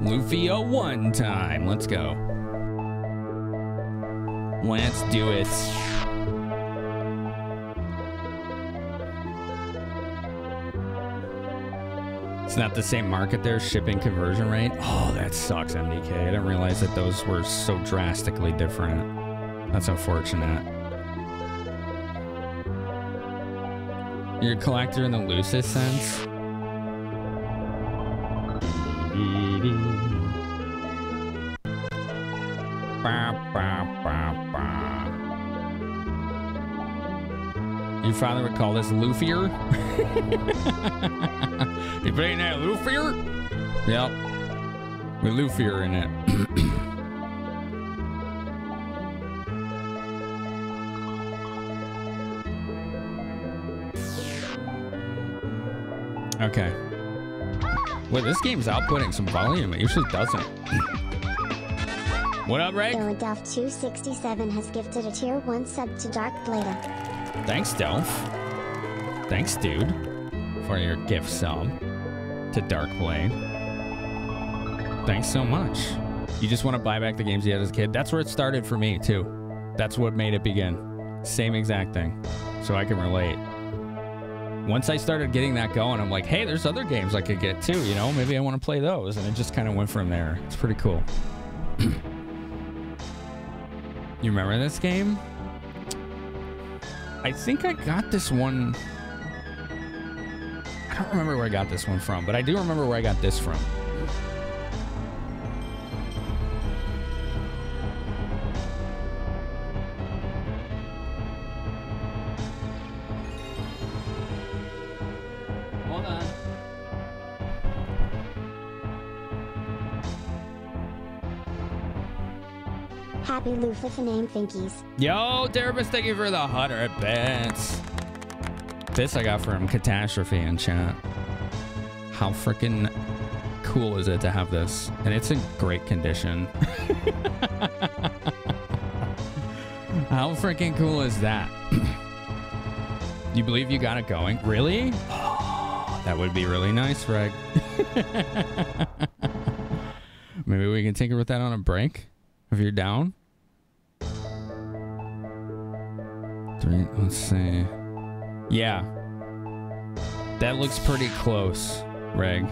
Lufia one time. Let's go. Let's do it. It's not the same market there, shipping conversion rate. Oh, that sucks, MDK. I didn't realize that those were so drastically different. That's unfortunate. You're a collector in the loosest sense? Your father would call this Lufia? You playing that Lufia? Yep. With Lufia in it. Okay. Wait, this game's outputting some volume. It usually doesn't. What up, Ray? Delph267 has gifted a tier 1 sub to Dark Blader. Thanks, Delph. Thanks, dude, for your gift sub to Darkblade. Thanks so much. You just want to buy back the games you had as a kid? That's where it started for me, too. That's what made it begin. Same exact thing. So I can relate. Once I started getting that going, I'm like, hey, there's other games I could get too, you know? Maybe I want to play those. And it just kind of went from there. It's pretty cool. You remember this game? I think I got this one. I don't remember where I got this one from, but I do remember where I got this from. Hold on. Happy Lufia name Finkies. Yo, Deribus, thank you for the 100 bits. This I got from Catastrophe in chat. How freaking cool is it to have this? And it's in great condition. How freaking cool is that? You believe you got it going? Really? Oh, that would be really nice, Reg. Maybe we can tinker with that on a break if you're down. Let's see. Yeah. That looks pretty close, Reg.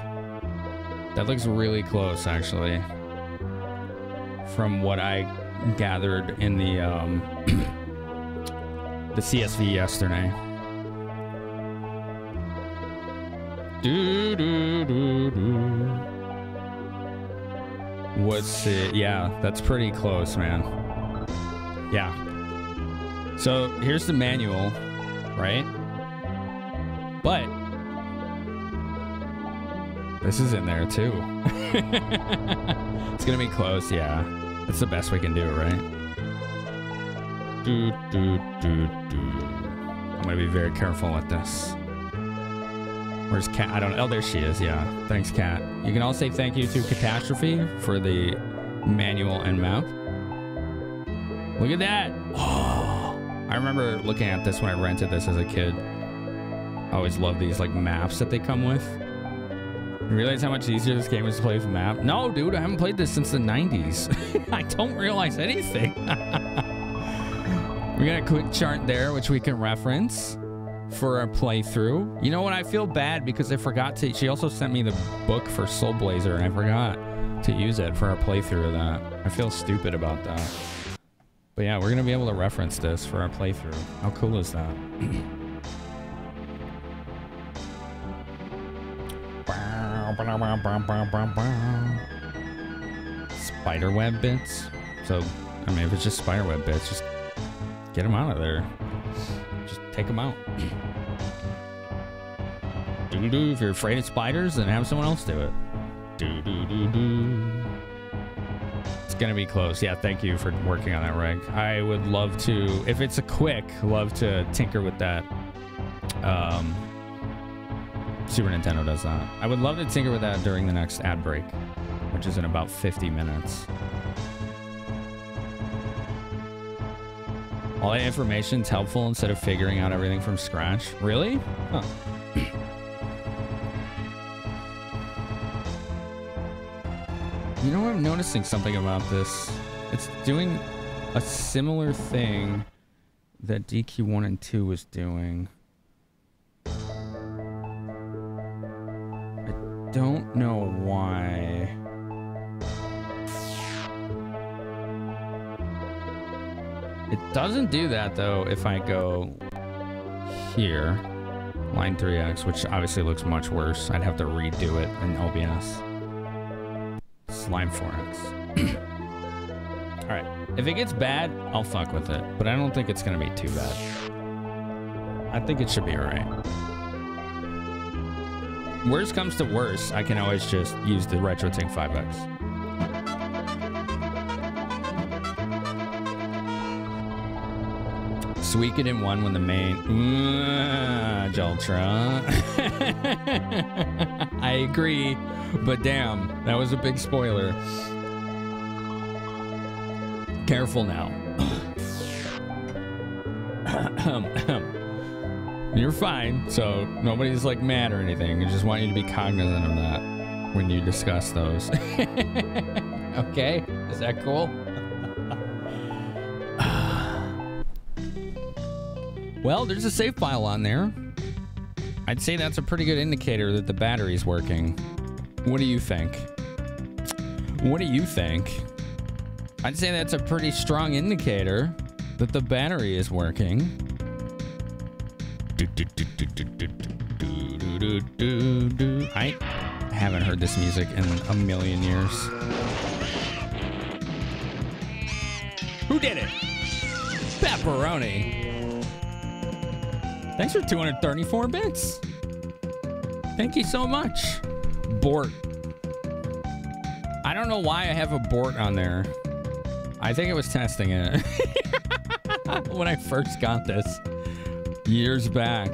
That looks really close, actually. From what I gathered in the the CSV yesterday. What's it? Yeah, that's pretty close, man. Yeah. So here's the manual, right? But this is in there too. It's gonna be close, yeah. That's the best we can do, right? I'm gonna be very careful with this. Where's Kat? I don't know. Oh, there she is, yeah. Thanks, Kat. You can all say thank you to Catastrophe for the manual and map. Look at that. Oh, I remember looking at this when I rented this as a kid. I always love these like maps that they come with. You realize how much easier this game is to play with a map? No, dude, I haven't played this since the 90s. I don't realize anything. We got a quick chart there, which we can reference for our playthrough. You know what? I feel bad because I forgot to. She also sent me the book for Soul Blazer, and I forgot to use it for our playthrough of that. I feel stupid about that. But yeah, we're going to be able to reference this for our playthrough. How cool is that? Spiderweb bits. So, I mean, if it's just spiderweb bits, just get them out of there. Just take them out. Doo-doo. If you're afraid of spiders, then have someone else do it. Doo-doo-doo-doo. It's gonna be close. Yeah, thank you for working on that, Reg. I would love to, if it's a quick, love to tinker with that. Super Nintendo does that. I would love to tinker with that during the next ad break, which is in about 50 minutes. All that information's helpful instead of figuring out everything from scratch. Really? Huh. You know, I'm noticing something about this. It's doing a similar thing that DQ1 and 2 was doing. I don't know why. It doesn't do that, though, if I go here. Line 3X, which obviously looks much worse. I'd have to redo it in OBS. Line 4X. Alright. If it gets bad, I'll fuck with it. But I don't think it's going to be too bad. I think it should be alright. Worst comes to worst, I can always just use the RetroTink 5X. Suikoden 1 when the main... Jaltra. I agree, but damn, that was a big spoiler. Careful now. You're fine, so nobody's like mad or anything. I just want you to be cognizant of that when you discuss those. Okay, is that cool? Well, there's a save file on there. I'd say that's a pretty good indicator that the battery's working. What do you think? What do you think? I'd say that's a pretty strong indicator that the battery is working. I haven't heard this music in a million years. Who did it? Pepperoni. Thanks for 234 bits. Thank you so much. Bort. I don't know why I have a Bort on there. I think it was testing it when I first got this years back.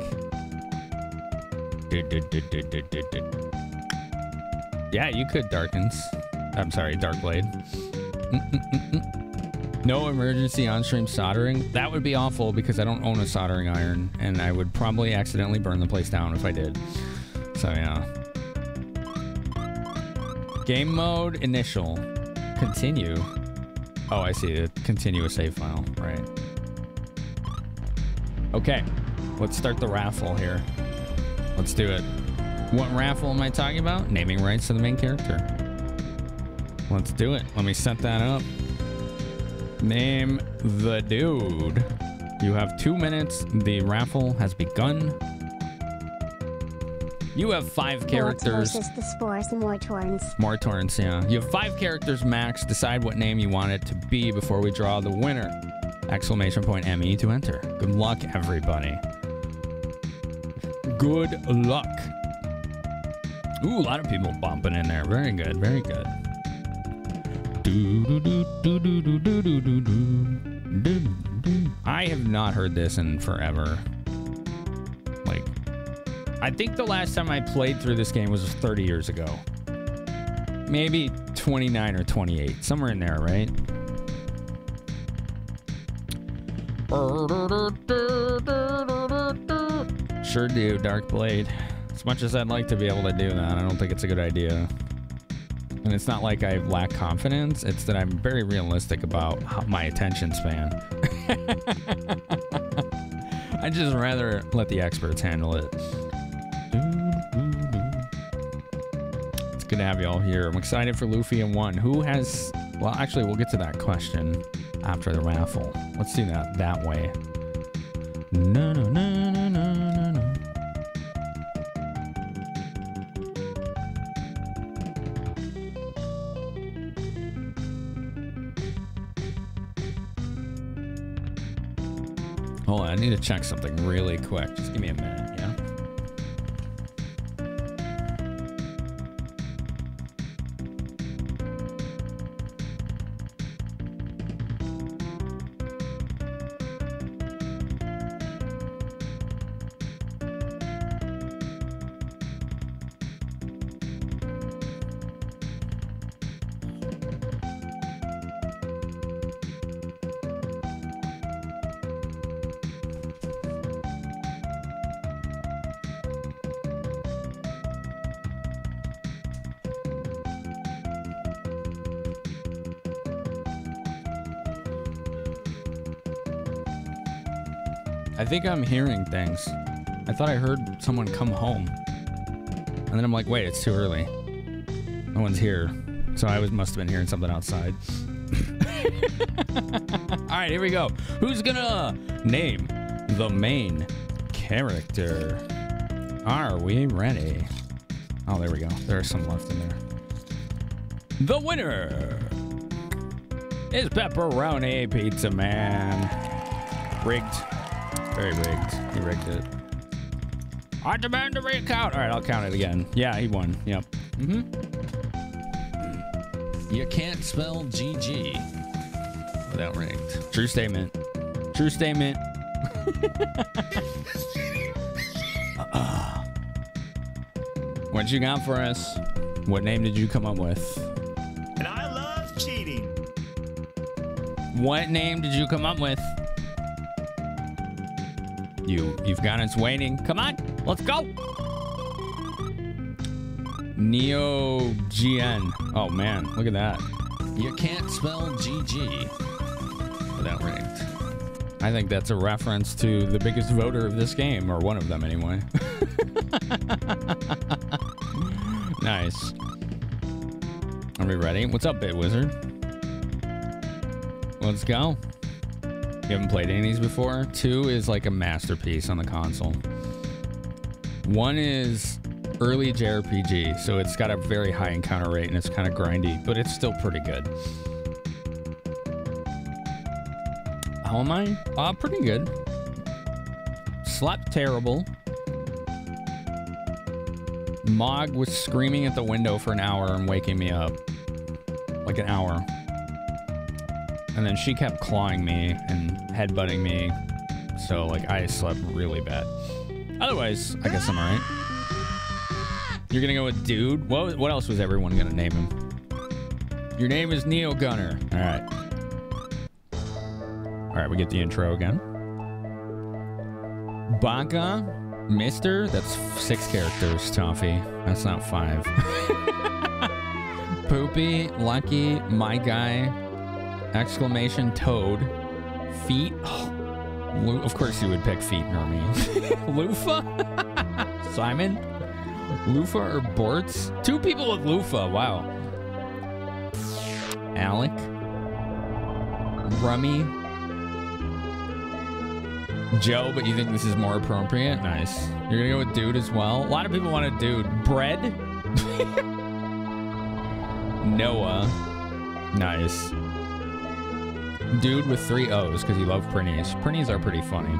Yeah, you could Darkens. I'm sorry, Darkblade. No emergency on-stream soldering. That would be awful because I don't own a soldering iron and I would probably accidentally burn the place down if I did. So yeah. Game mode, initial. Continue. Oh, I see. A continuous save file. Right. Okay. Let's start the raffle here. Let's do it. What raffle am I talking about? Naming rights to the main character. Let's do it. Let me set that up. Name the dude. You have 2 minutes. The raffle has begun. You have 5 characters. Versus the Spores Mortorns. Mortorns, yeah. You have 5 characters max. Decide what name you want it to be before we draw the winner. Exclamation point ME to enter. Good luck, everybody. Good luck. Ooh, a lot of people bumping in there. Very good, very good. I have not heard this in forever. Like, I think the last time I played through this game was 30 years ago. Maybe 29 or 28. Somewhere in there, right? Sure do, Darkblade. As much as I'd like to be able to do that, I don't think it's a good idea. And it's not like I lack confidence, it's that I'm very realistic about my attention span. I'd just rather let the experts handle it. It's good to have you all here. I'm excited for Lufia 1. Who has... Well, actually, we'll get to that question after the raffle. Let's do that way. No, no, no, no, no, no, no. Hold on, I need to check something really quick. Just give me a minute, yeah? I think I'm hearing things. I thought I heard someone come home. And then I'm like, wait, it's too early. No one's here. So I must have been hearing something outside. All right, here we go. Who's gonna name the main character? Are we ready? Oh, there we go. There's some left in there. The winner is Pepperoni Pizza Man. Rigged. Very rigged. He rigged it. I demand a recount. All right, I'll count it again. Yeah, he won. Yep. You can't spell GG without rigged. True statement. True statement. What you got for us? What name did you come up with? And I love cheating. What name did you come up with? You've got us waiting. Come on, let's go. Neo GN. Oh man, look at that. You can't spell GG without rigged. I think that's a reference to the biggest voter of this game, or one of them anyway. Nice. Are we ready? What's up, Bit Wizard? Let's go. You haven't played any of these before? 2 is like a masterpiece on the console. 1 is early jrpg, so it's got a very high encounter rate and it's kind of grindy, but it's still pretty good. How am I? Pretty good. Slept terrible. Mog was screaming at the window for an hour and waking me up. Like an hour. And then she kept clawing me and headbutting me. So, like, I slept really bad. Otherwise, I guess I'm alright. You're gonna go with Dude? What else was everyone gonna name him? Your name is Neo Gunner. Alright. Alright, we get the intro again. Baka, Mister, that's 6 characters, Toffee. That's not 5. Poopy, Lucky, My Guy, exclamation, Toad, Feet. Oh, of course you would pick Feet, Nermy. Lufa? Simon? Lufa or Bortz? 2 people with Lufa, wow. Alec? Rummy? Joe, but you think this is more appropriate? Nice. You're gonna go with Dude as well? A lot of people want a Dude. Bread? Noah. Nice. Dude with 3 O's because you love Prinnies. Prinnies are pretty funny.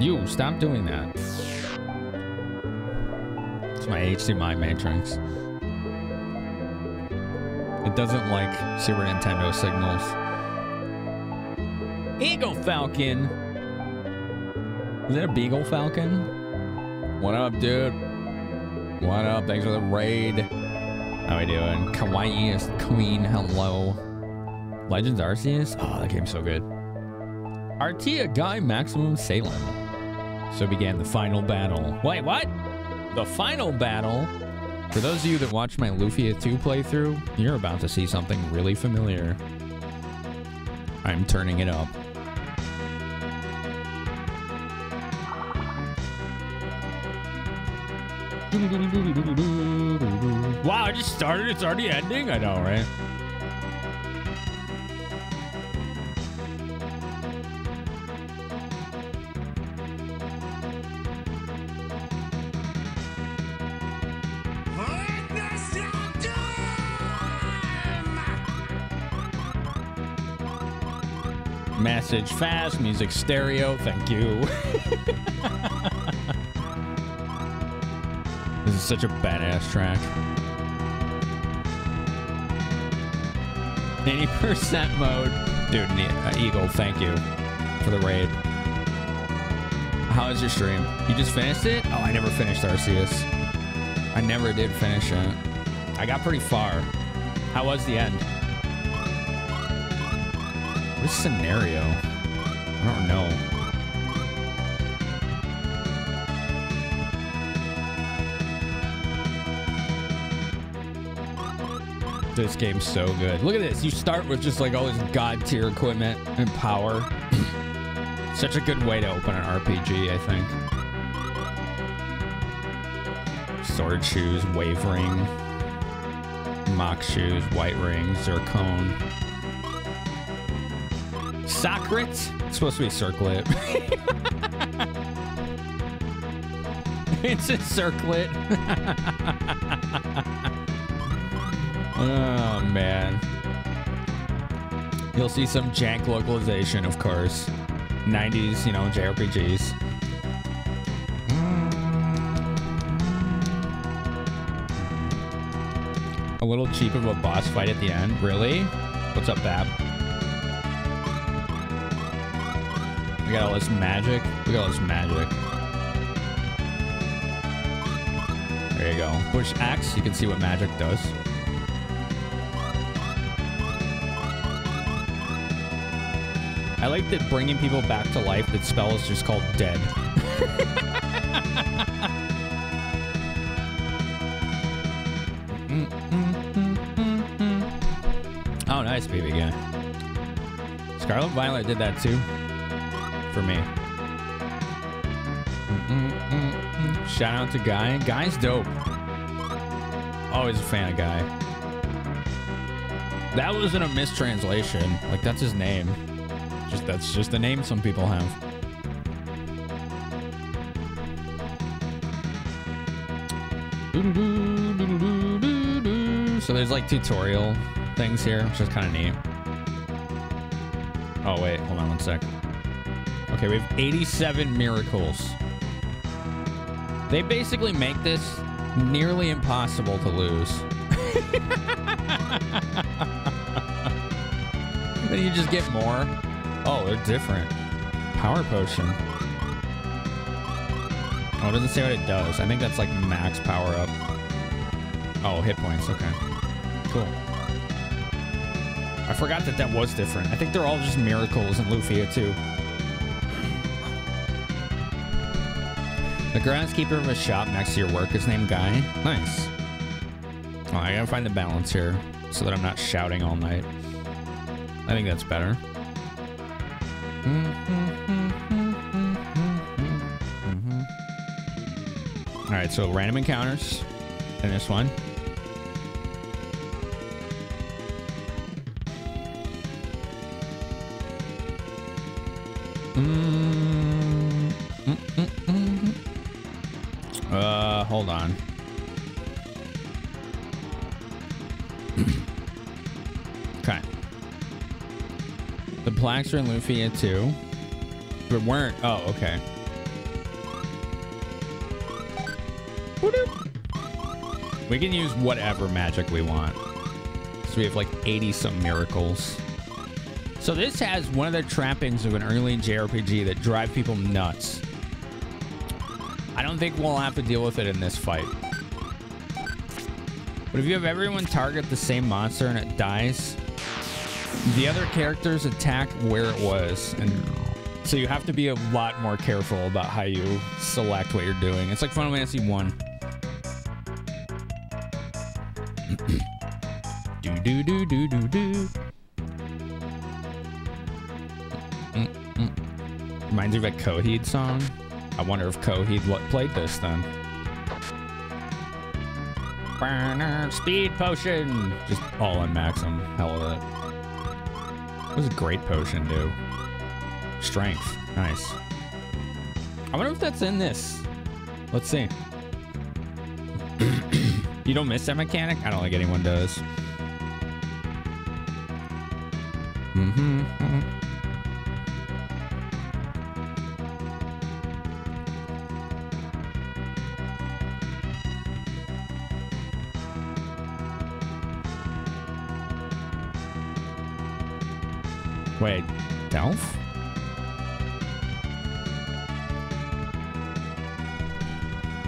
You, stop doing that. It's my HDMI matrix. It doesn't like Super Nintendo signals. Eagle Falcon. Is that a Beagle Falcon? What up, dude? What up? Thanks for the raid. How we doing? Kawaii is Queen. Hello. Legends Arceus? Oh, that game's so good. Artia Guy Maximum Salem. So began the final battle. Wait, what? The final battle? For those of you that watched my Lufia 2 playthrough, you're about to see something really familiar. I'm turning it up. Wow, I just started. It's already ending? I know, right? Message fast, music stereo, thank you. This is such a badass track. 80% mode. Dude, Eagle, thank you for the raid. How is your stream? You just finished it? Oh, I never finished Arceus. I never did finish it. I got pretty far. How was the end? What scenario? I don't know. This game's so good. Look at this. You start with just like all this god tier equipment and power. Such a good way to open an RPG, I think. Sword shoes, wave ring, mock shoes, white ring, zircon. Sacret? It's supposed to be circlet. It's a circlet. Oh, man. You'll see some jank localization, of course. 90s, you know, JRPGs. A little cheap of a boss fight at the end. Really? What's up, Bap? We got all this magic. Look at all this magic. There you go. Push X, you can see what magic does. I like that bringing people back to life, that spell is just called dead. Oh, nice, baby guy. Scarlet Violet did that too. For me. Shout out to Guy. Guy's dope. Always a fan of Guy. That wasn't a mistranslation. Like, that's his name. That's just the name some people have. So there's like tutorial things here, which is kind of neat. Oh, wait. Hold on one sec. Okay, we have 87 miracles. They basically make this nearly impossible to lose. Then you just get more. Oh, they're different. Power potion. Oh, it doesn't say what it does. I think that's like max power up. Oh, hit points. Okay. Cool. I forgot that that was different. I think they're all just miracles in Lufia too. The groundskeeper of a shop next to your work is named Guy. Nice. Oh, I gotta find the balance here so that I'm not shouting all night. I think that's better. All right, so random encounters in this one. Hold on. Okay. The plaques are in Lufia too. But weren't. Oh, okay. We can use whatever magic we want. So we have like 80 some miracles. So this has one of the trappings of an early JRPG that drive people nuts. I don't think we'll have to deal with it in this fight. But if you have everyone target the same monster and it dies, the other characters attack where it was. And so you have to be a lot more careful about how you select what you're doing. It's like Final Fantasy 1. Reminds me of a Coheed song. I wonder if Coheed played this then. Speed potion! Just all on maximum. Hell of it. What does a great potion do? Strength. Nice. I wonder if that's in this. Let's see. You don't miss that mechanic? I don't think anyone does. Wait, Delph?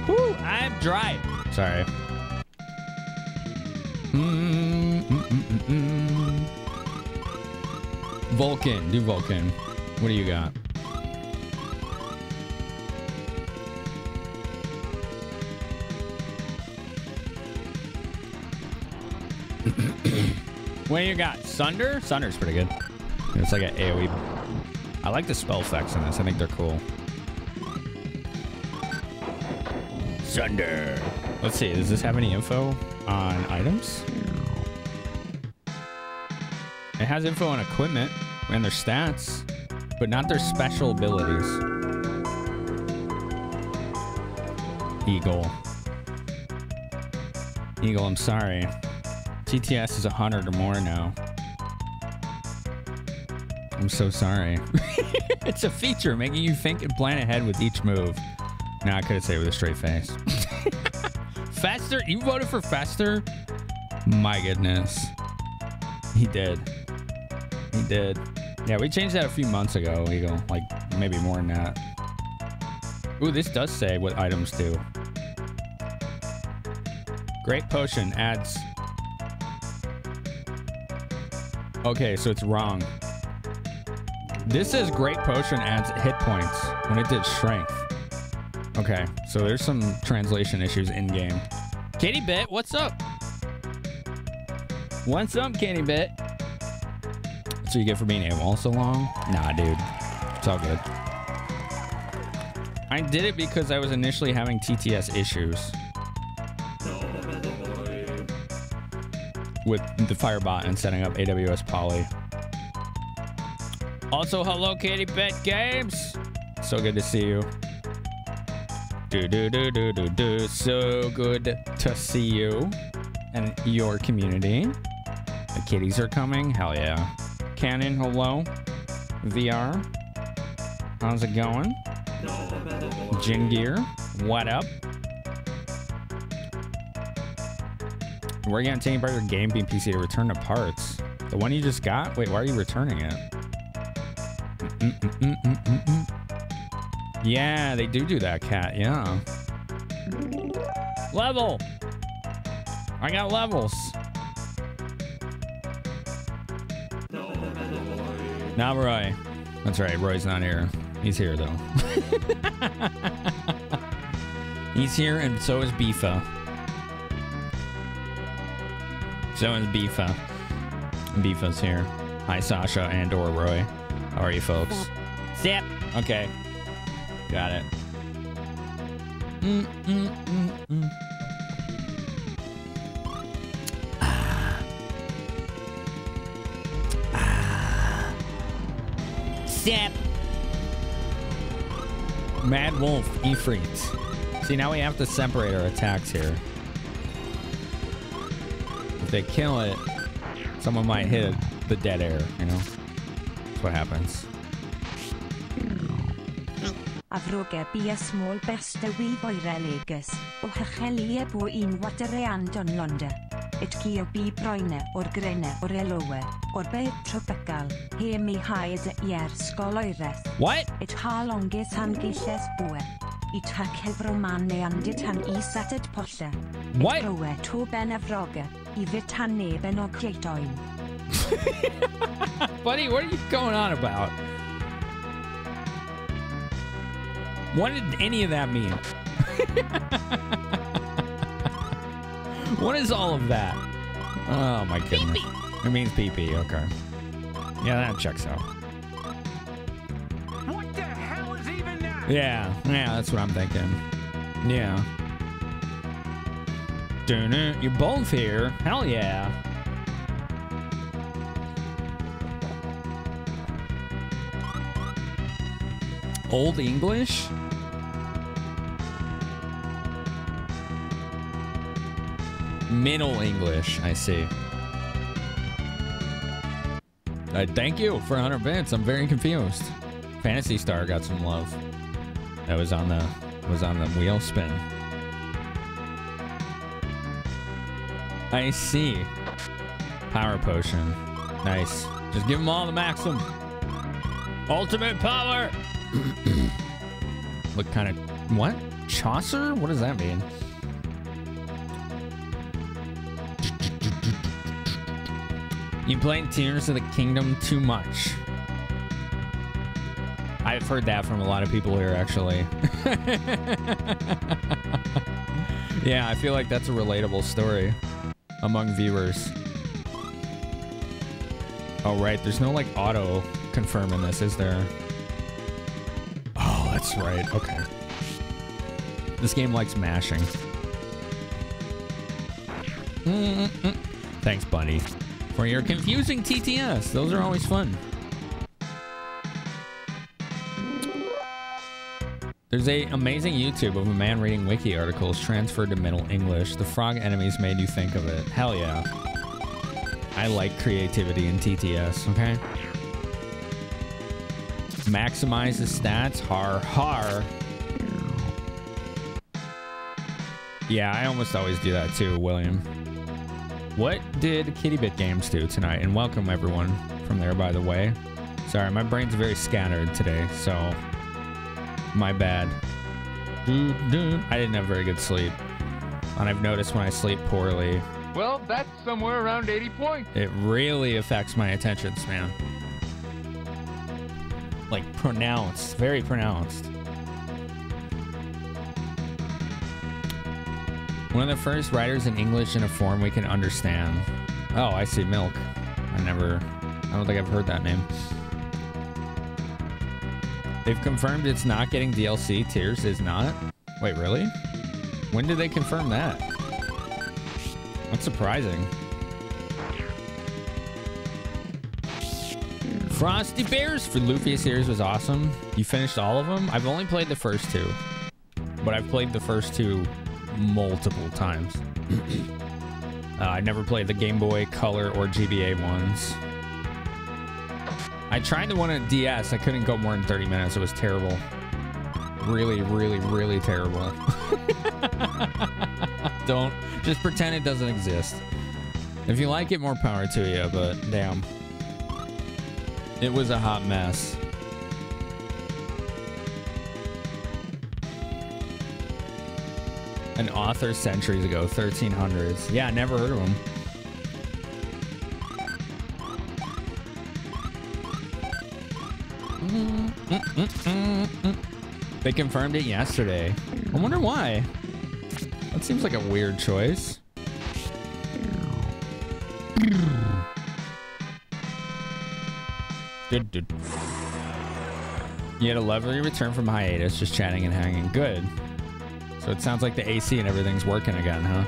Whoo, I'm dry. Sorry. Vulcan, do Vulcan. What do you got? What do you got? Sunder? Sunder's pretty good. It's like an AoE. I like the spell effects in this. I think they're cool. Sunder. Let's see. Does this have any info on items? It has info on equipment and their stats, but not their special abilities. Eagle. Eagle, I'm sorry. TTS is 100 or more now. I'm so sorry. It's a feature making you think and plan ahead with each move. Nah, I couldn't say it with a straight face. Fester? You voted for Fester? My goodness. He did. He did. Yeah, we changed that a few months ago, Eagle. Like, maybe more than that. Ooh, this does say what items do. Great Potion adds... Okay, so it's wrong. This says Great Potion adds hit points when it did Strength. Okay, so there's some translation issues in-game. Katie Bit, what's up? What's up, Katie Bit? So you get for being AWOL so long? Nah, dude. It's all good. I did it because I was initially having TTS issues with the Firebot and setting up AWS Poly. Also, hello, Katie Bit Games. So good to see you. So good to see you and your community. The kitties are coming. Hell yeah. Canon, hello. VR. How's it going? Gin Gear, what up? We're gonna take apart your game being PC to return the parts. The one you just got? Wait, why are you returning it? Yeah, they do that, Cat. Yeah. Level. I got levels. Not Roy. That's right. Roy's not here. He's here though. He's here, and so is Bifa. So is Bifa. Bifa's here. Hi, Sasha and or Roy. How are you, folks? Zip. Okay. Got it. Zip. Mad Wolf, Ifrit. See, now we have to separate our attacks here. If they kill it, someone might hit the dead air, you know? That's what happens. Afroge be a small besta we boy religus, o hacheli bo in watereand on Londa. It kio be broine or grene or elowe, or be tropical, hear me hide yer skoloires. What? It halonges hangishes boe. It hakelvromane and it han isatet poshe. What? Roe to ben afroge, ivit han neben objetoin. Buddy, what are you going on about? What did any of that mean? What is all of that? Oh my goodness. Pee-pee. It means pee-pee, okay. Yeah, that checks out. What the hell is even that? Yeah, that's what I'm thinking. Yeah. You're both here. Hell yeah. Old English? Middle English, I see. Thank you for 100 bits. I'm very confused. Fantasy Star got some love. That was on the wheel spin. I see. Power potion. Nice. Just give them all the maximum. Ultimate power. What kind of... What? Chaucer? What does that mean? You playing Tears of the Kingdom too much. I've heard that from a lot of people here, actually. Yeah, I feel like that's a relatable story among viewers. Oh, right. There's no, like, auto confirm in this, is there? Oh, that's right. Okay. This game likes mashing. Thanks, buddy, for your confusing TTS. Those are always fun. There's a amazing YouTube of a man reading wiki articles transferred to Middle English. The frog enemies made you think of it. Hell yeah. I like creativity in TTS, okay? Maximize the stats. Har har. Yeah, I almost always do that too, William. What did Kitty Bit Games do tonight? And welcome everyone from there, by the way. Sorry, my brain's very scattered today, so my bad. I didn't have very good sleep. And I've noticed when I sleep poorly, Well, that's somewhere around 80 points. it really affects my attention span. Like pronounced, very pronounced. One of the first writers in English in a form we can understand. Oh, I see. Milk. I don't think I've heard that name. They've confirmed it's not getting DLC. Tears is not. Wait, really? When did they confirm that? That's surprising. Frosty Bears for Lufia series was awesome. You finished all of them? I've only played the first two, but I've played the first two multiple times. I never played the Game Boy Color or GBA ones. I tried the one at DS. I couldn't go more than 30 minutes. It was terrible. Really, really, really terrible. Don't just pretend it doesn't exist. If you like it, more power to you, but damn. It was a hot mess. An author centuries ago, 1300s. Yeah, never heard of him. They confirmed it yesterday. I wonder why. That seems like a weird choice. Good. You had a lovely return from hiatus, just chatting and hanging. Good. So it sounds like the AC and everything's working again, huh?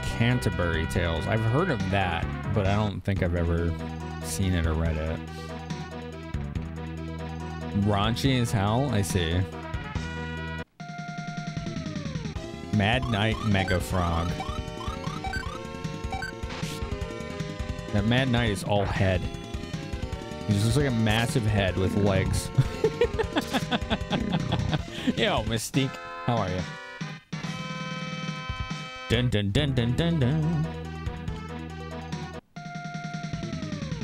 Canterbury Tales. I've heard of that, but I don't think I've ever seen it or read it. Raunchy as hell? I see. Mad Knight Mega Frog. That Mad Knight is all head. He just looks like a massive head with legs. Yo, Mystique. How are you? Dun dun dun dun dun dun.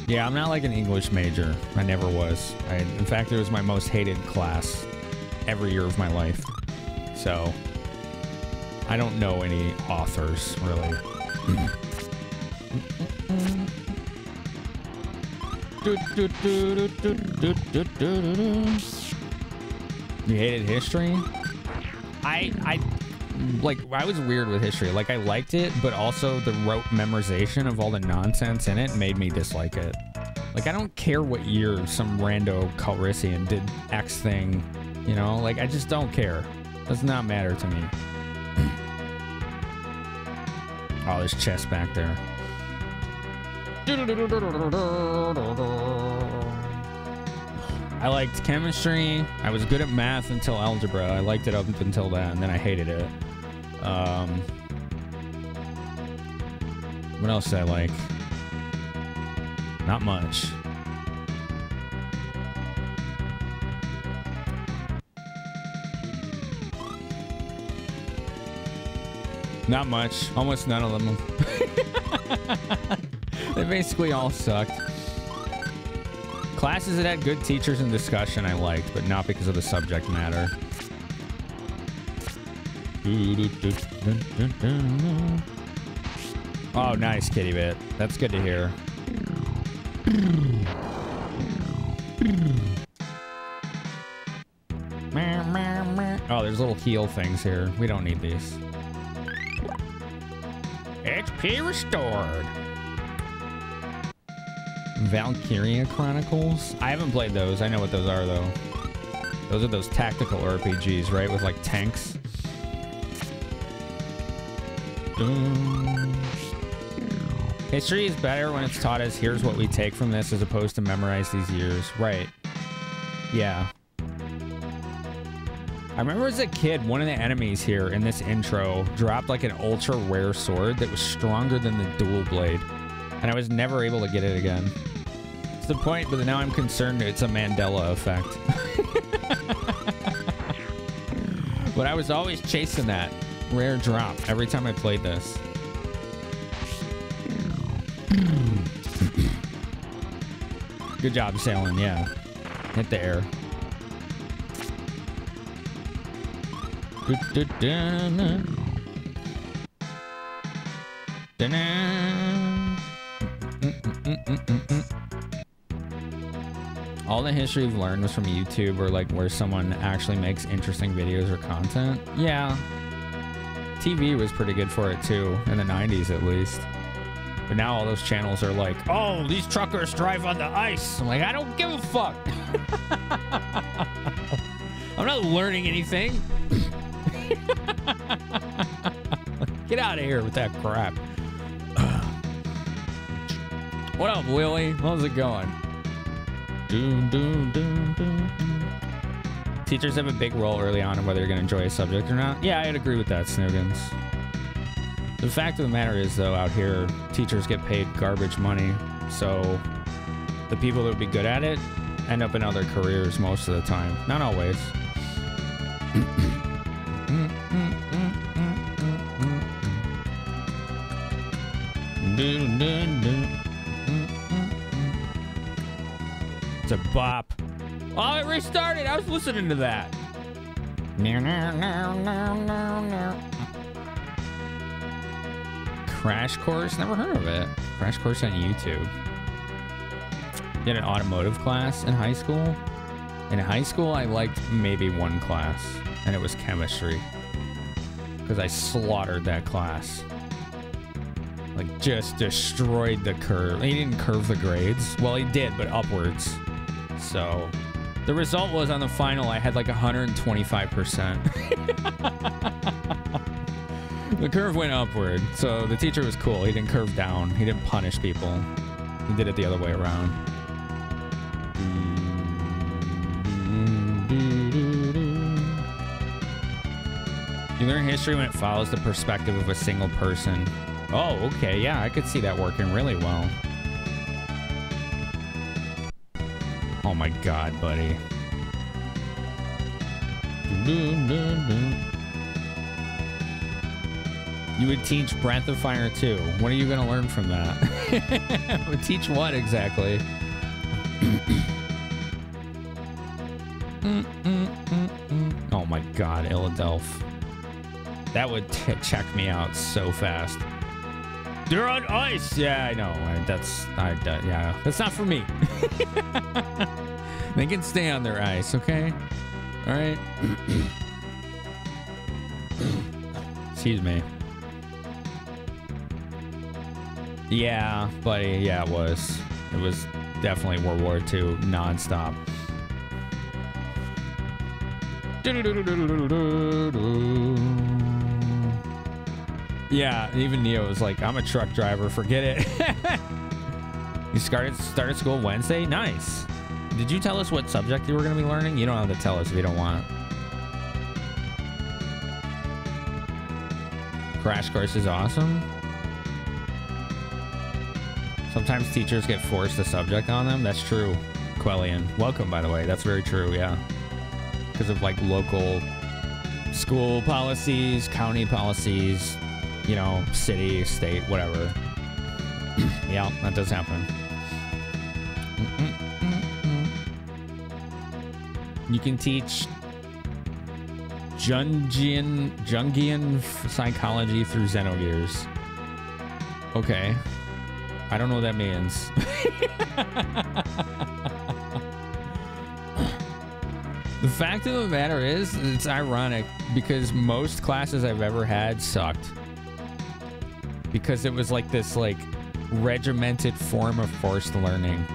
Yeah, I'm not like an English major. I never was. In fact, it was my most hated class every year of my life. So, I don't know any authors, really. You hated history? I was weird with history. Like, I liked it, but also the rote memorization of all the nonsense in it made me dislike it. Like, I don't care what year some rando Calrissian did X thing, you know? Like, I just don't care. Does not matter to me. Oh, there's chest back there. I liked chemistry. I was good at math until algebra. I liked it up until that, and then I hated it. What else did I like? Not much. Not much. Almost none of them. They basically all sucked. Classes that had good teachers and discussion I liked, but not because of the subject matter. Oh, nice, Kitty Bit. That's good to hear. Oh, there's little heal things here. We don't need these. HP restored. Valkyria Chronicles. I haven't played those. I know what those are, though. Those are those tactical RPGs, right? With, like, tanks. History is better when it's taught as here's what we take from this as opposed to memorize these years. Right. Yeah. I remember as a kid, one of the enemies here in this intro dropped like an ultra rare sword that was stronger than the dual blade. And I was never able to get it again. It's the point, but now I'm concerned it's a Mandela effect. But I was always chasing that rare drop every time I played this. Good job sailing, yeah. Hit the air. All the history you've learned was from YouTube or like where someone actually makes interesting videos or content. Yeah. TV was pretty good for it too, in the 90s at least. But now all those channels are like, oh, these truckers drive on the ice. I'm like, I don't give a fuck. I'm not learning anything. Get out of here with that crap. What up, Willie? How's it going? Teachers have a big role early on in whether you're going to enjoy a subject or not. Yeah, I'd agree with that, Snoogans. The fact of the matter is, though, out here, teachers get paid garbage money. So the people that would be good at it end up in other careers most of the time. Not always. It's a bop. Oh, it restarted. I was listening to that. Crash Course? Never heard of it. Crash Course on YouTube. Did an automotive class in high school. In high school, I liked maybe one class, and it was chemistry. Because I slaughtered that class. Like, just destroyed the curve. He didn't curve the grades. Well, he did, but upwards. So, the result was on the final, I had like 125%. The curve went upward, so the teacher was cool. He didn't curve down. He didn't punish people. He did it the other way around. You learn history when it follows the perspective of a single person. Oh, okay, yeah, I could see that working really well. Oh my god, buddy. You would teach Breath of Fire too. What are you gonna learn from that? Would teach what exactly? Oh my god, Illadelph. That would check me out so fast. They're on ice. Yeah, I know. Yeah, that's not for me. They can stay on their ice, okay? All right. Excuse me. Yeah, buddy. Yeah, it was. It was definitely World War II nonstop. Yeah, even Neo was like, I'm a truck driver, forget it. You started school Wednesday? Nice. Did you tell us what subject you were going to be learning? You don't have to tell us if you don't want. Crash Course is awesome. Sometimes teachers get forced a subject on them. That's true, Quellian. Welcome, by the way. That's very true, yeah. Because of like local school policies, county policies, you know, city, state, whatever. Yeah, that does happen. You can teach Jungian psychology through Xenogears. Okay. I don't know what that means. The fact of the matter is, it's ironic because most classes I've ever had sucked. Because it was like this like regimented form of forced learning.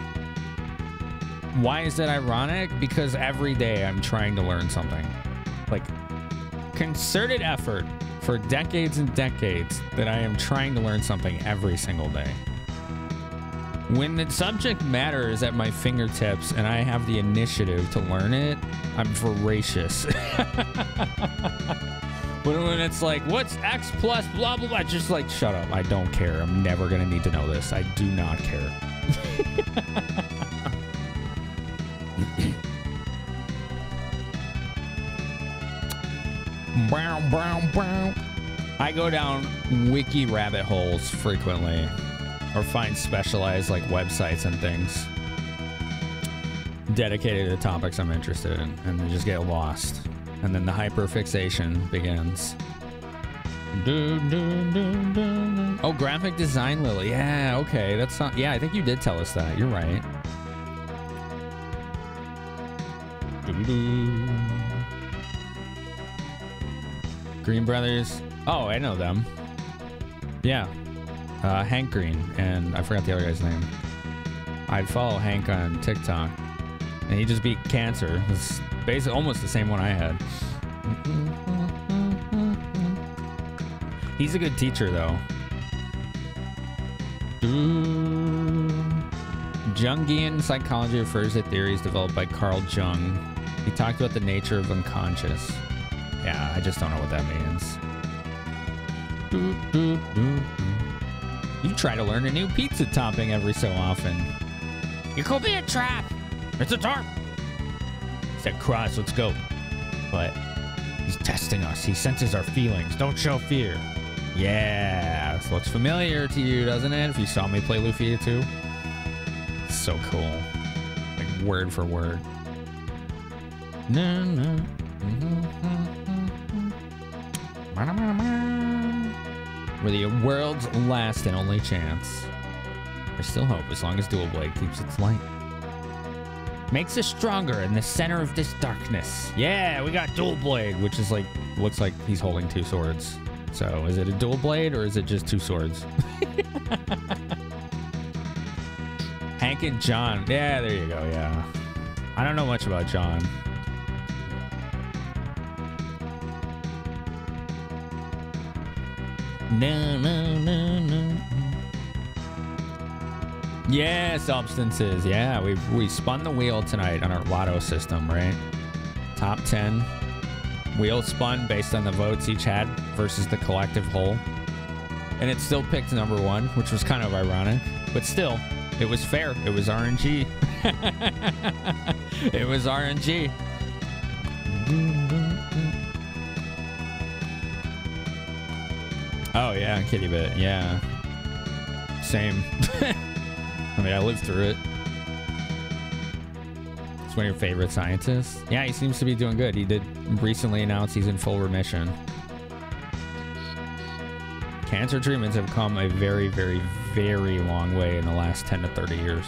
Why is that ironic? Because every day I'm trying to learn something. Like, concerted effort for decades and decades that I am trying to learn something every single day. When the subject matter is at my fingertips and I have the initiative to learn it, I'm voracious. But when it's like, what's X plus blah, blah, blah, just like, shut up. I don't care. I'm never going to need to know this. I do not care. I go down wiki rabbit holes frequently, or find specialized like websites and things dedicated to topics I'm interested in, and they just get lost, and then the hyperfixation begins. Oh, graphic design, Lily. Yeah, okay, that's not. Yeah, I think you did tell us that. You're right. Green Brothers. Oh, I know them. Yeah. Hank Green, and I forgot the other guy's name. I'd follow Hank on TikTok, and he just beat cancer. It's basically almost the same one I had. He's a good teacher, though. Jungian psychology refers to theories developed by Carl Jung. He talked about the nature of unconscious. Yeah, I just don't know what that means. You try to learn a new pizza topping every so often. It could be a trap. It's a tarp. He said, Cross, let's go. But he's testing us. He senses our feelings. Don't show fear. Yeah, this looks familiar to you, doesn't it? If you saw me play Lufia too. So cool. Like word for word. No, no. We're the world's last and only chance. There's still hope as long as Dual Blade keeps its light. Makes us stronger in the center of this darkness. Yeah, we got Dual Blade, which is like, looks like he's holding two swords. So is it a Dual Blade or is it just two swords? Hank and John. Yeah, there you go, yeah. I don't know much about John. No, no, no, no. Yeah, substances. Yeah, we spun the wheel tonight on our lotto system, right? Top 10. Wheel spun based on the votes each had versus the collective whole. And it still picked number one, which was kind of ironic. But still, it was fair. It was RNG. It was RNG. Oh, yeah, Kitty Bit. Yeah. Same. I mean, I lived through it. It's one of your favorite scientists. Yeah, he seems to be doing good. He did recently announce he's in full remission. Cancer treatments have come a very, very, very long way in the last 10 to 30 years.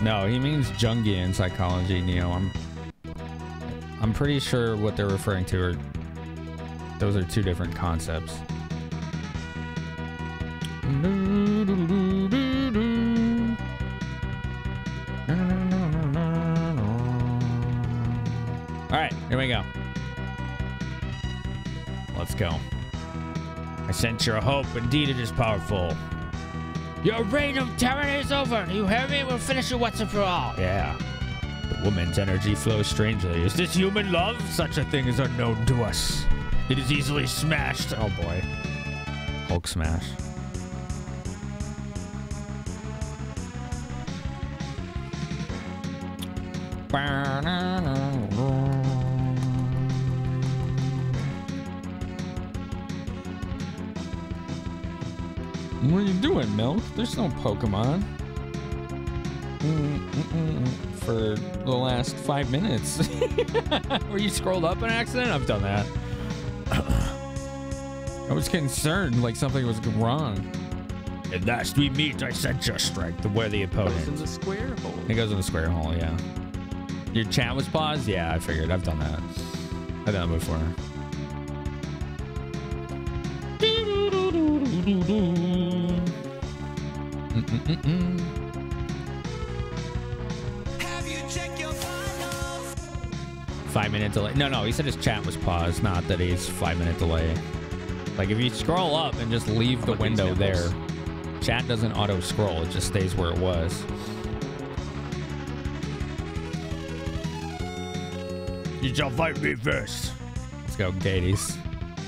No, he means Jungian psychology, Neo. I'm pretty sure what they're referring to are... Those are two different concepts. Alright, here we go. Let's go. I sense your hope. Indeed, it is powerful. Your reign of terror is over. You hear me? We'll finish it once and for all. Yeah. The woman's energy flows strangely. Is this human love? Such a thing is unknown to us. It is easily smashed. Oh boy. Hulk smash. What are you doing, Milk? There's no Pokemon. For the last 5 minutes. Were you scrolled up on accident? I've done that. I was concerned like something was wrong. At last we meet, I sent your strike to where the opponent. Goes in the square hole. It goes in the square hole, yeah. Your chat was paused? Yeah, I figured. I've done that. I've done it before. Have you checked your files? 5-minute delay. No, he said his chat was paused, not that he's 5-minute delay. Like if you scroll up and just leave the window there, chat doesn't auto scroll, it just stays where it was. You shall fight me first. Let's go, Gadies.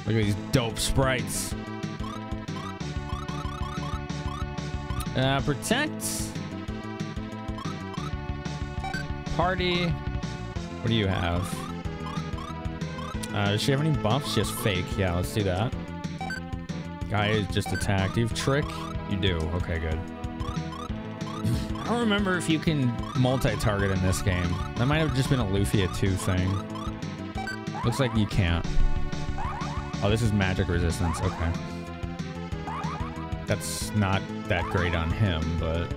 Look at these dope sprites. Protect. Party. What do you have? Does she have any buffs? She has fake. Yeah, let's do that. Guy is just attacked. Do you have trick? You do. Okay, good. I don't remember if you can multi-target in this game. That might have just been a Lufia 2 thing. Looks like you can't. Oh, this is magic resistance. Okay. That's not that great on him, but...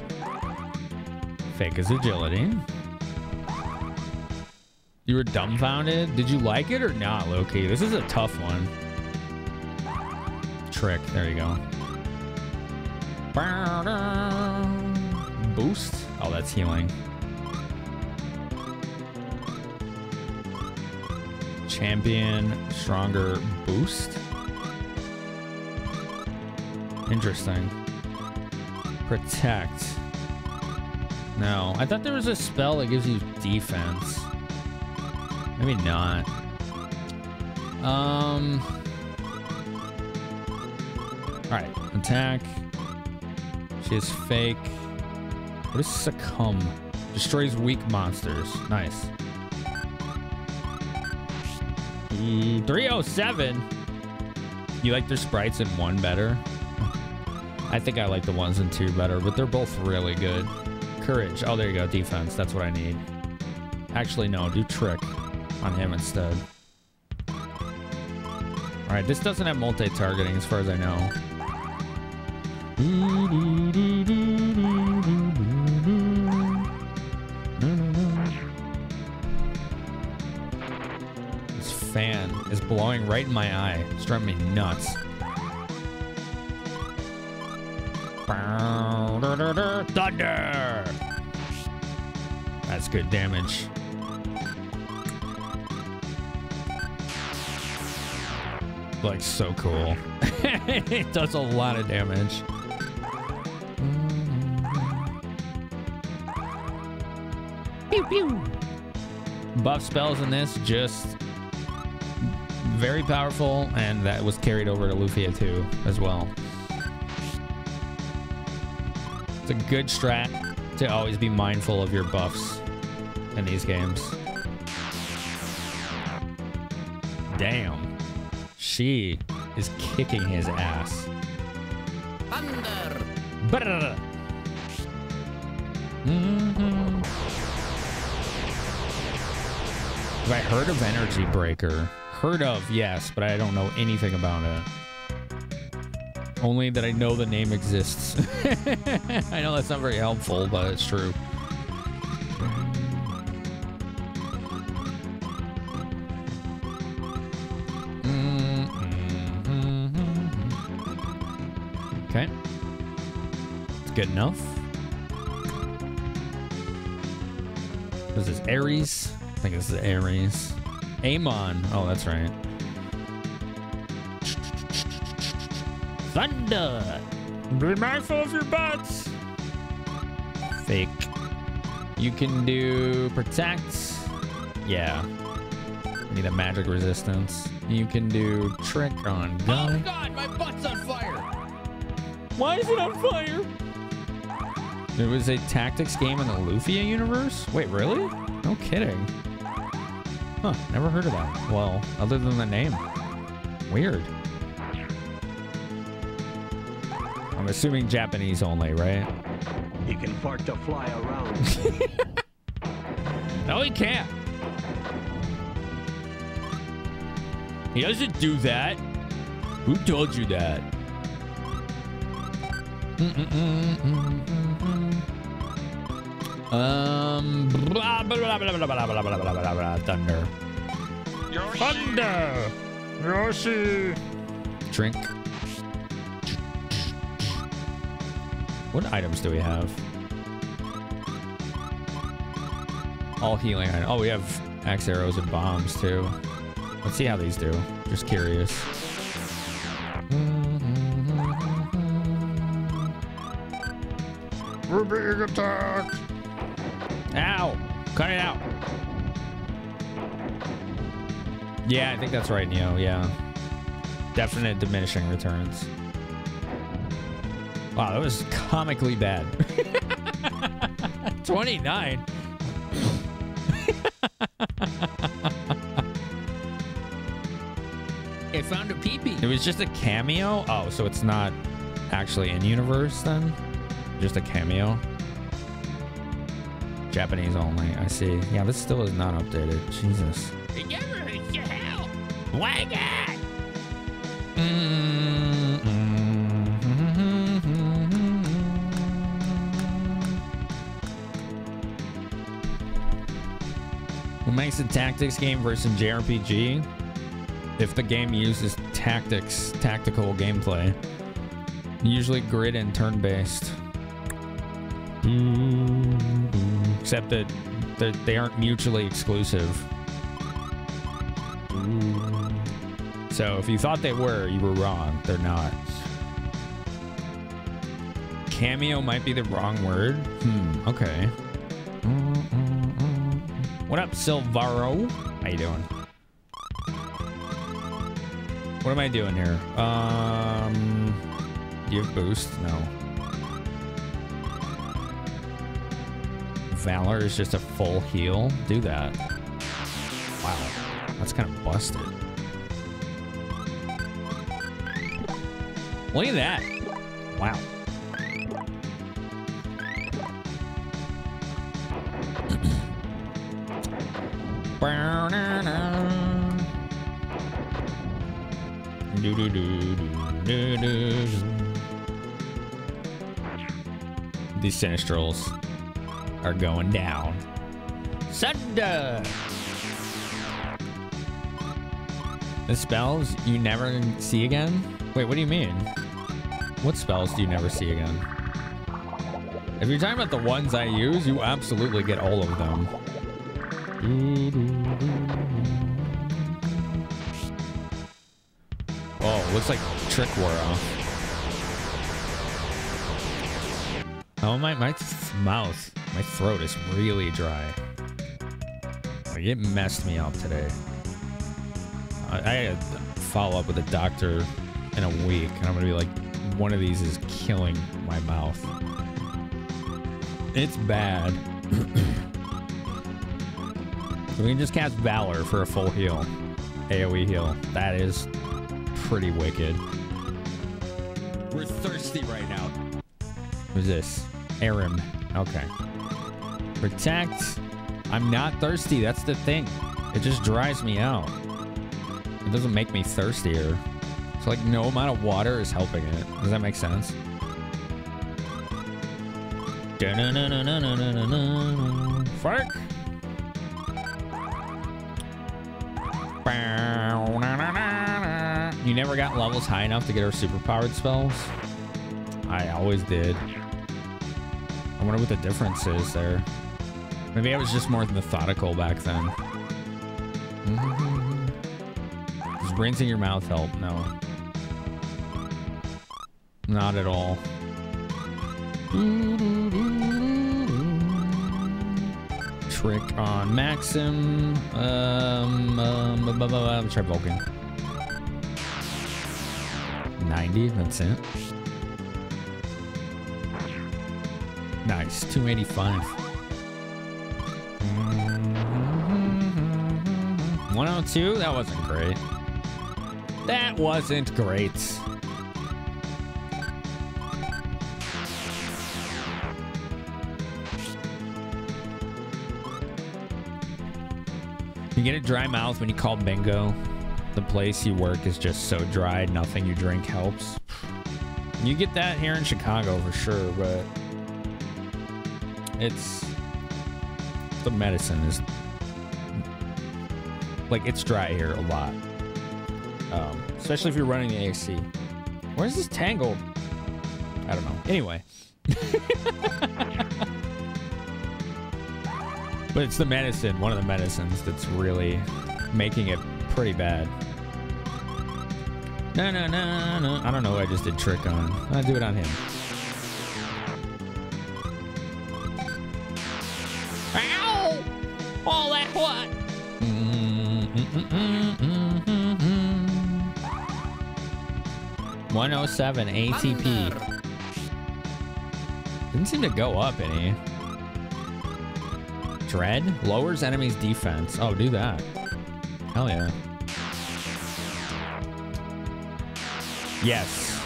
Fake is agility. You were dumbfounded? Did you like it or not, Loki? This is a tough one. Trick. There you go. Boost? Oh, that's healing. Champion, stronger boost. Interesting. Protect. No, I thought there was a spell that gives you defense. Maybe not. All right, attack. She has fake. What is succumb? Destroys weak monsters. Nice. 307. You like their sprites in 1 better? I think I like the ones in 2 better, but they're both really good. Courage. Oh, there you go. Defense. That's what I need. Actually, no. Do trick on him instead. All right. This doesn't have multi-targeting as far as I know. This fan is blowing right in my eye. It's driving me nuts. Thunder! That's good damage. Like, so cool. It does a lot of damage. Pew pew. Buff spells in this, just very powerful, and that was carried over to Lufia 2 as well. It's a good strat to always be mindful of your buffs in these games. Damn. She is kicking his ass. Thunder. Brrr. Have I heard of Energy Breaker? Heard of, yes, but I don't know anything about it. Only that I know the name exists. I know that's not very helpful, but it's true. Okay. It's good enough. This is Ares. I think this is Ares. Amon. Oh, that's right. Thunder. Be mindful of your butts. Fake. You can do protect. Yeah. Need a magic resistance. You can do trick on gun. Oh God, my butt's on fire. Why is it on fire? There was a tactics game in the Lufia universe? Wait, really? No kidding. Huh, never heard of that. Well, other than the name. Weird. I'm assuming Japanese only, right? He can fart to fly around. No, he can't. He doesn't do that. Who told you that? Blah, blah, blah, blah, blah, blah, blah, blah, blah, blah, blah, thunder. Yoshi. Thunder. Yoshi. Drink. What items do we have? All healing items. Oh, we have axe arrows and bombs too. Let's see how these do. Just curious. We're being attacked. Ow! Cut it out. Yeah, I think that's right, Neo. Yeah. Definite diminishing returns. Wow, that was comically bad. 29. I found a peepee. It was just a cameo? Oh, so it's not actually in universe then? Just a cameo? Japanese only, I see. Yeah, this still is not updated. Jesus. It never hurts your hell. Wang it! What makes a tactics game versus jrpg? If the game uses tactical gameplay, usually grid and turn-based. Except that they aren't mutually exclusive. So if you thought they were, you were wrong. They're not. Cameo might be the wrong word. Okay. What up, Silvaro? How you doing? What am I doing here? Do you have boost? No. Valor is just a full heal. Do that. Wow. That's kind of busted. Look at that. Wow. These Sinistrals are going down. Sunder! The spells you never see again? Wait, what do you mean? What spells do you never see again? If you're talking about the ones I use, you absolutely get all of them. Oh, looks like Trick wore off. Oh, my mouth, my throat is really dry. Like, it messed me up today. I had to follow up with a doctor in a week, and I'm gonna be like, one of these is killing my mouth. It's bad. So we can just cast Valor for a full heal. AoE heal. That is pretty wicked. We're thirsty right now. Who's this? Arim. Okay. Protect. I'm not thirsty. That's the thing. It just dries me out. It doesn't make me thirstier. So like no amount of water is helping it. Does that make sense? Fuck. You never got levels high enough to get her superpowered spells? I always did. I wonder what the difference is there. Maybe I was just more methodical back then. Does rinsing your mouth help? No. Not at all. Trick on Maxim. Let's try Vulcan. 90, that's it. Nice, 285. 102, that wasn't great. That wasn't great. You get a dry mouth when you call bingo. The place you work is just so dry, nothing you drink helps. You get that here in Chicago for sure, but it's... the medicine is... like, it's dry here a lot. Especially if you're running the AC. Where's this Tangled? I don't know. Anyway, But it's the medicine, one of the medicines that's really making it pretty bad. No. I don't know what I just did trick on. I'll do it on him. Ow! All that what? 107 ATP. Didn't seem to go up any. Dread lowers enemies' defense. Oh, do that. Hell yeah. Yes.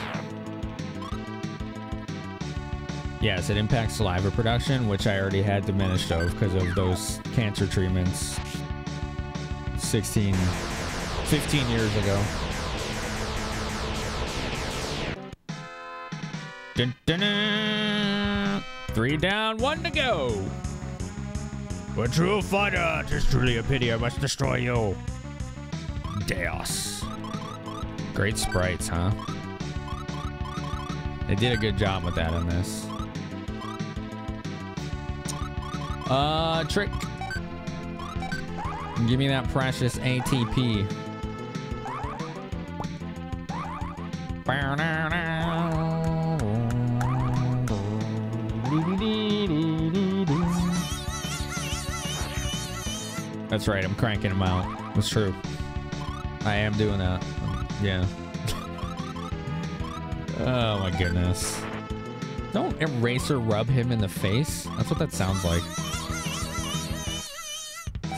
Yes, it impacts saliva production, which I already had diminished of because of those cancer treatments 15 years ago. Dun, dun, dun. 3 down, 1 to go. A true fighter, 'tis truly a pity I must destroy you. Deus. Great sprites, huh? They did a good job with that in this. Trick. Give me that precious ATP. That's right, I'm cranking them out. That's true. I am doing that. Yeah. Oh my goodness. Don't eraser rub him in the face. That's what that sounds like.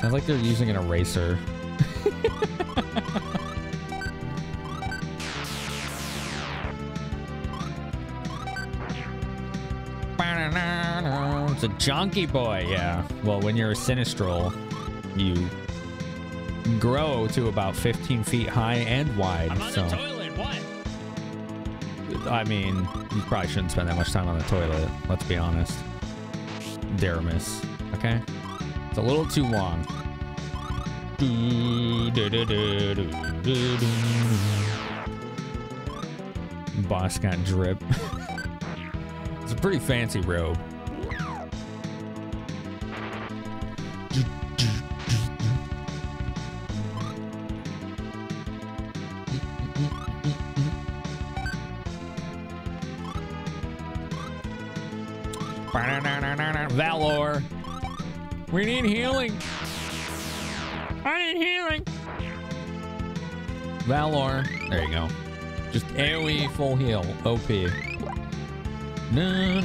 Sounds like they're using an eraser. It's a junkie boy, yeah. Well, when you're a Sinistral, you grow to about 15 feet high and wide. I'm on so. the toilet, what? I mean, you probably shouldn't spend that much time on the toilet, let's be honest. Daramus, okay? It's a little too long. Boss got drip. It's a pretty fancy robe. Valor. We need healing. I need healing. Valor. There you go. Just AoE full heal. OP. No.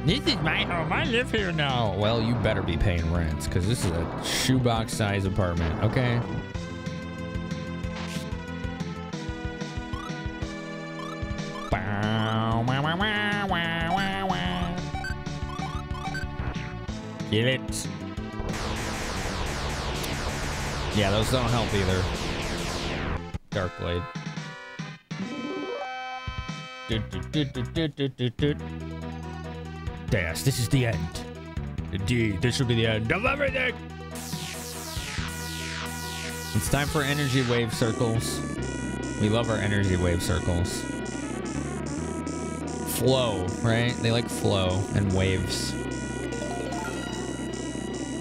This is my home. I live here now. Well, you better be paying rent because this is a shoebox size apartment. Okay. Get it. Yeah, those don't help either. Dark Blade. Dash, this is the end. Indeed, this will be the end of everything. It's time for energy wave circles. We love our energy wave circles. Flow, right? They like flow and waves.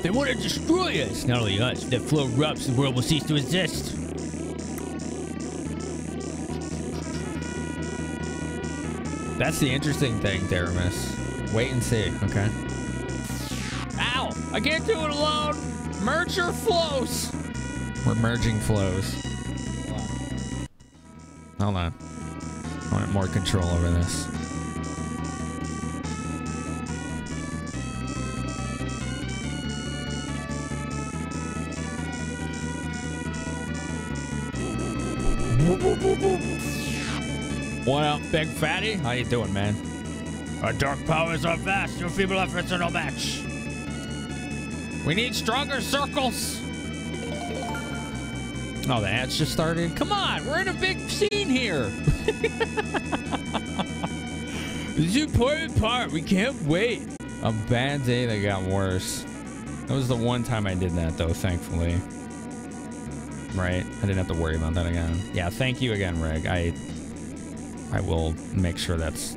They want to destroy us. Not only us, if that flow erupts, the world will cease to exist. That's the interesting thing, Daramus. Wait and see, okay? Ow! I can't do it alone! Merge your flows! We're merging flows. Hold on. I want more control over this. What up, big fatty? How you doing, man? Our dark powers are vast. Your feeble efforts are no match. We need stronger circles. Oh, the ads just started? Come on, we're in a big scene here. This is an important part. We can't wait. A bad day that got worse. That was the one time I did that, though, thankfully. Right? I didn't have to worry about that again. Yeah, thank you again, Reg. I will make sure that's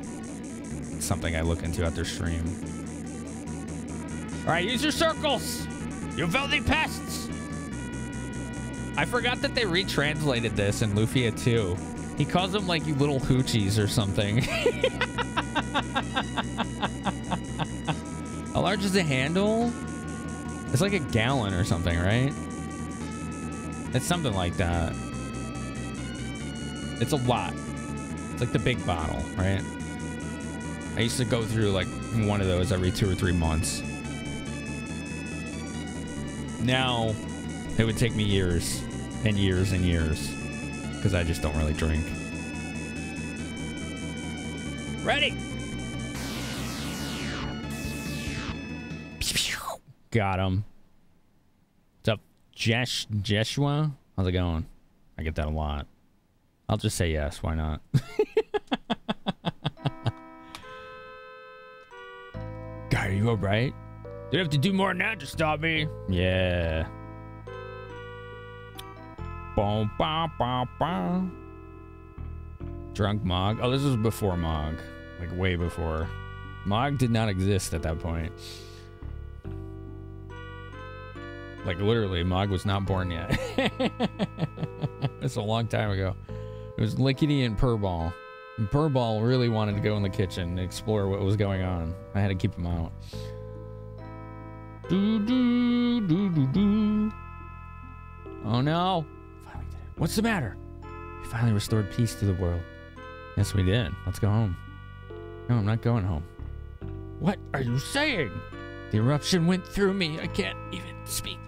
something I look into after stream. All right, use your circles, you filthy pests. I forgot that they retranslated this in Lufia 2. He calls them like you little hoochies or something. How large is the handle? It's like a gallon or something, right? It's something like that. It's a lot. It's like the big bottle, right? I used to go through like one of those every 2 or 3 months. Now, it would take me years and years and years because I just don't really drink. Ready? Got him. What's up, Jeshua? How's it going? I get that a lot. I'll just say yes. Why not? Guy, are you alright? You have to do more than that to stop me. Yeah. Boom, ba, ba, ba. Drunk Mog. Oh, this was before Mog. Like way before. Mog did not exist at that point. Like literally, Mog was not born yet. That's a long time ago. It was Lickety and Purball. And Purball really wanted to go in the kitchen and explore what was going on. I had to keep him out. Oh no. Finally did it. What's the matter? We finally restored peace to the world. Yes, we did. Let's go home. No, I'm not going home. What are you saying? The eruption went through me. I can't even speak.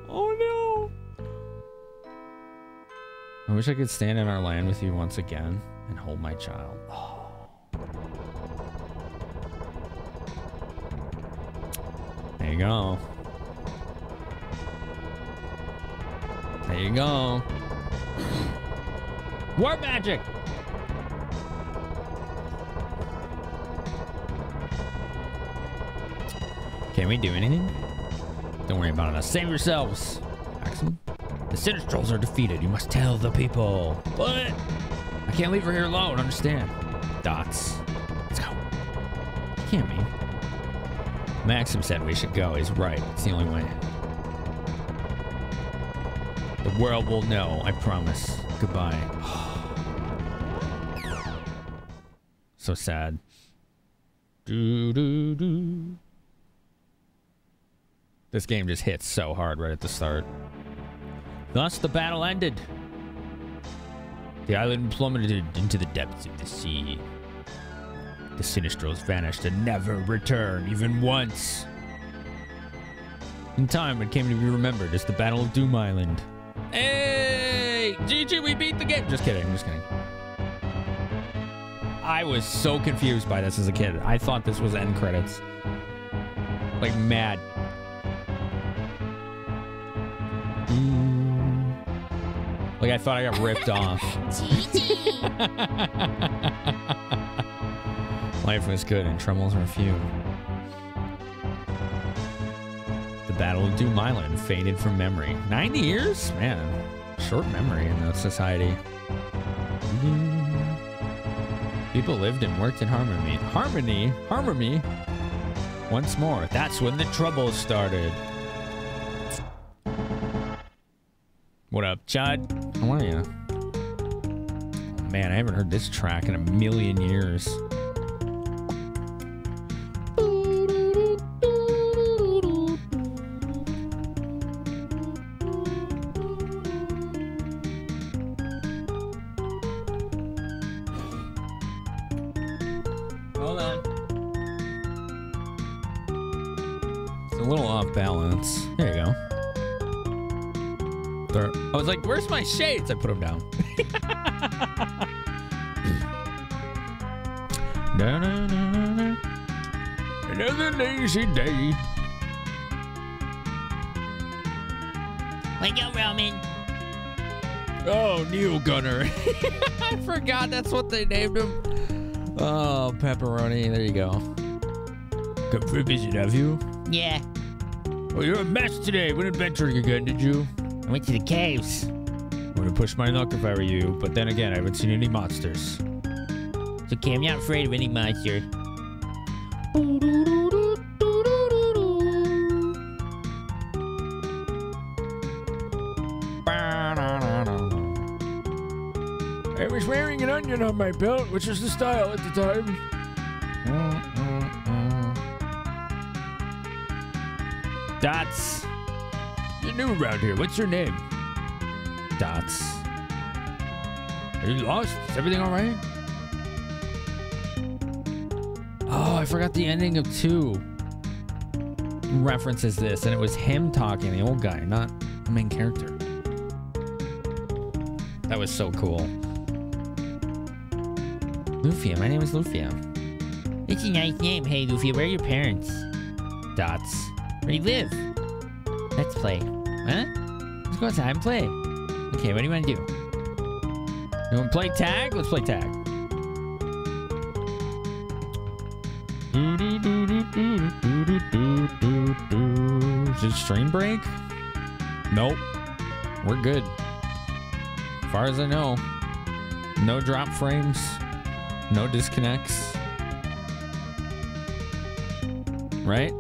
Oh no. I wish I could stand in our land with you once again and hold my child. Oh. There you go. There you go. War magic! Can we do anything? Don't worry about it. Save yourselves. Axel? The Sinistrals are defeated. You must tell the people. What? I can't leave her here alone. Understand? Dots. Let's go. You can't mean. Maxim said we should go. He's right. It's the only way. The world will know. I promise. Goodbye. So sad. This game just hits so hard right at the start. Thus, the battle ended. The island plummeted into the depths of the sea. The Sinistrals vanished and never returned, even once. In time, it came to be remembered as the Battle of Doom Island. Hey! GG, we beat the game! Just kidding, just kidding. I was so confused by this as a kid. I thought this was end credits. Like, mad. Like, I thought I got ripped off. Life was good and troubles were few. The Battle of Doom Island faded from memory. 90 years? Man, short memory in that society. People lived and worked in harmony. Harmony? Once more, that's when the trouble started. What up, Chud? How are you? Oh, man, I haven't heard this track in a million years. Hold on. It's a little off balance. There you go. I was like, where's my shades? I put them down. Another lazy day. Wake up, Roman. Oh, Neil Gunner. I forgot that's what they named him. Oh, pepperoni. There you go. Come for a visit, have you? Yeah, Well, you're a mess today. Went adventuring again, did you? I went to the caves. I would have pushed my luck if I were you, but then again, I haven't seen any monsters. It's okay, I'm not afraid of any monster. I was wearing an onion on my belt, which was the style at the time. Dots. You're new around here. What's your name? Dots. Are you lost? Is everything all right? Oh, I forgot the ending of 2. References this, and it was him talking, the old guy, not the main character. That was so cool. Lufia, my name is Lufia. It's a nice name. Hey, Lufia, where are your parents? Dots. Where do you live? Let's play. Huh? Let's go outside and play. Okay, what do you want to do? You want to play tag? Let's play tag. Is it stream break? Nope. We're good. As far as I know. No drop frames. No disconnects. Right?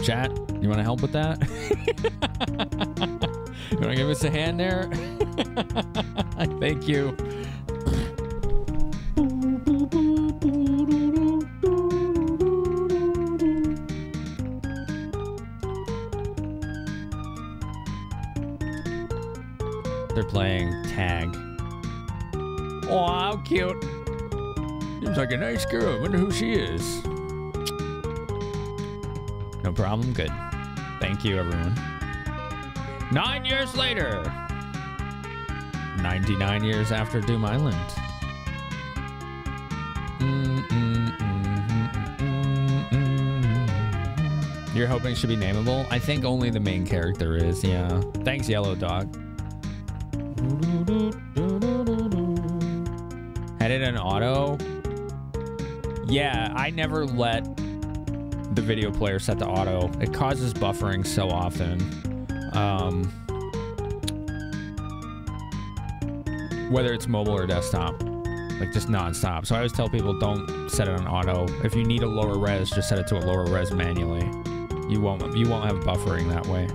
Chat, you want to help with that? You want to give us a hand there? Thank you. They're playing tag. Oh, how cute. Seems like a nice girl. I wonder who she is. No problem. Good. Thank you, everyone. 9 years later. 99 years after Doom Island. You're hoping it should be nameable? I think only the main character is, yeah. Thanks, Yellow Dog. Had it in auto? Yeah, I never let the video player set to auto. It causes buffering so often. Whether it's mobile or desktop. Like just non-stop. So I always tell people don't set it on auto. If you need a lower res, just set it to a lower res manually. You won't have buffering that way.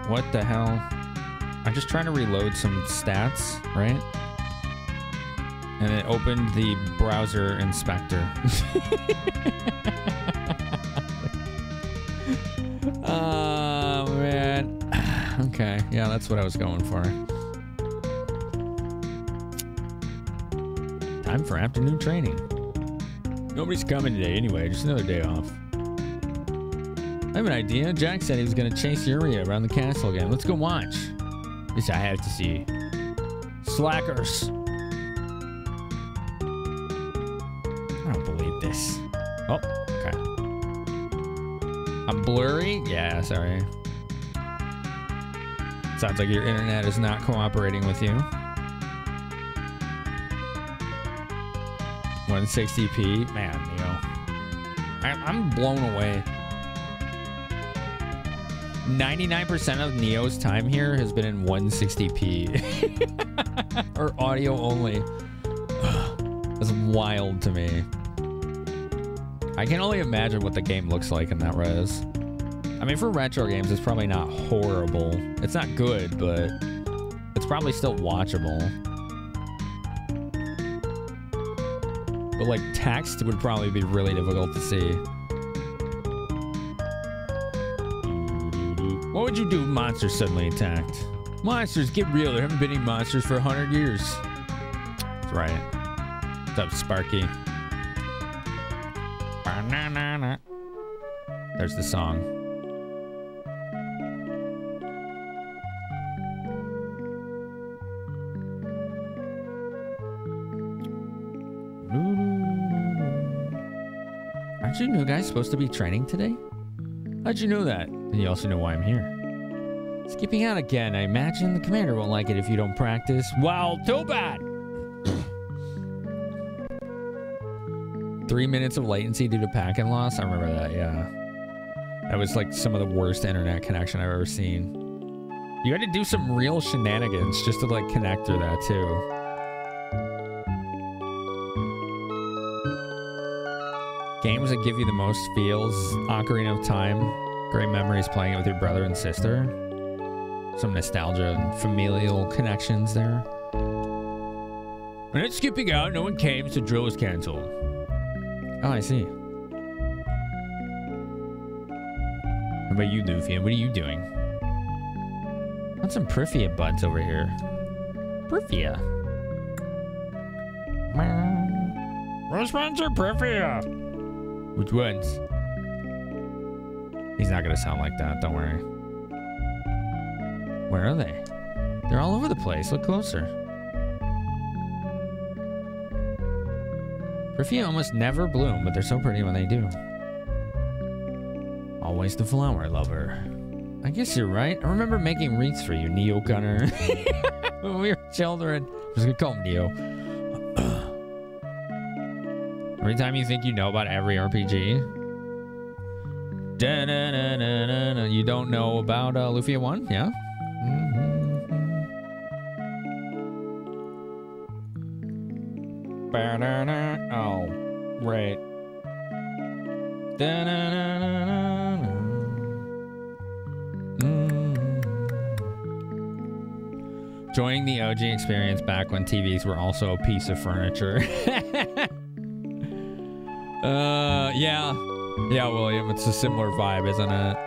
What the hell? I'm just trying to reload some stats, right? And it opened the browser inspector. Oh, man. Okay, yeah, that's what I was going for. Time for afternoon training. Nobody's coming today anyway, just another day off. I have an idea. Jack said he was going to chase Yuria around the castle again. Let's go watch. Yes, I have to see. Slackers. I don't believe this. Oh, okay. I'm blurry? Yeah, sorry. Sounds like your internet is not cooperating with you. 160p? Man, Neo. I'm blown away. 99% of Neo's time here has been in 160p. Or audio only. That's wild to me. I can only imagine what the game looks like in that res. I mean, for retro games, it's probably not horrible. It's not good, but it's probably still watchable. But like text would probably be really difficult to see. What would you do if monsters suddenly attacked? Monsters, get real. There haven't been any monsters for 100 years. That's right. What's up, Sparky? There's the song. Aren't you new guys supposed to be training today? How'd you know that? And you also know why I'm here. Skipping out again. I imagine the commander won't like it if you don't practice. Well, too bad. 3 minutes of latency due to packet loss. I remember that, yeah. That was like some of the worst internet connection I've ever seen. You had to do some real shenanigans just to like connect through that too. Games that give you the most feels. Ocarina of Time. Great memories playing it with your brother and sister. Some nostalgia and familial connections there. And it's skipping out. No one came, so drill was canceled. Oh, I see. How about you, Lufia? What are you doing? Got some Prifia buds over here. Prifia. Which ones are Prifia? Which ones? He's not gonna sound like that, don't worry. Where are they? They're all over the place. Look closer. Prifia almost never bloom, but they're so pretty when they do. Always the flower lover. I guess you're right. I remember making wreaths for you, Neo Gunner. When we were children. I was gonna call him Neo. Every time you think you know about every RPG. You don't know about Lufia 1? Yeah? Oh, right. Joining the OG experience back when TVs were also a piece of furniture. Yeah. Yeah, William, it's a similar vibe, isn't it?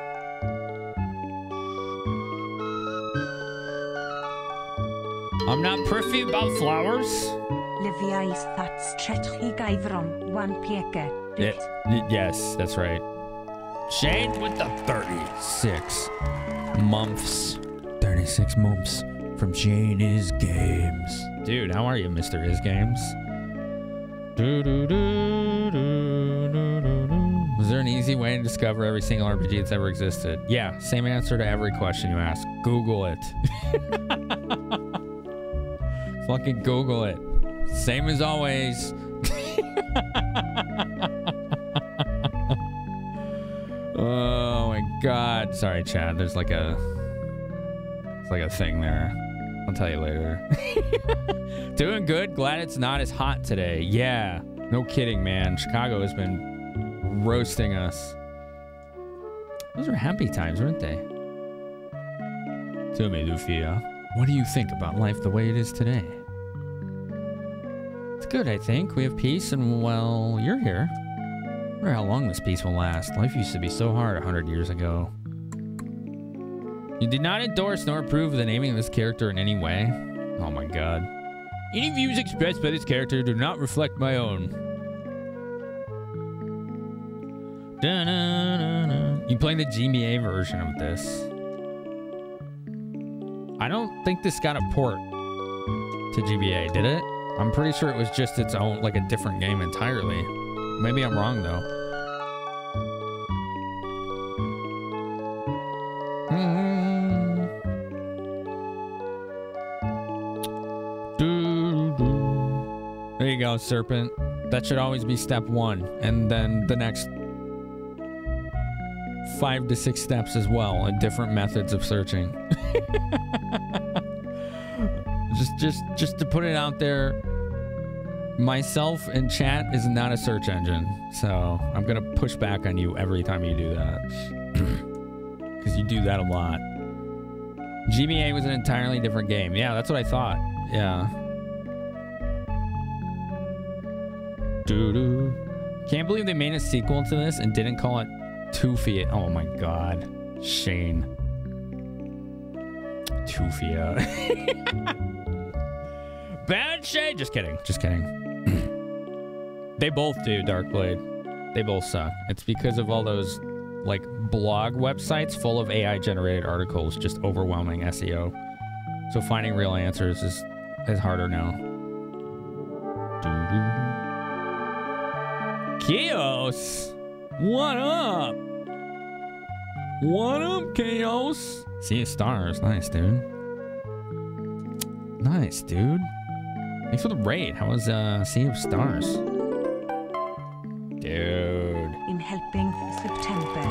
I'm not privy about flowers. Lufia is that stretchy guy from one peke. Yes, that's right. Shane with the 36 months. 36 months from Shane Is Games. Dude, how are you, Mr. Is Games? Was there an easy way to discover every single RPG that's ever existed? Yeah, same answer to every question you ask. Google it. Fucking Google it. Same as always. Oh my god. Sorry, Chad. There's like a... It's like a thing there. I'll tell you later. Doing good. Glad it's not as hot today. Yeah. No kidding, man. Chicago has been roasting us. Those are happy times, weren't they? Tell me, Lufia. What do you think about life the way it is today? It's good, I think. We have peace and, well, you're here. I wonder how long this peace will last. Life used to be so hard 100 years ago. You did not endorse nor approve of the naming of this character in any way. Oh my god. Any views expressed by this character do not reflect my own. You playing the GBA version of this. I don't think this got a port to GBA, did it? I'm pretty sure it was just its own, like a different game entirely. Maybe I'm wrong though. There you go, Serpent. That should always be step 1, and then the next 5 to 6 steps as well, and different methods of searching. just to put it out there, myself in chat is not a search engine, so I'm gonna push back on you every time you do that, because you do that a lot. GBA was an entirely different game. Yeah, that's what I thought. Yeah. Can't believe they made a sequel to this and didn't call it Lufia. Oh my god. Shane. Lufia. Bad Shane. Just kidding. Just kidding. They both do, Darkblade. They both suck. It's because of all those, like, blog websites full of AI-generated articles, just overwhelming SEO. So finding real answers is harder now. Chaos! What up? What up, Chaos? Sea of Stars. Nice, dude. Nice, dude. Thanks for the raid. How was Sea of Stars? Dude. In helping September.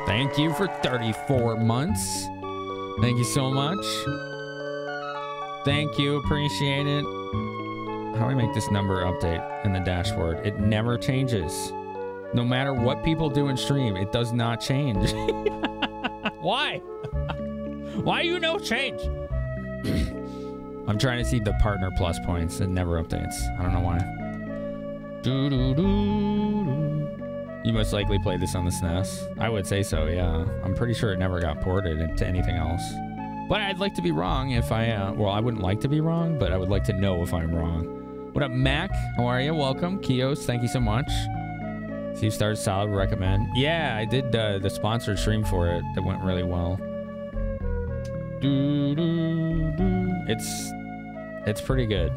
Thank you for 34 months. Thank you so much. Thank you. Appreciate it. How do I make this number update in the dashboard? It never changes. No matter what people do in stream, it does not change. Why? Why you no change? I'm trying to see the partner plus points. It never updates. I don't know why. You most likely played this on the SNES. I would say so, yeah. I'm pretty sure it never got ported into anything else. But I'd like to be wrong if I, well, I wouldn't like to be wrong, but I would like to know if I'm wrong. What up, Mac? How are you? Welcome. Kios, thank you so much. Steve Stars, solid, recommend. Yeah, I did the sponsored stream for it. That went really well. It's pretty good.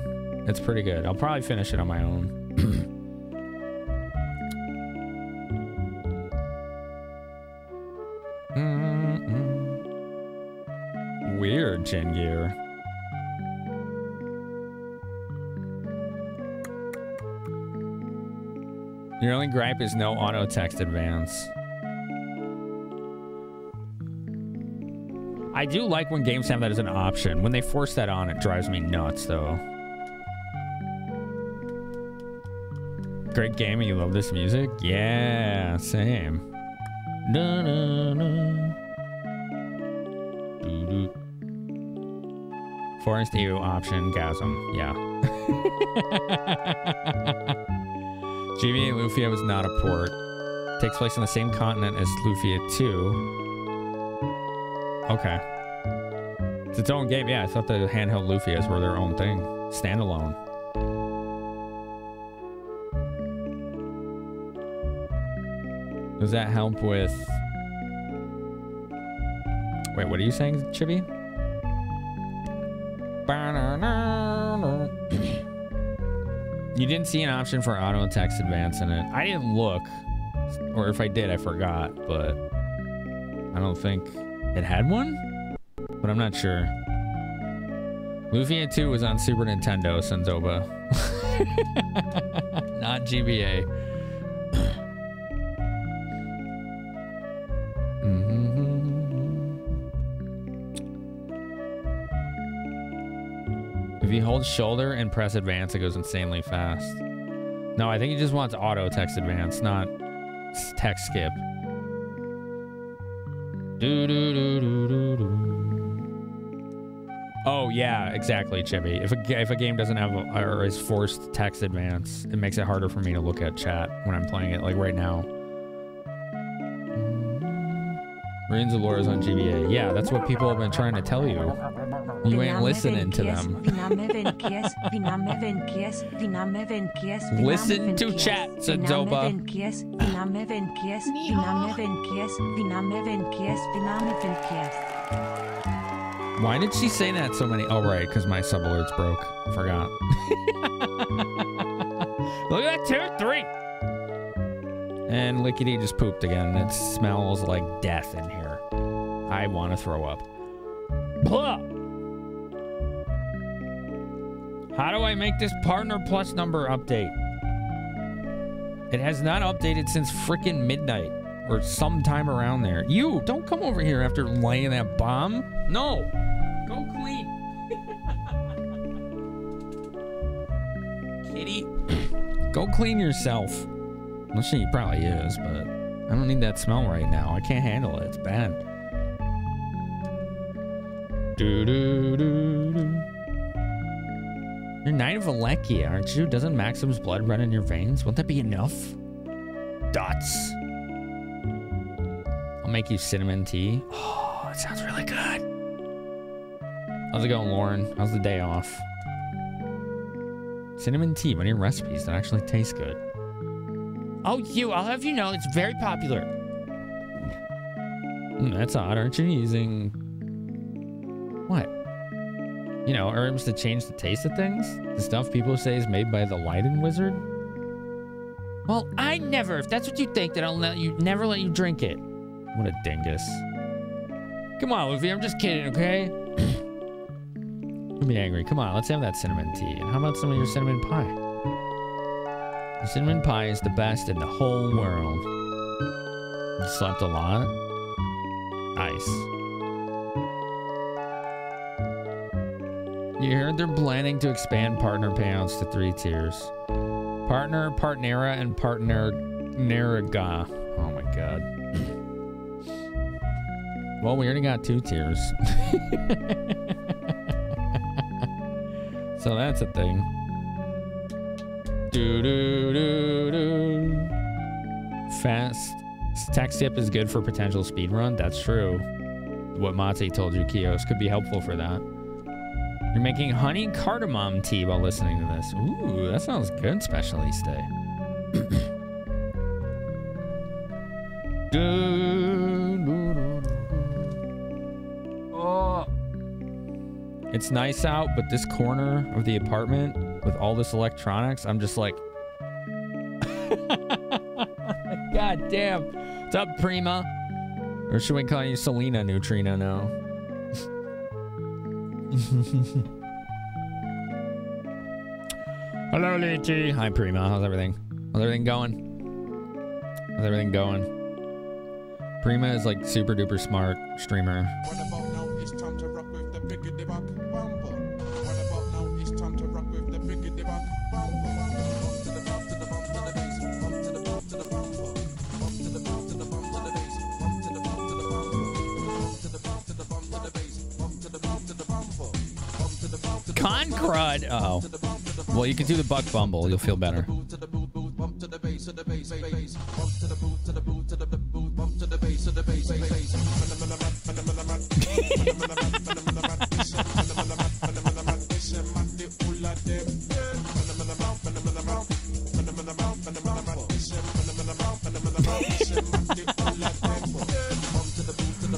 It's pretty good. I'll probably finish it on my own. Weird, Gen Gear. Your only gripe is no auto text advance. I do like when games have that as an option. When they force that on, it drives me nuts, though. Great game and you love this music? Yeah, same. Da, da, da. Doo, doo. Forest EU option, gasm. Yeah. GBA Lufia was not a port. Takes place on the same continent as Lufia 2. Okay. It's its own game. Yeah, I thought the handheld Lufias were their own thing. Standalone. Does that help with... Wait, what are you saying, Chibi? You didn't see an option for auto text advance in it. I didn't look. Or if I did, I forgot, but I don't think it had one? But I'm not sure. Lufia 2 was on Super Nintendo, Senzoba. Not GBA. If you hold shoulder and press advance, it goes insanely fast. No, I think he just wants auto text advance, not text skip. Oh yeah, exactly, Chibi. If a game doesn't have or is forced text advance, it makes it harder for me to look at chat when I'm playing it, like right now. Reigns of Lore is on GBA. Yeah, that's what people have been trying to tell you. You ain't listening to them. Listen to chat, Senzoba. Why did she say that so many? Oh, right, because my sub alerts broke. I forgot. Look at that, 2-3. And Lickety just pooped again. It smells like death in here. I want to throw up. Blah! How do I make this partner plus number update? It has not updated since frickin' midnight or sometime around there. You, don't come over here after laying that bomb. No, go clean. Kitty, go clean yourself. Well, she probably is, but I don't need that smell right now. I can't handle it. It's bad. You're Knight of Alekia, aren't you? Doesn't Maxim's blood run in your veins? Won't that be enough? Dots. I'll make you cinnamon tea. Oh, that sounds really good. How's it going, Lauren? How's the day off? Cinnamon tea, one of your recipes that actually tastes good. Oh, I'll have you know, it's very popular. That's odd. Aren't you using... What? You know, herbs to change the taste of things? The stuff people say is made by the Leiden Wizard? Well, I never. If that's what you think, then I'll never let you drink it. What a dingus. Come on, Lufia, I'm just kidding, okay? Don't be angry. Come on, let's have that cinnamon tea. And how about some of your cinnamon pie? The cinnamon pie is the best in the whole world. You slept a lot? Nice. You heard they're planning to expand partner payouts to 3 tiers. Partner, Partnera, and Partneraga. Oh my god. Well, we already got 2 tiers. So that's a thing. Fast tech tip is good for potential speedrun. That's true. What Mate told you, Kios, could be helpful for that. You're making honey cardamom tea while listening to this. Ooh, that sounds good, Specialiste. Oh. It's nice out, but this corner of the apartment with all this electronics, I'm just like... God damn. What's up, Prima? Or should we call you Selena Neutrino now? Hello, Lychee. Hi, Prima. How's everything? How's everything going? How's everything going? Prima is like super duper smart streamer. What about now? It's time to rock with the biggity back bumper. What about now? It's time to rock with the biggity back bumper. Bump to the bump to the bump to the bass. Bump to the bump to the bumper. Bump to the bump to the bump to the bass. Bump to the bump to the bumper. Bump to the bump to the bump to the bass. Bump to the bump to the bumper. Bump to the bump to the Concrud. Oh. Well, you can do the Buck Bumble. You'll feel better. bump to the bass to the bass bass. Bump to the boot to the boot to the boot. Bump to the bass to the bass bass.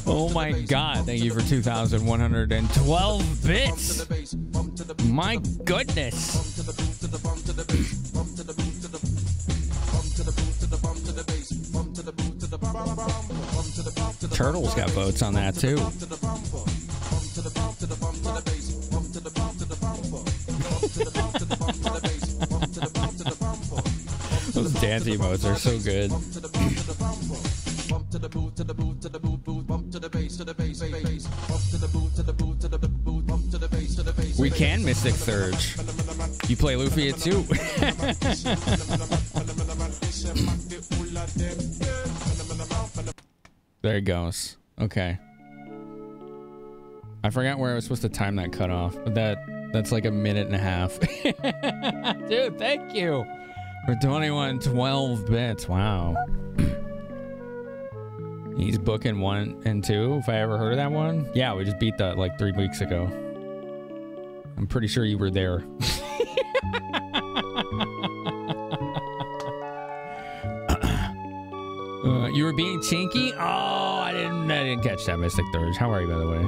Oh my god, thank you for 2,112 bits. My goodness. Turtles got votes on that too. Those dance emotes are so good. We can Mystic Surge. You play Lufia too. There it goes. Okay. I forgot where I was supposed to time that cutoff, but that's like a minute and a half. Dude, thank you for 2112 bits. Wow. He's booking 1 and 2. If I ever heard of that one, yeah, we just beat that like 3 weeks ago. I'm pretty sure you were there. You were being chinky? Oh, I didn't catch that, Mystic Thurge. How are you, by the way?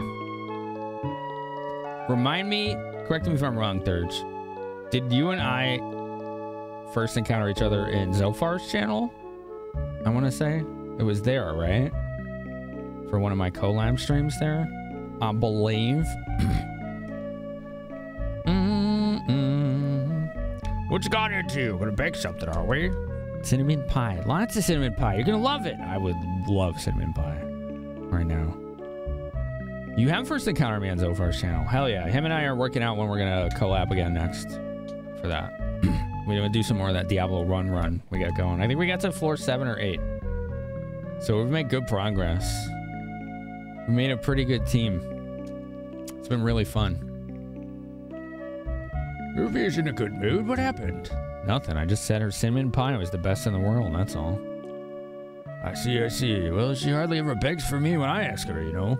Remind me, correct me if I'm wrong, Thurge. Did you and I first encounter each other in Zophar's channel? I want to say it was there, right? For one of my collab streams there, I believe. What you got into? Gonna bake something, are we? Cinnamon pie. Lots of cinnamon pie. You're gonna love it. I would love cinnamon pie right now. You have first encountered me on Zophar's channel. Hell yeah. Him and I are working out when we're gonna collab again next for that. We're gonna do some more of that Diablo run we got going. I think we got to floor 7 or 8. So we've made good progress. We made a pretty good team. It's been really fun. Ruby's in a good mood. What happened? Nothing. I just said her cinnamon pie was the best in the world. That's all. I see. Well, she hardly ever begs for me when I ask her, you know.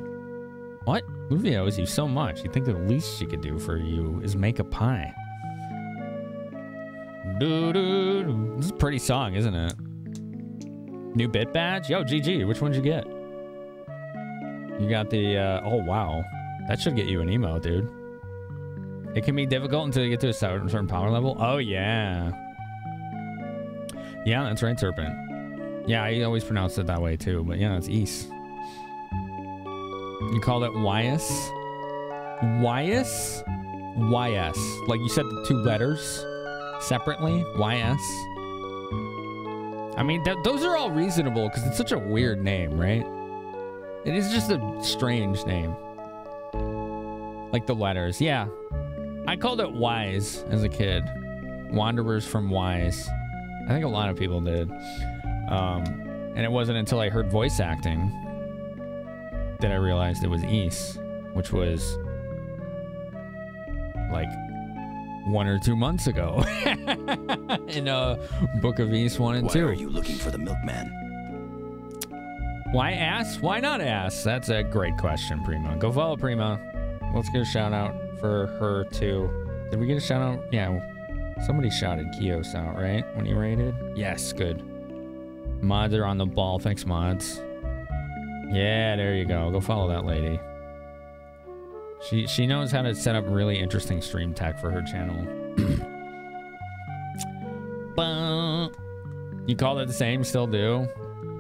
What? Lufia owes you so much. You think the least she could do for you is make a pie. This is a pretty song, isn't it? New bit badge? Yo, GG. Which one did you get? You got the, oh, wow. That should get you an emo, dude. It can be difficult until you get to a certain power level. Oh, yeah. Yeah, that's right, Serpent. Yeah, I always pronounce it that way, too. But yeah, it's East. You called it YS? YS? YS. Like you said the 2 letters separately? YS? I mean, those are all reasonable because it's such a weird name, right? It is just a strange name. Like the letters. Yeah. I called it Wise as a kid. Wanderers from Wise. I think a lot of people did. And it wasn't until I heard voice acting that I realized it was Ys, which was like 1 or 2 months ago in Book of Ys 1 and 2. Why are you looking for the milkman? Why ass? Why not ass? That's a great question, Prima. Go follow Prima. Let's get a shout out for her too. Did we get a shout out? Yeah, somebody shouted Kios out, right? When he raided? Yes, good. Mods are on the ball. Thanks, mods. Yeah, there you go. Go follow that lady. She knows how to set up really interesting stream tech for her channel. You called it the same, still do?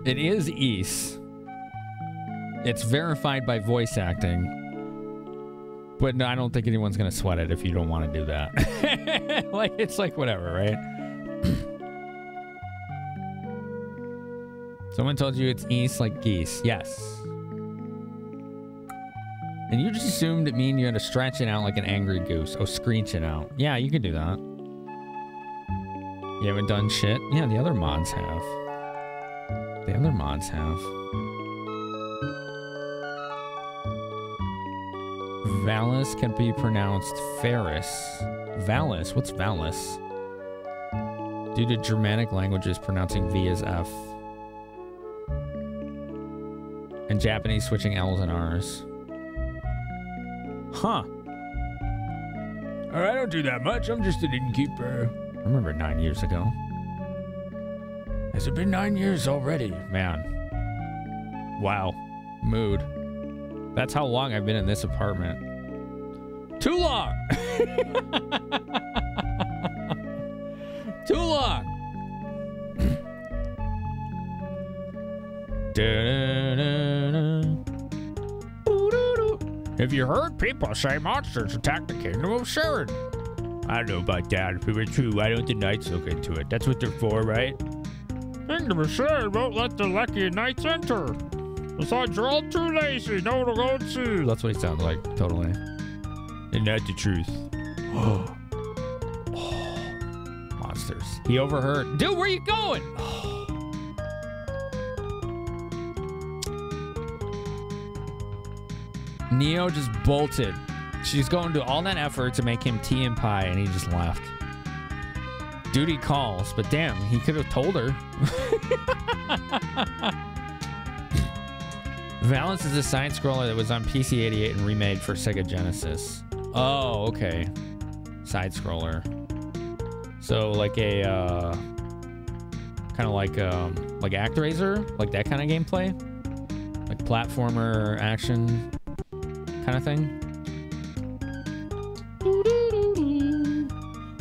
It is Ys. It's verified by voice acting. But no, I don't think anyone's gonna sweat it if you don't want to do that. Like, it's like whatever, right? Someone told you it's Ys like geese. Yes. And you just assumed it mean you had to stretch it out like an angry goose. Oh, screech it out. Yeah, you can do that. You haven't done shit? Yeah, the other mods have. The other mods have. Valis can be pronounced Ferris. Valis? What's Valis? Due to Germanic languages pronouncing V as F. And Japanese switching L's and R's. Huh. I don't do that much. I'm just an innkeeper. I remember 9 years ago. Has it been 9 years already? Man. Wow. Mood. That's how long I've been in this apartment. Too long! Too long! Have you heard people say monsters attack the kingdom of Sharon? I don't know about that. If it were true, why don't the knights look into it? That's what they're for, right? Kingdom of Sharon won't let the lucky knights enter. Besides, you're all too lazy. No one will go and see. That's what he sounds like, totally. And that's the truth. Oh. Monsters. He overheard. Dude, where you going? Neo just bolted. She's going to all that effort to make him tea and pie, and he just left. Duty calls, but damn, he could have told her. Valence is a side scroller that was on PC 88 and remade for Sega Genesis. Oh, okay. Side scroller. So like a kind of like ActRaiser, like that kind of gameplay, like platformer action kind of thing.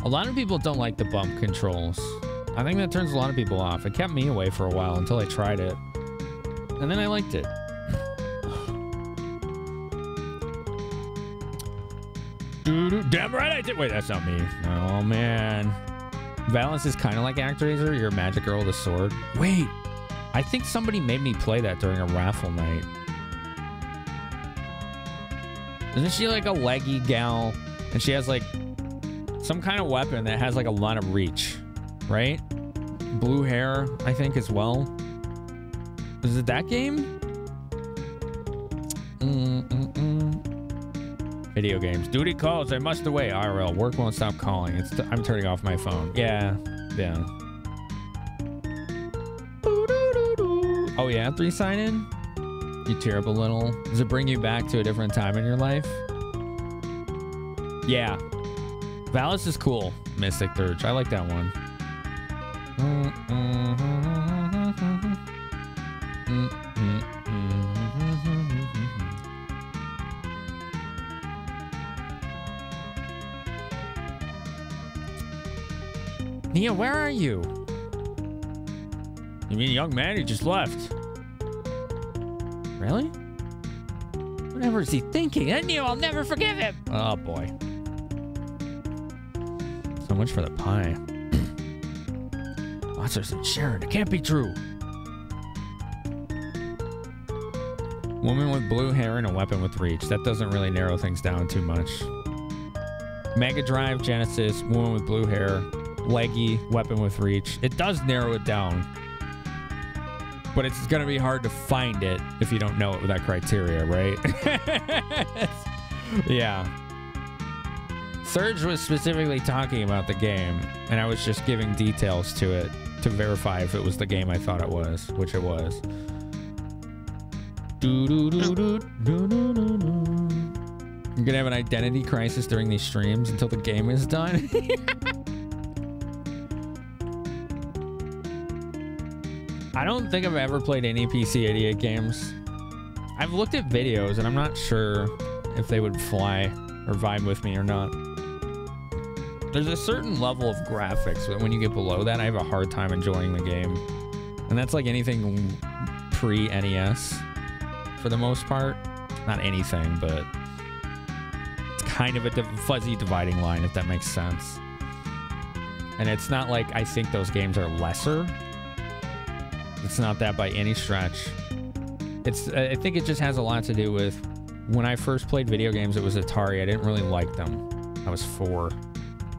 A lot of people don't like the bump controls. I think that turns a lot of people off. It kept me away for a while until I tried it, and then I liked it. Damn right I did. Wait, that's not me. Oh man. Valence is kind of like ActRaiser. You're a magic girl with a sword. Wait, I think somebody made me play that during a raffle night. Isn't she like a leggy gal? And she has like some kind of weapon that has like a lot of reach, right? Blue hair, I think, as well. Is it that game? Video games. Duty calls. I must away. IRL. Work won't stop calling. I'm turning off my phone. Yeah. Yeah. Oh yeah, 3 sign in? You tear up a little. Does it bring you back to a different time in your life? Yeah. Valis is cool. Mystic Thurge. I like that one. Nia, where are you? You mean young man who just left? Really? Whatever is he thinking? I knew I'll never forgive him. Oh boy. So much for the pie. Monsters and Sharon. It can't be true. Woman with blue hair and a weapon with reach. That doesn't really narrow things down too much. Mega Drive, Genesis, woman with blue hair, leggy, weapon with reach. It does narrow it down. But it's going to be hard to find it if you don't know it with that criteria, right? Yeah. Surge was specifically talking about the game, and I was just giving details to it to verify if it was the game I thought it was, which it was. You're going to have an identity crisis during these streams until the game is done. I don't think I've ever played any PC 88 games. I've looked at videos and I'm not sure if they would fly or vibe with me or not. There's a certain level of graphics that when you get below that, I have a hard time enjoying the game. And that's like anything pre-NES for the most part. Not anything, but it's kind of a fuzzy dividing line, if that makes sense. And it's not like I think those games are lesser. It's not that by any stretch. I think it just has a lot to do with when I first played video games, it was Atari. I didn't really like them. I was 4.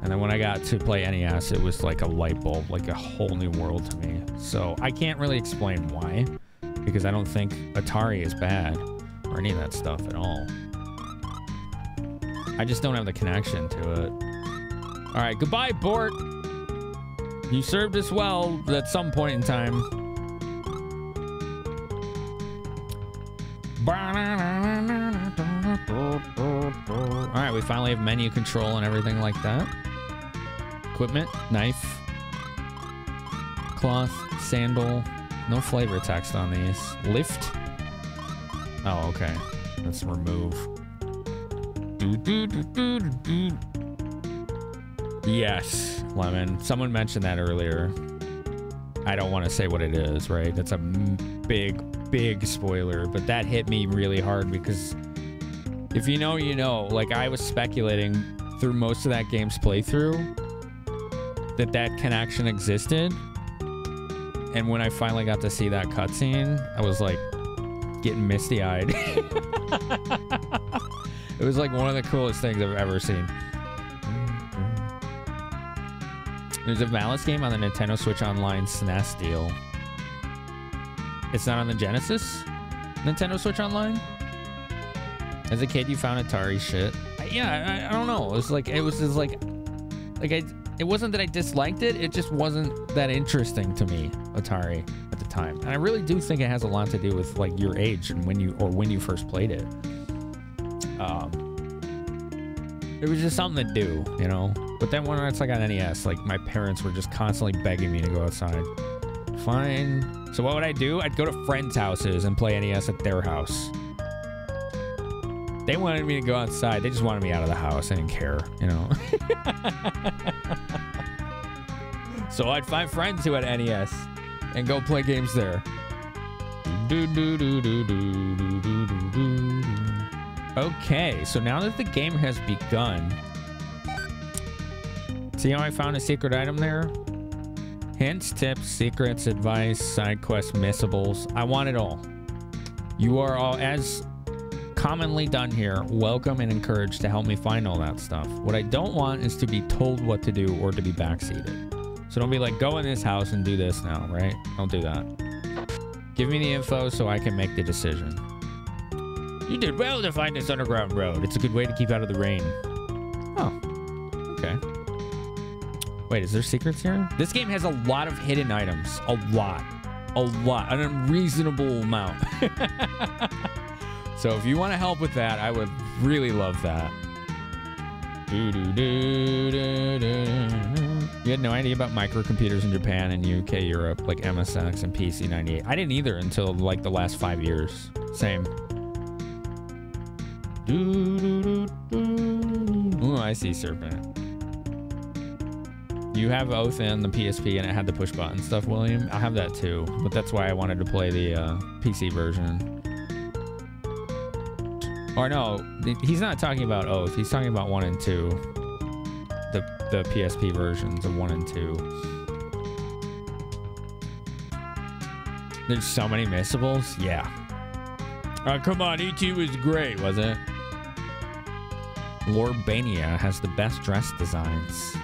And then when I got to play NES, it was like a light bulb, like a whole new world to me. So I can't really explain why, because I don't think Atari is bad or any of that stuff at all. I just don't have the connection to it. All right, goodbye, Bort. You served us well at some point in time. Alright, we finally have menu control and everything like that. Equipment, knife, cloth, sandal. No flavor text on these. Lift. Oh, okay. Let's remove. Yes, Lemon. Someone mentioned that earlier. I don't want to say what it is, right? That's a big spoiler, but that hit me really hard because if you know, you know. Like, I was speculating through most of that game's playthrough that connection existed, and when I finally got to see that cutscene, I was like getting misty-eyed. It was like one of the coolest things I've ever seen. There's a Malice game on the Nintendo Switch Online SNES deal. It's not on the Genesis Nintendo Switch Online? As a kid, you found Atari shit. I don't know. It wasn't that I disliked it. It just wasn't that interesting to me, Atari, at the time. And I really do think it has a lot to do with like your age and when you first played it. It was just something to do, you know. But then when it's like on NES, like my parents were just constantly begging me to go outside. Fine. So what would I do? I'd go to friends' houses and play NES at their house. They wanted me to go outside. They just wanted me out of the house. I didn't care, you know. So I'd find friends who had NES and go play games there. Okay, so now that the game has begun, see how I found a secret item there? Hints, tips, secrets, advice, side quests, missables. I want it all. You are all, as commonly done here, welcome and encouraged to help me find all that stuff. What I don't want is to be told what to do or to be backseated. So don't be like, go in this house and do this now, right? Don't do that. Give me the info so I can make the decision. You did well to find this underground road. It's a good way to keep out of the rain. Oh, okay. Wait, is there secrets here? This game has a lot of hidden items. A lot. An unreasonable amount. So if you want to help with that, I would really love that. You had no idea about microcomputers in Japan and UK, Europe, like MSX and PC-98. I didn't either until like the last 5 years. Same. Ooh, I see Serpent. You have Oath and the PSP and it had the push button stuff, William. I have that too, but that's why I wanted to play the PC version. Or no, he's not talking about Oath. He's talking about 1 and 2. The PSP versions of 1 and 2. There's so many missables. Yeah. Oh, come on, E.T. was great, wasn't it? Lorbania has the best dress designs.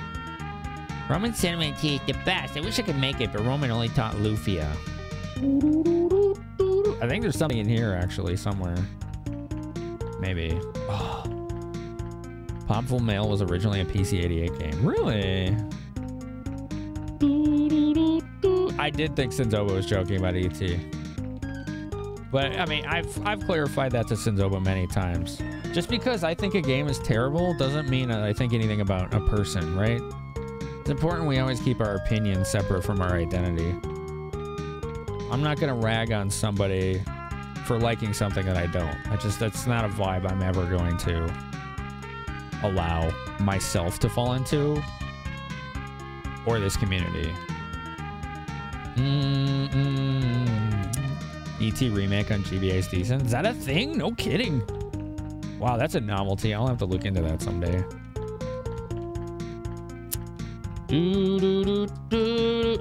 Roman cinnamon tea is the best. I wish I could make it, but Roman only taught Lufia. I think there's something in here, actually, somewhere. Maybe. Oh. Popful Mail was originally a PC-88 game. Really? I did think Sinzoba was joking about E.T. But, I mean, I've clarified that to Sinzoba many times. Just because I think a game is terrible doesn't mean I think anything about a person, right? It's important we always keep our opinions separate from our identity. I'm not going to rag on somebody for liking something that I don't. That's not a vibe I'm ever going to allow myself to fall into or this community. E.T. remake on GBA's decent. Is that a thing? No kidding. Wow, that's a novelty. I'll have to look into that someday.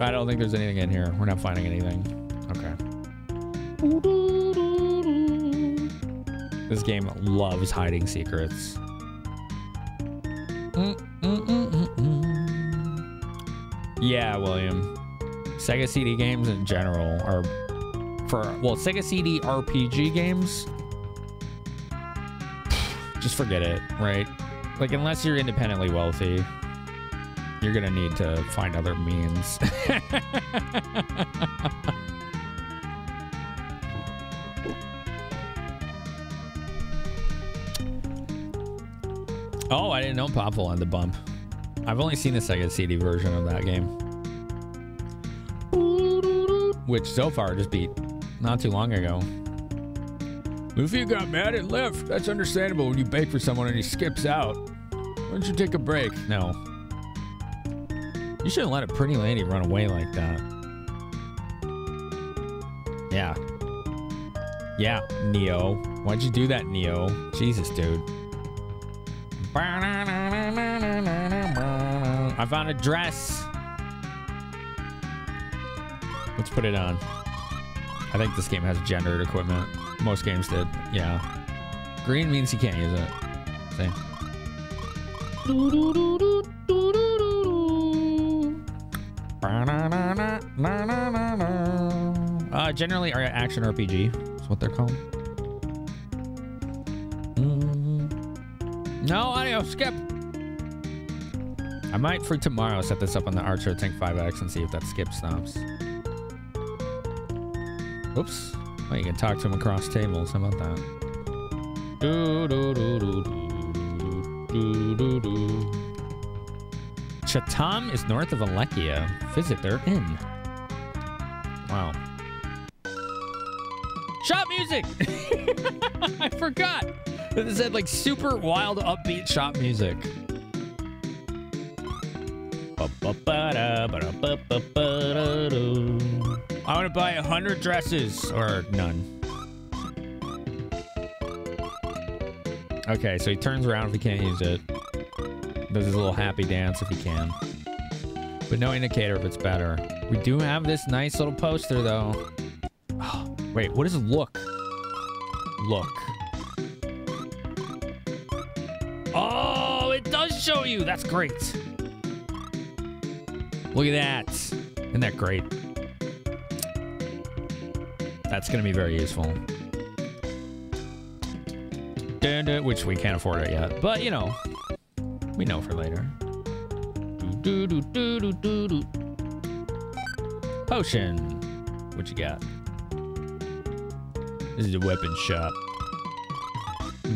I don't think there's anything in here. We're not finding anything. Okay. This game loves hiding secrets. Yeah, William. Sega CD games in general are Sega CD RPG games, just forget it, right? Like, unless you're independently wealthy, you're gonna need to find other means. Oh, I didn't know Popful had the bump. I've only seen the Sega CD version of that game, which so far just beat not too long ago. Lufia got mad and left. That's understandable when you bake for someone and he skips out. Why don't you take a break? No. You shouldn't let a pretty lady run away like that. Yeah. Yeah, Neo. Why'd you do that, Neo? Jesus, dude. I found a dress. Let's put it on. I think this game has gendered equipment. Most games did. Yeah. Green means you can't use it. See? Generally, action RPG is what they're called. No audio, skip. I might for tomorrow set this up on the Archer Tank 5X and see if that skip stops. Oops. Well, you can talk to him across tables. How about that? Chatham is north of Alekia. Visit their inn. Wow. Shop music! I forgot. It said like super wild, upbeat shop music. I want to buy 100 dresses or none. Okay, so he turns around if he can't use it. Does his little happy dance if he can. But no indicator if it's better. We do have this nice little poster though. Oh, wait, what does it look? Look. Oh, it does show you. That's great. Look at that. Isn't that great? That's going to be very useful. Which we can't afford it yet. But, you know, we know for later. Potion. What you got? This is a weapon shop.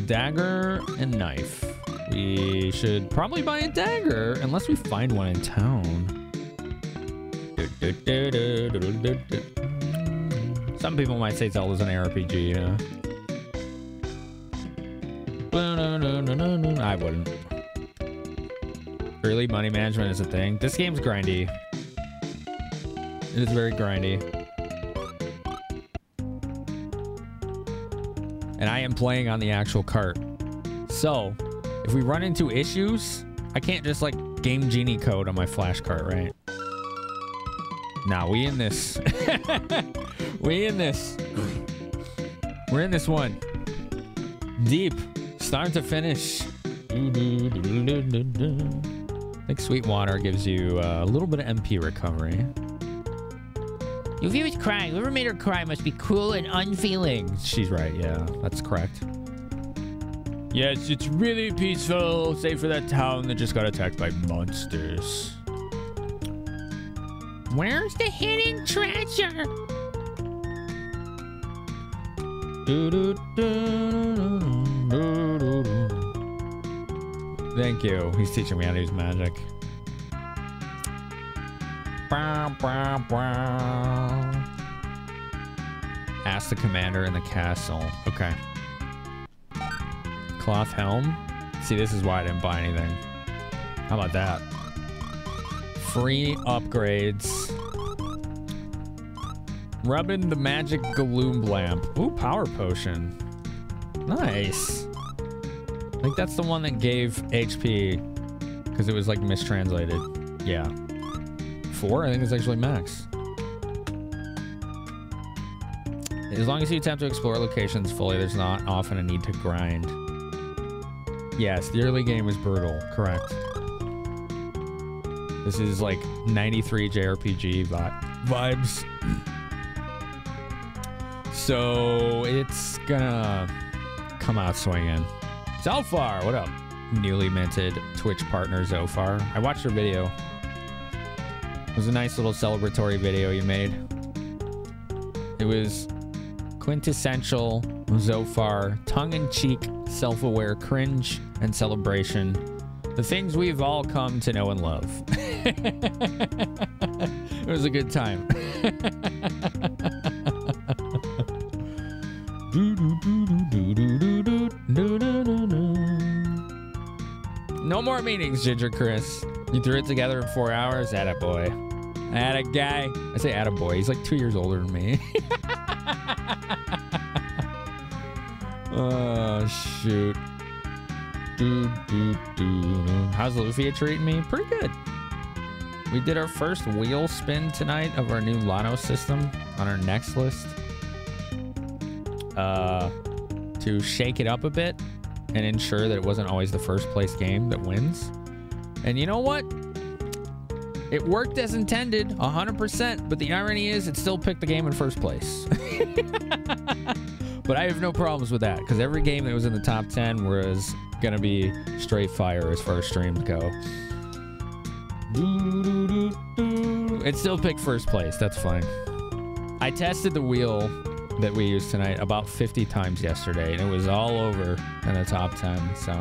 Dagger and knife. We should probably buy a dagger unless we find one in town. Some people might say Zelda's an RPG, yeah. I wouldn't. Really, money management is a thing. This game's grindy. It is very grindy. And I am playing on the actual cart. So, if we run into issues, I can't just like Game Genie code on my flash cart, right? Nah, we in this. We in this. We're in this one. Deep. Start to finish. I think Sweetwater gives you a little bit of MP recovery. Lufia was crying. Whoever made her cry must be cruel and unfeeling. She's right, yeah. That's correct. Yes, it's really peaceful, save for that town that just got attacked by monsters. Where's the hidden treasure? Thank you. He's teaching me how to use magic. Ask the commander in the castle. Okay. Cloth helm. See, this is why I didn't buy anything. How about that? Free upgrades. Rubbing the magic gloom lamp. Ooh, power potion. Nice. I think that's the one that gave HP because it was like mistranslated. Yeah. 4? I think it's actually max. As long as you attempt to explore locations fully, there's not often a need to grind. Yes, the early game was brutal. Correct. This is like 93 JRPG vibes. So it's gonna come out swinging. Zofar, what up? Newly minted Twitch partner Zofar. I watched your video. It was a nice little celebratory video you made. It was quintessential Zofar, tongue-in-cheek, self-aware cringe and celebration. The things we've all come to know and love. It was a good time. No more meetings, Ginger Chris. You threw it together in 4 hours? Attaboy. Atta-guy. I say attaboy. He's like 2 years older than me. Oh, shoot. How's Lufia treating me? Pretty good. We did our first wheel spin tonight of our new Lotto system on our next list. To shake it up a bit and ensure that it wasn't always the first place game that wins. And you know what? It worked as intended, 100%, but the irony is it still picked the game in first place. But I have no problems with that, because every game that was in the top 10 was gonna be straight fire as far as streams go. It still picked first place, that's fine. I tested the wheel that we used tonight about 50 times yesterday, and it was all over in the top 10, so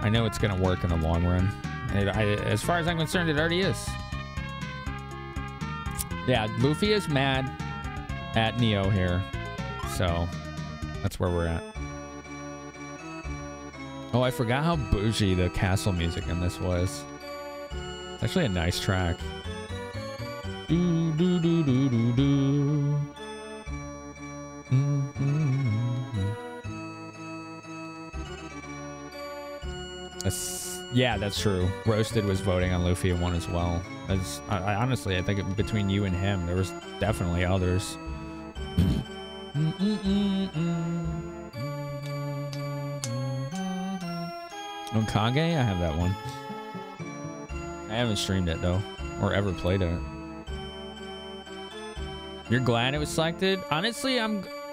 I know it's gonna work in the long run. As far as I'm concerned, it already is. Yeah, Lufia's mad at Neo here, so that's where we're at. Oh, I forgot how bougie the castle music in this was. It's actually a nice track. Do do do do do do. Yeah, that's true. Roasted was voting on Lufia 1 as well. I honestly, I think between you and him, there was definitely others. Okage? I have that one. I haven't streamed it though, or ever played it. You're glad it was selected? Honestly,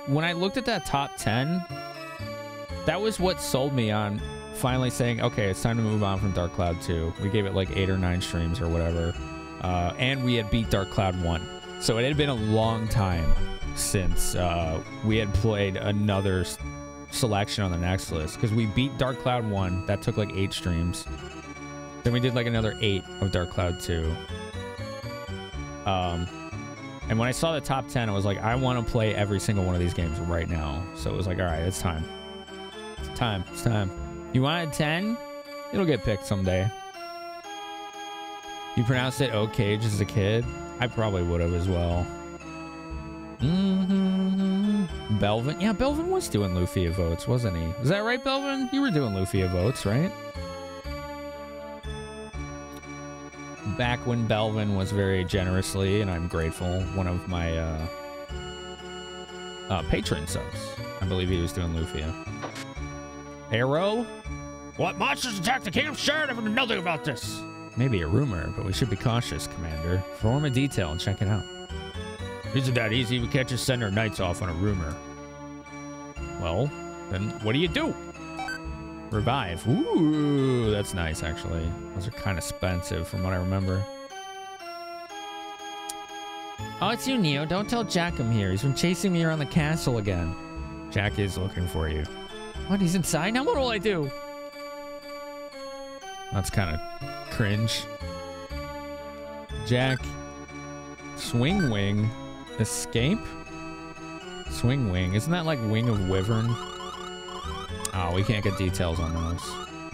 when I looked at that top 10, that was what sold me on finally saying, okay, it's time to move on from Dark Cloud 2. We gave it like 8 or 9 streams or whatever. And we had beat Dark Cloud 1. So it had been a long time since we had played another selection on the next list. Because we beat Dark Cloud 1. That took like 8 streams. Then we did like another 8 of Dark Cloud 2. And when I saw the top 10, I was like, I want to play every single one of these games right now. So it was like, all right, it's time. It's time. It's time. You wanted 10? It'll get picked someday. You pronounced it Okage as a kid? I probably would have as well. Belvin? Yeah, Belvin was doing Lufia votes, wasn't he? Is that right, Belvin? You were doing Lufia votes, right? Back when Belvin was very generously, and I'm grateful, one of my patron subs. I believe he was doing Lufia. Arrow? What monsters attacked the kingdom? Sure, I know nothing about this. Maybe a rumor, but we should be cautious, Commander. Form a detail and check it out. Isn't that easy? We can't just send our knights off on a rumor. Well, then what do? Revive. Ooh, that's nice, actually. Those are kind of expensive from what I remember. Oh, it's you, Neo. Don't tell Jack I'm here. He's been chasing me around the castle again. Jack is looking for you. What? He's inside? Now what will I do? That's kind of cringe. Jack. Swing Wing. Escape? Swing Wing. Isn't that like Wing of Wyvern? Oh, we can't get details on those.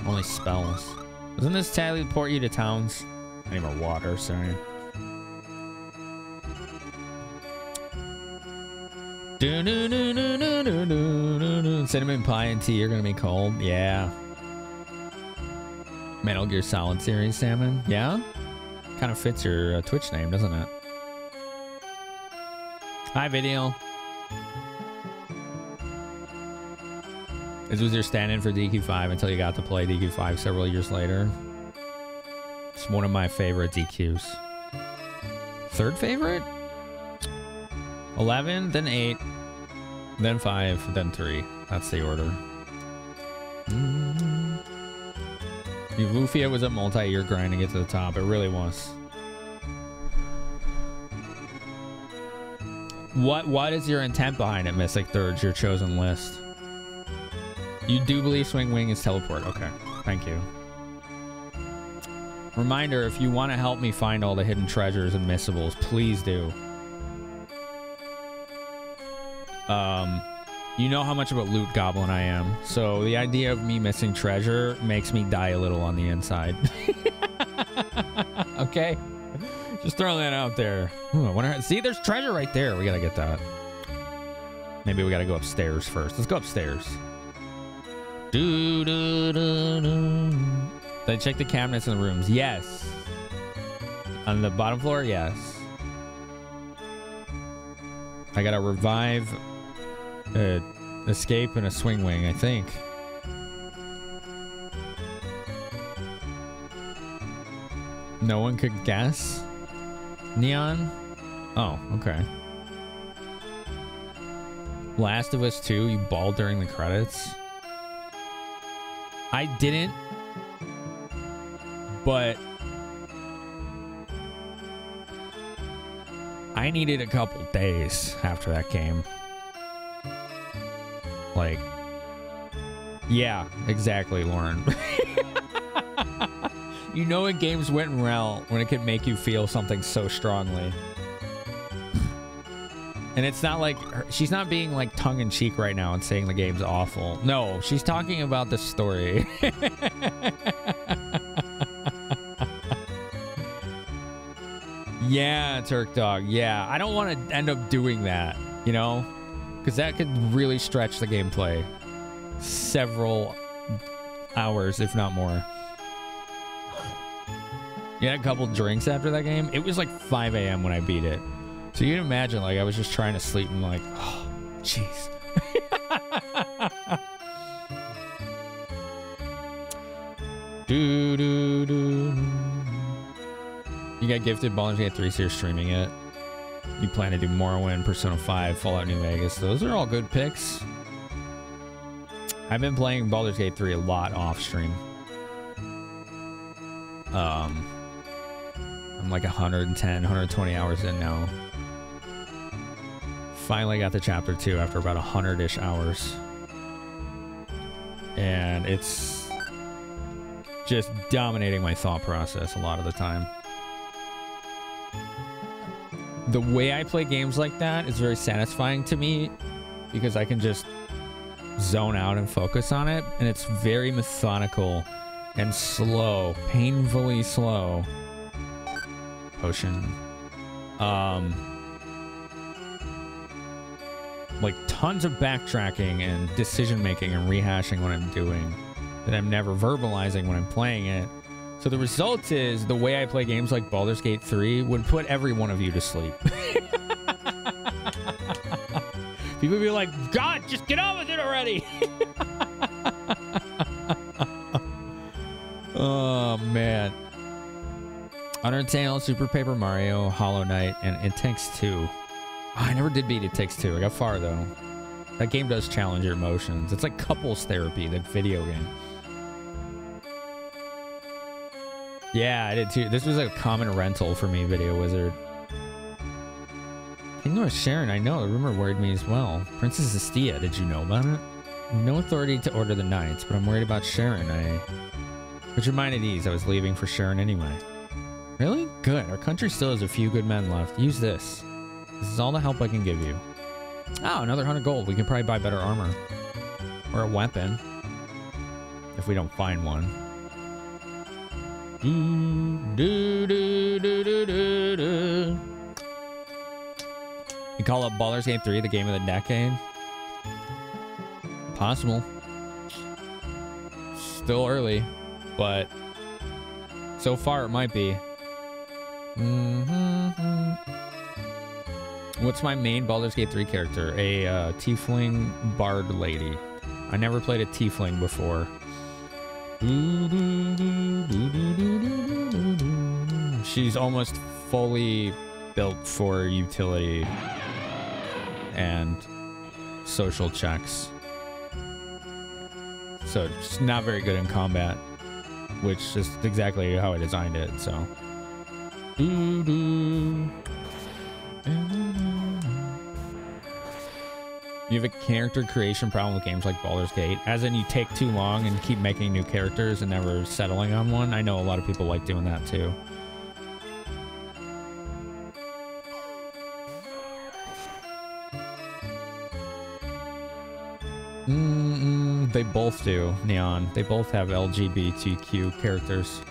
Only spells. Doesn't this teleport you to towns? I need more water, sorry. Cinnamon pie and tea are gonna be cold. Yeah. Metal Gear Solid series, Salmon. Yeah? Kind of fits your Twitch name, doesn't it? Hi, video. This was your stand-in for DQ5 until you got to play DQ5 several years later. It's one of my favorite DQs. Third favorite? 11, then 8, then 5, then 3. That's the order. Lufia was a multi-year grind to get to the top. It really was. What is your intent behind it, Mystic Thirds, your chosen list? You do believe Swing Wing is teleport. Okay, thank you. Reminder, if you want to help me find all the hidden treasures and missables, please do. You know how much of a loot goblin I am, so the idea of me missing treasure makes me die a little on the inside. Okay? Just throwing that out there. See, there's treasure right there. We gotta get that. Maybe we gotta go upstairs first. Let's go upstairs. Did I check the cabinets in the rooms? Yes. On the bottom floor? Yes. I gotta revive, escape, and a Swing Wing, I think. No one could guess? Neon? Oh, okay. Last of Us 2, you bawled during the credits? I didn't, but I needed a couple days after that game. Like, yeah, exactly, Lauren. You know when games went well when it can make you feel something so strongly. And it's not like she's not being like tongue-in-cheek right now and saying the game's awful. No, she's talking about the story. Yeah, Turk Dog. Yeah, I don't want to end up doing that, you know? Because that could really stretch the gameplay. Several hours, if not more. You had a couple drinks after that game? It was like 5 a.m. when I beat it. So you can imagine, like, I was just trying to sleep and like, oh, jeez. You got gifted Baldur's Gate 3, so you're streaming it. You plan to do Morrowind, Persona 5, Fallout New Vegas. Those are all good picks. I've been playing Baldur's Gate 3 a lot off stream. I'm like 110, 120 hours in now. Finally got to chapter 2 after about 100-ish hours. And it's just dominating my thought process a lot of the time. The way I play games like that is very satisfying to me because I can just zone out and focus on it, and it's very methodical and slow, painfully slow. Potion. Like tons of backtracking and decision making and rehashing what I'm doing that I'm never verbalizing when I'm playing it. So the result is the way I play games like Baldur's Gate 3 would put every one of you to sleep. People would be like, God, just get on with it already. Undertale, Super Paper Mario, Hollow Knight, and It Takes Two. Oh, I never did beat It Takes Two. I got far, though. That game does challenge your emotions. It's like couples therapy, that video game. Yeah, I did too. This was a common rental for me, Video Wizard. Kingdom of Sharon, I know. The rumor worried me as well. Princess Estia, did you know about it? No authority to order the knights, but I'm worried about Sharon. Put your mind at ease. I was leaving for Sharon anyway. Really? Good. Our country still has a few good men left. Use this. This is all the help I can give you. Oh, another 100 gold. We can probably buy better armor. Or a weapon. If we don't find one. You call up Baldur's Gate 3 the game of the decade? Possible. Still early, but so far it might be. What's my main Baldur's Gate 3 character? A tiefling bard lady. I never played a tiefling before. She's almost fully built for utility and social checks. So it's not very good in combat, which is exactly how I designed it, so. You have a character creation problem with games like Baldur's Gate, as in you take too long and keep making new characters and never settling on one. I know a lot of people like doing that too. They both do, Neon. They both have LGBTQ characters.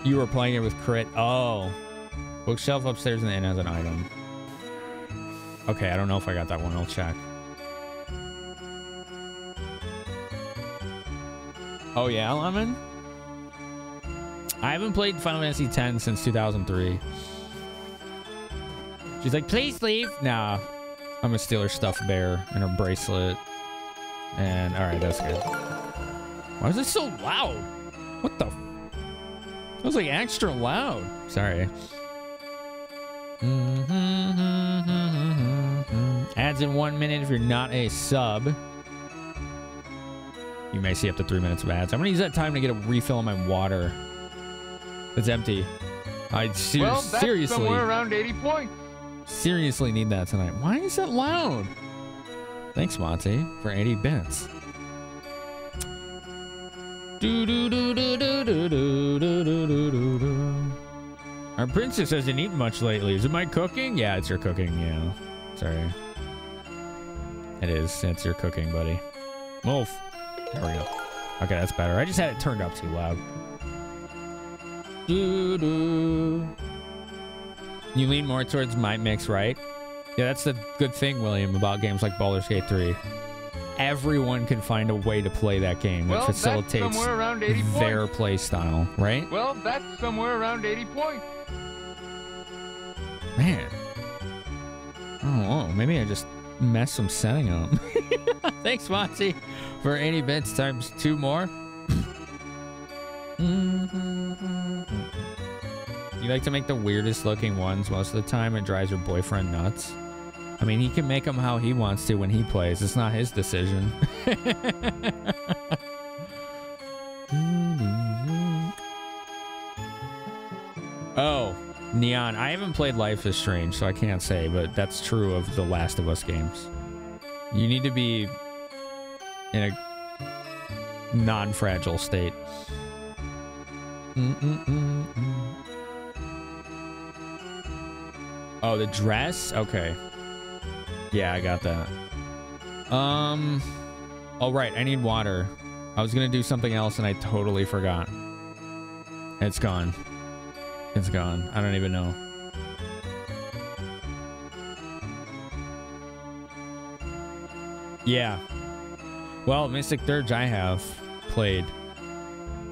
You were playing it with Crit. Oh. Bookshelf upstairs in the inn has an item. Okay, I don't know if I got that one. I'll check. Oh yeah, Lemon? I haven't played Final Fantasy X since 2003. She's like, please leave. Nah, I'm gonna steal her stuffed bear and her bracelet. And all right, that's good. Why is it so loud? What the? It was like extra loud. Sorry. Ads in 1 minute if you're not a sub. You may see up to 3 minutes of ads. I'm gonna use that time to get a refill on my water. It's empty. I seriously. Somewhere around 80 points. Seriously need that tonight. Why is that loud? Thanks, Monty, for 80 bits. Our princess hasn't eaten much lately. Is it my cooking? Yeah, it's your cooking, yeah. Sorry. It is. It's your cooking, buddy. Wolf. There we go. Okay, that's better. I just had it turned up too loud. You lean more towards my mix, right? Yeah, that's the good thing, William, about games like Baldur's Gate 3. Everyone can find a way to play that game that facilitates their play style, right? Well, that's somewhere around 80 points. Man. I don't know. Maybe I just messed some setting up. Thanks, Monty, for 80 bits times 2 more. You like to make the weirdest looking ones. Most of the time it drives your boyfriend nuts. I mean, he can make them how he wants to when he plays. It's not his decision. Oh, Neon. I haven't played Life is Strange, so I can't say, but that's true of the Last of Us games. You need to be in a non-fragile state. Oh, the dress? Okay. Yeah, I got that. Oh, right. I need water. I was going to do something else and I totally forgot. It's gone. It's gone. I don't even know. Yeah. Well, Mystic Dirge, I have played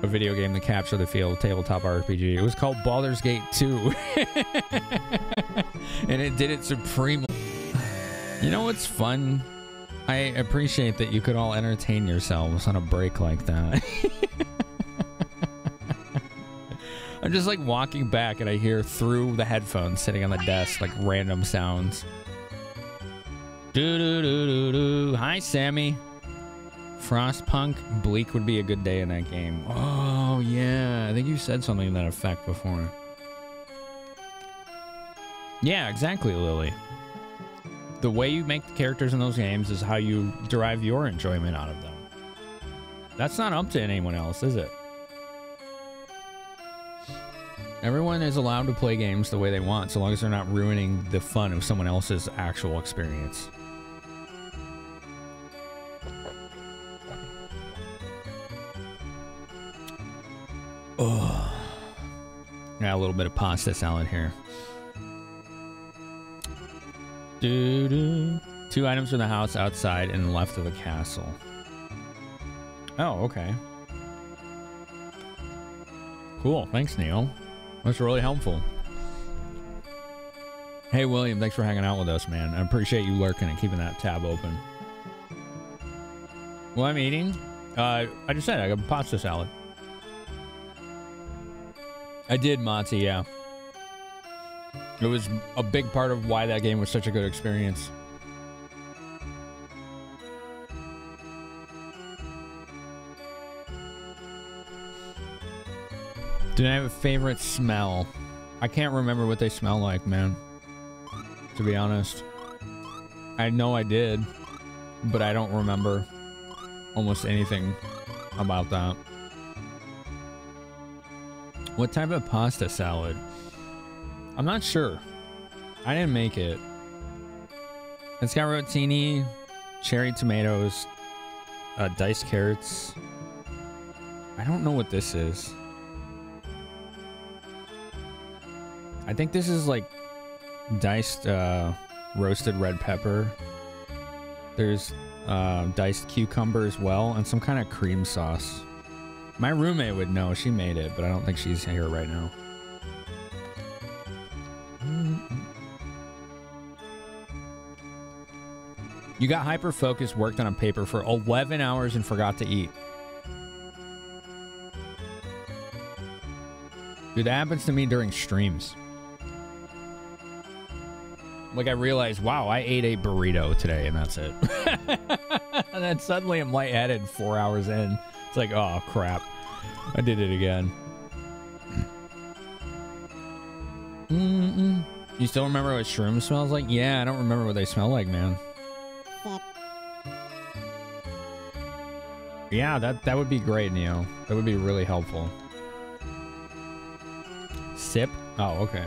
a video game that captured the field, tabletop RPG. It was called Baldur's Gate 2. And it did it supremely. You know what's fun? I appreciate that you could all entertain yourselves on a break like that. I'm just like walking back and I hear through the headphones sitting on the desk like random sounds. Do. Hi, Sammy. Frostpunk. Bleak would be a good day in that game. Oh, yeah. I think you said something to that effect before. Yeah, exactly, Lily. The way you make the characters in those games is how you derive your enjoyment out of them. That's not up to anyone else, is it? Everyone is allowed to play games the way they want, so long as they're not ruining the fun of someone else's actual experience. Oh, got a little bit of pasta salad here. 2 items from the house outside and left of the castle. Oh, okay. Cool. Thanks, Neil. That's really helpful. Hey, William, thanks for hanging out with us, man. I appreciate you lurking and keeping that tab open. What I'm eating? I just said I got pasta salad. I did, Monty, yeah. It was a big part of why that game was such a good experience. Did I have a favorite smell? I can't remember what they smell like, man. To be honest. I know I did, but I don't remember almost anything about that. What type of pasta salad? I'm not sure. I didn't make it. It's got rotini, cherry tomatoes, diced carrots. I don't know what this is. I think this is like diced roasted red pepper. There's diced cucumber as well, and some kind of cream sauce. My roommate would know. She made it, but I don't think she's here right now. You got hyper-focused, worked on a paper for 11 hours and forgot to eat. Dude, that happens to me during streams. Like, I realized, wow, I ate a burrito today, and that's it. And then suddenly I'm lightheaded 4 hours in. It's like, oh, crap. I did it again. You still remember what shroom smells like? Yeah, I don't remember what they smell like, man. Yeah, that would be great, Neo. That would be really helpful. Sip? Oh, okay.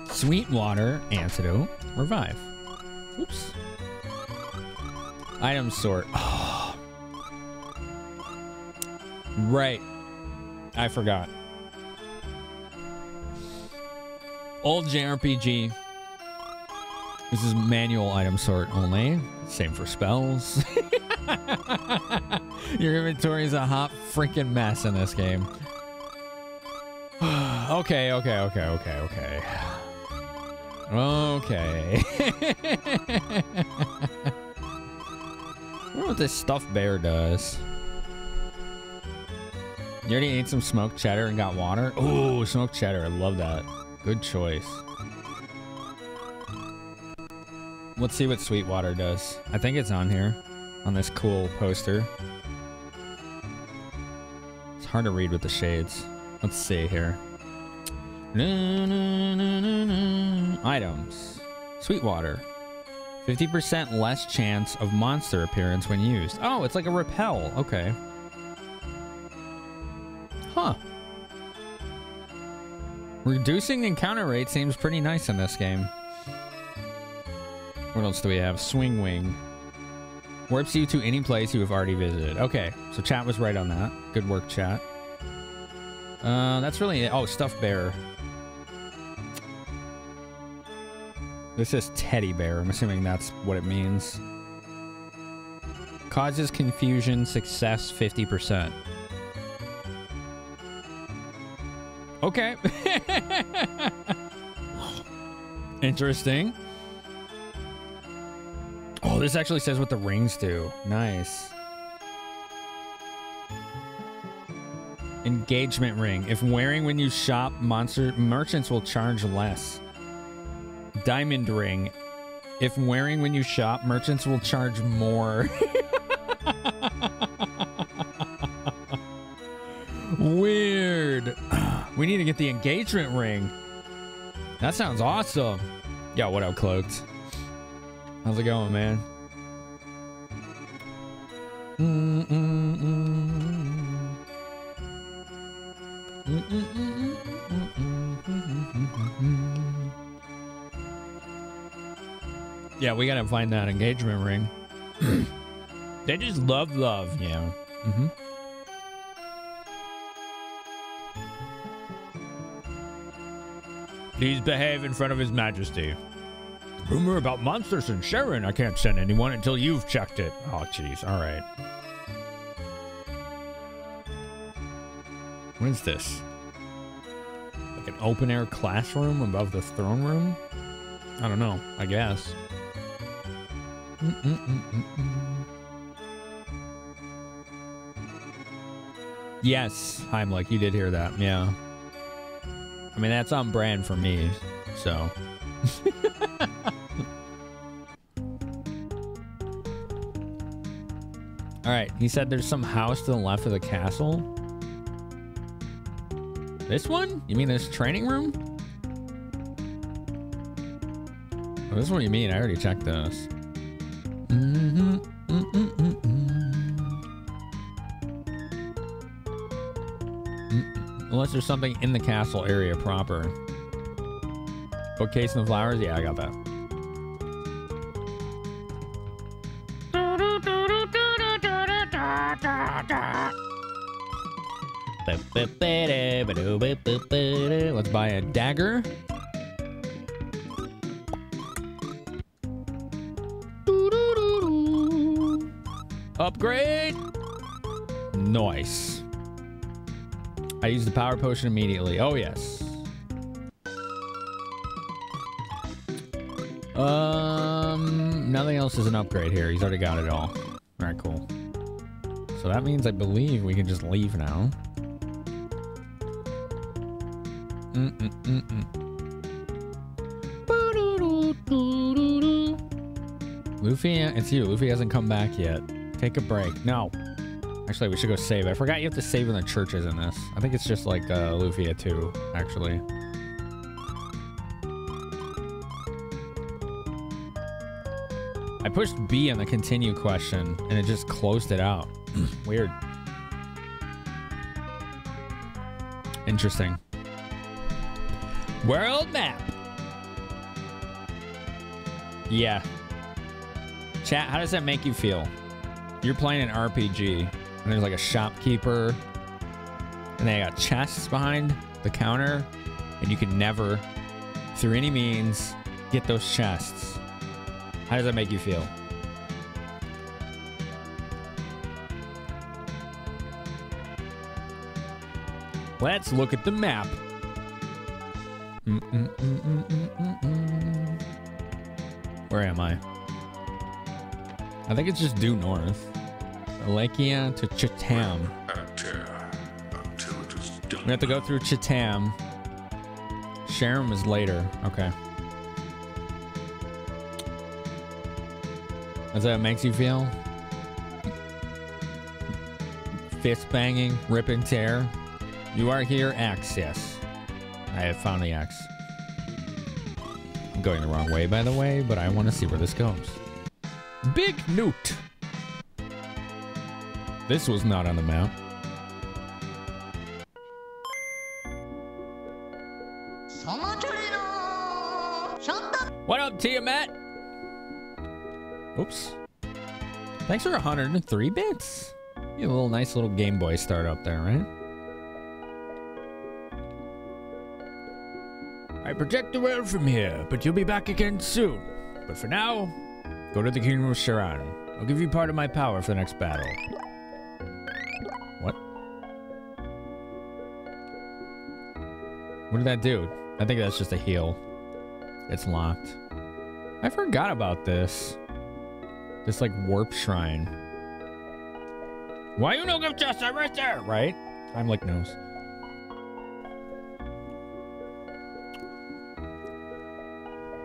Sweetwater, antidote, revive. Oops. Item sort. Oh. Right. I forgot. Old JRPG. This is manual item sort only. Same for spells. Your inventory is a hot freaking mess in this game. Okay. Okay. I wonder what this stuffed bear does. You already ate some smoked cheddar and got water? Oh, smoked cheddar. I love that. Good choice. Let's see what Sweetwater does. I think it's on here. On this cool poster. It's hard to read with the shades. Let's see here. Items. Sweetwater. 50% less chance of monster appearance when used. Oh, it's like a repel. Okay. Huh. Reducing the encounter rate seems pretty nice in this game. What else do we have? Swing Wing. Warps you to any place you have already visited. Okay, so chat was right on that. Good work, chat. That's really it. Oh, stuffed bear. This is teddy bear. I'm assuming that's what it means. Causes confusion, success 50%. Okay. Oh, this actually says what the rings do. Nice. Engagement ring. If wearing when you shop, merchants will charge less. Diamond ring. If wearing when you shop, merchants will charge more. Weird. We need to get the engagement ring. That sounds awesome. Yo, what up, Cloaked? How's it going, man? Yeah, we gotta find that engagement ring. They just love love, yeah. Please behave in front of His Majesty. Rumor about monsters in Sharon. I can't send anyone until you've checked it. Oh, jeez. All right. What is this? Like an open-air classroom above the throne room? I don't know. I guess. Yes, Heimlich, you did hear that. Yeah. I mean, that's on brand for me, so. All right, he said there's some house to the left of the castle. This one? You mean this training room? Oh, this is what you mean. I already checked this. Unless there's something in the castle area proper. Bookcase and the flowers? Yeah, I got that. Let's buy a dagger. Upgrade. Nice. I use the power potion immediately. Oh, yes. Nothing else is an upgrade here. He's already got it all. All right, cool. So that means I believe we can just leave now. Lufia, it's you. Lufia hasn't come back yet. Take a break. No. Actually, we should go save. I forgot you have to save in the churches in this. I think it's just like Lufia 2, actually. I pushed B on the continue question, and it just closed it out. Weird. Interesting. World map. Yeah. Chat, how does that make you feel? You're playing an RPG, and there's like a shopkeeper, and they got chests behind the counter, and you can never, through any means, get those chests. How does that make you feel? Let's look at the map. Where am I? I think it's just due north. Alekia to Chatham. We have to go through Chatham. Sharon is later. Okay. That's how it makes you feel? Fist banging, rip and tear. You are here, X, yes. I have found the X. I'm going the wrong way, by the way, but I want to see where this goes. Big Newt. This was not on the map. What up, Tiamat? Oops. Thanks for 103 bits. You have a little nice little Game Boy start up there, right? I project the world from here, but you'll be back again soon. But for now, go to the Kingdom of Sharan. I'll give you part of my power for the next battle. What? What did that do? I think that's just a heal. It's locked. I forgot about this. This like warp shrine. Why you no give just right there, right? I'm like knows.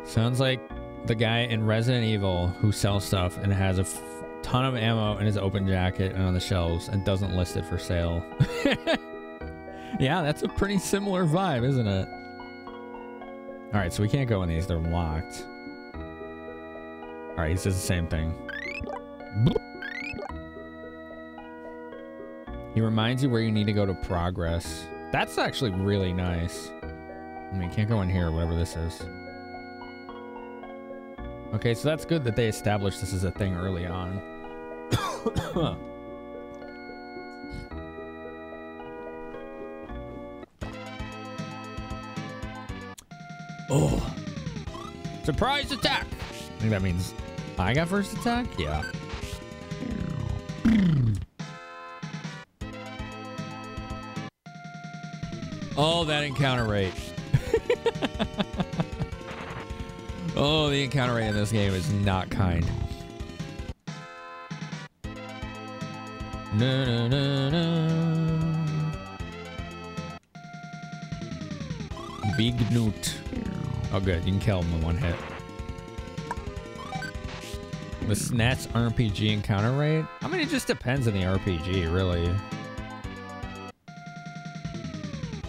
Sounds like the guy in Resident Evil who sells stuff and has a ton of ammo in his open jacket and on the shelves and doesn't list it for sale. Yeah, that's a pretty similar vibe, isn't it? Alright, so we can't go in these. They're locked. Alright, he says the same thing. He reminds you where you need to go to progress. That's actually really nice. I mean, you can't go in here, whatever this is. Okay, so that's good that they established this as a thing early on. Oh. Surprise attack! I think that means I got first attack? Yeah. Oh, that encounter rate. Oh, the encounter rate in this game is not kind. No, no, no, no. Big Newt. Oh, good. You can kill him in one hit. The SNES RPG encounter rate? I mean, it just depends on the RPG, really.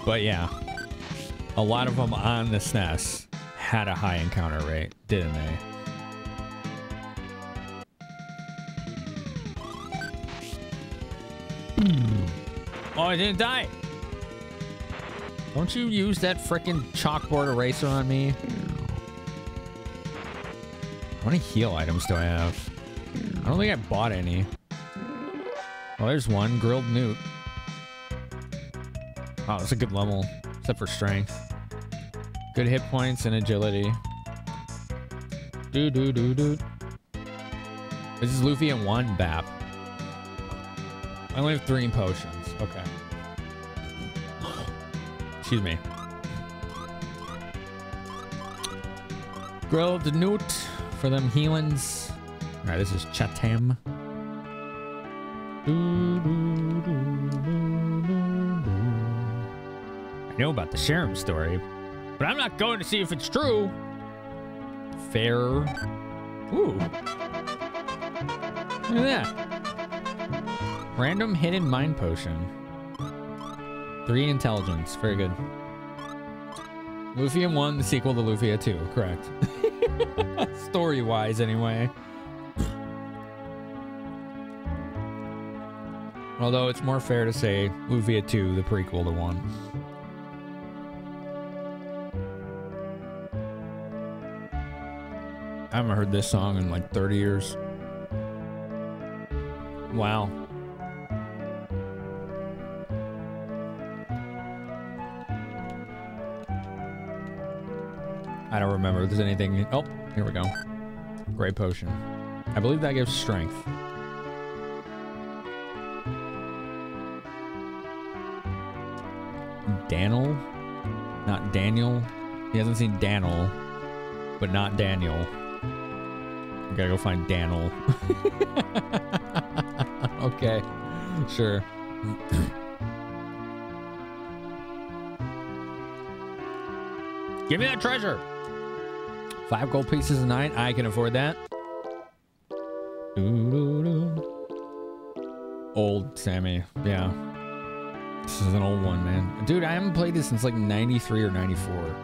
But yeah, a lot of them on the SNES had a high encounter rate, didn't they? Oh, I didn't die. Don't you use that frickin' chalkboard eraser on me? How many heal items do I have? I don't think I bought any. Oh, there's one. Grilled Newt. Oh, that's a good level. Except for strength. Good hit points and agility. This is Lufia 1 BAP. I only have 3 potions. Okay. Excuse me. Grilled Newt for them healings. Alright, this is Chatham. I know about the Sharon story, but I'm not going to see if it's true. Fair. Ooh. Look at that. Random hidden mind potion. 3 intelligence. Very good. Lufia 1, the sequel to Lufia 2. Correct. Story-wise, anyway. Although it's more fair to say Lufia 2, the prequel to 1. I haven't heard this song in like 30 years. Wow. I don't remember if there's anything. Oh, here we go. Great potion. I believe that gives strength. Daniel? Not Daniel? He hasn't seen Daniel, but not Daniel. We gotta go find Daniel. Okay, sure. Give me that treasure! 5 gold pieces a night. I can afford that. Old Sammy. Yeah. This is an old one, man. Dude, I haven't played this since like 93 or 94.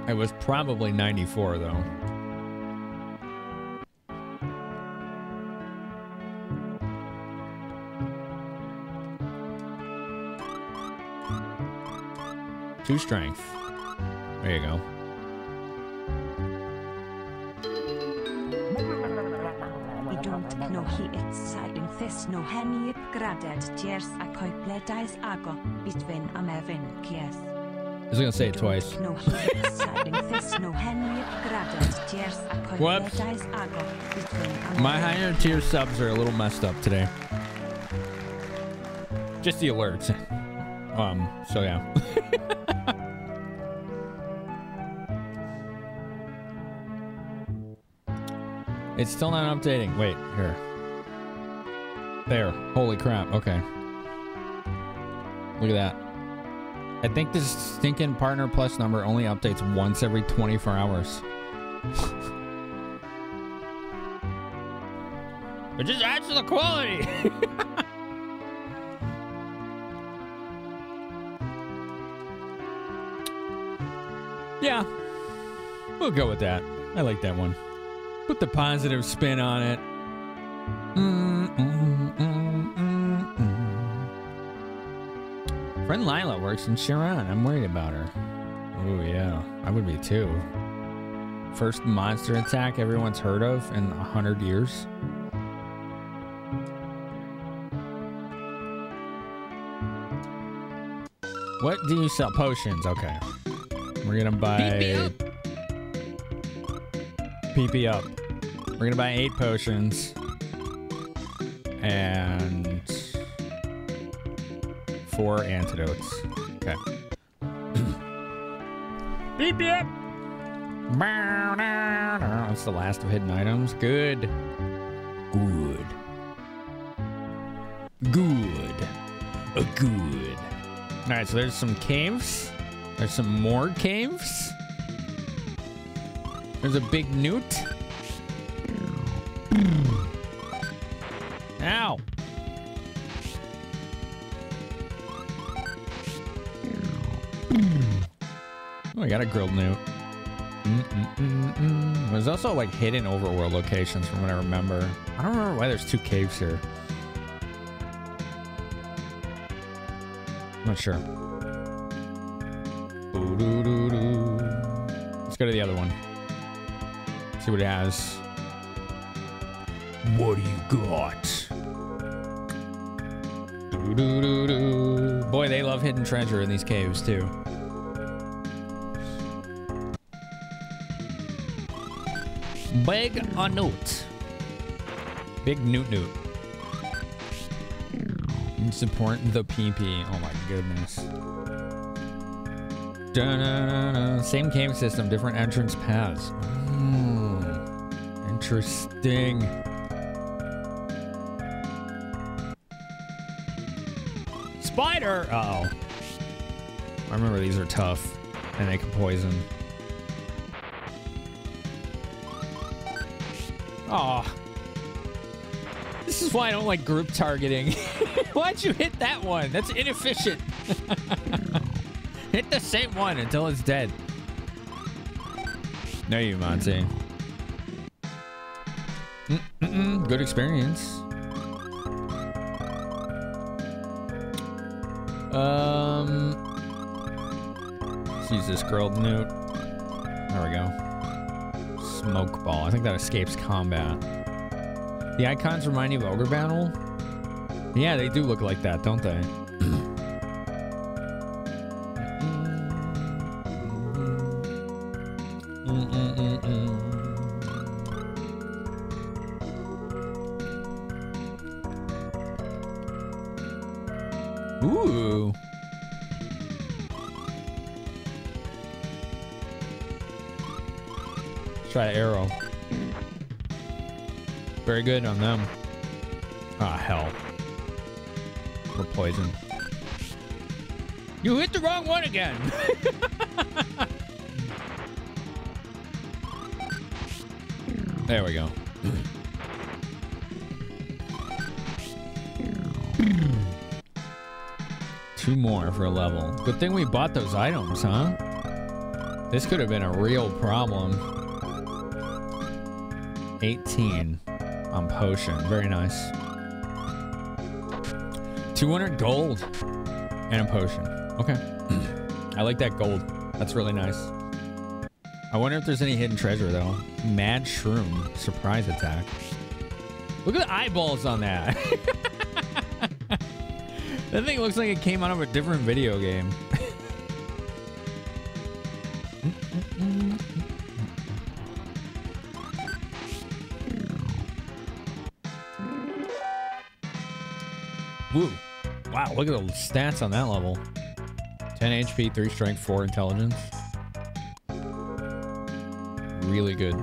It was probably 94, though. Two strength. There you go. I don't know he exciting this no henny upgraded tears a coipledais ago between Amevin kies. I was gonna say it twice. No he exciting this no henny upgraded tears a coipledais ago between My higher tier subs are a little messed up today. Just the alerts. So yeah. It's still not updating. Wait, here. There. Holy crap. Okay. Look at that. I think this stinking Partner Plus number only updates once every 24 hours. It just adds to the quality. Yeah. We'll go with that. I like that one. Put the positive spin on it. Friend Lila works in Chiron. I'm worried about her. Oh yeah, I would be too. First monster attack everyone's heard of in 100 years. What do you sell? Potions. Okay. We're gonna buy... PP up. We're gonna buy 8 potions. And 4 antidotes. Okay. Beep yep. That's the last of hidden items. Good. Good. Good. Good. Alright, so there's some caves. There's some more caves. There's a big newt. Ow. Oh, I got a grilled newt. There's also like hidden overworld locations from what I remember. I don't remember why there's 2 caves here. Not sure. Let's go to the other one. See what it has. What do you got? Boy, they love hidden treasure in these caves too. Big or newt? Big newt. And support the PP. Oh my goodness. Da-na-na-na. Same cave system, different entrance paths. Interesting. Spider! Uh-oh. I remember these are tough and they can poison. Aw. This is why I don't like group targeting. Why'd you hit that one? That's inefficient. Hit the same one until it's dead. No, you, Monty. Good experience. Let's use this grilled newt. There we go. Smoke ball. I think that escapes combat. The icons remind you of Ogre Battle? Yeah, they do look like that, don't they? Ooh. Let's try arrow. Very good on them. Ah, hell. We're poisoned. You hit the wrong one again. There we go. Two more for a level. Good thing we bought those items, huh? This could have been a real problem. 18 on potion. Very nice. 200 gold and a potion. Okay. I like that gold. That's really nice. I wonder if there's any hidden treasure, though. Mad Shroom. Surprise attack. Look at the eyeballs on that. That thing looks like it came out of a different video game. Woo. Wow, look at the stats on that level. 10 HP, 3 strength, 4 intelligence. Really good.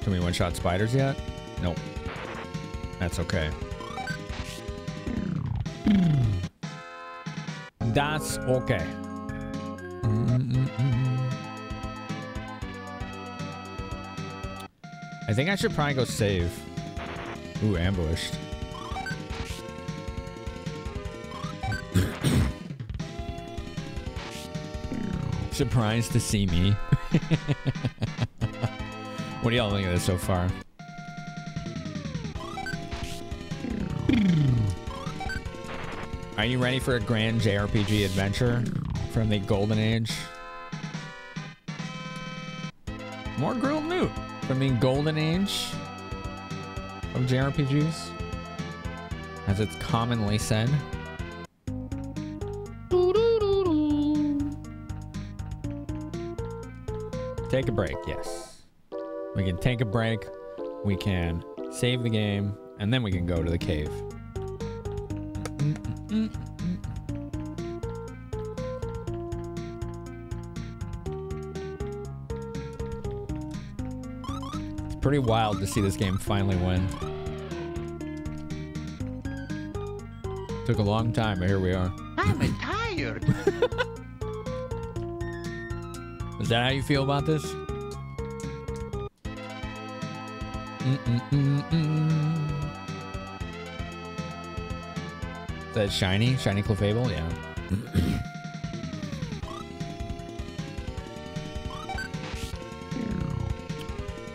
Can we one-shot spiders yet? Nope. That's okay. That's okay. I think I should probably go save. Ooh, ambushed. Surprised to see me. What do y'all think of this so far? Are you ready for a grand JRPG adventure from the Golden Age? More grilled meat from the Golden Age of JRPGs, as it's commonly said. Take a break, yes. We can take a break, we can save the game, and then we can go to the cave. It's pretty wild to see this game finally win. Took a long time, but here we are. I'm tired. Is that how you feel about this? Is that shiny? Shiny Clefable? Yeah.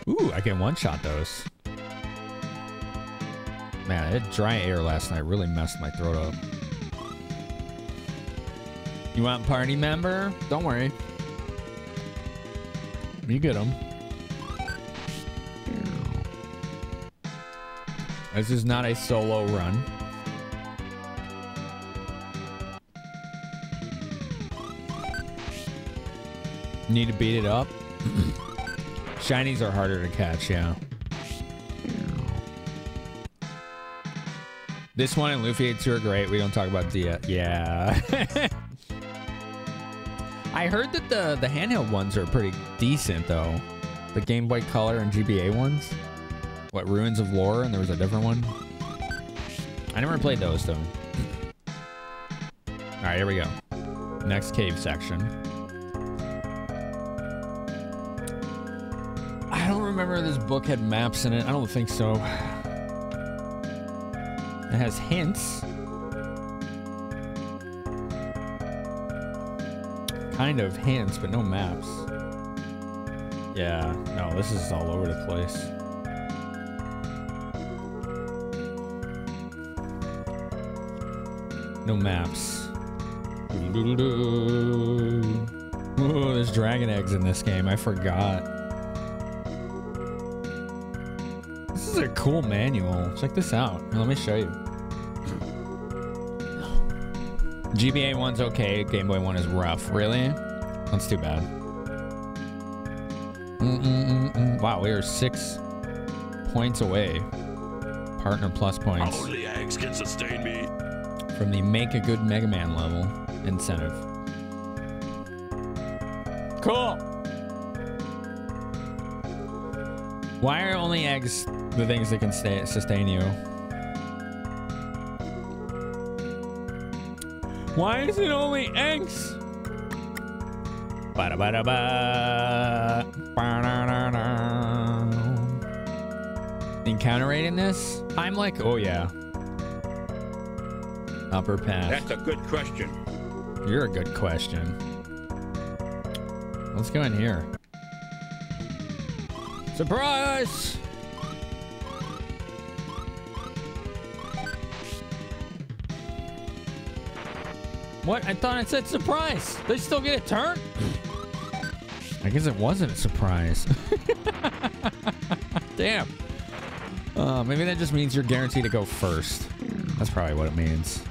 Ooh, I can one-shot those. Man, that dry air last night really messed my throat up. You want party member? Don't worry. You get them. This is not a solo run. Need to beat it up. Shinies are harder to catch, yeah. This one and Lufia 2 are great. We don't talk about DS. Yeah. I heard that the handheld ones are pretty decent, though. The Game Boy Color and GBA ones. What, Ruins of Lore? And there was a different one? I never played those, though. Alright, here we go. Next cave section. I don't remember if this book had maps in it. I don't think so. It has hints. Kind of hints, but no maps. Yeah, no, this is all over the place. No maps. Ooh, there's dragon eggs in this game. I forgot. This is a cool manual. Check this out. Here, let me show you. GBA 1's okay. Game Boy 1 is rough. Really? That's too bad. Wow, we are 6 points away. Partner plus points. Only eggs can sustain me. From the Make a Good Mega Man level incentive. Cool. Why are only eggs the things that can sustain you? Why is it only eggs? Ba-da-ba-da-ba. Ba-da-da-da. Encounter rate in this? I'm like, oh yeah. Upper path. That's a good question. You're a good question. Let's go in here. Surprise! What? I thought it said surprise. They still get a turn? I guess it wasn't a surprise. Damn. Maybe that just means you're guaranteed to go first. That's probably what it means.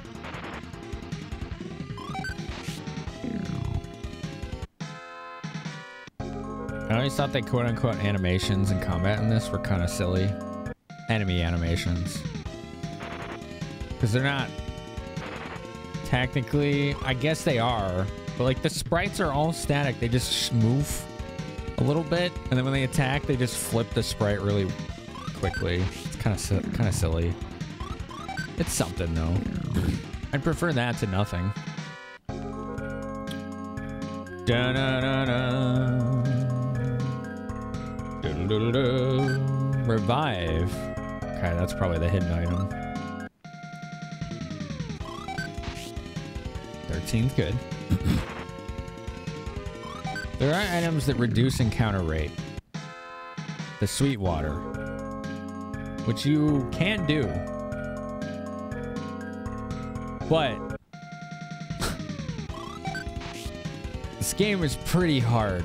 I always thought the quote-unquote animations in combat in this were kind of silly. Enemy animations. Because they're not Technically, I guess they are. But like the sprites are all static. They just move a little bit, and then when they attack, they just flip the sprite really quickly. It's kind of silly. It's something though. I'd prefer that to nothing. Revive. Okay, that's probably the hidden item. 13's good. There are items that reduce encounter rate. The sweet water, which you can do. But this game is pretty hard.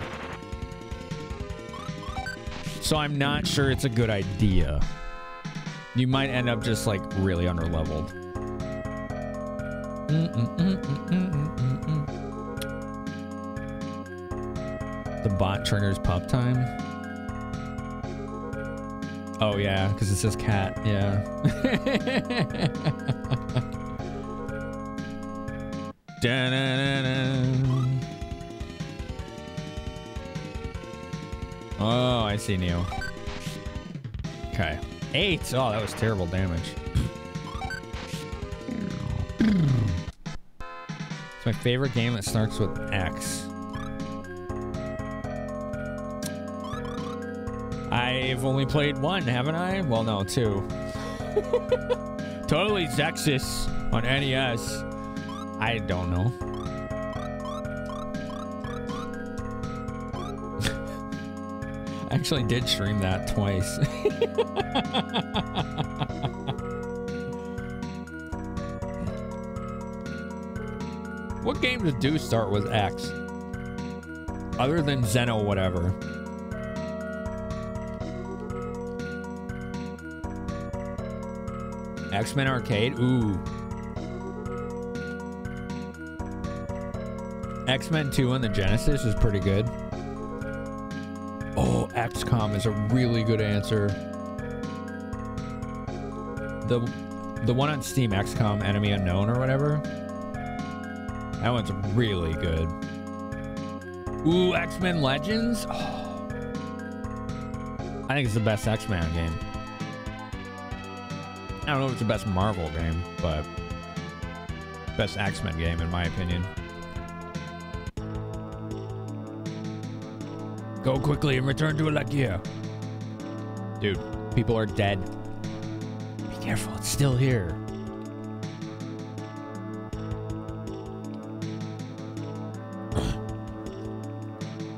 So I'm not sure it's a good idea. You might end up just like really underleveled. The bot triggers pup time. Oh yeah, because it says cat. Yeah. Oh, I see, Neo. Okay. 8. Oh, that was terrible damage. It's my favorite game that starts with X. I've only played 1, haven't I? Well, no, 2. Totally sexist on NES. I don't know. I actually did stream that twice. What games do start with X? Other than Xeno whatever. X-Men Arcade? Ooh. X-Men 2 on the Genesis is pretty good. Oh, XCOM is a really good answer. The one on Steam, XCOM Enemy Unknown or whatever. That one's really good. Ooh, X-Men Legends? Oh. I think it's the best X-Men game. I don't know if it's the best Marvel game, but best X-Men game in my opinion. Go quickly and return to Alakia. Dude, people are dead. Be careful, it's still here.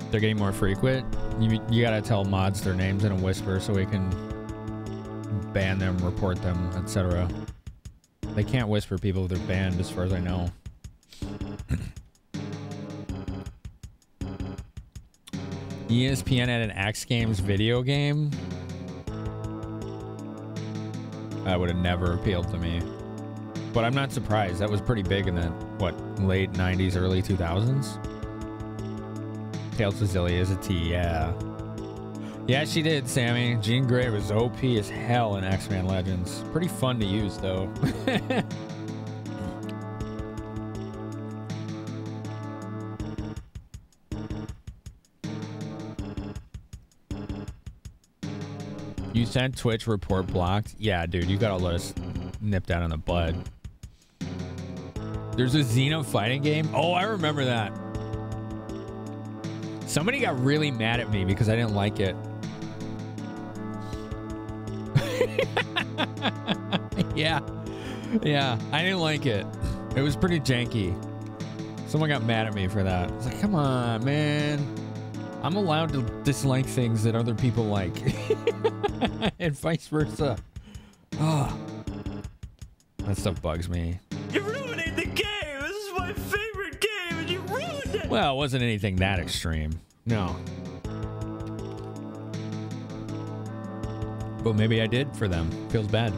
They're getting more frequent. You gotta tell mods their names in a whisper so we can ban them, report them, etc. They can't whisper people if they're banned, as far as I know. ESPN had an X Games video game. That would have never appealed to me. But I'm not surprised. That was pretty big in the, what, late 90s, early 2000s? Tales of Zillia is a T, yeah. Yeah, she did, Sammy. Jean Grey was OP as hell in X-Men Legends. Pretty fun to use, though. You said Twitch report blocked? Yeah, dude, you gotta let us nip that in the bud. There's a Xeno fighting game? Oh, I remember that. Somebody got really mad at me because I didn't like it. Yeah, I didn't like it. It was pretty janky. Someone got mad at me for that. I was like, come on, man. I'm allowed to dislike things that other people like. And vice versa. Oh, that stuff bugs me. You're ruining the game! This is my favorite game and you ruined it! Well, it wasn't anything that extreme. No. But maybe I did for them. Feels bad.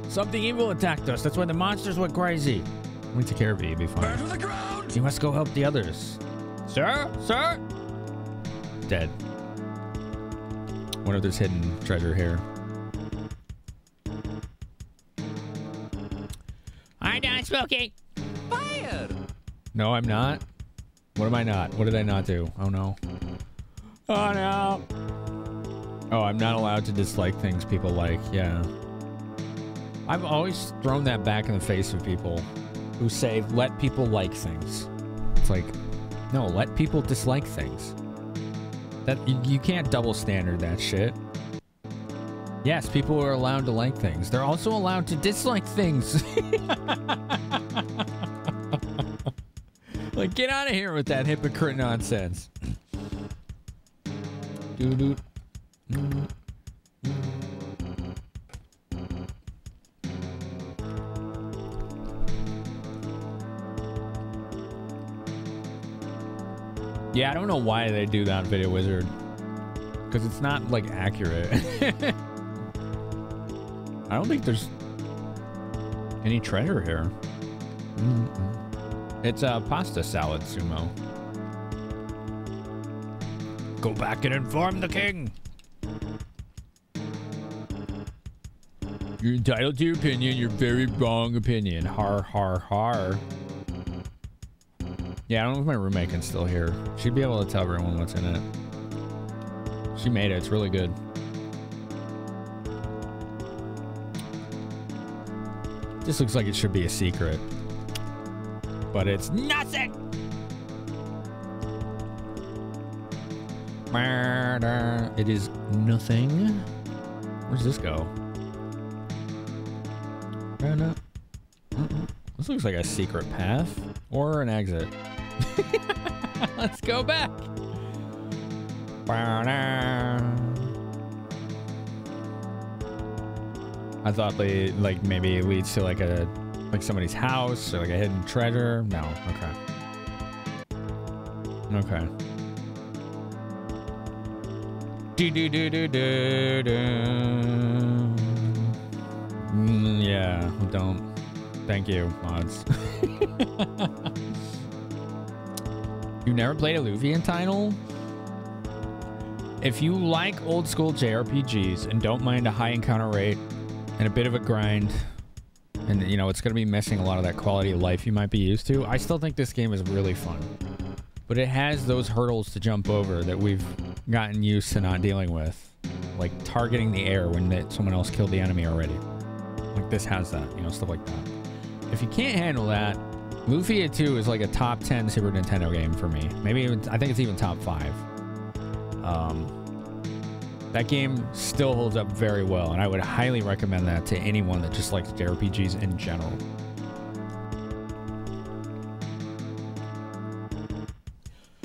Something evil attacked us. That's why the monsters went crazy. We took care of it. You'll be fine. Burn to the ground! You must go help the others. Sir? Sir? Dead. Wonder if there's hidden treasure here. smoking. Fire! No, I'm not. What am I not? What did I not do? Oh, no. Oh, no. Oh, I'm not allowed to dislike things people like. Yeah. I've always thrown that back in the face of people who say, let people like things. It's like, no, let people dislike things. That you can't double standard that shit. Yes, people are allowed to like things. They're also allowed to dislike things. Like, get out of here with that hypocrite nonsense. Doo-doo. Yeah, I don't know why they do that, Video Wizard. Because it's not, like, accurate. I don't think there's any treasure here. It's a pasta salad, Sumo. Go back and inform the king. You're entitled to your opinion. Your very wrong opinion. Har, har, har. Yeah, I don't know if my roommate can still hear. She'd be able to tell everyone what's in it. She made it. It's really good. This looks like it should be a secret. But it's nothing! It is nothing. Where's this go? This looks like a secret path. Or an exit. Let's go back. I thought they, like, maybe it leads to like somebody's house or like a hidden treasure. No, okay. Okay. Yeah, don't. Thank you, mods. You never played a Lufia title? If you like old school JRPGs and don't mind a high encounter rate and a bit of a grind, and you know, it's going to be missing a lot of that quality of life you might be used to, I still think this game is really fun. But it has those hurdles to jump over that we've gotten used to not dealing with. Like targeting the air when someone else killed the enemy already. Like this has that, you know, stuff like that. If you can't handle that, Lufia 2 is like a top 10 Super Nintendo game for me. Maybe even, I think it's even top 5. That game still holds up very well, and I would highly recommend that to anyone that just likes JRPGs in general.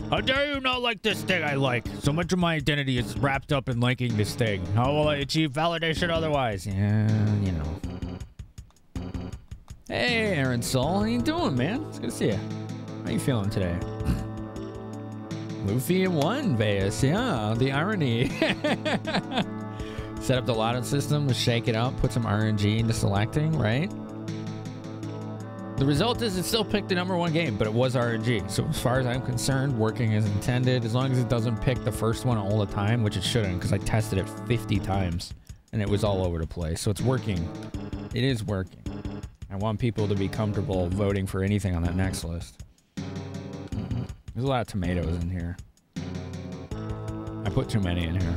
How dare you not like this thing I like? So much of my identity is wrapped up in liking this thing. How will I achieve validation otherwise? Yeah, you know. Hey, Aaron Soul, how you doing, man? It's good to see you. How you feeling today? Lufia 1, Veus. Yeah, the irony. Set up the lotto system to shake it up, put some RNG into selecting, right? The result is it still picked the #1 game, but it was RNG. So as far as I'm concerned, working as intended, as long as it doesn't pick the first one all the time, which it shouldn't, because I tested it 50 times and it was all over the place. So it's working. It is working. I want people to be comfortable voting for anything on that next list. There's a lot of tomatoes in here. I put too many in here.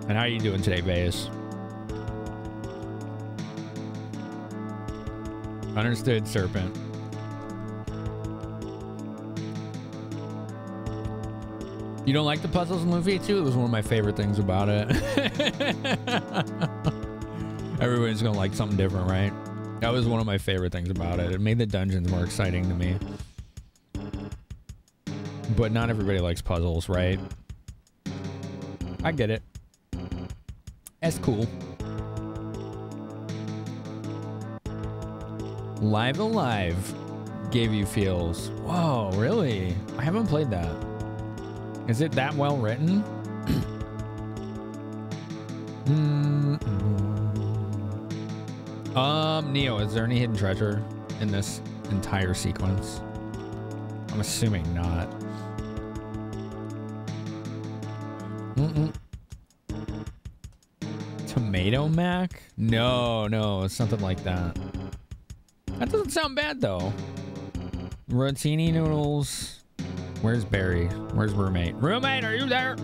And how are you doing today, Veus? Understood, Serpent. You don't like the puzzles in Lufia 2? It was one of my favorite things about it. Everyone's gonna like something different, right? That was one of my favorite things about it. It made the dungeons more exciting to me. But not everybody likes puzzles, right? I get it. That's cool. Live Alive gave you feels. Whoa, really? I haven't played that. Is it that well written? Neo, is there any hidden treasure in this entire sequence? I'm assuming not. Tomato Mac? No, it's something like that. That doesn't sound bad, though. Rotini noodles. Where's Barry? Where's roommate? Roommate, are you there?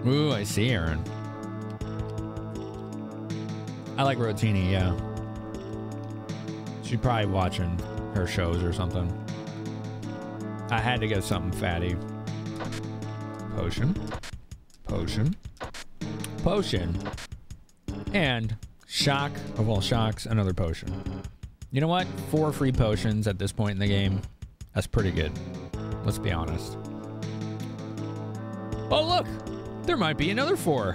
Ooh, I see Aaron. I like Rotini, yeah. She's probably watching her shows or something. I had to get something fatty. Potion. Potion. Potion. And shock of all shocks, another potion. You know what? 4 free potions at this point in the game. That's pretty good. Let's be honest. Oh, look! There might be another 4.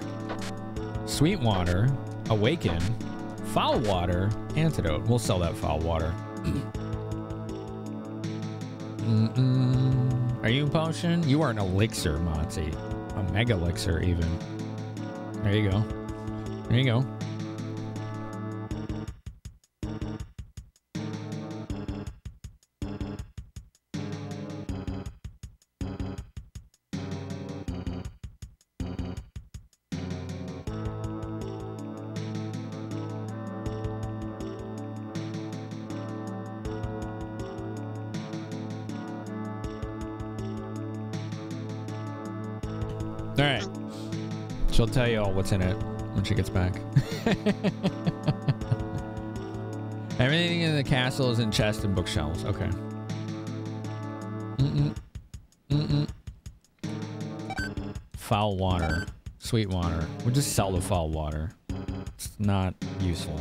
Sweet water. Awaken. Foul water. Antidote. We'll sell that foul water. Are you a potion? You are an elixir, Monty. A mega elixir, even. There you go. There you go. All right. She'll tell you all what's in it when she gets back. Everything in the castle is in chests and bookshelves. Okay. Foul water. Sweet water. We'll just sell the foul water. It's not useful.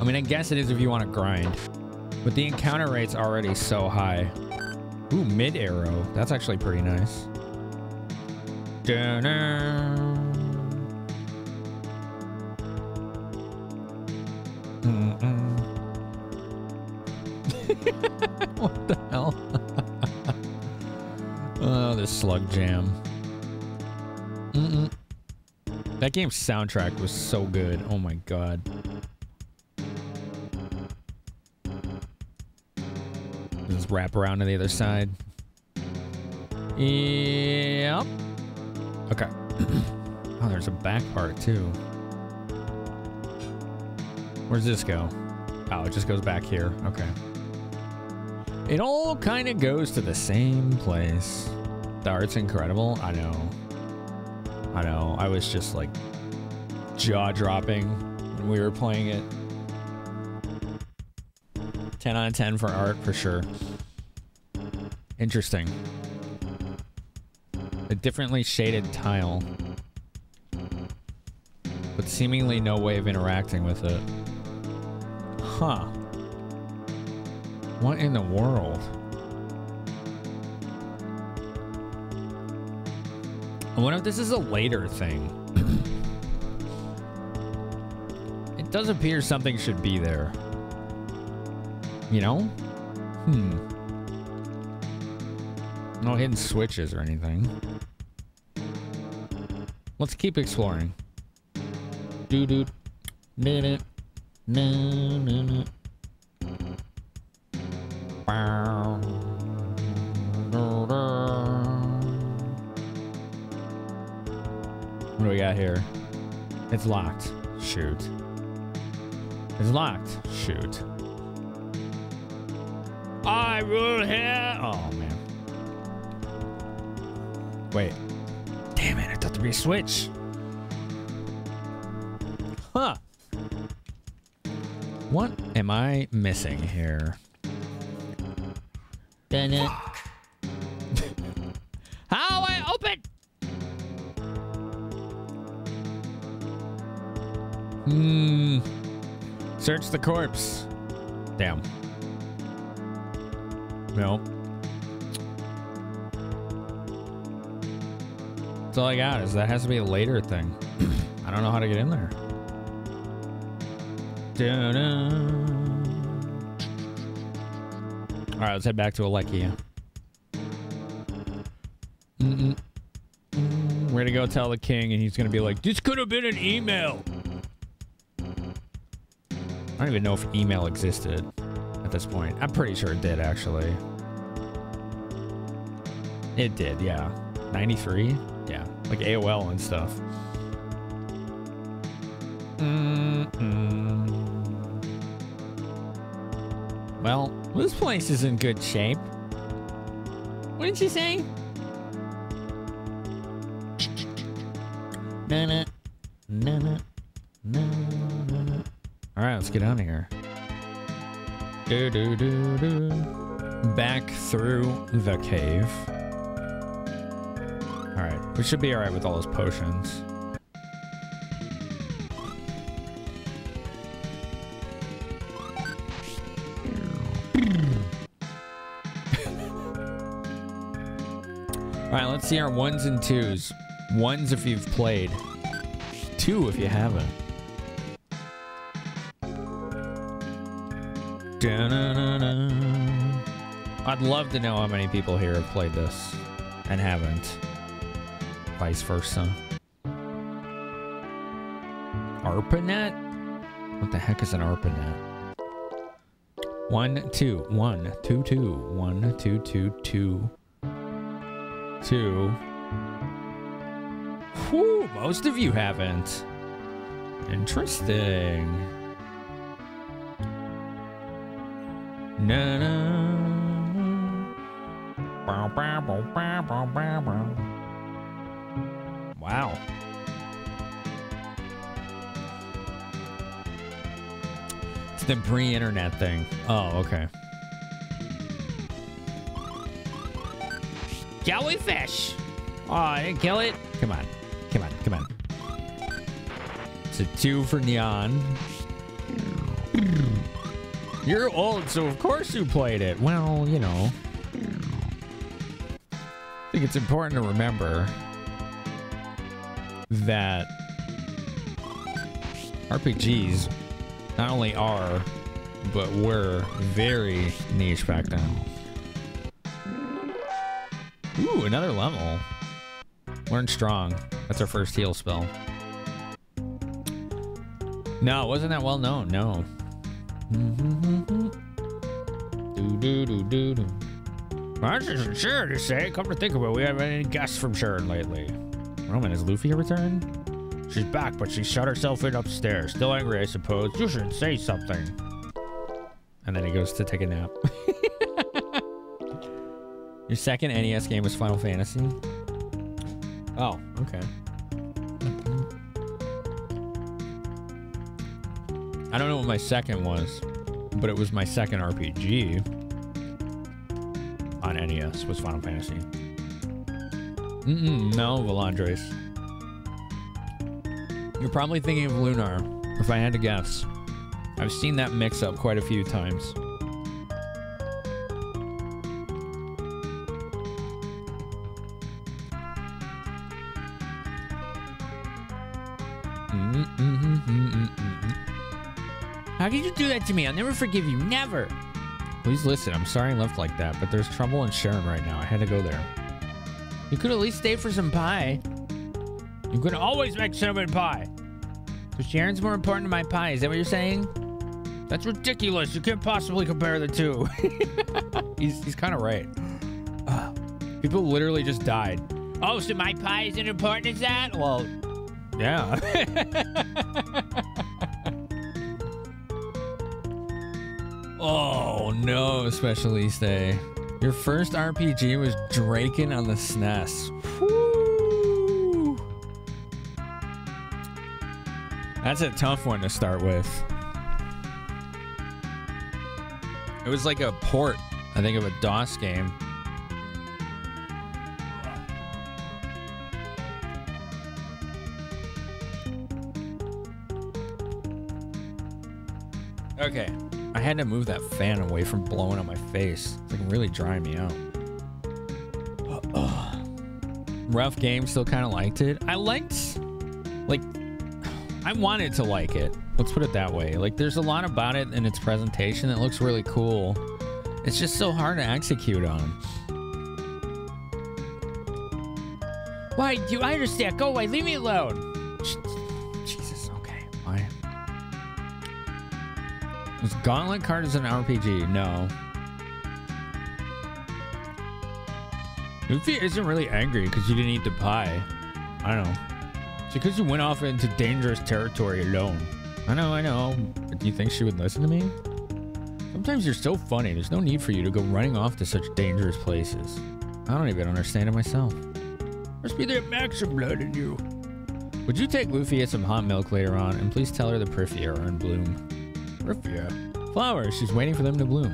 I mean, I guess it is if you want to grind. But the encounter rate's already so high. Ooh, mid arrow. That's actually pretty nice. What the hell? Oh, this slug jam. That game's soundtrack was so good. Oh my god. Just wrap around to the other side. Yep. Okay. Oh, there's a back part too. Where's this go? Oh, it just goes back here. Okay. It all kind of goes to the same place. The art's incredible. I know. I know. I was just like jaw-dropping when we were playing it. 10 out of 10 for art, for sure. Interesting. A differently shaded tile. But seemingly no way of interacting with it. Huh. What in the world? I wonder if this is a later thing. It does appear something should be there. You know? No hidden switches or anything. Let's keep exploring. Doo-doo. Minute. No, no, no. What do we got here? It's locked. Shoot. It's locked. Shoot. I will have. Oh, man. Wait. Damn it. I thought there'd be a switch. Huh. What am I missing here? Dang it. How I open? Search the corpse. Damn. No. That's all I got. Is that has to be a later thing. I don't know how to get in there. All right, let's head back to Alekia. We're gonna go tell the king, and he's gonna be like, "This could have been an email." I don't even know if email existed at this point. I'm pretty sure it did, actually. It did, yeah. 93? Yeah, like AOL and stuff. Well, this place is in good shape. What did you say? Na-na, na-na, na-na. All right, let's get out of here. Back through the cave. All right, we should be all right with all those potions. All right, let's see our 1s and 2s. 1s if you've played. 2 if you haven't. Da-na-na-na. I'd love to know how many people here have played this and haven't. Vice versa. ARPANET? What the heck is an ARPANET? 1 2 1 2 2 1 2 2 2 2. Whew, most of you haven't. Interesting. Na na. Wow. It's the pre-internet thing. Oh, okay. Jellyfish! Oh, I didn't kill it. Come on. Come on. Come on. It's a 2 for Neon. You're old, so of course you played it. Well, you know. I think it's important to remember that RPGs not only are, but were very niche back then. Ooh, another level. Learn strong. That's our first heal spell. No, it wasn't that well known. No. Marge isn't sure to say. Come to think of it, we haven't any guests from Sharon lately. Roman, has Lufia returned? She's back, but she shut herself in upstairs. Still angry, I suppose. You should say something. And then he goes to take a nap. Your second NES game was Final Fantasy? Oh, okay. I don't know what my second was, but it was my second RPG on NES was Final Fantasy. No, Valandres. You're probably thinking of Lunar, if I had to guess. I've seen that mix up quite a few times. How could you do that to me? I'll never forgive you. Never. Please listen. I'm sorry I left like that, but there's trouble in Sharon right now. I had to go there. You could at least stay for some pie. You can always make cinnamon pie. So Sharon's more important than my pie. Is that what you're saying? That's ridiculous. You can't possibly compare the two. He's kind of right. People literally just died. Oh, so my pie isn't important as that? Well, yeah. Oh no, Specialiste. Your first RPG was Draken on the SNES. Woo! That's a tough one to start with. It was like a port, I think, of a DOS game. Okay. I had to move that fan away from blowing on my face. It's like really drying me out. Rough game, still kind of liked it. I wanted to like it. Let's put it that way. Like, there's a lot about it in its presentation that looks really cool. It's just so hard to execute on. Why? I understand. Go away. Leave me alone. Jesus. Okay. Fine. Was Gauntlet card as an RPG? No. Lufia isn't really angry because you didn't eat the pie. I don't know. It's because you went off into dangerous territory alone. I know. But do you think she would listen to me? Sometimes you're so funny. There's no need for you to go running off to such dangerous places. I don't even understand it myself. Must be that Maxim blood in you. Would you take Lufia some hot milk later on, and please tell her the Prifia are in bloom. Prifia? Flowers. She's waiting for them to bloom.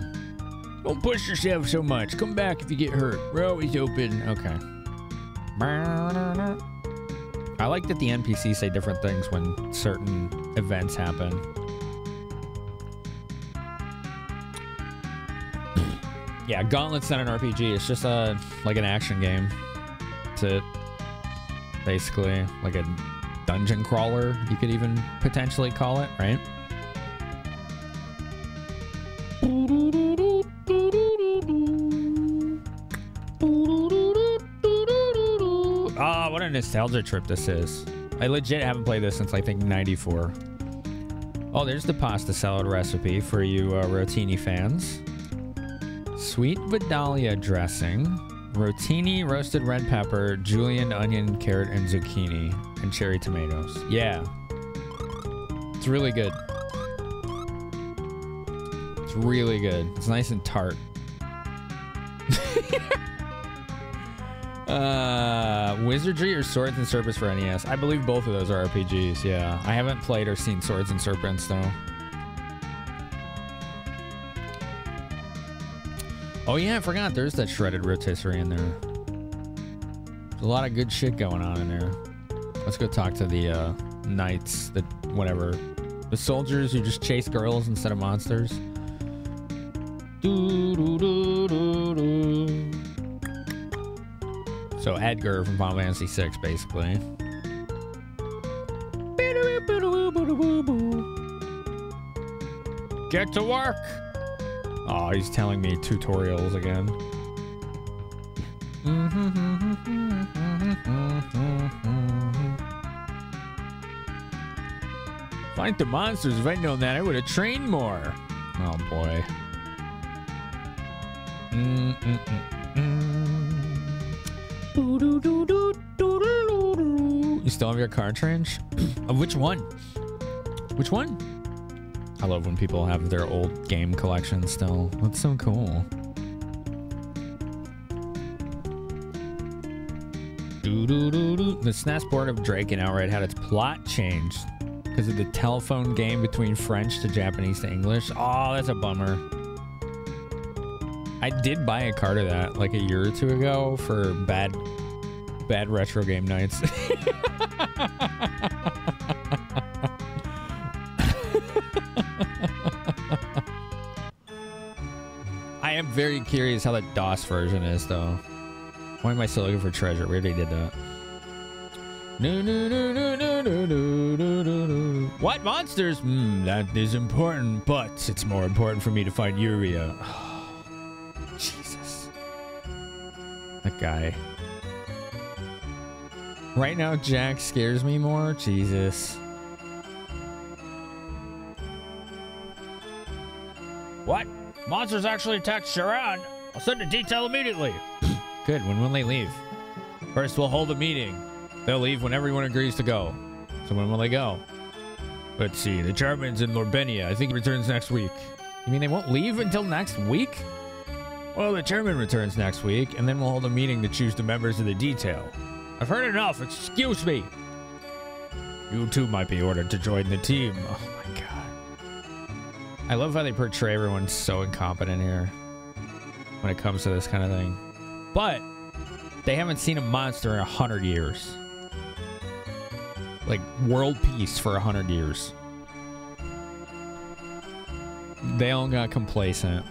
Don't push yourself so much. Come back if you get hurt. We're always open. Okay. I like that the NPCs say different things when certain events happen. Yeah, Gauntlet's not an RPG. It's just like an action game. That's it. Basically, like a dungeon crawler, you could even potentially call it, right? Ah, what a nostalgia trip this is. I legit haven't played this since I think 94. Oh, there's the pasta salad recipe for you rotini fans. Sweet Vidalia dressing, rotini, roasted red pepper, julienne, onion, carrot, and zucchini, and cherry tomatoes. Yeah. It's really good. It's really good. It's nice and tart. Wizardry or Swords and Serpents for NES? I believe both of those are RPGs, yeah. I haven't played or seen Swords and Serpents, though. Oh yeah, I forgot. There's that shredded rotisserie in there. There's a lot of good shit going on in there. Let's go talk to the knights, the whatever. The soldiers who just chase girls instead of monsters. So Edgar from Final Fantasy VI, basically. Get to work! Oh, he's telling me tutorials again. Fight the monsters. If I'd known that, I would have trained more. Oh, boy. You still have your cartridge? Of which one? Which one? I love when people have their old game collection still. That's so cool. The SNES board of Drake and Outright had its plot changed because of the telephone game between French to Japanese to English. Oh, that's a bummer. I did buy a card of that like a year or two ago for bad retro game nights. I am very curious how the DOS version is, though. Why am I still looking for treasure? We already did that. What monsters? That is important, but it's more important for me to find Uria. Oh, Jesus. That guy. Right now, Jack scares me more. Jesus. What? Monsters actually attacked Sharon. I'll send a detail immediately. Good. When will they leave? First, we'll hold a meeting. They'll leave when everyone agrees to go. So when will they go? Let's see. The German's in Lorbenia. I think he returns next week. You mean they won't leave until next week? Well, the German returns next week, and then we'll hold a meeting to choose the members of the detail. I've heard enough. Excuse me. You too might be ordered to join the team. Oh my god. I love how they portray everyone so incompetent here when it comes to this kind of thing. But they haven't seen a monster in 100 years. Like world peace for 100 years. They all got complacent.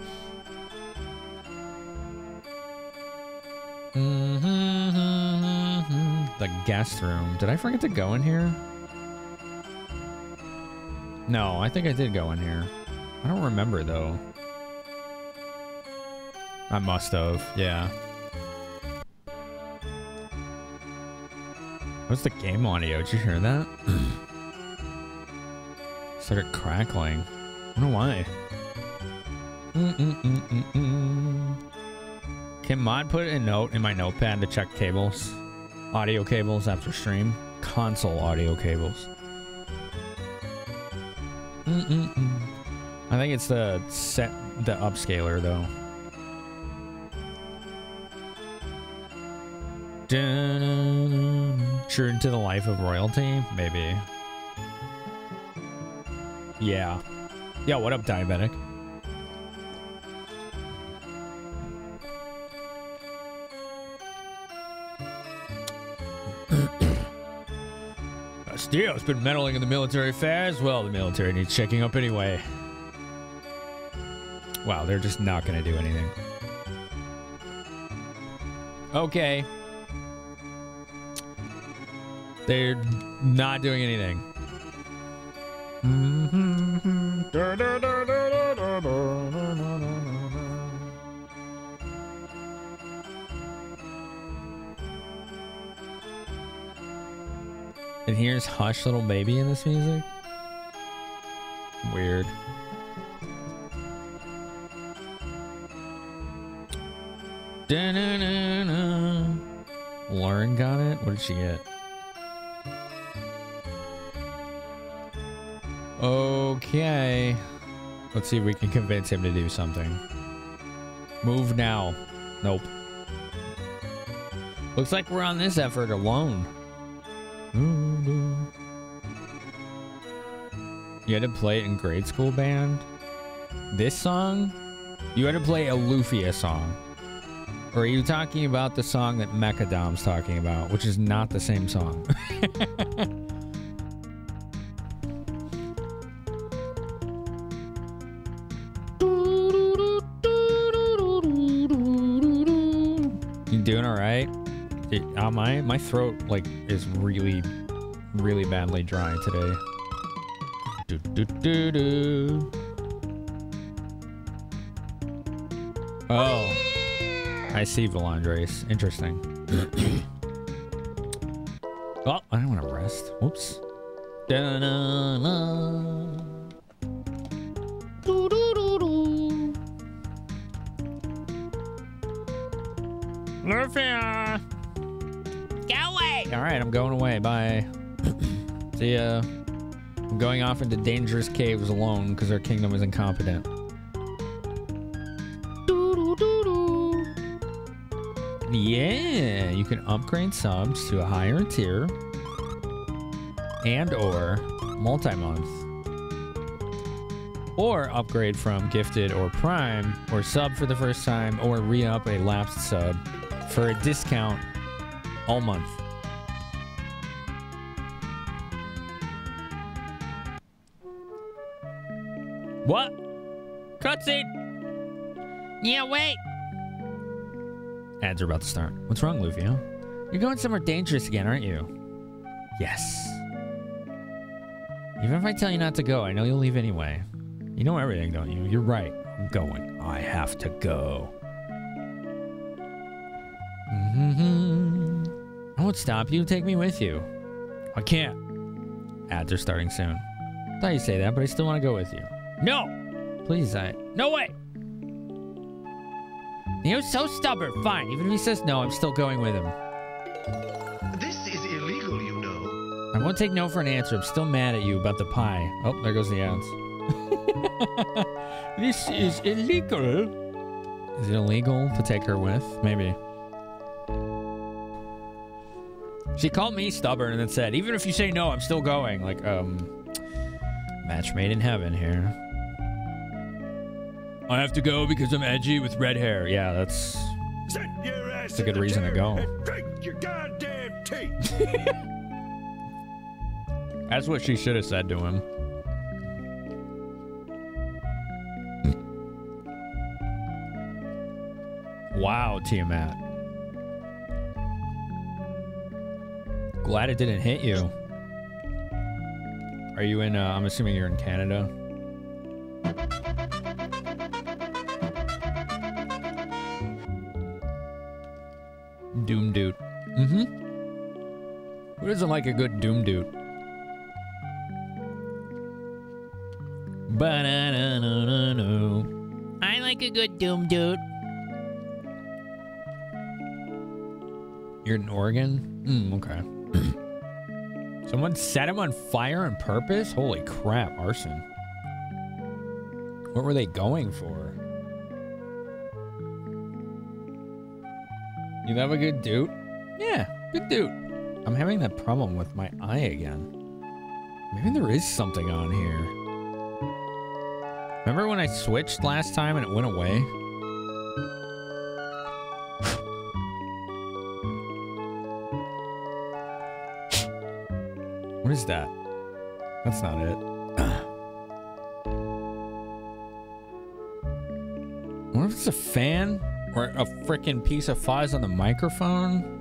The guest room. Did I forget to go in here? No, I think I did go in here. I don't remember, though. I must have, yeah. What's the game audio? Did you hear that? Started crackling. I don't know why. Can Mod put a note in my notepad to check cables? Audio cables after stream? Console audio cables. I think it's the upscaler though. True to the life of royalty? Maybe. Yeah. Yeah, what up, Diabetic? Steel's been meddling in the military affairs. Well, the military needs checking up anyway. Wow, they're just not going to do anything. Okay. They're not doing anything. And here's Hush Little Baby in this music? Weird. Lauren got it? What did she get? Okay. Let's see if we can convince him to do something. Move now. Nope. Looks like we're on this effort alone. You had to play it in grade school band? This song? You had to play a Lufia song. Or are you talking about the song that Mechadom's talking about, which is not the same song? You doing all right? My throat like is really badly dry today. Oh, I see Valandres. Interesting. Oh, I don't want to rest. Whoops. Lufia! Go away! Alright, I'm going away. Bye. See ya. I'm going off into dangerous caves alone because our kingdom is incompetent. Yeah, you can upgrade subs to a higher tier and or multi-month. Or upgrade from gifted or prime or sub for the first time or re-up a lapsed sub for a discount all month. What? Cutscene! Yeah, wait! Ads are about to start. What's wrong, Lufia? You're going somewhere dangerous again, aren't you? Yes. Even if I tell you not to go, I know you'll leave anyway. You know everything, don't you? You're right. I'm going. I have to go. I won't stop you. Take me with you. I can't. Ads are starting soon. Thought you'd say that, but I still want to go with you. No! Please, no way! He was so stubborn. Fine. Even if he says no, I'm still going with him. This is illegal, you know. I won't take no for an answer. I'm still mad at you about the pie. Oh, there goes the ads. This is illegal. Is it illegal to take her with? Maybe. She called me stubborn and then said, even if you say no, I'm still going. Like, match made in heaven here. I have to go because I'm edgy with red hair. Yeah, that's a good reason to go. Drink your goddamn tea. That's what she should have said to him. Wow, Tiamat. Glad it didn't hit you. Are you in, I'm assuming you're in Canada? Doom Dude. Who doesn't like a good Doom Dude? Ba-na-na-na-na-na. I like a good Doom Dude. You're in Oregon? Okay. Someone set him on fire on purpose? Holy crap, arson. What were they going for? You have a good dude? Yeah, good dude. I'm having that problem with my eye again. Maybe there is something on here. Remember when I switched last time and it went away? What is that? That's not it. I wonder if it's a fan or a freaking piece of fuzz on the microphone.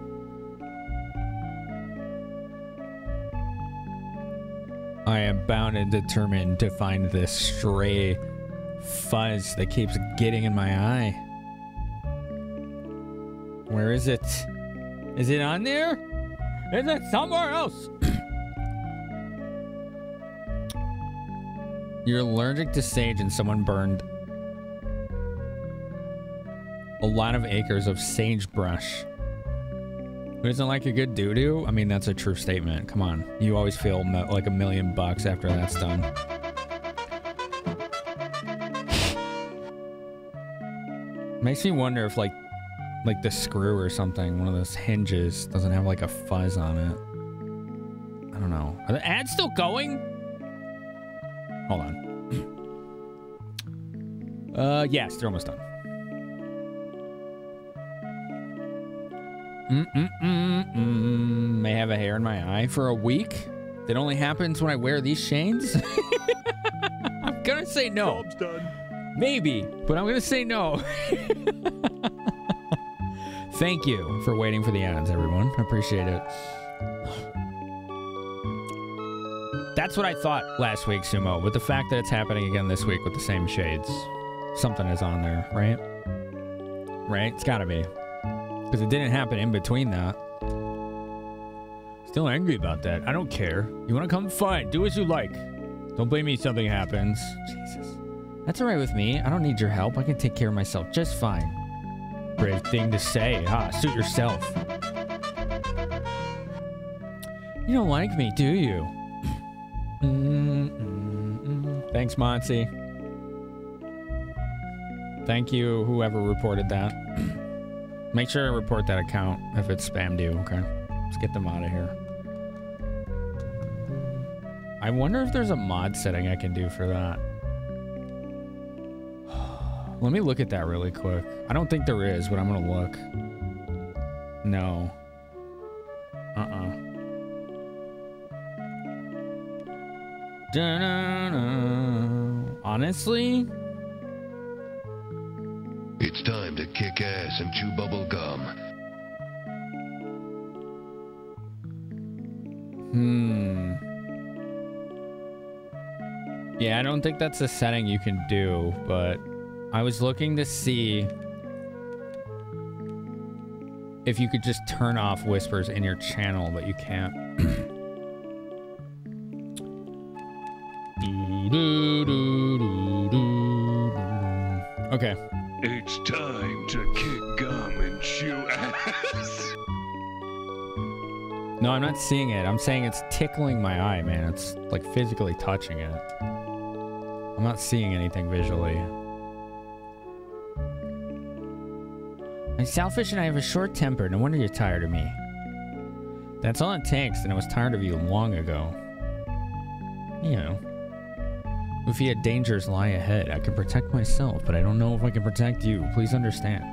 I am bound and determined to find this stray fuzz that keeps getting in my eye. Where is it? Is it on there? Is it somewhere else? You're allergic to sage and someone burned a lot of acres of sagebrush. Who doesn't like a good doo-doo? I mean, that's a true statement. Come on. You always feel like $1 million after that's done. Makes me wonder if like the screw or something, one of those hinges, doesn't have like a fuzz on it. I don't know. Are the ads still going? Hold on. Yes, they're almost done. May have a hair in my eye for a week. That only happens when I wear these chains. I'm gonna say no. Job's done. Maybe, but I'm gonna say no. Thank you for waiting for the ads, everyone. I appreciate it. That's what I thought last week, Sumo, with the fact that it's happening again this week with the same shades. Something is on there, right? Right? It's gotta be. Because it didn't happen in between that. Still angry about that. I don't care. You want to come? Fine. Do as you like. Don't blame me if something happens. Jesus. That's alright with me. I don't need your help. I can take care of myself just fine. Brave thing to say. Ha, suit yourself. You don't like me, do you? Thanks, Monty. Thank you, whoever reported that. Make sure to report that account if it's spammed you, okay? Let's get them out of here. I wonder if there's a mod setting I can do for that. Let me look at that really quick. I don't think there is, but I'm gonna look. No. Honestly? It's time to kick ass and chew bubble gum. Yeah, I don't think that's a setting you can do, but I was looking to see if you could just turn off whispers in your channel, but you can't. Okay. It's time to kick gum and chew ass. No, I'm not seeing it. I'm saying it's tickling my eye, man. It's like physically touching it. I'm not seeing anything visually. I'm selfish and I have a short temper. No wonder you're tired of me. That's all it takes, and I was tired of you long ago. You know. Lufia, dangers lie ahead. I can protect myself, but I don't know if I can protect you. Please understand.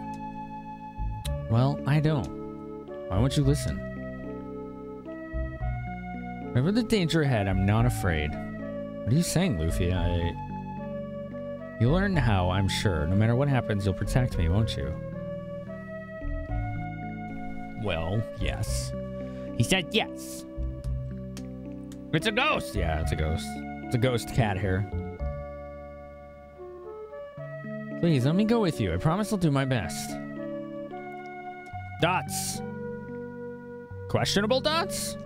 Well, I don't. Why won't you listen? Whatever the danger ahead, I'm not afraid. What are you saying, Lufia? You'll learn how, I'm sure. No matter what happens, you'll protect me, won't you? Well, yes. He said yes. It's a ghost! Yeah, it's a ghost. It's a ghost cat here. Please, let me go with you. I promise I'll do my best. Dots. Questionable dots?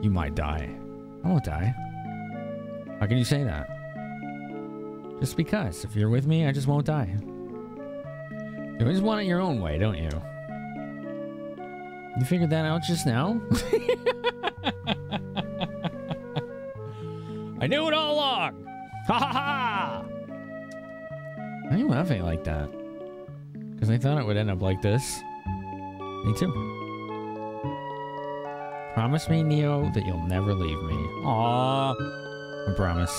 You might die. I won't die. How can you say that? Just because. If you're with me, I just won't die. You always want it your own way, don't you? You figured that out just now? I knew it all along! Ha ha ha! Why are you laughing like that? Because I thought it would end up like this. Me too. Promise me, Neo, that you'll never leave me. Aww. I promise.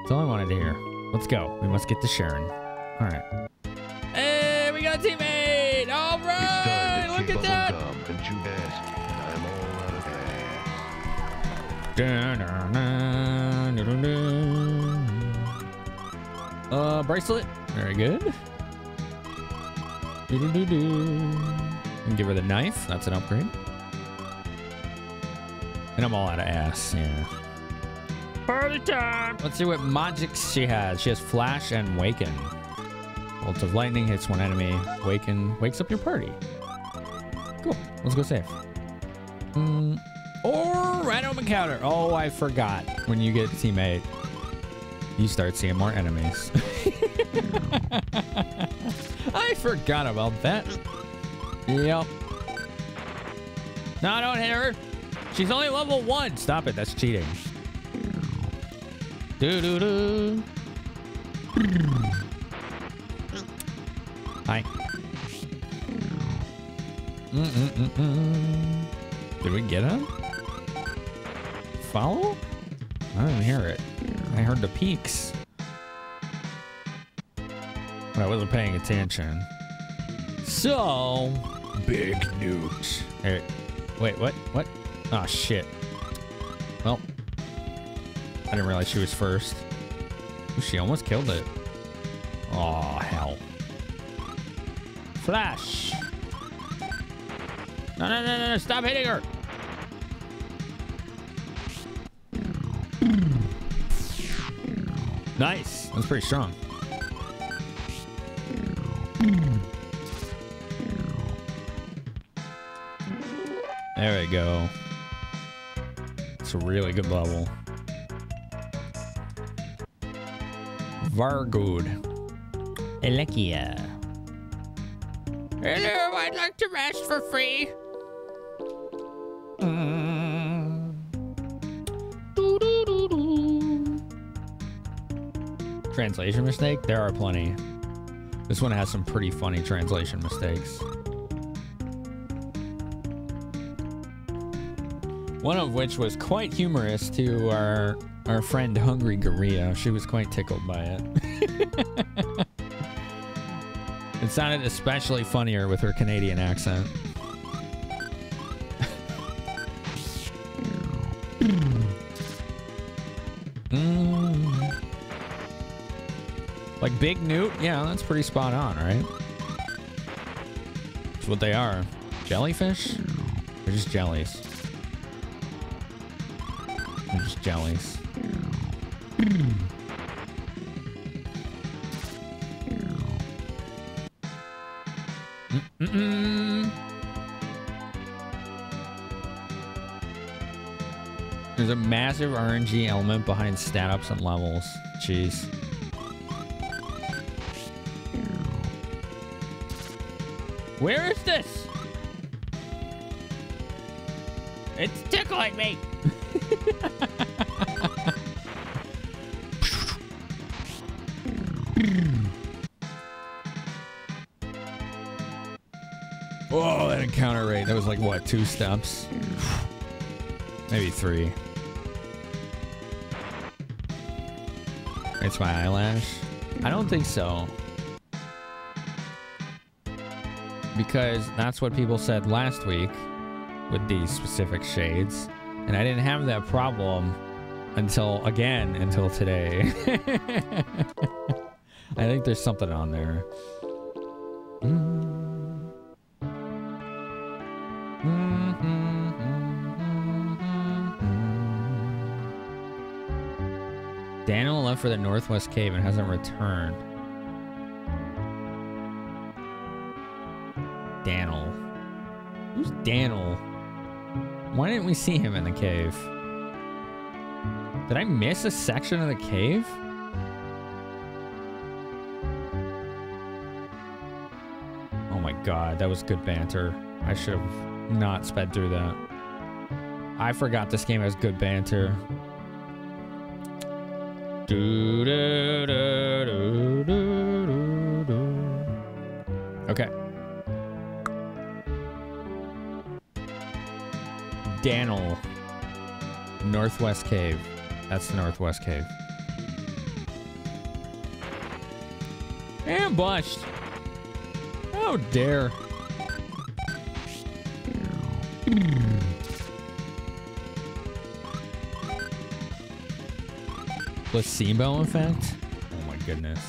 That's all I wanted to hear. Let's go. We must get to Sharon. Alright. Hey, we got a teammate! Alright! Look at that! And chew ass. I'm all out of ass. Bracelet. Very good. And give her the knife. That's an upgrade. And I'm all out of ass. Yeah. Party time! Let's see what magics she has. She has Flash and Waken. Bolt of lightning hits one enemy. Waken wakes up your party. Cool. Let's go save. Or random encounter. Oh, I forgot. When you get teammate, you start seeing more enemies. I forgot about that. Yep. No, don't hit her. She's only level 1. Stop it. That's cheating. Doo-doo-doo. Hi. Did we get him? Follow? I didn't hear it. I heard the peaks. But I wasn't paying attention. So, big nukes. Here. Wait, what? What? Oh, shit. Well, I didn't realize she was first. Ooh, she almost killed it. Oh, hell. Flash. No, no, no, no, no. Stop hitting her. Nice. That's pretty strong. There we go. It's a really good level. Vargood. Elekia. Hello, I'd like to rest for free. Translation mistake? There are plenty. This one has some pretty funny translation mistakes. One of which was quite humorous to our friend Hungry Gorilla. She was quite tickled by it. It sounded especially funnier with her Canadian accent. Like Big Newt? Yeah, that's pretty spot on, right? That's what they are. Jellyfish? They're just jellies. They're just jellies. There's a massive RNG element behind stat ups and levels. Jeez. Where is this? It's tickling me. Oh, that encounter rate. That was like, what, 2 steps? Maybe 3. It's my eyelash? I don't think so. Because that's what people said last week with these specific shades. And I didn't have that problem until today. I think there's something on there. Daniel left for the Northwest Cave and hasn't returned. Daniel. Who's Daniel? Why didn't we see him in the cave? Did I miss a section of the cave? Oh my god, that was good banter. I should have not sped through that. I forgot this game has good banter. Okay. Daniel. Northwest Cave. That's the Northwest Cave. Ambushed. How dare. Placebo effect? Oh my goodness.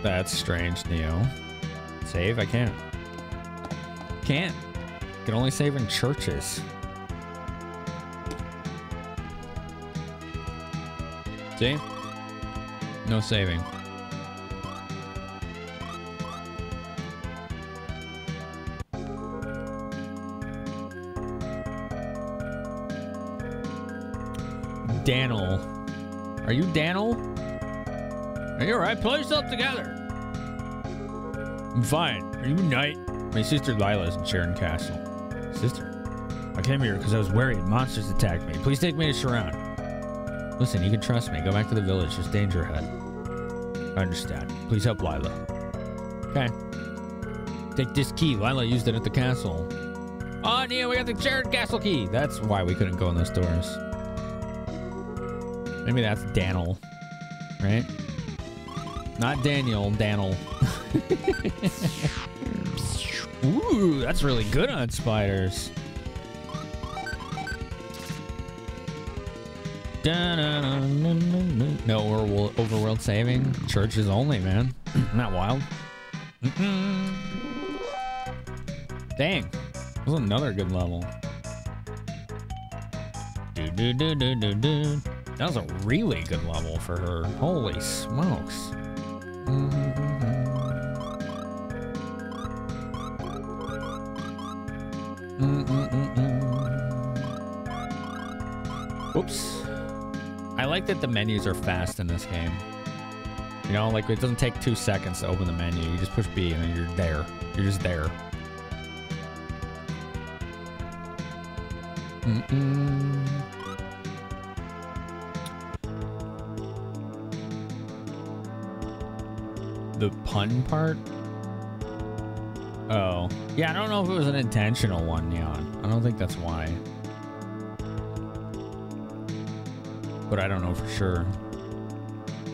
That's strange, Neo. Save? I can't. Can't. Can only save in churches. See? No saving. Daniel. Are you Daniel? Are you alright? Pull yourself together. I'm fine. Are you Knight? My sister Lila's in Sharon Castle. Sister? I came here because I was worried. Monsters attacked me. Please take me to Sharon. Listen, you can trust me. Go back to the village. There's danger ahead. I understand. Please help Lila. Okay. Take this key. Lila used it at the castle. Oh, Neo, we got the Sharon Castle key. That's why we couldn't go in those doors. Maybe that's Daniel, right? Not Daniel, Daniel. Ooh, that's really good on spiders. No overworld saving. Churches only, man. Not wild. Dang. That was another good level. That was a really good level for her. Holy smokes. Whoops. I like that the menus are fast in this game. You know, like it doesn't take 2 seconds to open the menu. You just push B and then you're there. You're just there. The pun part? Oh. Yeah, I don't know if it was an intentional one, Neon. I don't think that's why. But I don't know for sure.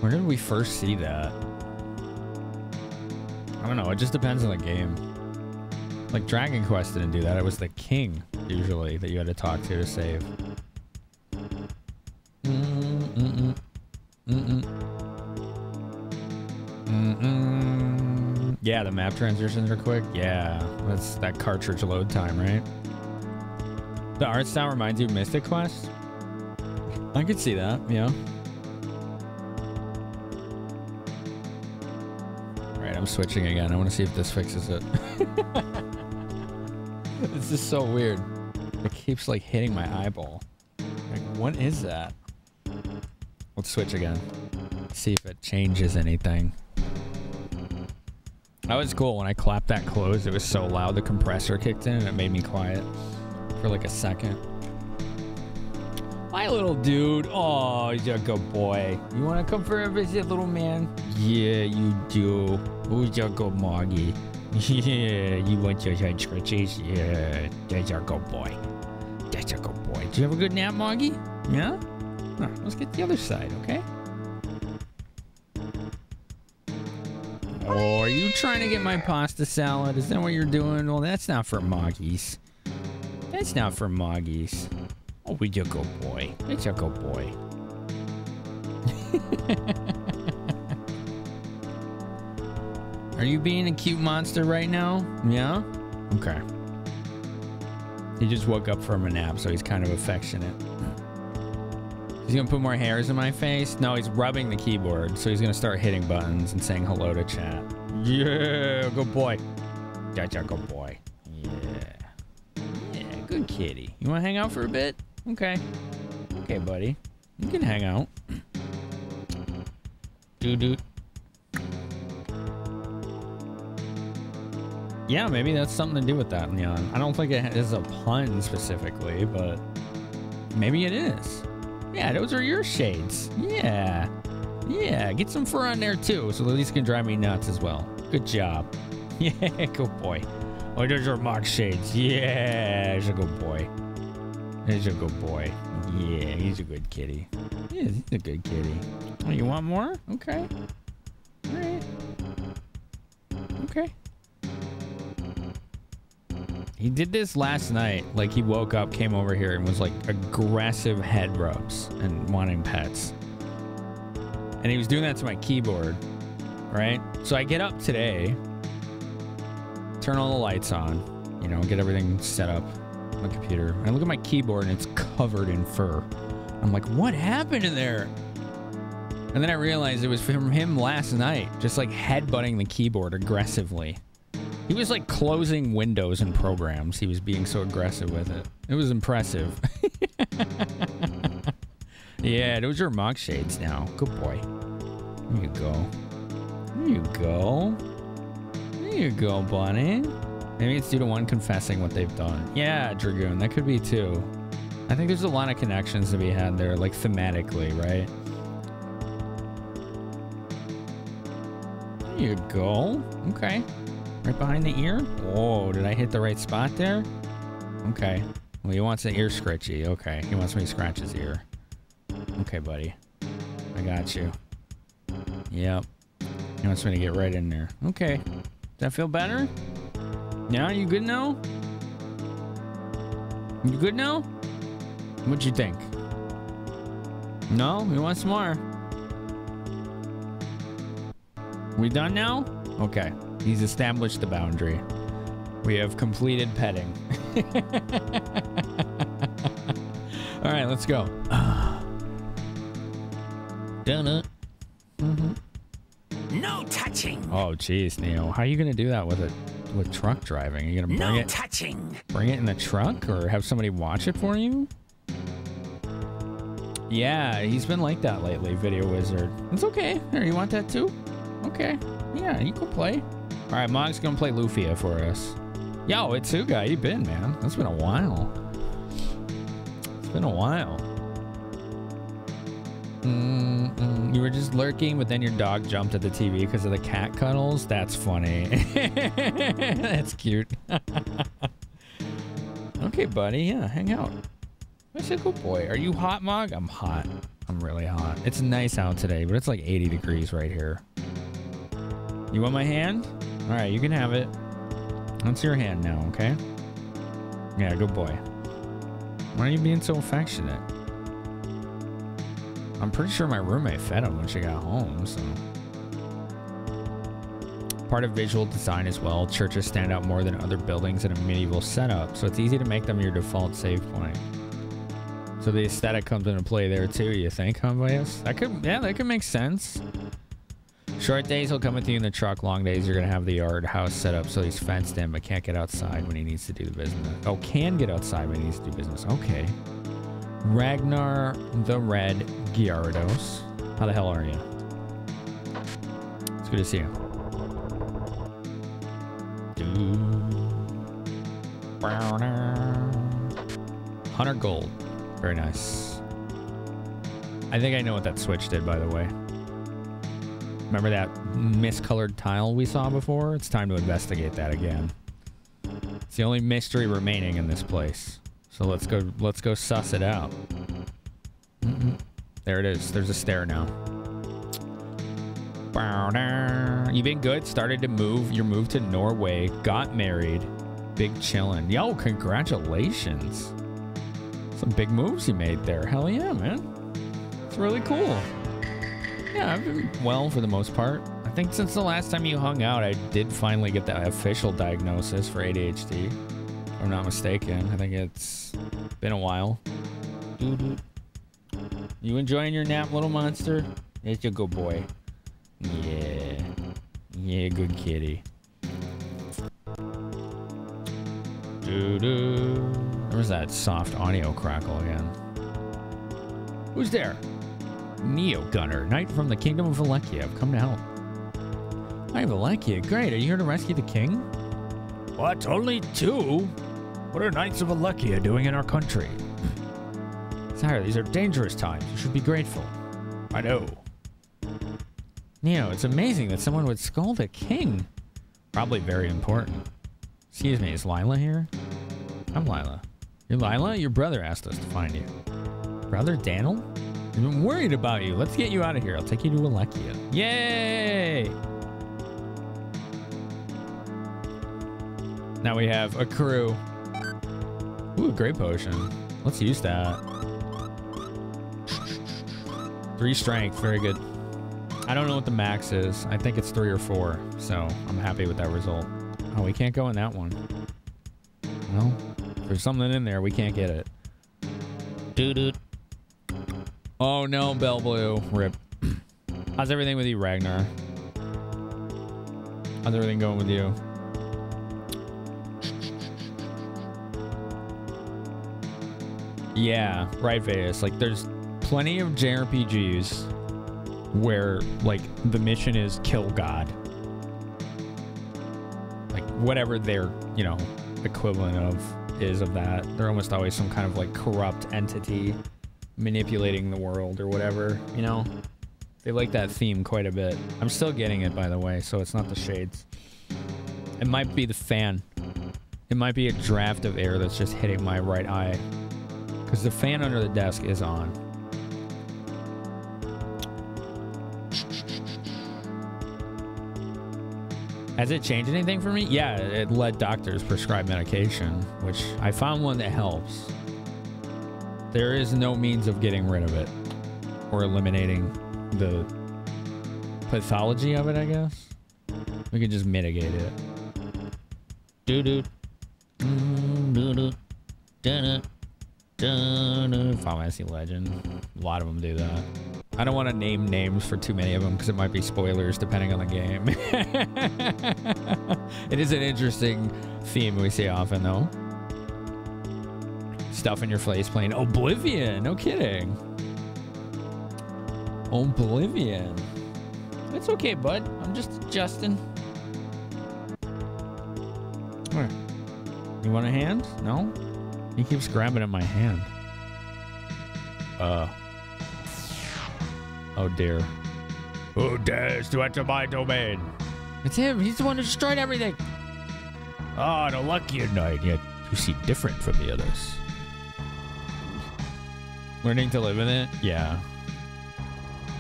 Where did we first see that? I don't know. It just depends on the game. Like Dragon Quest didn't do that. It was the king, usually, that you had to talk to save. Yeah, the map transitions are quick. Yeah, that's that cartridge load time, right? The art style reminds you of Mystic Quest? I could see that, yeah. Alright, I'm switching again. I want to see if this fixes it. This is so weird. It keeps like hitting my eyeball. Like, what is that? Let's switch again. See if it changes anything. That was cool. When I clapped that closed, it was so loud the compressor kicked in and it made me quiet for like a second. My little dude. Oh, you're a good boy. You want to come for a visit, little man? Yeah, you do. Who's your good Moggy? Yeah, you want your head scratches? Yeah, that's your good boy. That's your good boy. Did you have a good nap, Moggy? Yeah? Oh, let's get the other side, okay? Oh, are you trying to get my pasta salad? Is that what you're doing? Well, that's not for Moggies. That's not for Moggies. Oh, we your good boy. That's your good boy. Are you being a cute monster right now? Yeah? Okay. He just woke up from a nap, so he's kind of affectionate. He's gonna put more hairs in my face? No, he's rubbing the keyboard, so he's gonna start hitting buttons and saying hello to chat. Yeah, good boy. That's a good boy. Yeah. Yeah, good kitty. You wanna hang out for a bit? Okay. Okay, buddy. You can hang out. Doo-doo. Yeah, maybe that's something to do with that, Leon. I don't think it is a pun specifically, but maybe it is. Yeah, those are your shades. Yeah. Yeah, get some fur on there too, so at least it can drive me nuts as well. Good job. Yeah, good boy. Oh, those are mock shades. Yeah, he's a good boy. He's a good boy. Yeah, he's a good kitty. Yeah, he's a good kitty. Oh, you want more? Okay. All right. Okay. He did this last night. Like, he woke up, came over here, and was like aggressive head rubs and wanting pets. And he was doing that to my keyboard, right? So I get up today, turn all the lights on, you know, get everything set up on the computer. And I look at my keyboard and it's covered in fur. I'm like, what happened in there? And then I realized it was from him last night, just like headbutting the keyboard aggressively. He was like closing windows and programs. He was being so aggressive with it. It was impressive. Yeah, those are mock shades now. Good boy. There you go. There you go. There you go, bunny. Maybe it's due to one confessing what they've done. Yeah, Dragoon, that could be too. I think there's a lot of connections to be had there, like thematically, right? There you go. Okay. Right behind the ear? Whoa, did I hit the right spot there? Okay. Well, he wants an ear scratchy. Okay, he wants me to scratch his ear. Okay, buddy. I got you. Yep. He wants me to get right in there. Okay. Does that feel better? Yeah, you good now? You good now? What'd you think? No? You want some more? We done now? Okay. He's established the boundary. We have completed petting. All right, let's go. Donut. No touching. Oh, jeez, Neo. How are you going to do that with truck driving? Are you going to bring touching. Bring it in the truck or have somebody watch it for you? Yeah, he's been like that lately, Video Wizard. It's okay. Here, you want that too? Okay. Yeah, you can play. All right, Mog's going to play Lufia for us. Yo, Itsuga, how you been, man? It's been a while. It's been a while. You were just lurking, but then your dog jumped at the TV because of the cat cuddles? That's funny. That's cute. Okay, buddy. Yeah, hang out. That's a good boy. Are you hot, Mog? I'm hot. I'm really hot. It's nice out today, but it's like 80 degrees right here. You want my hand? All right, you can have it. That's your hand now, okay? Yeah, good boy. Why are you being so affectionate? I'm pretty sure my roommate fed him when she got home, so. Part of visual design as well. Churches stand out more than other buildings in a medieval setup, so it's easy to make them your default save point. So the aesthetic comes into play there too, you think, huh, Bias? That could make sense. Short days will come with you in the truck. Long days you're gonna have the yard house set up so he's fenced in but can't get outside when he needs to do the business. Oh, can get outside when he needs to do business. Okay. Ragnar the Red Gyarados. How the hell are you? It's good to see you. 100 gold. Very nice. I think I know what that switch did, by the way. Remember that miscolored tile we saw before? It's time to investigate that again. It's the only mystery remaining in this place. So let's go suss it out. There it is. There's a stair now. You been good? Started to move. Your move to Norway. Got married. Big chillin'. Yo, congratulations. Some big moves you made there. Hell yeah, man. It's really cool. Yeah, I've been well for the most part. I think since the last time you hung out, I did finally get the official diagnosis for ADHD. If I'm not mistaken. I think it's been a while. You enjoying your nap, little monster? It's a good boy. Yeah. Yeah, good kitty. There was that soft audio crackle again. Who's there? Neo Gunner, knight from the kingdom of Valekia. I've come to help. Hi, Valekia. Great. Are you here to rescue the king? What? Only 2? What are Knights of Valekia doing in our country? Sire, these are dangerous times. You should be grateful. I know. Neo, it's amazing that someone would scold a king. Probably very important. Excuse me, is Lila here? I'm Lila. You're Lila? Your brother asked us to find you. Brother Daniel? I've been worried about you. Let's get you out of here. I'll take you to Valekia. Yay! Now we have a crew. Ooh, a great potion. Let's use that. 3 strength, very good. I don't know what the max is. I think it's 3 or 4, so I'm happy with that result. Oh, we can't go in that one. Well, if there's something in there, we can't get it. Doo-doo. Oh no, Bell Blue. Rip. How's everything with you, Ragnar? How's everything going with you? Yeah, right, Vegas. Like, there's plenty of JRPGs where, like, the mission is kill God. Like, whatever their, you know, equivalent of is of that. They're almost always some kind of, like, corrupt entity manipulating the world or whatever, you know? They like that theme quite a bit. I'm still getting it, by the way, so it's not the shades. It might be the fan. It might be a draft of air that's just hitting my right eye. Because the fan under the desk is on. Has it changed anything for me? Yeah, it let doctors prescribe medication, which I found one that helps. There is no means of getting rid of it or eliminating the pathology of it, I guess. We can just mitigate it. Doo-doo. Doo-doo. Doo-doo. Final Fantasy Legend. A lot of them do that. I don't want to name names for too many of them because it might be spoilers depending on the game. It is an interesting theme we see often, though. Stuff in your face playing Oblivion. No kidding. Oblivion. It's okay, bud. I'm just adjusting. Where? You want a hand? No? He keeps grabbing at my hand. Oh dear. Who dares to enter my domain? It's him. He's the one who destroyed everything. Ah, the luckier knight, yet you seem different from the others. Learning to live in it? Yeah.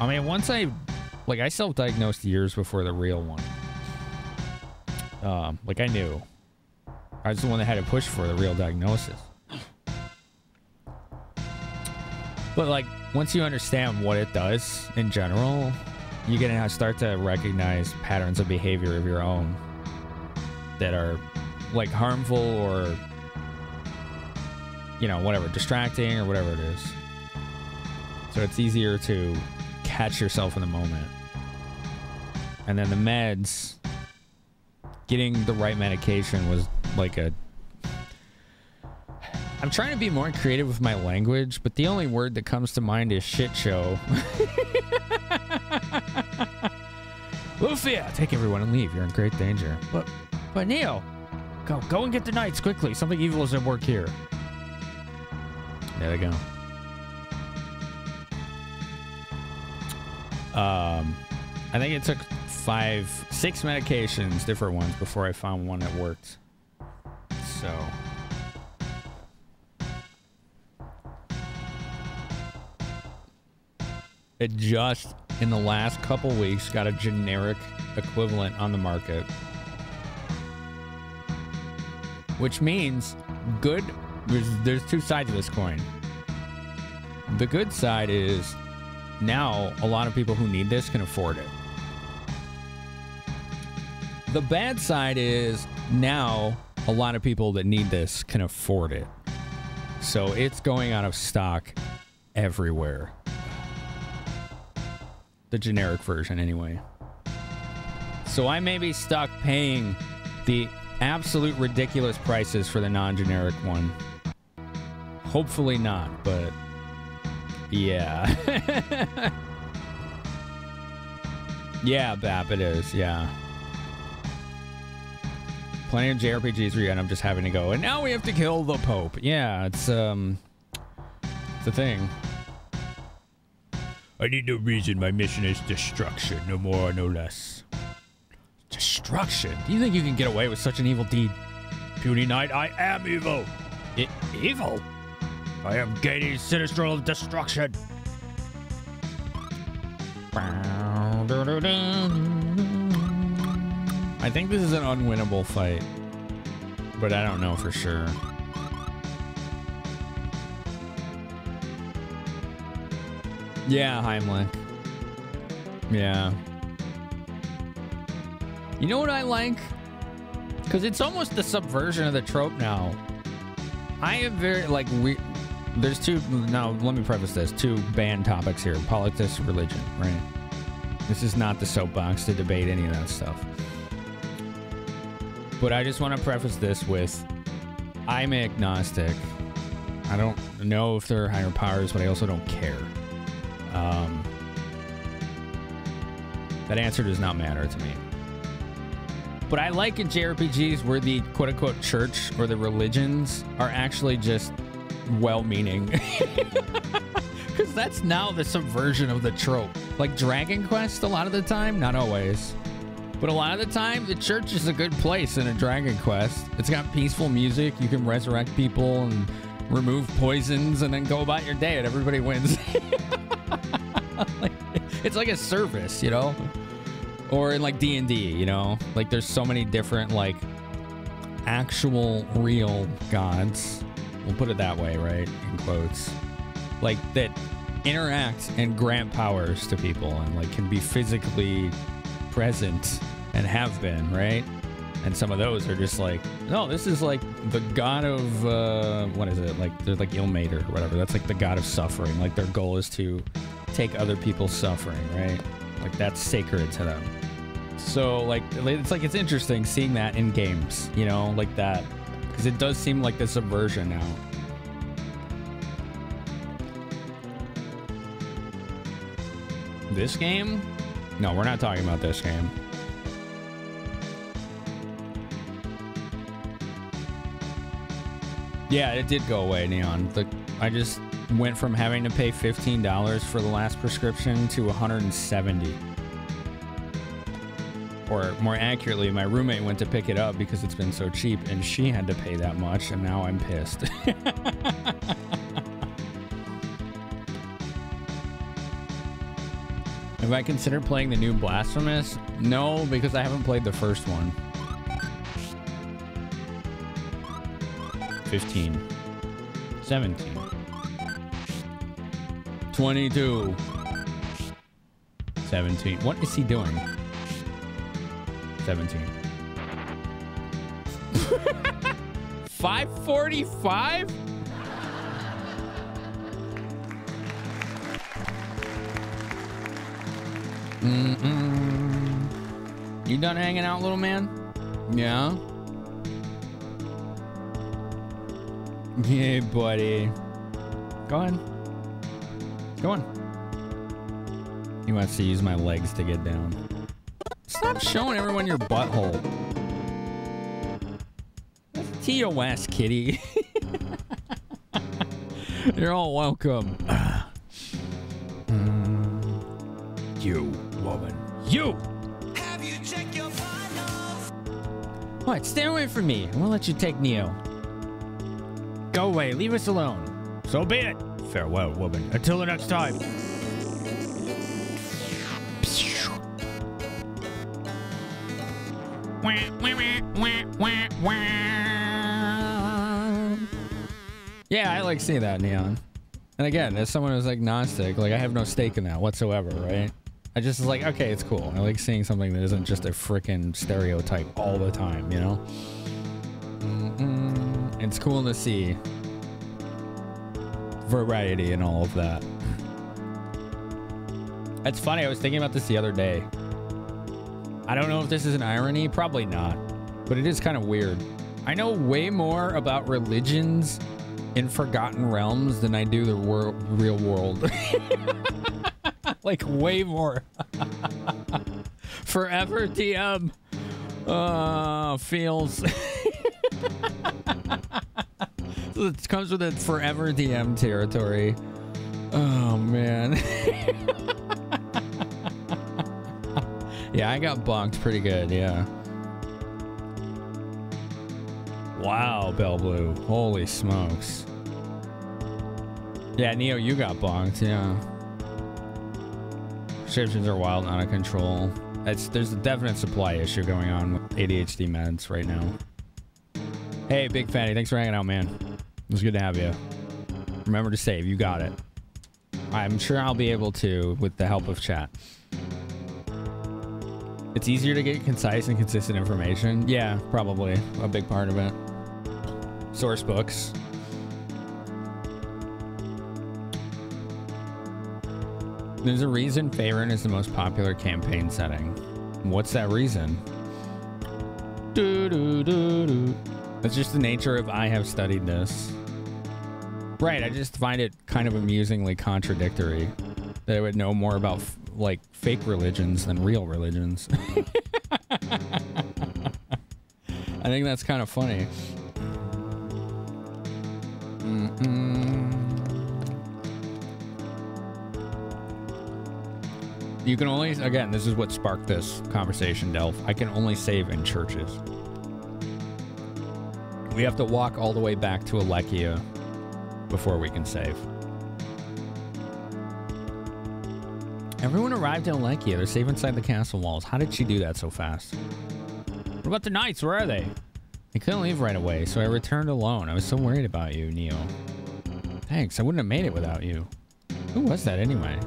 I mean, once I self-diagnosed years before the real one. Like I knew. I was the one that had to push for the real diagnosis. But like, once you understand what it does in general, you're gonna start to recognize patterns of behavior of your own that are like harmful or, you know, whatever, distracting or whatever it is. So it's easier to catch yourself in the moment. And then the meds, getting the right medication was like a... I'm trying to be more creative with my language, but the only word that comes to mind is shit show. Lufia, take everyone and leave. You're in great danger. But Neo, go and get the knights quickly. Something evil is at work here. There they go. I think it took 6 medications, different ones, before I found one that worked. So... it just, in the last couple weeks, got a generic equivalent on the market. Which means good... There's 2 sides of this coin. The good side is now a lot of people who need this can afford it. The bad side is now a lot of people that need this can afford it. So it's going out of stock everywhere. The generic version, anyway. So I may be stuck paying the absolute ridiculous prices for the non-generic one. Hopefully not, but yeah. Yeah, Bap, it is. Yeah. Plenty of JRPGs where you end up just having to go, and now we have to kill the Pope. Yeah, it's the thing. I need no reason. My mission is destruction. No more, no less. Destruction? Do you think you can get away with such an evil deed? Puny Knight, I am evil. Evil? I am gaining sinister destruction. I think this is an unwinnable fight, but I don't know for sure. Yeah, Heimlich. Yeah. You know what I like? Because it's almost the subversion of the trope now. I am very, like, there's two, now let me preface this, two banned topics here, politics, religion, right? This is not the soapbox to debate any of that stuff. But I just want to preface this with, I'm agnostic. I don't know if there are higher powers, but I also don't care. That answer does not matter to me. But I like in JRPGs where the quote-unquote church or the religions are actually just well-meaning. Because that's now the subversion of the trope. Like Dragon Quest a lot of the time, not always. But a lot of the time, the church is a good place in a Dragon Quest. It's got peaceful music, you can resurrect people and remove poisons and then go about your day and everybody wins. It's like a service, you know? Or in like D&D, you know? Like there's so many different like actual real gods. We'll put it that way, right? In quotes. Like that interact and grant powers to people and like can be physically present and have been, right? And some of those are just like, no, this is like the god of, what is it? Like, they're like Ilmater or whatever. That's like the god of suffering. Like their goal is to take other people's suffering, right? Like that's sacred to them. So like, it's interesting seeing that in games, you know, like that. Because it does seem like the subversion now. This game? No, we're not talking about this game. Yeah, it did go away, Neon. I just went from having to pay $15 for the last prescription to $170. Or more accurately, my roommate went to pick it up because it's been so cheap, and she had to pay that much, and now I'm pissed. Have I considered playing the new Blasphemous? No, because I haven't played the first one. 15. 17. 22. 17. What is he doing? 17. 545? You done hanging out, little man? Yeah? Yeah, buddy. Go on. Go on. He wants to use my legs to get down. Stop showing everyone your butthole. That's TOS, kitty. You're all welcome. You, woman. You! Have you checked your finals? What? Stay away from me. I won't let you take Neo. Go away. Leave us alone. So be it. Farewell, woman. Until the next time. Yeah, I like seeing that, Neon. And again, as someone who's agnostic, like I have no stake in that whatsoever, right? I just was like, okay, it's cool. I like seeing something that isn't just a freaking stereotype all the time, you know? It's cool to see variety and all of that. It's funny, I was thinking about this the other day. I don't know if this is an irony, probably not, but it is kind of weird. I know way more about religions in Forgotten Realms than I do the real world. Like way more. Forever DM. Feels. It comes with a forever DM territory. Oh, man. Yeah, I got bonked pretty good, yeah. Wow, Bell Blue. Holy smokes. Yeah, Neo, you got bonked, yeah. Prescriptions are wild and out of control. There's a definite supply issue going on with ADHD meds right now. Hey, Big Fatty, thanks for hanging out, man. It was good to have you. Remember to save, you got it. I'm sure I'll be able to with the help of chat. It's easier to get concise and consistent information. Yeah, probably a big part of it. Source books. There's a reason Faerun is the most popular campaign setting. What's that reason? That's just the nature of I have studied this. Right, I just find it kind of amusingly contradictory that I would know more about like fake religions than real religions. I think that's kind of funny. You can only, again, this is what sparked this conversation, Delph. I can only save in churches. We have to walk all the way back to Alekia before we can save. Everyone arrived in Alekia. They're safe inside the castle walls. How did she do that so fast? What about the knights? Where are they? They couldn't leave right away, so I returned alone. I was so worried about you, Neo. Thanks. I wouldn't have made it without you. Who was that anyway?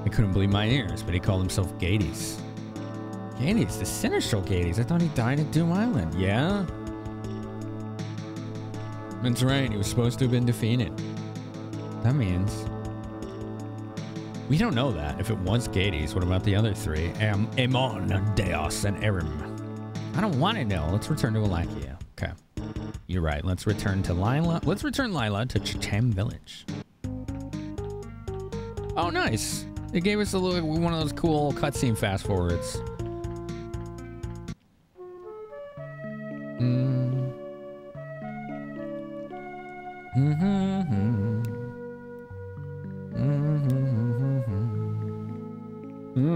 I couldn't believe my ears, but he called himself Gades. Gades? The Sinistral Gades? I thought he died at Doom Island. Yeah? That's right. He was supposed to have been defeated. That means... we don't know that. If it was Gades, what about the other three? Amon, Deos, and Erim. I don't want to know. Let's return to Alekia. Okay. You're right. Let's return to Lila. Let's return Lila to Chicham Village. Oh, nice. They gave us a little one of those cool cutscene fast forwards.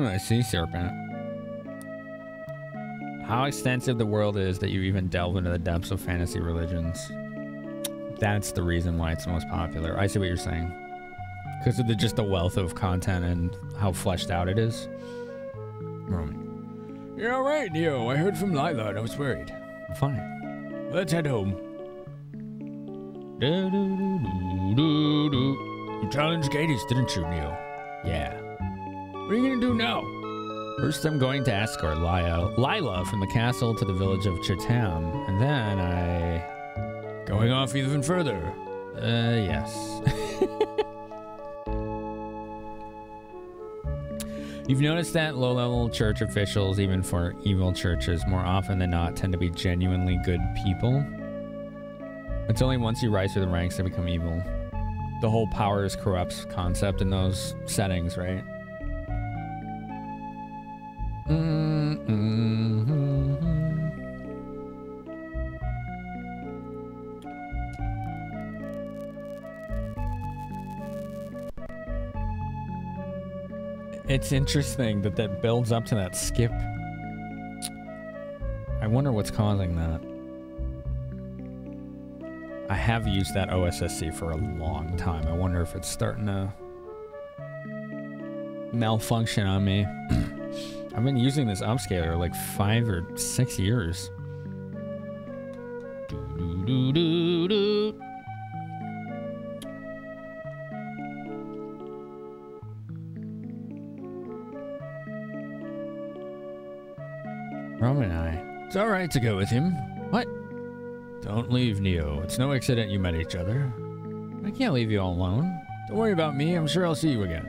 I see, Serpent. How extensive the world is that you even delve into the depths of fantasy religions. That's the reason why it's the most popular. I see what you're saying. Because of just the wealth of content and how fleshed out it is. You're all right, Neo. I heard from Lila and I was worried. I'm fine. Let's head home. You challenged Gades, didn't you, Neo? Yeah. What are you gonna do now? First, I'm going to escort Lila from the castle to the village of Chitam, and then going off even further. Yes. You've noticed that low-level church officials, even for evil churches, more often than not tend to be genuinely good people. It's only once you rise through the ranks they become evil. The whole power is corrupts concept in those settings, right? It's interesting that that builds up to that skip. I wonder what's causing that. I have used that OSSC for a long time. I wonder if it's starting to malfunction on me. I've been using this upscaler like 5 or 6 years. Roman and I. It's alright to go with him. What? Don't leave, Neo. It's no accident you met each other. I can't leave you all alone. Don't worry about me. I'm sure I'll see you again.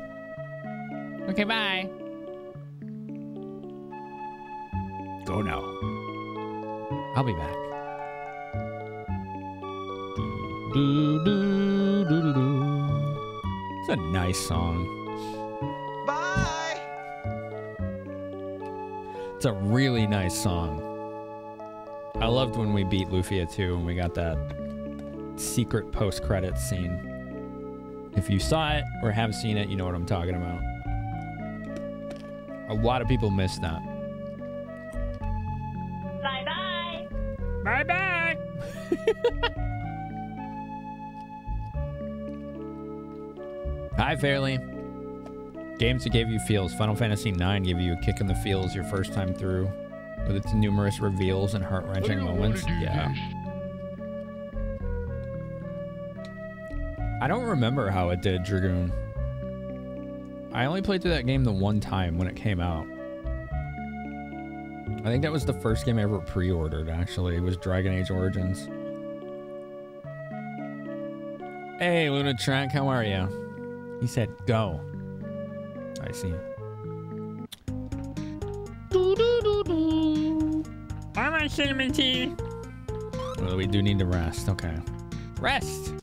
Okay, bye. Go now. I'll be back. It's a nice song. Bye. It's a really nice song. I loved when we beat Lufia too, and we got that secret post-credits scene. If you saw it or have seen it, you know what I'm talking about. A lot of people missed that. Bye-bye. Bye-bye. Hi, Fairly. Games that gave you feels. Final Fantasy IX gave you a kick in the feels your first time through, with its numerous reveals and heart-wrenching moments. Yeah. I don't remember how it did, Dragoon. I only played through that game the one time when it came out. I think that was the first game I ever pre-ordered, actually. It was Dragon Age Origins. Hey, Luna Trank, how are you? He said, go. I see. All right, cinnamon tea. Well, we do need to rest. Okay. Rest.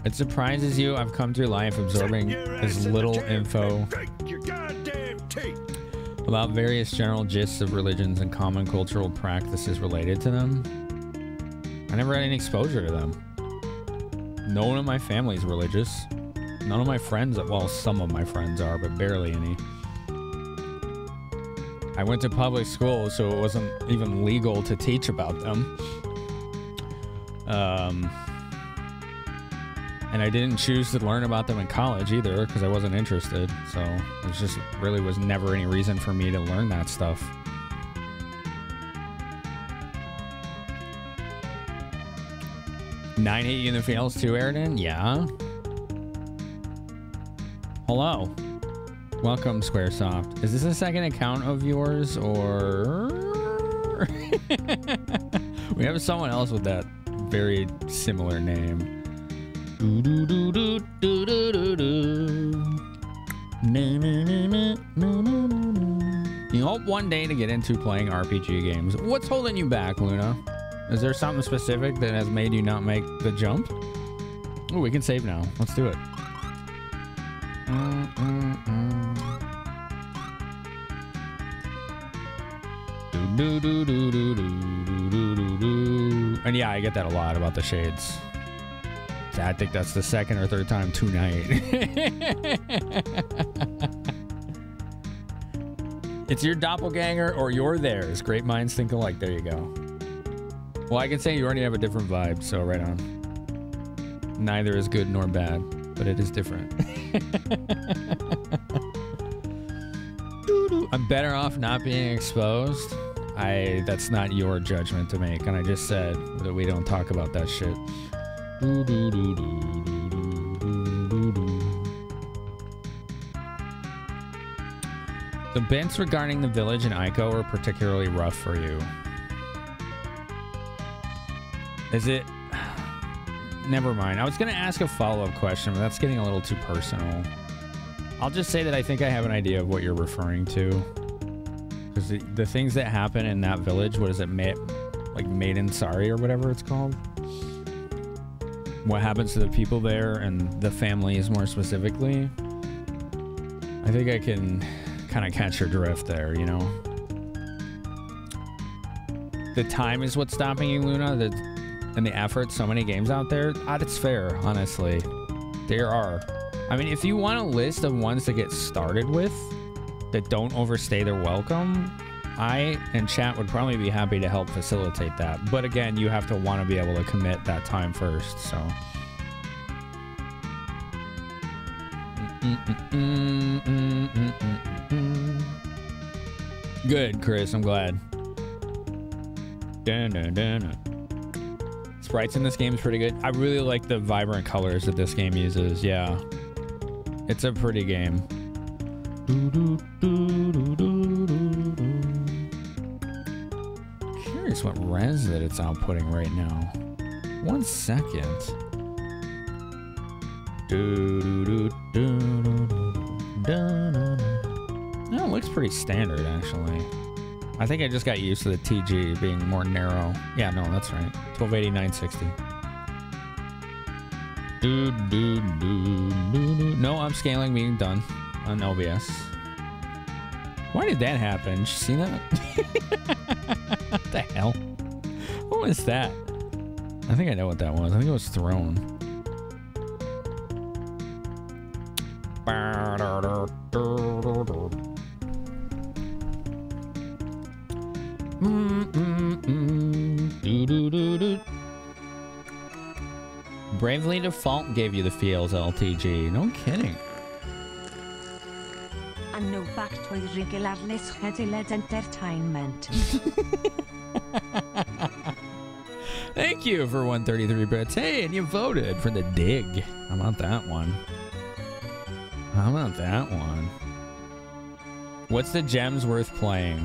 It surprises you I've come through life absorbing as little info about various general gists of religions and common cultural practices related to them. I never had any exposure to them. No one in my family is religious. None of my friends, well, some of my friends are, but barely any. I went to public school, so it wasn't even legal to teach about them. And I didn't choose to learn about them in college either, because I wasn't interested. So it just really was never any reason for me to learn that stuff. Nine hit you in the feels too, Airden? Yeah. Hello. Welcome, Squaresoft. Is this a second account of yours, or... We have someone else with that very similar name. You hope one day to get into playing RPG games. What's holding you back, Luna? Is there something specific that has made you not make the jump? Oh, we can save now. Let's do it. And yeah, I get that a lot about the shades. I think that's the second or third time tonight. It's your doppelganger or you're theirs. Great minds think alike. There you go. Well, I can say you already have a different vibe, so right on. Neither is good nor bad, but it is different. I'm better off not being exposed. That's not your judgment to make, and I just said that we don't talk about that shit. The bits regarding the village and Ico are particularly rough for you. Is it? Never mind. I was going to ask a follow-up question, but that's getting a little too personal. I'll just say that I think I have an idea of what you're referring to. Because the things that happen in that village, what is it? Like Maiden Sari or whatever it's called? What happens to the people there and the families more specifically? I think I can kind of catch your drift there, you know? The time is what's stopping you, Luna, and the effort. So many games out there. That's fair, honestly. There are. I mean, if you want a list of ones to get started with that don't overstay their welcome, I and chat would probably be happy to help facilitate that. But again, you have to want to be able to commit that time first, so. Good, Chris, I'm glad. Sprites in this game is pretty good. I really like the vibrant colors that this game uses, yeah. It's a pretty game. Curious what res that it's outputting right now. 1 second. No, it looks pretty standard actually. I think I just got used to the TG being more narrow. Yeah, no, that's right. 1280 960. No upscaling being done on OBS. Why did that happen? Did you see that? What the hell? What was that? I think I know what that was. I think it was thrown. Bravely Default gave you the feels, LTG. No kidding. And no back to regular scheduled entertainment. Thank you for 133 bits. Hey, and you voted for the dig. How about that one? How about that one? What's the gems worth playing?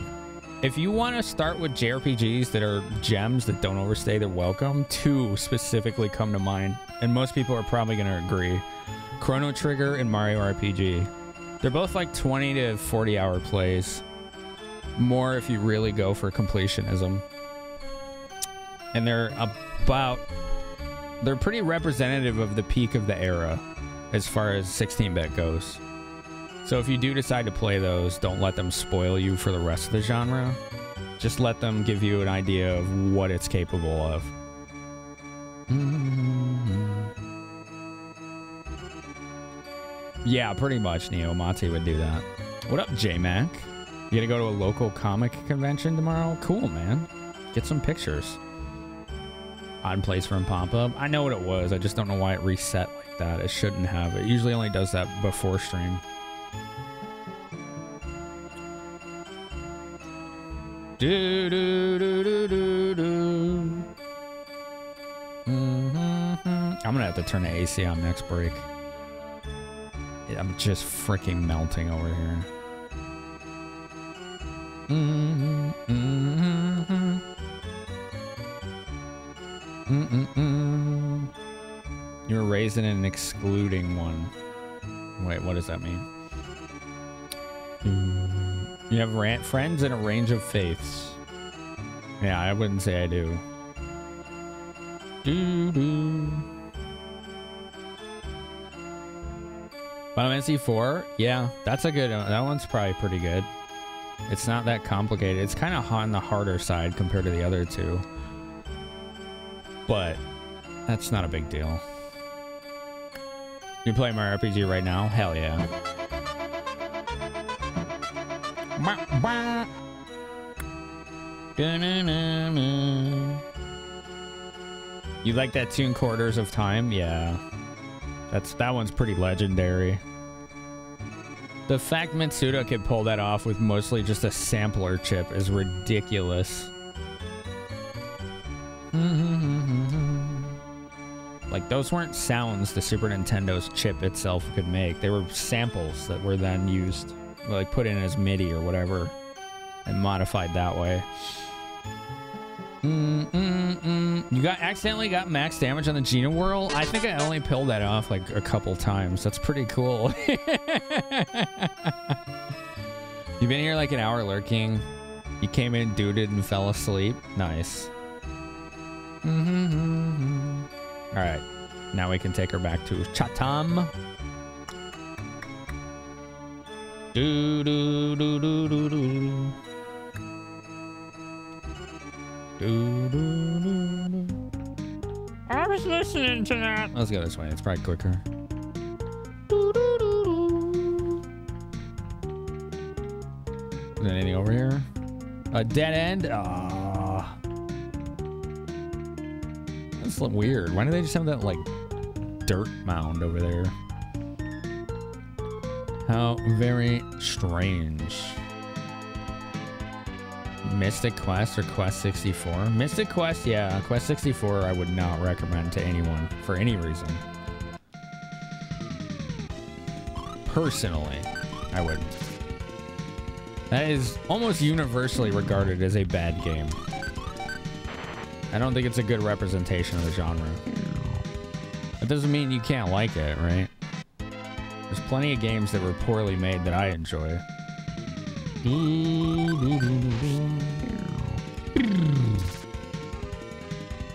If you want to start with JRPGs that are gems that don't overstay their welcome, two specifically come to mind, and most people are probably going to agree. Chrono Trigger and Mario RPG. They're both like 20 to 40 hour plays. More if you really go for completionism. And they're pretty representative of the peak of the era as far as 16-bit goes. So if you do decide to play those, don't let them spoil you for the rest of the genre. Just let them give you an idea of what it's capable of. Yeah, pretty much, Neo. Mate would do that. What up, J-Mac? You gonna go to a local comic convention tomorrow? Cool, man. Get some pictures. Odd place from pop-up. I know what it was. I just don't know why it reset like that. It shouldn't have. It usually only does that before stream. Do do do do do do. I'm gonna have to turn the AC on next break. I'm just freaking melting over here. You're raising and excluding one. Wait, what does that mean? You have friends in a range of faiths. Yeah, I wouldn't say I do. Final Fantasy 4? Yeah, that's a good one. That one's probably pretty good. It's not that complicated. It's kind of on the harder side compared to the other two. But that's not a big deal. You play Mario RPG right now? Hell yeah. You like that tune, Quarters of Time? Yeah. That one's pretty legendary. The fact Mitsuda could pull that off with mostly just a sampler chip is ridiculous. Like, those weren't sounds the Super Nintendo's chip itself could make. They were samples that were then used, like put in as MIDI or whatever, and modified that way. You accidentally got max damage on the Gina Whirl? I think I only pulled that off like a couple times. That's pretty cool. You've been here like an hour lurking. You came in, duded, and fell asleep. Nice. Alright. Now we can take her back to Chatham. Do do do do do do. I was listening to that. Let's go this way. It's probably quicker. Is there anything over here? A dead end? Ah. That's weird. Why do they just have that, like, dirt mound over there? How very strange. Mystic Quest or Quest 64? Mystic Quest, yeah. Quest 64 I would not recommend to anyone for any reason. Personally, I wouldn't. That is almost universally regarded as a bad game. I don't think it's a good representation of the genre. That doesn't mean you can't like it, right? There's plenty of games that were poorly made that I enjoy.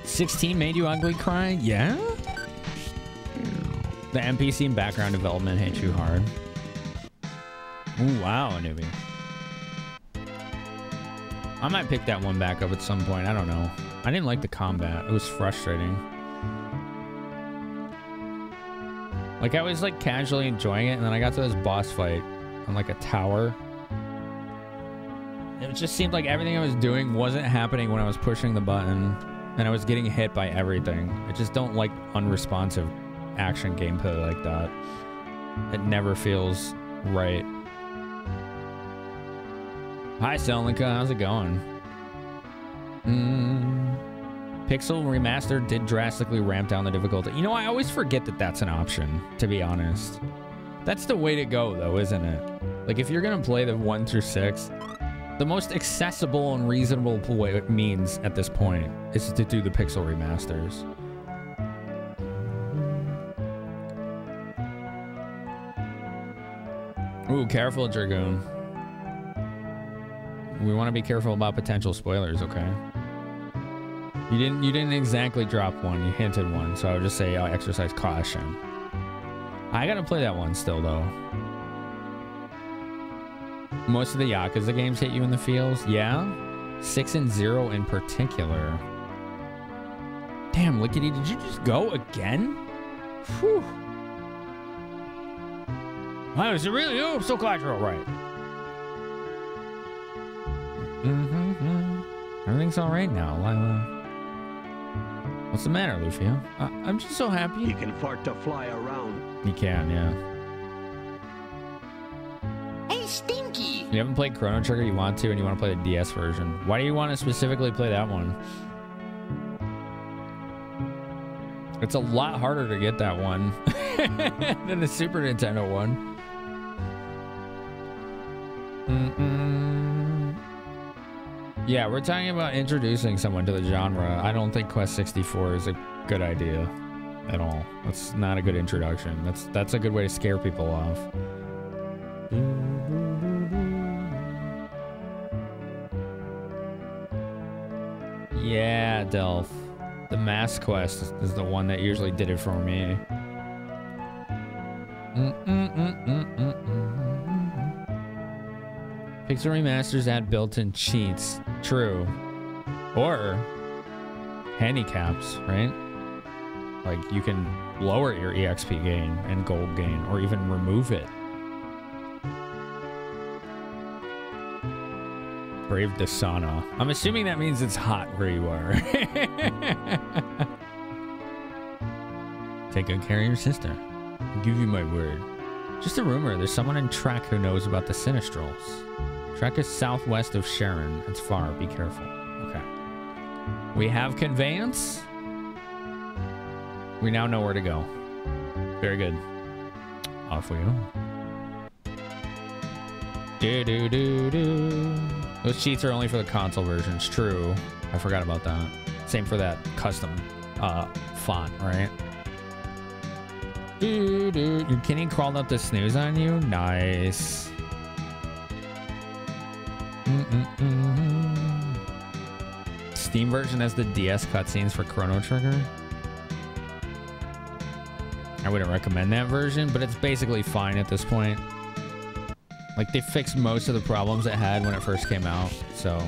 16 made you ugly cry? Yeah? The NPC and background development hit you hard. Ooh, wow, a newbie. I might pick that one back up at some point. I don't know. I didn't like the combat. It was frustrating. Like, I was, like, casually enjoying it, and then I got to this boss fight on, like, a tower. It just seemed like everything I was doing wasn't happening when I was pushing the button, and I was getting hit by everything. I just don't like unresponsive action gameplay like that. It never feels right. Hi, Selnica. How's it going? Pixel Remaster did drastically ramp down the difficulty. You know, I always forget that that's an option, to be honest. That's the way to go, though, isn't it? Like, if you're going to play the 1 through 6, the most accessible and reasonable means at this point is to do the Pixel Remasters. Ooh, careful, Dragoon. We want to be careful about potential spoilers, okay? You didn't exactly drop one, you hinted one, so I would just say I'll exercise caution. I gotta play that one still, though. Most of the Yakuza games hit you in the feels, yeah? 6 and 0 in particular. Damn, Lickety, did you just go again? Whew. Wow, is it really? Oh, I'm so glad you're all right. Everything's all right now, Lila. What's the matter, Lufia? I'm just so happy. You can fart to fly around. You can, yeah. Hey, Stinky! You haven't played Chrono Trigger, you want to, and you want to play the DS version. Why do you want to specifically play that one? It's a lot harder to get that one than the Super Nintendo one. Yeah, we're talking about introducing someone to the genre. I don't think Quest 64 is a good idea at all. That's not a good introduction. That's a good way to scare people off. Yeah, Delph. The Mass Quest is the one that usually did it for me. Pixel Remasters add built-in cheats. True. Or handicaps, right? Like, you can lower your EXP gain and gold gain, or even remove it. Brave the sauna. I'm assuming that means it's hot where you are. Take good care of your sister. I'll give you my word. Just a rumor, there's someone in Trek who knows about the Sinistrals. Trek is southwest of Sharon. It's far. Be careful. Okay. We have conveyance. We now know where to go. Very good. Off we go. Those cheats are only for the console versions. True. I forgot about that. Same for that custom font, right? Your kitty crawled up to snooze on you? Nice. Steam version has the DS cutscenes for Chrono Trigger. I wouldn't recommend that version, but it's basically fine at this point. Like, they fixed most of the problems it had when it first came out, so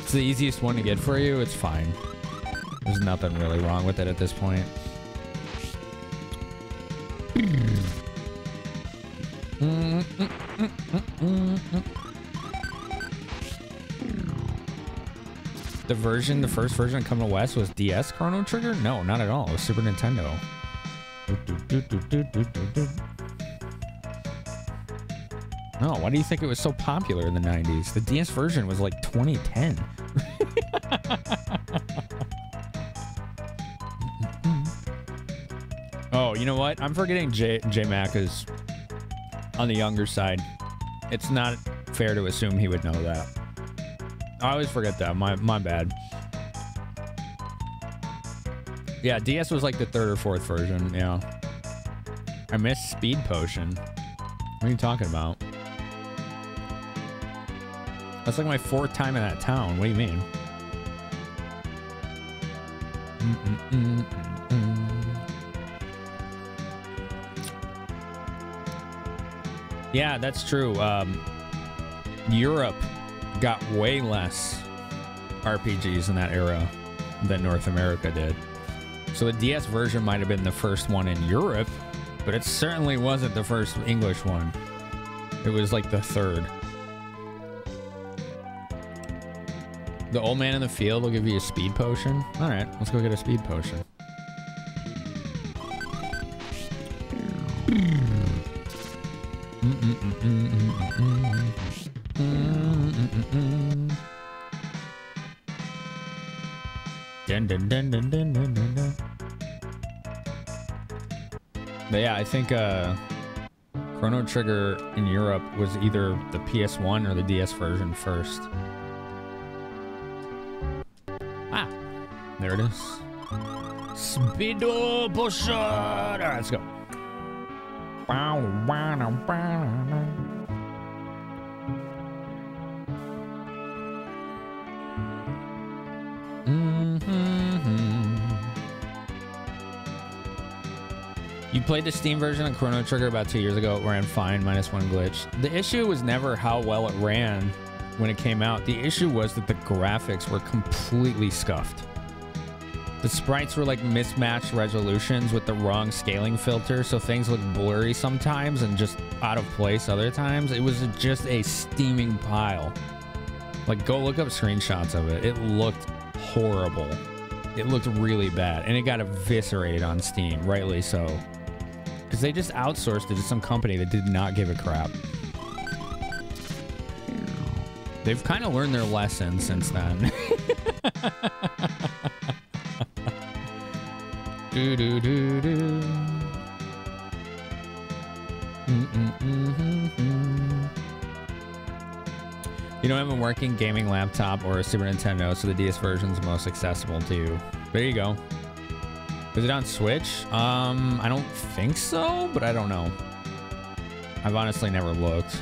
it's the easiest one to get for you. It's fine. There's nothing really wrong with it at this point. The first version of Come to West was DS Chrono Trigger? No, not at all. It was Super Nintendo. No, why do you think it was so popular in the 90s? The DS version was like 2010. Oh, you know what? I'm forgetting J-Mac is on the younger side. It's not fair to assume he would know that. I always forget that. My bad. Yeah, DS was like the 3rd or 4th version. Yeah. I missed Speed Potion. What are you talking about? That's like my 4th time in that town. What do you mean? Yeah, that's true. Europe got way less RPGs in that era than North America did. So the DS version might have been the first one in Europe, but it certainly wasn't the first English one. It was like the third. The old man in the field will give you a speed potion. All right, let's go get a speed potion. Dun, dun, dun, dun, dun, dun, dun, dun. But yeah, I think Chrono Trigger in Europe was either the PS1 or the DS version first. Ah, there it is. Speedo potion. All right, let's go. You played the Steam version of Chrono Trigger about 2 years ago. It ran fine, minus one glitch. The issue was never how well it ran when it came out. The issue was that the graphics were completely scuffed. The sprites were like mismatched resolutions with the wrong scaling filter, so things looked blurry sometimes and just out of place other times. It was just a steaming pile. Like, go look up screenshots of it. It looked horrible. It looked really bad, and it got eviscerated on Steam, rightly so. Because they just outsourced it to some company that did not give a crap. They've kind of learned their lesson since then. Do do do do. You don't have a working gaming laptop or a Super Nintendo, so the DS version's most accessible to you. There you go. Is it on Switch? I don't think so, but I don't know. I've honestly never looked.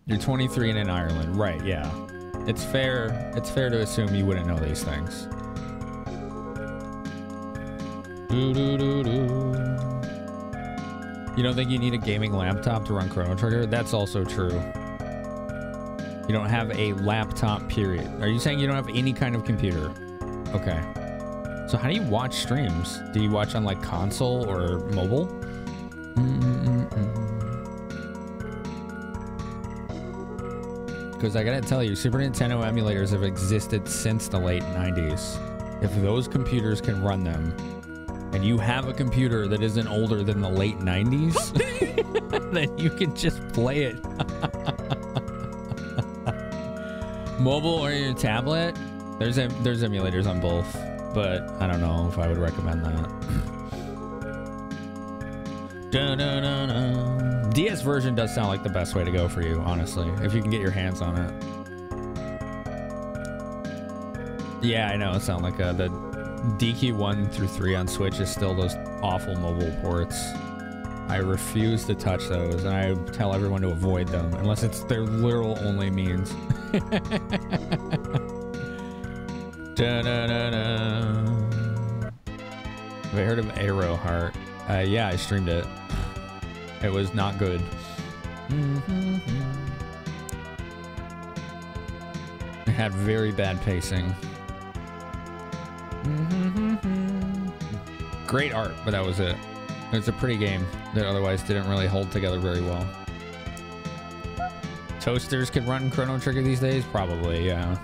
You're 23 and in Ireland, right? Yeah, it's fair. It's fair to assume you wouldn't know these things. Do do do do. You don't think you need a gaming laptop to run Chrono Trigger? That's also true. You don't have a laptop, period. Are you saying you don't have any kind of computer? Okay. So how do you watch streams? Do you watch on like console or mobile? Because I gotta tell you, Super Nintendo emulators have existed since the late 90s. If those computers can run them, and you have a computer that isn't older than the late 90s, then you can just play it. Mobile or your tablet? There's emulators on both, but I don't know if I would recommend that. DS version does sound like the best way to go for you, honestly, if you can get your hands on it. Yeah, I know. It sounds like the DQ 1 through 3 on Switch is still those awful mobile ports. I refuse to touch those, and I tell everyone to avoid them unless it's their literal only means. Have I heard of Arrow Heart? Yeah, I streamed it. It was not good. It had very bad pacing. Great art, but that was it. It's a pretty game that otherwise didn't really hold together very well. Toasters could run Chrono Trigger these days? Probably, yeah.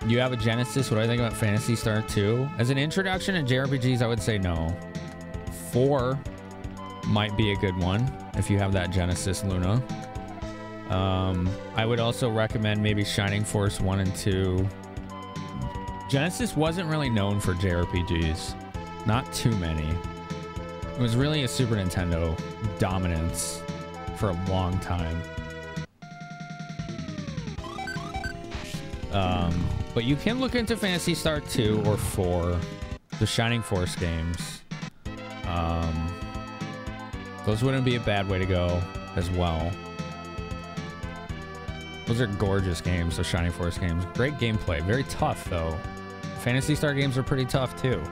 You have a Genesis? What do I think about Phantasy Star 2? As an introduction to JRPGs, I would say no. 4 might be a good one if you have that Genesis, Luna. I would also recommend maybe Shining Force 1 and 2. Genesis wasn't really known for JRPGs. Not too many. It was really a Super Nintendo dominance for a long time. But you can look into Phantasy Star 2 or 4, the Shining Force games. Those wouldn't be a bad way to go as well. Those are gorgeous games, those Shining Force games. Great gameplay. Very tough, though. Phantasy Star games are pretty tough, too.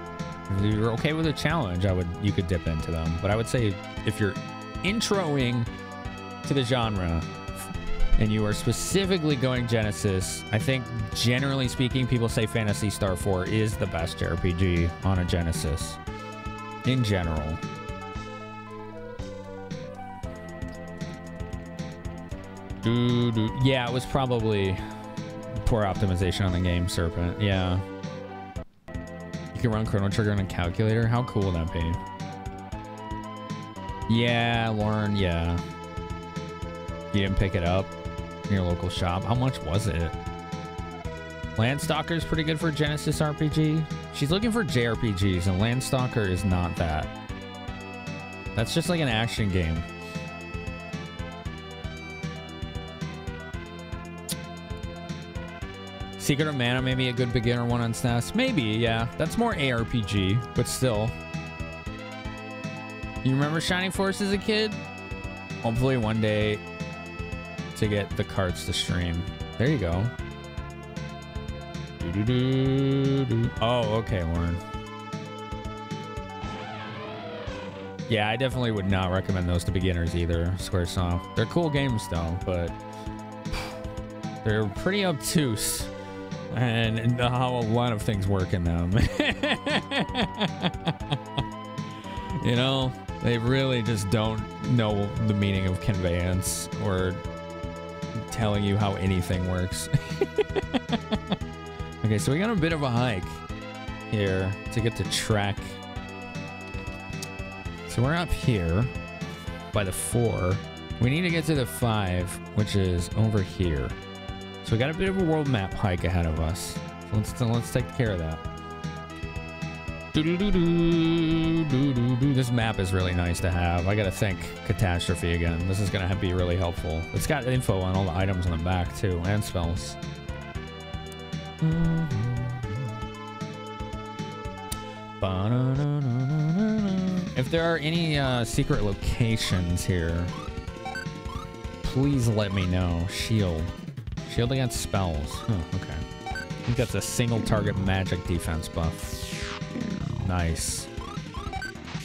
If you're okay with a challenge, you could dip into them. But I would say if you're introing to the genre and you are specifically going Genesis, I think generally speaking, people say Phantasy Star 4 is the best JRPG on a Genesis in general. Yeah, it was probably poor optimization on the game, Serpent. Yeah. You can run Chrono Trigger on a calculator. How cool would that be? Yeah, Lauren, yeah. You didn't pick it up in your local shop. How much was it? Landstalker's pretty good for Genesis RPG. She's looking for JRPGs, and Landstalker is not that. That's just like an action game. Secret of Mana may be a good beginner one on SNES. Maybe, yeah. That's more ARPG, but still. You remember Shining Force as a kid? Hopefully one day to get the carts to stream. There you go. Oh, okay, Lauren. Yeah, I definitely would not recommend those to beginners either, Squaresoft. They're cool games though, but they're pretty obtuse. And how a lot of things work in them. You know, they really just don't know the meaning of conveyance or telling you how anything works. Okay, so we got a bit of a hike here to get to Trek. So we're up here by the 4. We need to get to the 5, which is over here. So we got a bit of a world map hike ahead of us. So let's take care of that. This map is really nice to have. I gotta thank Catastrophe again. This is gonna be really helpful. It's got info on all the items on the back too, and spells. If there are any secret locations here, please let me know. Shield against spells. Oh, okay. I think that's a single target magic defense buff. Nice.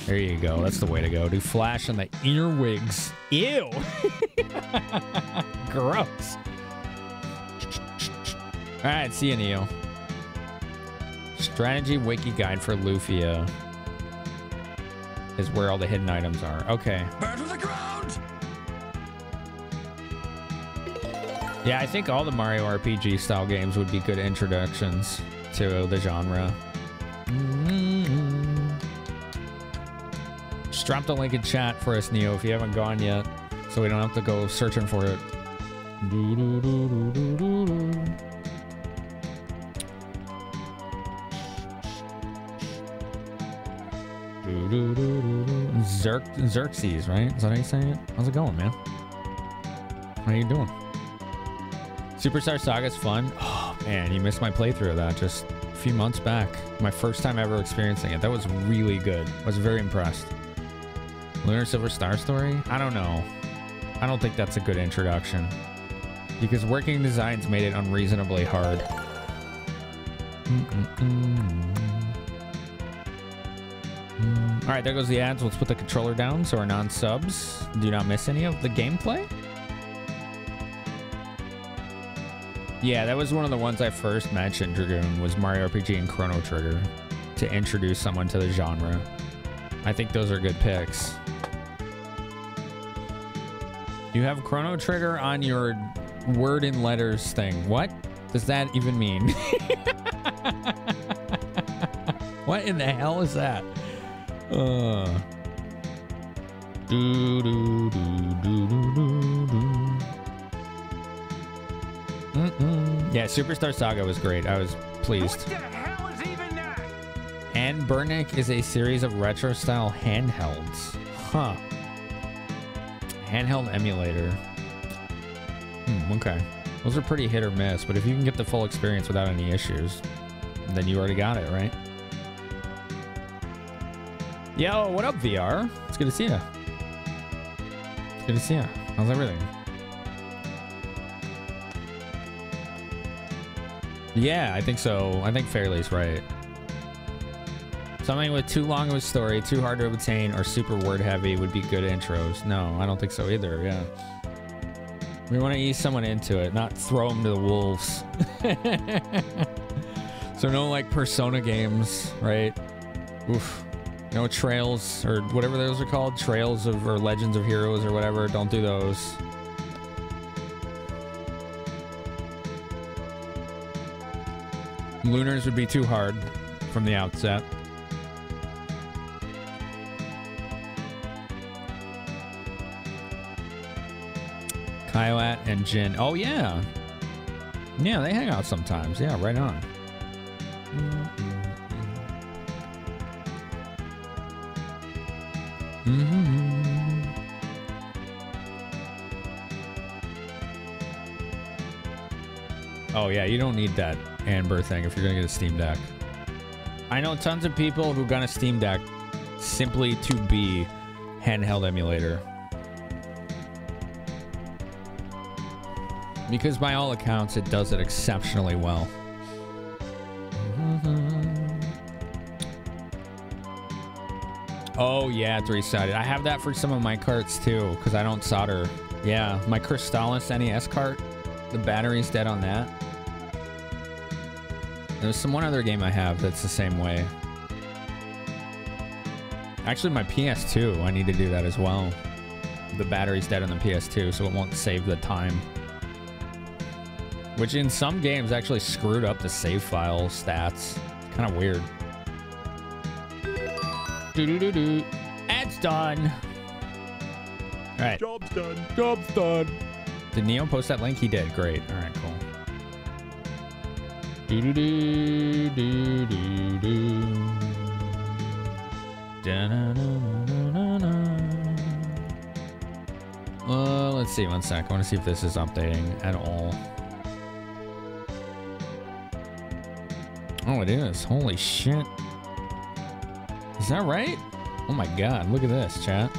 There you go. That's the way to go. Do flash in the earwigs. Ew. Gross. All right. See you, Neo. Strategy wiki guide for Lufia is where all the hidden items are. Okay. Burn to the ground! Yeah, I think all the Mario RPG style games would be good introductions to the genre. Just drop the link in chat for us, Neo, if you haven't gone yet, so we don't have to go searching for it. Xerxes, right? Is that how you say it? How's it going, man? How you doing? Superstar Saga's fun. Oh, man, you missed my playthrough of that just a few months back. My first time ever experiencing it. That was really good. I was very impressed. Lunar Silver Star Story? I don't know. I don't think that's a good introduction. Because working designs made it unreasonably hard. All right, there goes the ads. Let's put the controller down so our non-subs do not miss any of the gameplay. Yeah, that was one of the ones I first mentioned, Dragoon, was Mario RPG and Chrono Trigger to introduce someone to the genre. I think those are good picks. You have Chrono Trigger on your word in letters thing. What does that even mean? What in the hell is that? Yeah, Superstar Saga was great. I was pleased. What the hell is even that? And Burnick is a series of retro-style handhelds. Huh. Handheld emulator. Okay. Those are pretty hit or miss, but if you can get the full experience without any issues, then you already got it, right? Yo, what up, VR? It's good to see you. It's good to see you. How's everything? Yeah, I think so. I think Fairly's right. Something with too long of a story, too hard to obtain, or super word heavy would be good intros. No, I don't think so either. Yeah. We want to ease someone into it, not throw them to the wolves. So no like Persona games, right? Oof. No Trails or whatever those are called. Trails of or Legends of Heroes or whatever. Don't do those. Lunars would be too hard from the outset. Kioat and Jin. Oh, yeah. Yeah, they hang out sometimes. Yeah, right on. Oh, yeah, you don't need that Amber thing if you're going to get a Steam Deck. I know tons of people who got a Steam Deck simply to be handheld emulator. Because by all accounts, it does it exceptionally well. Oh, yeah, three-sided. I have that for some of my carts, too, because I don't solder. Yeah, my Crystallis NES cart, the battery's dead on that. There's one other game I have that's the same way. Actually, my PS2, I need to do that as well. The battery's dead on the PS2, so it won't save the time. Which in some games actually screwed up the save file stats. It's kind of weird. Do-do-do-do. Ad's done. All right. Job's done. Job's done. Did Neo post that link? He did. Great. All right, cool. Do-do-do-do-do-do. Let's see. One sec. I want to see if this is updating at all. Oh, it is. Holy shit. Is that right? Oh my god. Look at this, chat.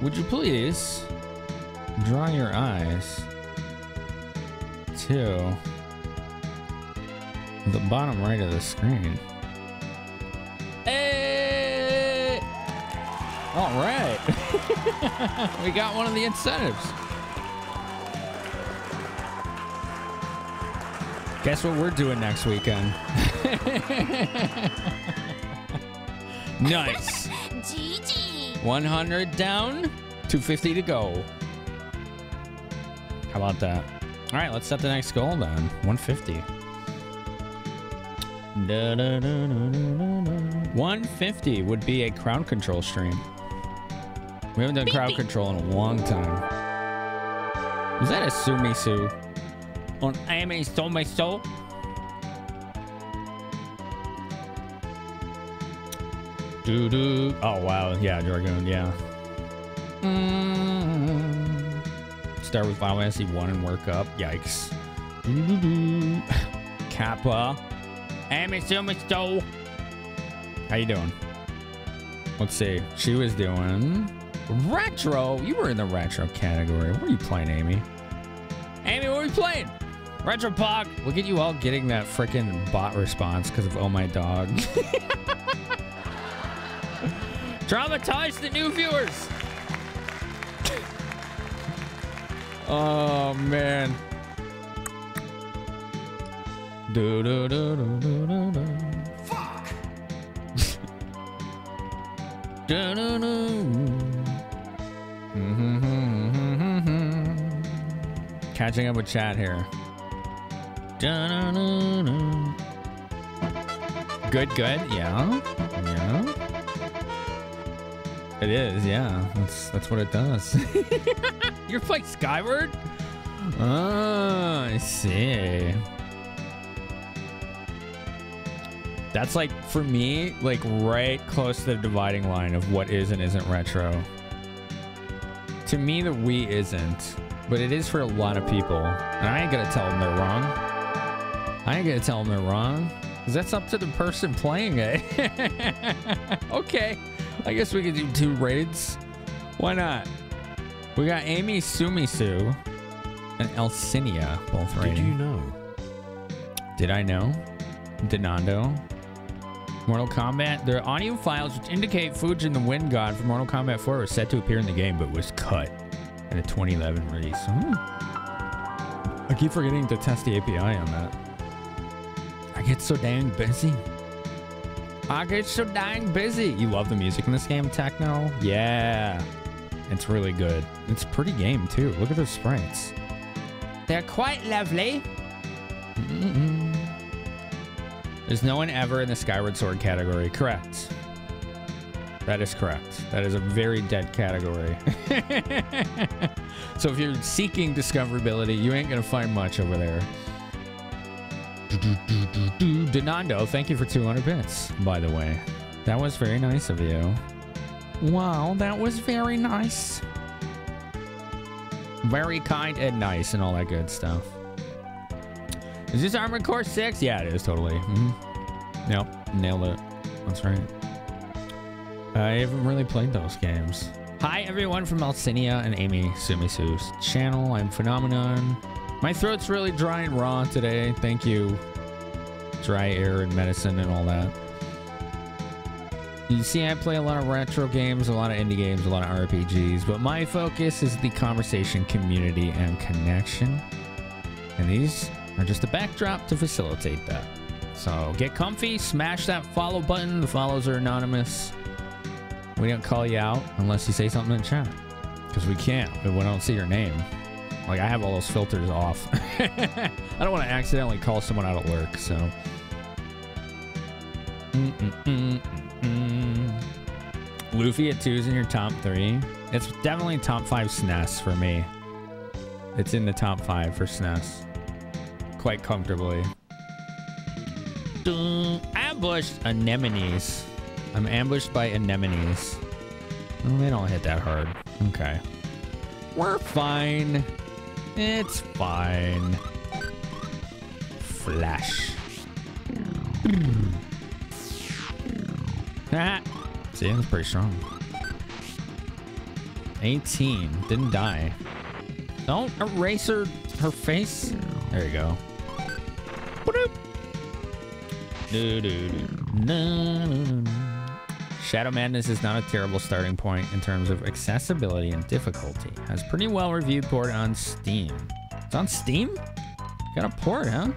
Would you please draw your eyes to the bottom right of the screen? Hey! All right. We got one of the incentives. Guess what we're doing next weekend? Nice. GG. 100 down, 250 to go. How about that? All right, let's set the next goal then. 150. 150 would be a crowd control stream. We haven't done crowd control in a long time. Was that a Sumisu? On Amy stole my soul. Doo doo. Oh wow, yeah, Dragoon, yeah. Start with Final Fantasy 1 and work up. Yikes. Doo doo doo. Kappa. Amy stole my soul. How you doing? Let's see. She was doing retro. You were in the retro category. What are you playing, Amy? Amy, what are you playing? Retro Pog. Look at you all getting that freaking bot response because of Oh My Dog. Traumatize the new viewers. Oh, man. Do do do do do do do. Fuck. Do do do. Catching up with chat here. Good, good. Yeah. Yeah. It is, yeah. That's what it does. You're playing Skyward? Oh, I see. That's like, for me, like right close to the dividing line of what is and isn't retro. To me, the Wii isn't, but it is for a lot of people. And I ain't gonna tell them they're wrong. I ain't gonna tell them they're wrong, because that's up to the person playing it. Okay, I guess we could do 2 raids. Why not? We got Amy Sumisu and Elsinia both raiding. Did you know? Did I know? Denando? Mortal Kombat. The audio files which indicate Fujin the Wind God from Mortal Kombat 4 was set to appear in the game, but was cut in a 2011 release. I keep forgetting to test the API on that. I get so dang busy. You love the music in this game, Techno? Yeah. It's really good. It's a pretty game, too. Look at those sprites. They're quite lovely. There's no one ever in the Skyward Sword category. Correct. That is correct. That is a very dead category. So if you're seeking discoverability, you ain't gonna find much over there. Denando, thank you for 200 bits, by the way. That was very nice of you. Wow, that was very nice. Very kind and nice and all that good stuff. Is this Armored Core 6? Yeah, it is, totally. Nope, nailed it. That's right. I haven't really played those games. Hi, everyone from Alcinia and Amy Sumisu's channel. I'm Finamenon. My throat's really dry and raw today. Thank you. Dry air and medicine and all that. You see, I play a lot of retro games, a lot of indie games, a lot of RPGs, but my focus is the conversation, community, and connection. And these are just a backdrop to facilitate that. So get comfy, smash that follow button. The follows are anonymous. We don't call you out unless you say something in chat. Because we can't. We don't see your name. Like, I have all those filters off. I don't want to accidentally call someone out at work, so. Lufia 2's in your top 3. It's definitely top 5 SNES for me. It's in the top 5 for SNES. Quite comfortably. Ambushed anemones. I'm ambushed by anemones. Well, they don't hit that hard. Okay. We're fine. It's fine. Flash. See, that's pretty strong. 18. Didn't die. Don't erase her face. There you go. Shadow Madness is not a terrible starting point in terms of accessibility and difficulty. Has pretty well reviewed port on Steam. It's on Steam? Got a port, huh?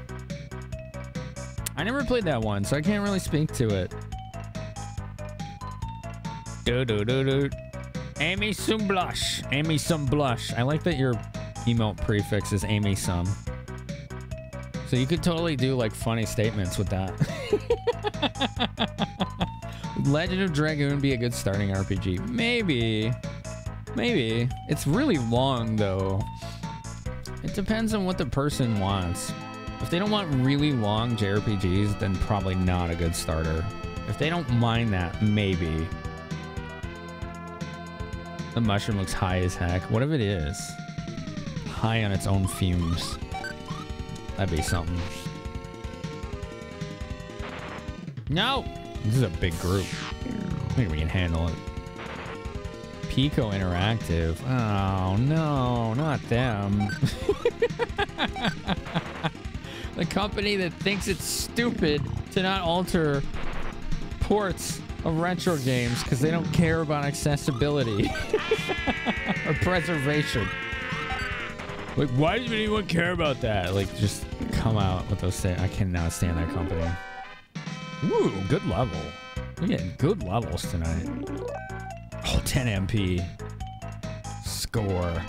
I never played that one, so I can't really speak to it. Amy some blush. Amy some blush. I like that your emote prefix is Amy some. So you could totally do like funny statements with that. Legend of Dragoon be a good starting RPG? Maybe. Maybe. It's really long though. It depends on what the person wants. If they don't want really long JRPGs, then probably not a good starter. If they don't mind that, maybe. The mushroom looks high as heck. What if it is? High on its own fumes. That'd be something. No! This is a big group. I think we can handle it. Pico Interactive. Oh, no, not them. The company that thinks it's stupid to not alter ports of retro games because they don't care about accessibility or preservation. Like, why does anyone care about that? Like, just come out with those things. I cannot stand that company. Ooh, good level. We're getting good levels tonight. Oh, 10 MP. Score.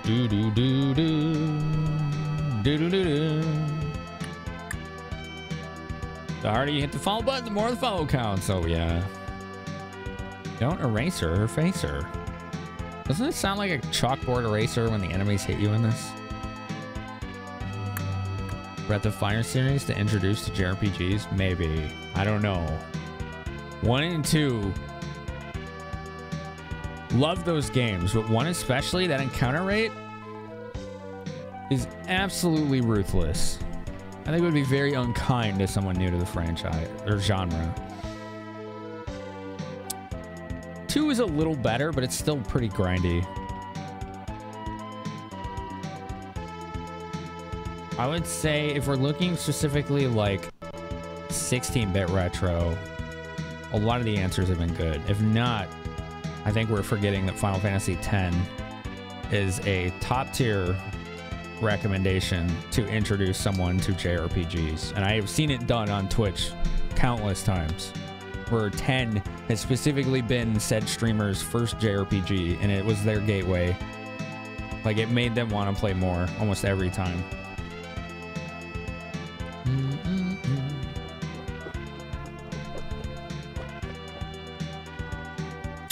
Do-do-do-do. Do-do-do-do. The harder you hit the follow button, the more the follow counts. Oh, yeah. Don't erase her or face her. Doesn't it sound like a chalkboard eraser when the enemies hit you in this? Breath of Fire series to introduce to JRPGs? Maybe. I don't know. 1 and 2. Love those games, but 1 especially, that encounter rate is absolutely ruthless. I think it would be very unkind to someone new to the franchise or genre. 2 is a little better, but it's still pretty grindy. I would say if we're looking specifically like 16-bit retro, a lot of the answers have been good. If not, I think we're forgetting that Final Fantasy X is a top-tier recommendation to introduce someone to JRPGs. And I have seen it done on Twitch countless times, where 10 has specifically been said streamer's first JRPG, and it was their gateway. Like, it made them want to play more almost every time.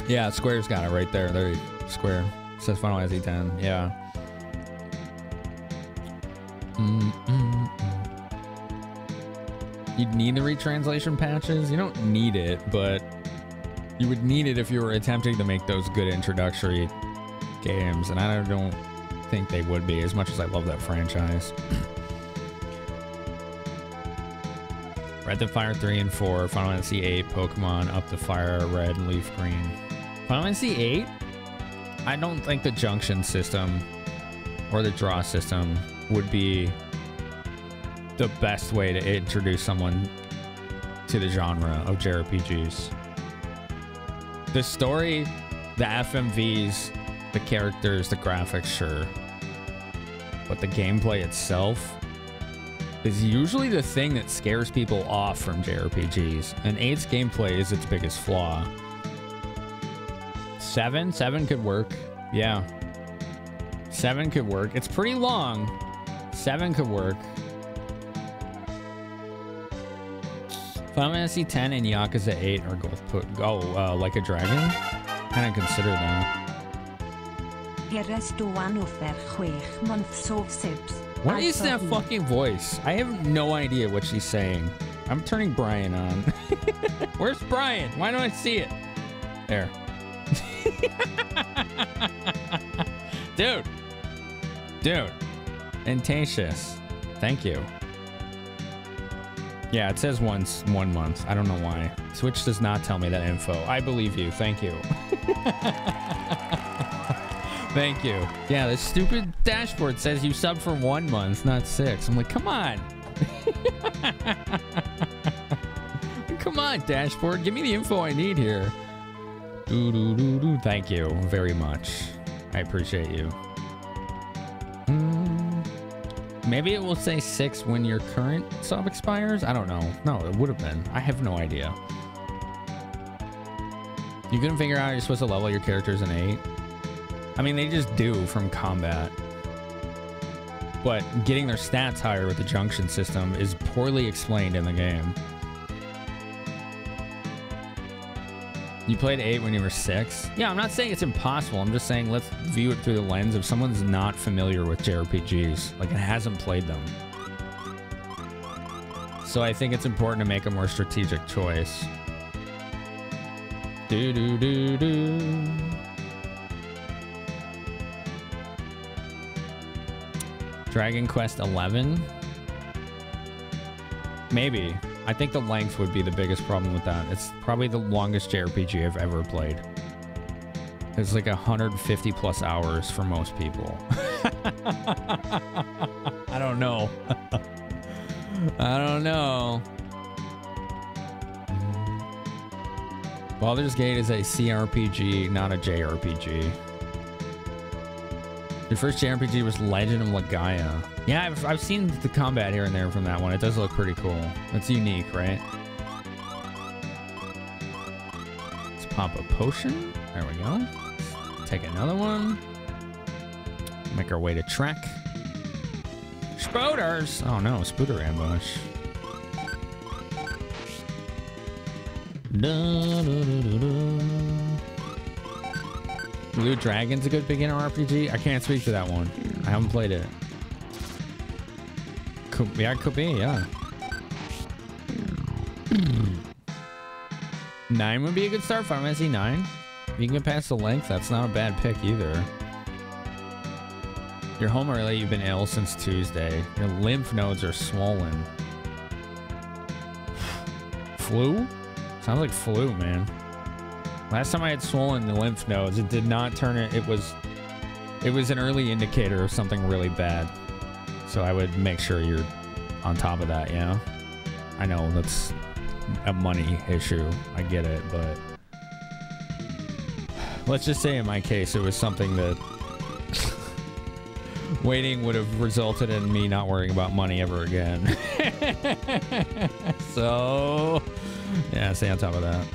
Yeah, Square's got it right there. There, Square. It says Final Fantasy X. Yeah. You'd need the retranslation patches. You don't need it, but you would need it if you were attempting to make those good introductory games, and I don't think they would be, as much as I love that franchise. Red to Fire 3 and 4, Final Fantasy 8, Pokemon Up to Fire Red and Leaf Green. Final Fantasy 8? I don't think the junction system or the draw system would be the best way to introduce someone to the genre of JRPGs. The story, the FMVs, the characters, the graphics, sure. But the gameplay itself is usually the thing that scares people off from JRPGs. And 8's gameplay is its biggest flaw. 7 could work. Yeah. 7 could work. It's pretty long. 7 could work. Final Fantasy X and Yakuza 8 are both put. Oh, Like a Dragon? I didn't consider that. What is that fucking voice? I have no idea what she's saying. I'm turning Brian on. Where's Brian? Why don't I see it? There. Dude. Antatious. Thank you. Yeah, it says one month. I don't know why. Switch does not tell me that info. I believe you. Thank you. Thank you. Yeah, the stupid dashboard says you sub for 1 month, not 6. I'm like, come on. Come on, dashboard. Give me the info I need here. Thank you very much. I appreciate you. Maybe it will say 6 when your current sub expires? I don't know. No, it would have been. I have no idea. You couldn't figure out how you're supposed to level your characters in 8? I mean, they just do from combat. But getting their stats higher with the junction system is poorly explained in the game. You played 8 when you were 6? Yeah, I'm not saying it's impossible. I'm just saying let's view it through the lens of someone's not familiar with JRPGs. Like, it hasn't played them. So I think it's important to make a more strategic choice. Dragon Quest 11? Maybe. I think the length would be the biggest problem with that. It's probably the longest JRPG I've ever played. It's like 150 plus hours for most people. I don't know. I don't know. Baldur's Gate is a CRPG, not a JRPG. Your first JRPG was Legend of Legaia. Yeah, I've seen the combat here and there from that one. It does look pretty cool. It's unique, right? Let's pop a potion. There we go. Take another one. Make our way to Trek. Spooters! Oh no, Spooter ambush. Blue Dragon's a good beginner RPG. I can't speak to that one. I haven't played it. Yeah, it could be, yeah. 9 would be a good start. Final Fantasy 9. If you can get past the length, that's not a bad pick either. You're home early. You've been ill since Tuesday. Your lymph nodes are swollen. Flu? Sounds like flu, man. Last time I had swollen the lymph nodes, it did not turn it. It was an early indicator of something really bad. So I would make sure you're on top of that, you know? I know that's a money issue. I get it, but let's just say in my case, it was something that waiting would have resulted in me not worrying about money ever again. So, yeah, stay on top of that.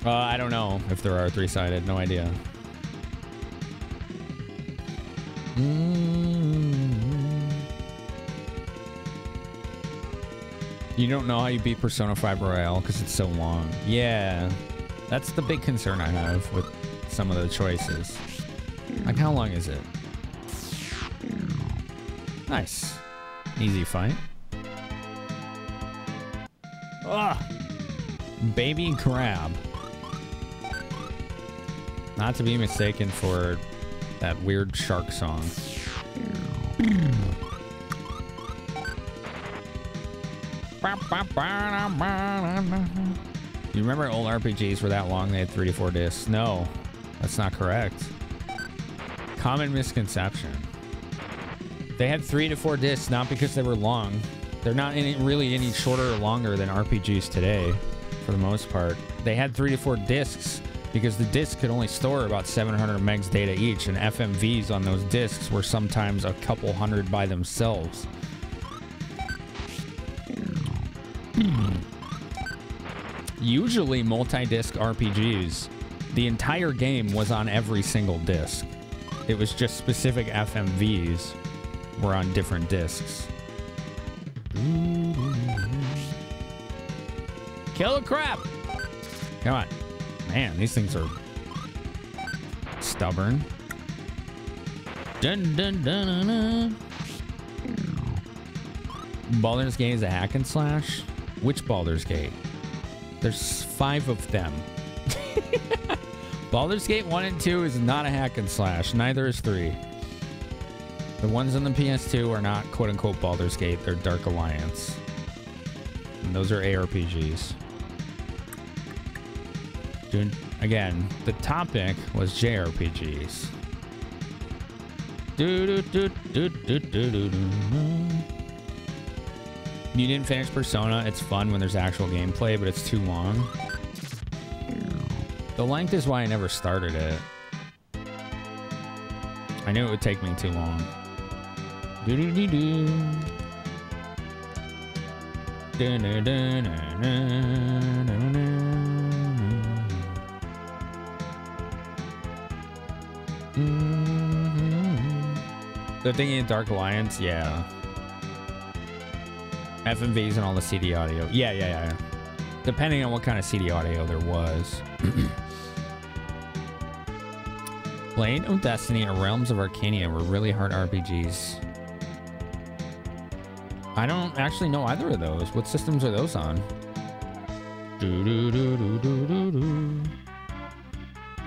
I don't know if there are three-sided. No idea. You don't know how you beat Persona 5 Royale because it's so long. Yeah, that's the big concern I have with some of the choices. Like, how long is it? Nice. Easy fight. Ugh. Baby crab. Not to be mistaken for that weird shark song. You remember old RPGs were that long they had 3 to 4 discs? No, that's not correct. Common misconception. They had 3 to 4 discs not because they were long. They're not really any shorter or longer than RPGs today, for the most part. They had 3 to 4 discs because the disc could only store about 700 megs data each, and FMVs on those discs were sometimes a couple hundred by themselves. Usually multi-disc RPGs, the entire game was on every single disc. It was just specific FMVs were on different discs. Kill the crap! Come on. Man, these things are stubborn. Dun dun dun dun dun. Baldur's Gate is a hack and slash? Which Baldur's Gate? There's 5 of them. Baldur's Gate 1 and 2 is not a hack and slash. Neither is 3. The ones on the PS2 are not quote-unquote Baldur's Gate. They're Dark Alliance. And those are ARPGs. Dude, again, the topic was JRPGs. You didn't finish Persona. It's fun when there's actual gameplay, but it's too long. The length is why I never started it. I knew it would take me too long. The thing in Dark Alliance, yeah. FMVs and all the CD audio. Yeah. Depending on what kind of CD audio there was. Blade of Destiny or Realms of Arcania were really hard RPGs. I don't actually know either of those. What systems are those on?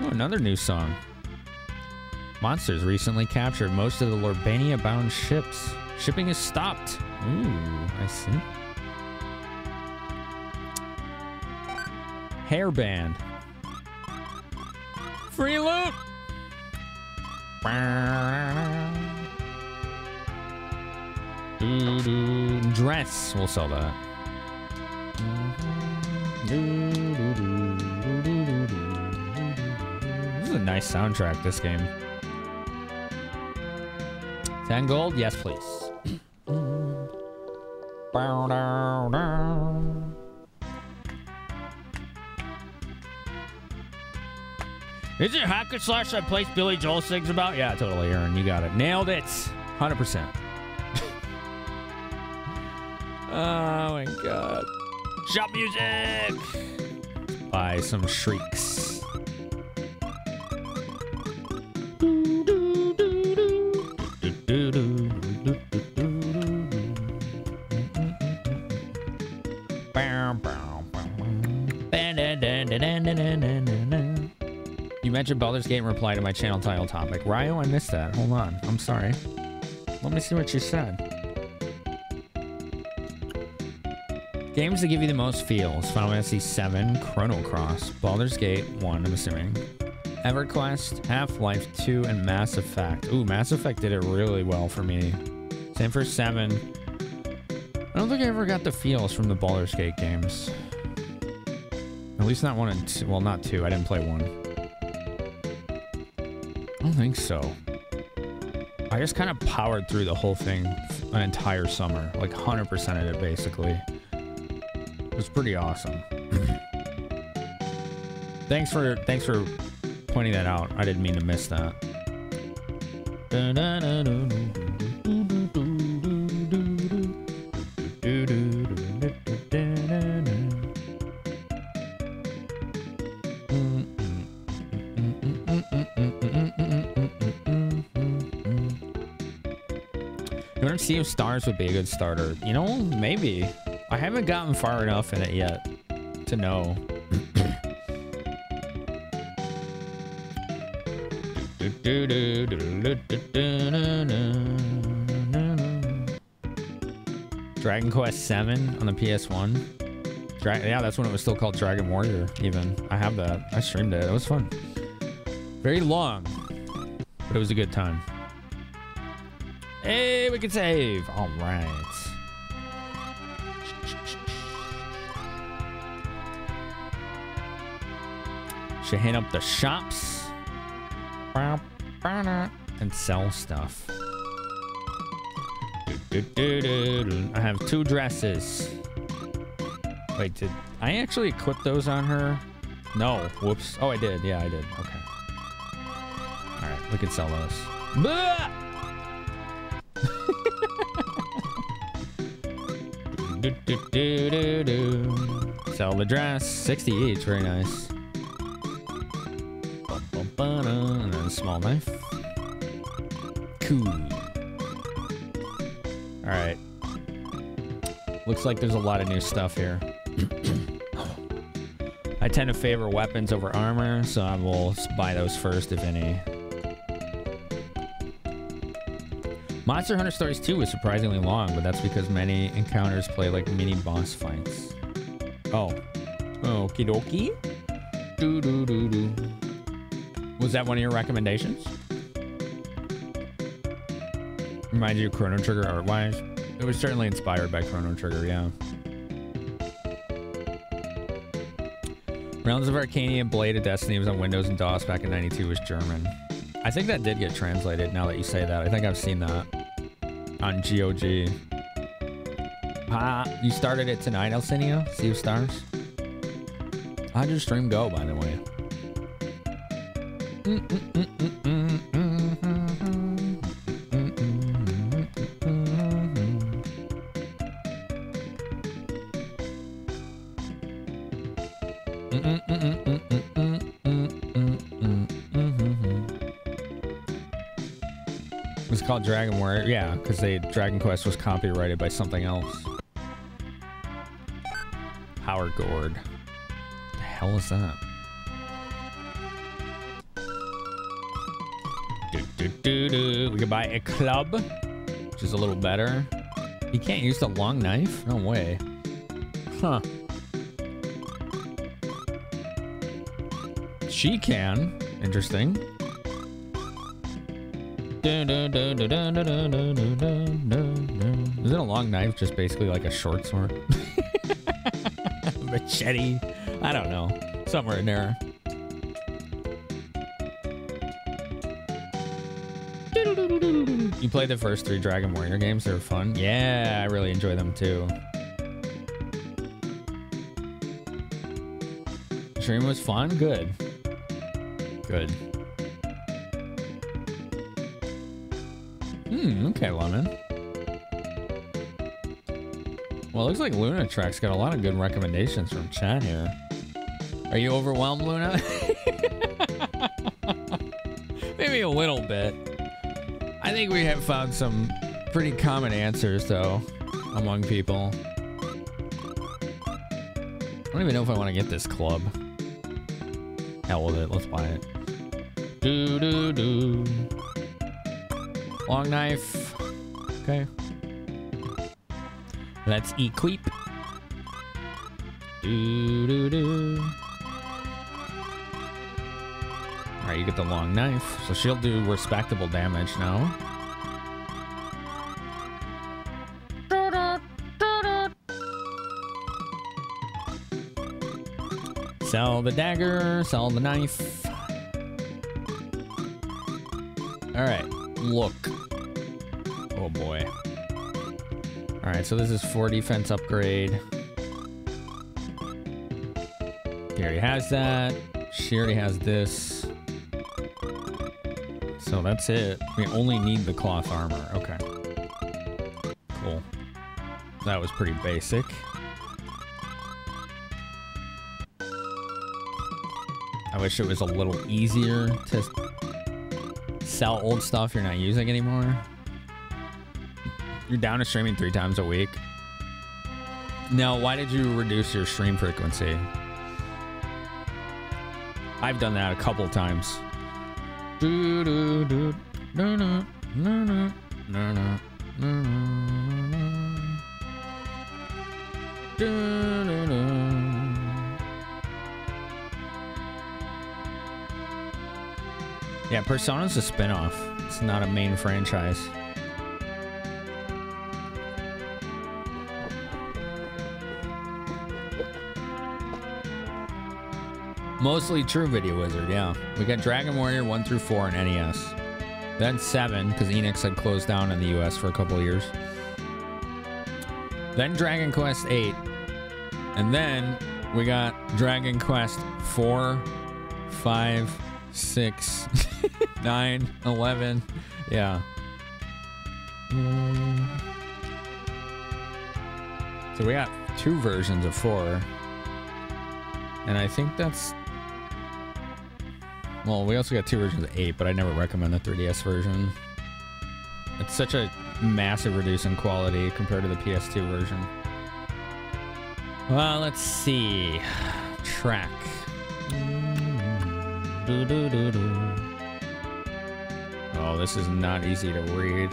Oh, another new song. Monsters recently captured most of the Lorbania-bound ships. Shipping is stopped. Ooh, I see. Hairband. Free loot! Dress. We'll sell that. This is a nice soundtrack, this game. 10 gold? Yes, please. Is it hack and slash that place Billy Joel sings about? Yeah, totally, Aaron. You got it. Nailed it. 100%. Oh my god. Shop music! Buy some shrieks. You mentioned Baldur's Gate in reply to my channel title topic. Ryo, I missed that. Hold on. I'm sorry. Let me see what you said. Games that give you the most feels. Final Fantasy VII, Chrono Cross, Baldur's Gate 1, I'm assuming. EverQuest, Half-Life 2, and Mass Effect. Ooh, Mass Effect did it really well for me. Same for 7. I don't think I ever got the feels from the Baldur's Gate games. At least not 1 and 2. Well, not 2. I didn't play 1. I don't think so. I just kind of powered through the whole thing an entire summer. Like 100% of it, basically. It was pretty awesome. Thanks for pointing that out. I didn't mean to miss that. Sea of Stars would be a good starter. You know, maybe. I haven't gotten far enough in it yet to know. Dragon Quest 7 on the PS1. Yeah, that's when it was still called Dragon Warrior, even. I have that. I streamed it. It was fun. Very long, but it was a good time. Hey, we can save. All right. Should hit up the shops and sell stuff. I have 2 dresses. Wait, did I actually equip those on her? No. Whoops. Oh, I did. Yeah, I did. Okay. All right, we can sell those. Blah! Sell the dress. 60 each. Very nice. And then a small knife. Cool. Alright. Looks like there's a lot of new stuff here. I tend to favor weapons over armor, so I will buy those first, if any. Monster Hunter Stories 2 was surprisingly long, but that's because many encounters play like mini boss fights. Oh. Okie dokie. Doo-doo-doo-doo. Was that one of your recommendations? Reminds you of Chrono Trigger art-wise? It was certainly inspired by Chrono Trigger, yeah. Realms of Arcania, Blade of Destiny was on Windows and DOS back in '92, was German. I think that did get translated now that you say that. I think I've seen that on GOG. You started it tonight, Elsinio? Sea of Stars? How'd your stream go, by the way? It's called Dragon Warrior. Yeah, because Dragon Quest was copyrighted by something else. Power Gourd. What the hell is that? We could buy a club, which is a little better. You can't use the long knife? No way. Huh. She can. Interesting. Isn't a long knife just basically like a short sword? Machete? I don't know. Somewhere in there. You played the first 3 Dragon Warrior games? They were fun. Yeah, I really enjoy them too. Stream was fun? Good. Good. Okay, Lemon. Well, it looks like Luna Track's got a lot of good recommendations from chat here. Are you overwhelmed, Luna? Maybe a little bit. I think we have found some pretty common answers, though, among people. I don't even know if I want to get this club. Hell with it. Let's buy it. Do-do-do. Long knife. Okay. Let's equip. Do-do-do. All right, you get the long knife. So she'll do respectable damage now. Sell the dagger, sell the knife. All right, look. Oh boy. All right, so this is 4 defense upgrade. He already has that. She already has this. So that's it. We only need the cloth armor. Okay. Cool. That was pretty basic. I wish it was a little easier to sell old stuff you're not using anymore. You're down to streaming 3 times a week. No, why did you reduce your stream frequency? I've done that a couple times. Yeah, Persona's a spin-off. It's not a main franchise. Mostly true, Video Wizard, yeah. We got Dragon Warrior 1 through 4 on NES. Then 7, because Enix had closed down in the US for a couple of years. Then Dragon Quest 8. And then we got Dragon Quest 4, 5, 6, 9, 11. Yeah. So we got 2 versions of 4. And I think that's... Well, we also got 2 versions of 8, but I never recommend the 3DS version. It's such a massive reduce in quality compared to the PS2 version. Well, let's see. Track. Oh, this is not easy to read.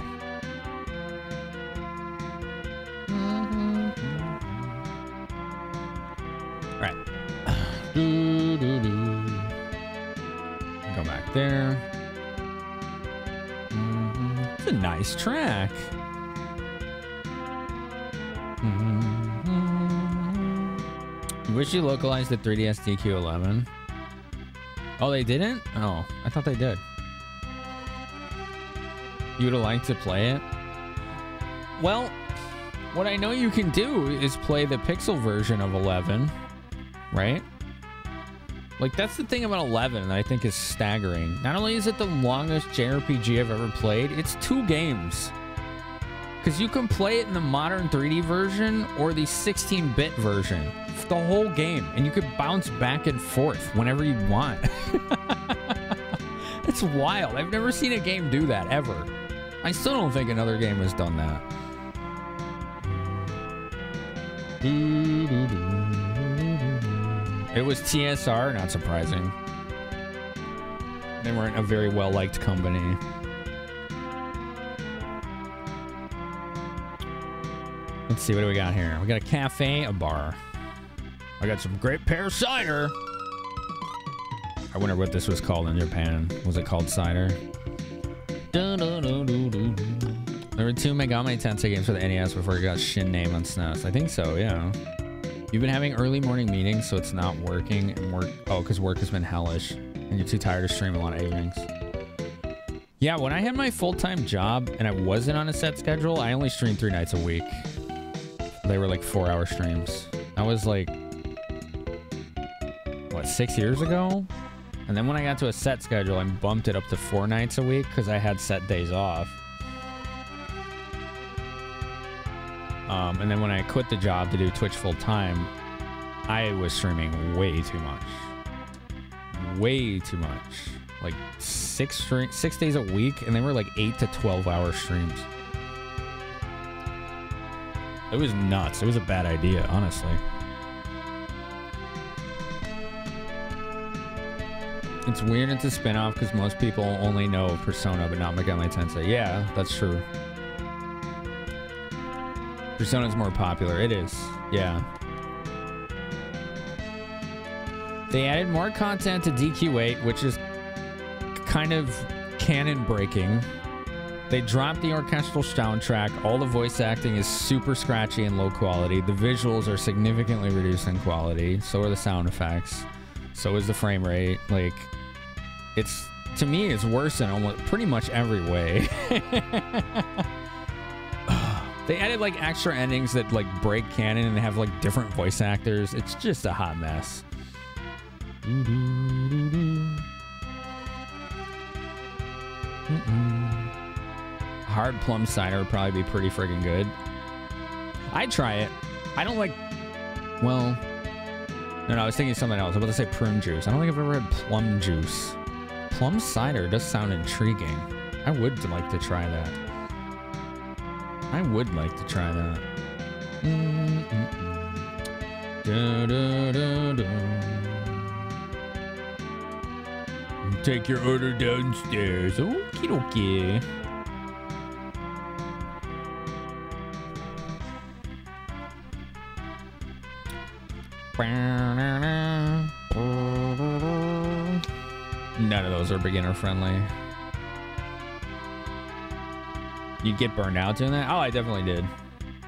Right. Go back there. It's a nice track. You wish you localized the 3DS DQ11. Oh, they didn't? Oh, I thought they did. You would have liked to play it? Well, what I know you can do is play the pixel version of 11, right? Like, that's the thing about 11 that I think is staggering. Not only is it the longest JRPG I've ever played, it's 2 games. Because you can play it in the modern 3D version or the 16-bit version. The whole game. And you could bounce back and forth whenever you want. It's wild. I've never seen a game do that, ever. I still don't think another game has done that. It was TSR, not surprising. They weren't a very well-liked company. Let's see, what do we got here? We got a cafe, a bar. I got some great pear cider. I wonder what this was called in Japan. Was it called cider? There were 2 Megami Tensei games for the NES before it got Shin name on SNES. I think so, yeah. You've been having early morning meetings, so it's not working. And work, oh, because work has been hellish. And you're too tired to stream a lot of evenings. Yeah, when I had my full-time job and I wasn't on a set schedule, I only streamed 3 nights a week. They were like 4-hour streams. That was like, what, 6 years ago? And then when I got to a set schedule, I bumped it up to 4 nights a week because I had set days off. And then when I quit the job to do Twitch full time, I was streaming way too much. Way too much. Like 6 days a week, and they were like 8 to 12-hour streams. It was nuts. It was a bad idea, honestly. It's weird it's a spin-off because most people only know Persona but not Megami Tensei. Yeah, that's true. Persona's more popular. It is. Yeah. They added more content to DQ8, which is kind of canon breaking. They dropped the orchestral soundtrack. All the voice acting is super scratchy and low quality. The visuals are significantly reduced in quality. So are the sound effects. So is the frame rate. Like, it's, to me, it's worse in almost pretty much every way. They added like extra endings that like break canon and have like different voice actors. It's just a hot mess. Hard plum cider would probably be pretty friggin' good. I'd try it. I don't like, well, no, I was thinking something else. I was about to say prune juice. I don't think I've ever had plum juice. Plum cider does sound intriguing. I would like to try that. I would like to try that. Take your order downstairs. Okie dokie. None of those are beginner friendly. You'd get burned out doing that? Oh, I definitely did.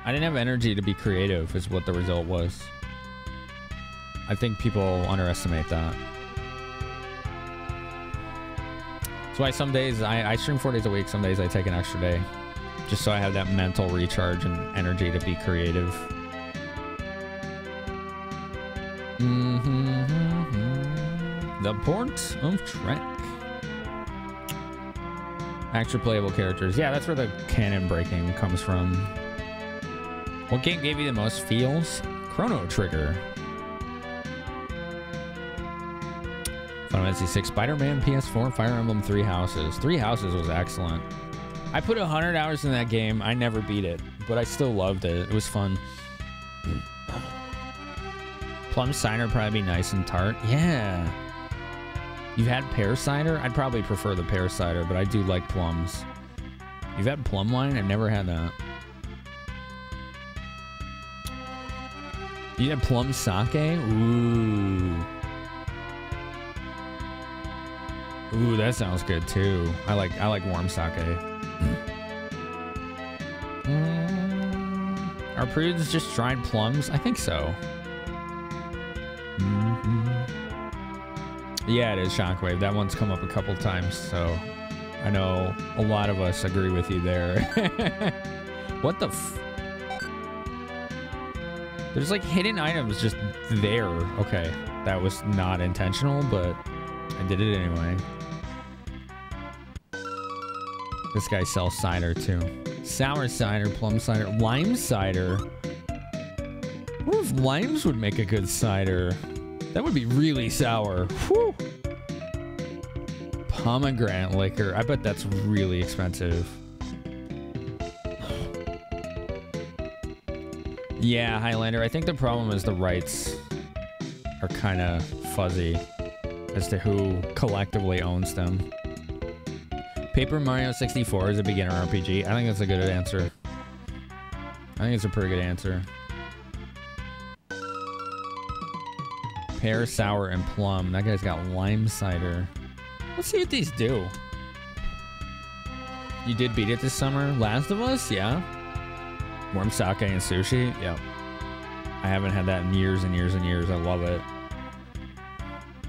I didn't have energy to be creative is what the result was. I think people underestimate that. That's why some days I stream 4 days a week. Some days I take an extra day. Just so I have that mental recharge and energy to be creative. The Port of Trek. Extra playable characters. Yeah, that's where the canon breaking comes from. What game gave you the most feels? Chrono Trigger. Final Fantasy 6, Spider-Man, PS4, Fire Emblem, Three Houses. Three Houses was excellent. I put 100 hours in that game. I never beat it, but I still loved it. It was fun. Plum cider would probably be nice and tart. Yeah. You've had pear cider? I'd probably prefer the pear cider, but I do like plums. You've had plum wine? I've never had that. You had plum sake? Ooh. Ooh, that sounds good too. I like warm sake. Are prudes just dried plums? I think so. Yeah, it is Shockwave. That one's come up a couple times, so I know a lot of us agree with you there. What the f... There's like hidden items just there. Okay, that was not intentional, but I did it anyway. This guy sells cider too. Sour cider, plum cider, lime cider. What if limes would make a good cider? That would be really sour. Whew. Pomegranate liquor. I bet that's really expensive. Yeah, Highlander. I think the problem is the rights are kind of fuzzy as to who collectively owns them. Paper Mario 64 is a beginner RPG. I think that's a good answer. I think it's a pretty good answer. Pear, sour, and plum. That guy's got lime cider. Let's see what these do. You did beat it this summer? Last of Us? Yeah. Warm sake and sushi? Yep. I haven't had that in years and years and years. I love it.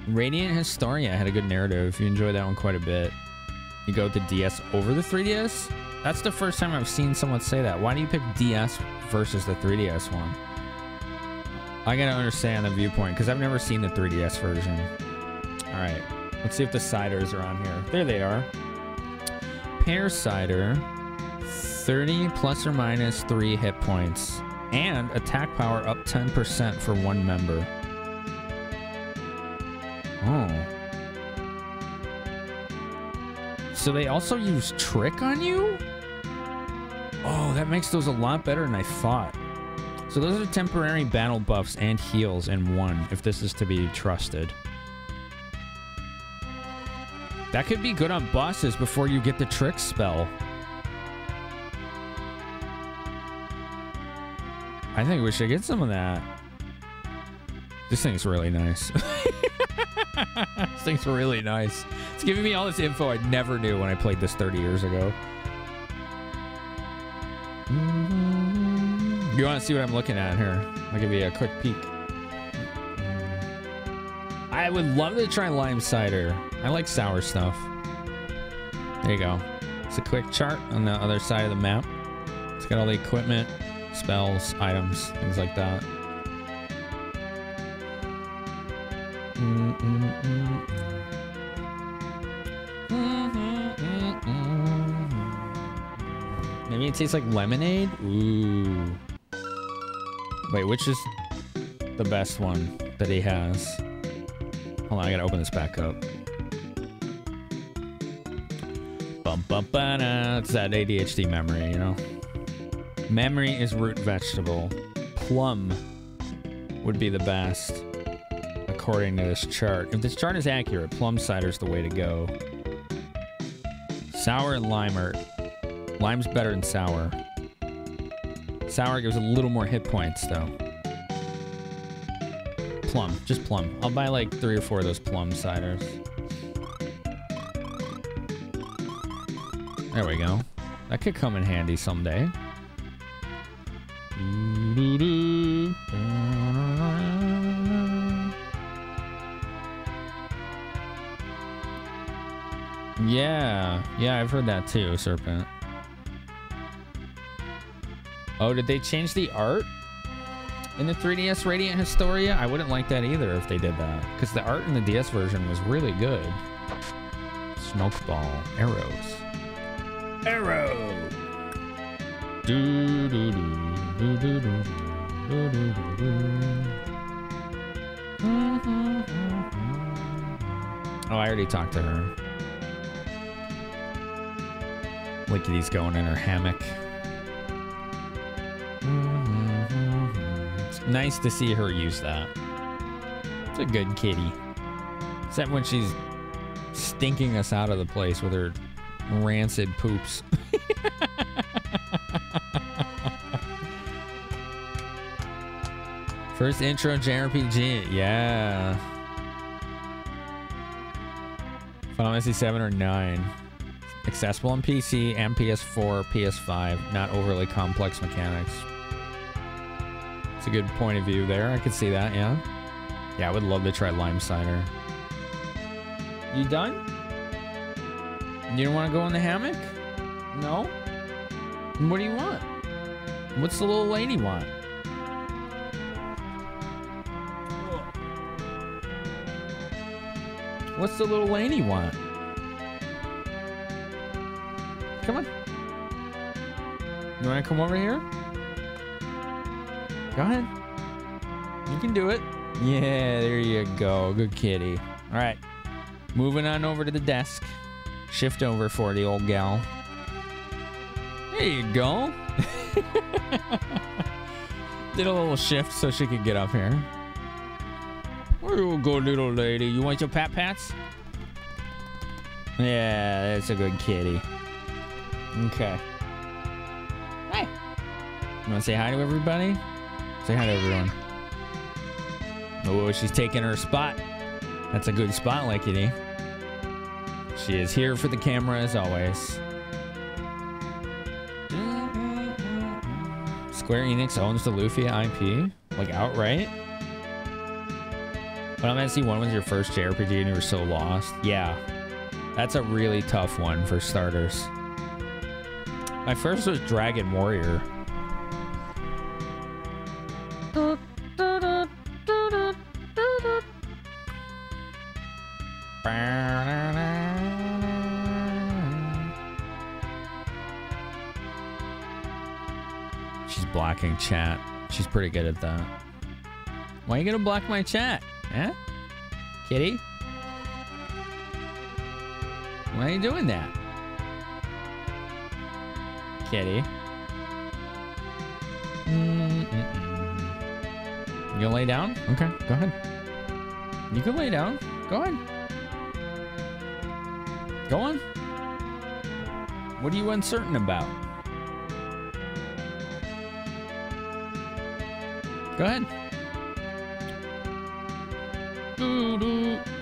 Radiant Historia had a good narrative. You enjoy that one quite a bit. You go to DS over the 3DS? That's the first time I've seen someone say that. Why do you pick DS versus the 3DS one? I gotta understand the viewpoint, because I've never seen the 3DS version. Alright, let's see if the ciders are on here. There they are. Pear cider, 30 plus or minus 3 hit points, and attack power up 10% for one member. Oh. So they also use Trick on you? Oh, that makes those a lot better than I thought. So those are temporary battle buffs and heals in one, if this is to be trusted. That could be good on bosses before you get the Trick spell. I think we should get some of that. This thing's really nice. This thing's really nice. It's It's giving me all this info I never knew when I played this 30 years ago. You want to see what I'm looking at here? I'll give you a quick peek. I would love to try lime cider. I like sour stuff. There you go. It's a quick chart on the other side of the map. It's got all the equipment, spells, items, things like that. Maybe it tastes like lemonade? Ooh. Wait, which is the best one that he has? Hold on, I gotta open this back up. It's that ADHD memory, you know? Memory is root vegetable. Plum would be the best, according to this chart. If this chart is accurate, plum cider is the way to go. Sour and lime are... Lime's better than sour. Sour gives a little more hit points, though. Plum. Just plum. I'll buy like 3 or 4 of those plum ciders. There we go. That could come in handy someday. Yeah. Yeah, I've heard that too, Serpent. Oh, did they change the art in the 3DS Radiant Historia? I wouldn't like that either if they did that, because the art in the DS version was really good. Smoke ball. Arrows. Arrow! Do do do do do do do do do. Oh, I already talked to her. Lickity's going in her hammock. It's nice to see her use that. It's a good kitty. Except when she's stinking us out of the place with her rancid poops. First intro jrpg, yeah. Final Fantasy 7 or 9. Accessible on PC and PS4, PS5. Not overly complex mechanics. It's a good point of view there. I could see that, yeah. Yeah, I would love to try lime cider. You done? You don't want to go in the hammock? No? What do you want? What's the little lady want? What's the little lady want? Come on. You want to come over here? Go ahead. You can do it. Yeah, there you go. Good kitty. All right. Moving on over to the desk. Shift over for the old gal. There you go. Did a little shift so she could get up here. Where you go, little lady? You want your pat-pats? Yeah, that's a good kitty. Okay. Hi. You want to say hi to everybody? Say hi to everyone. Oh, she's taking her spot. That's a good spot, Lickety. She is here for the camera as always. Square Enix owns the Lufia IP? Like outright? Final Fantasy 1 was your first JRPG and you were so lost? Yeah. That's a really tough one for starters. My first was Dragon Warrior. She's blocking chat. She's pretty good at that. Why are you gonna block my chat? Huh? Kitty? Why are you doing that? Kitty. You gonna lay down? Okay, go ahead. You can lay down. Go ahead. Go on. What are you uncertain about? Go ahead.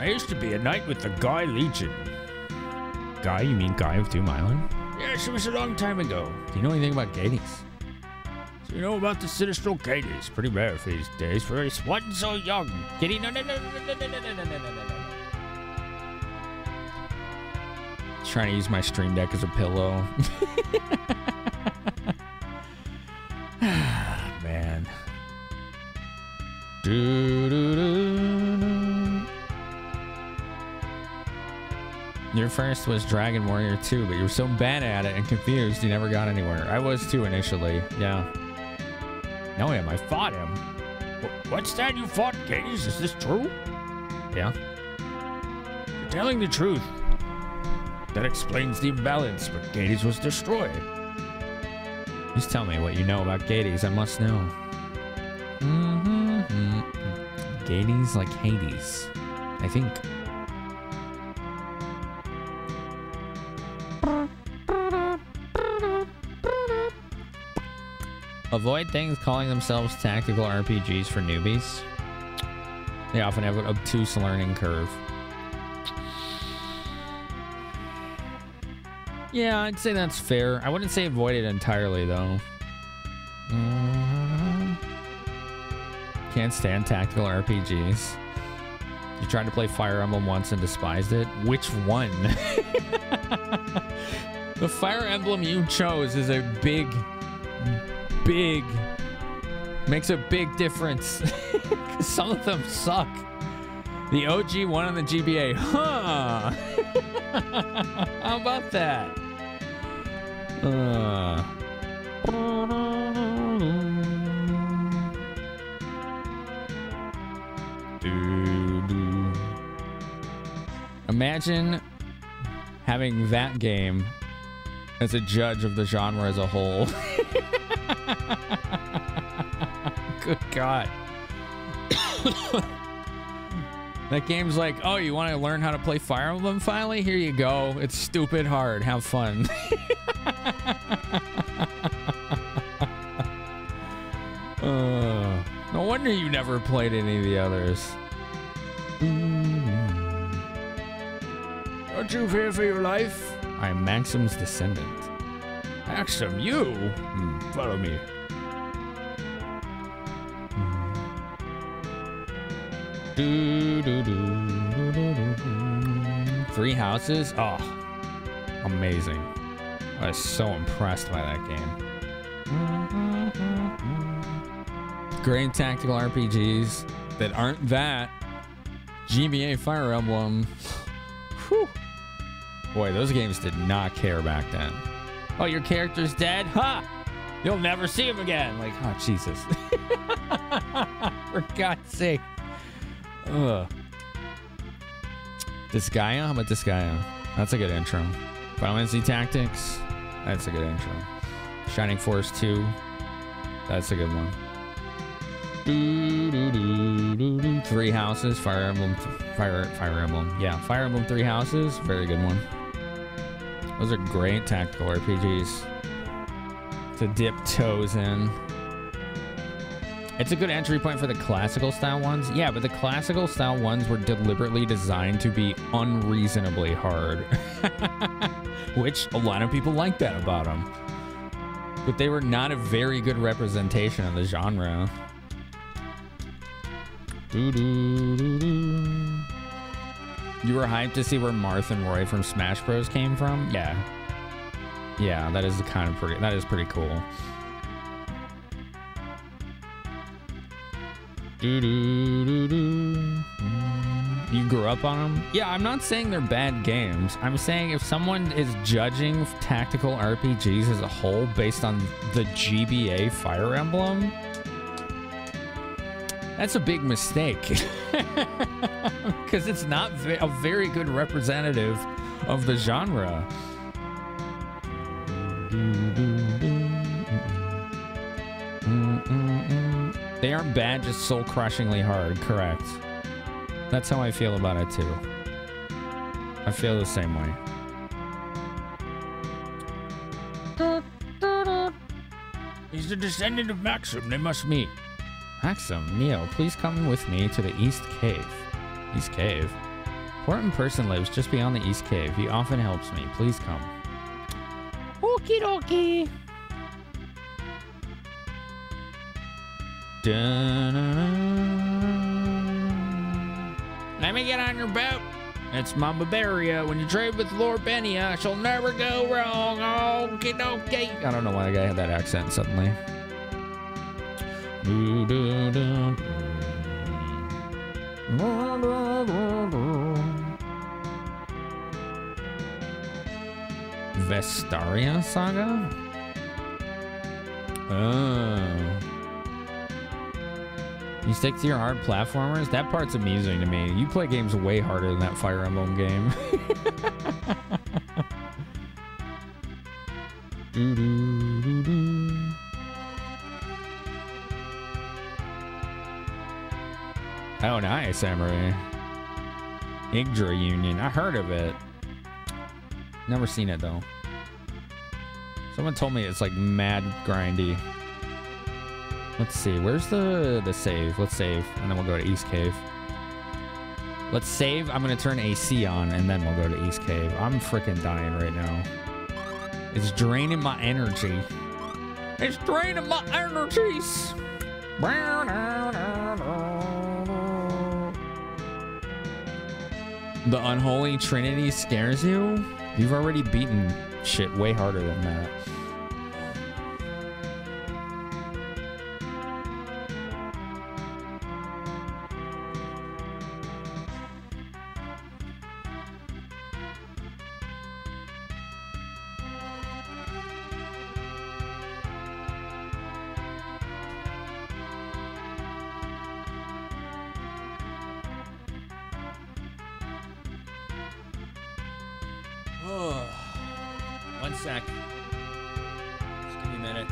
I used to be a knight with the Guy Legion. Guy? You mean Guy of Doom Island? Yes, it was a long time ago. Do you know anything about Gades? So you know about the Sinistral Gades. Pretty rare for these days for one so young. Giddy, no. Trying to use my stream deck as a pillow. Man. Your first was Dragon Warrior 2, but you were so bad at it and confused you never got anywhere. I was too initially, yeah. Know him, I fought him. What's that? You fought Gades? Is this true? Yeah. You're telling the truth. That explains the imbalance, but Gades was destroyed. Just tell me what you know about Gades. I must know. Gades like Hades, I think. Avoid things calling themselves tactical RPGs for newbies. They often have an obtuse learning curve. Yeah, I'd say that's fair. I wouldn't say avoid it entirely, though. Can't stand tactical RPGs. You tried to play Fire Emblem once and despised it? Which one? The Fire Emblem you chose is a big... Makes a big difference. Some of them suck. The OG one on the GBA. Huh. How about that? Imagine having that game as a judge of the genre as a whole. Good God. That game's like, oh, you want to learn how to play Fire Emblem finally? Here you go. It's stupid hard. Have fun. No wonder you never played any of the others. Don't you fear for your life? I am Maxim's descendant. Maxim, you? Follow me. Three houses? Oh, amazing. I was so impressed by that game. Great tactical RPGs that aren't that. GBA Fire Emblem. Whew. Boy, those games did not care back then. Oh, your character's dead? Ha! You'll never see him again. Like, oh, Jesus. For God's sake. Ugh. Disgaea? How about Disgaea? That's a good intro. Final Fantasy Tactics? That's a good intro. Shining Force 2? That's a good one. Three Houses? Fire Emblem. Fire Emblem. Yeah, Fire Emblem 3 Houses? Very good one. Those are great tactical RPGs to dip toes in. It's a good entry point for the classical style ones. Yeah, but the classical style ones were deliberately designed to be unreasonably hard. Which a lot of people like that about them. But they were not a very good representation of the genre. You were hyped to see where Marth and Roy from Smash Bros came from? Yeah. Yeah, that is pretty cool. You grew up on them? Yeah, I'm not saying they're bad games. I'm saying if someone is judging tactical RPGs as a whole based on the GBA Fire Emblem, that's a big mistake. Because it's not a very good representative of the genre. They aren't bad, just soul-crushingly hard, correct. That's how I feel about it, too. I feel the same way. He's the descendant of Maxim. They must meet. Maxim, Neo, please come with me to the East Cave. East Cave? Important person lives just beyond the East Cave. He often helps me. Please come. Okie dokie. Let me get on your boat. It's Mama Bavaria. When you trade with Lord Benia, she'll never go wrong. Okie dokie. I don't know why the guy had that accent suddenly. Vestaria Saga? Oh. You stick to your hard platformers? That part's amusing to me. You play games way harder than that Fire Emblem game. Oh, nice, Emery. Yggdra Union. I heard of it. Never seen it, though. Someone told me it's like mad grindy. Let's see. Where's the save? Let's save, and then we'll go to East Cave. Let's save. I'm going to turn AC on, and then we'll go to East Cave. I'm freaking dying right now. It's draining my energy. It's draining my energies. The Unholy Trinity scares you? You've already beaten shit way harder than that. One sec. Just give me a minute.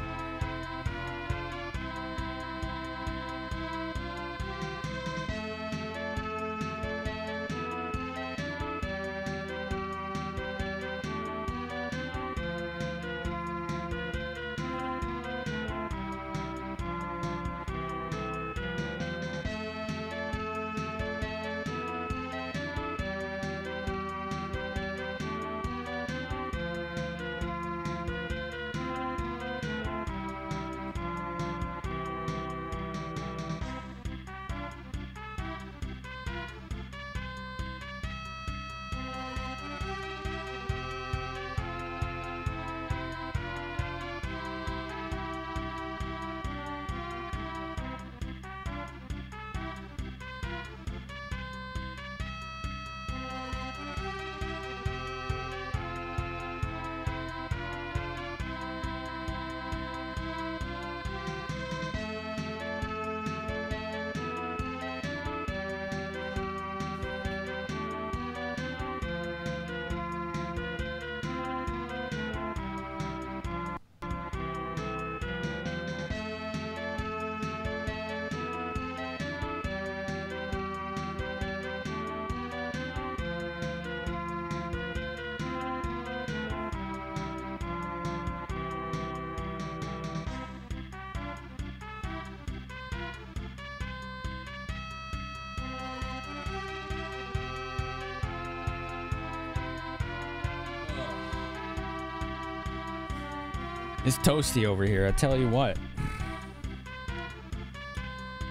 It's toasty over here, I tell you what.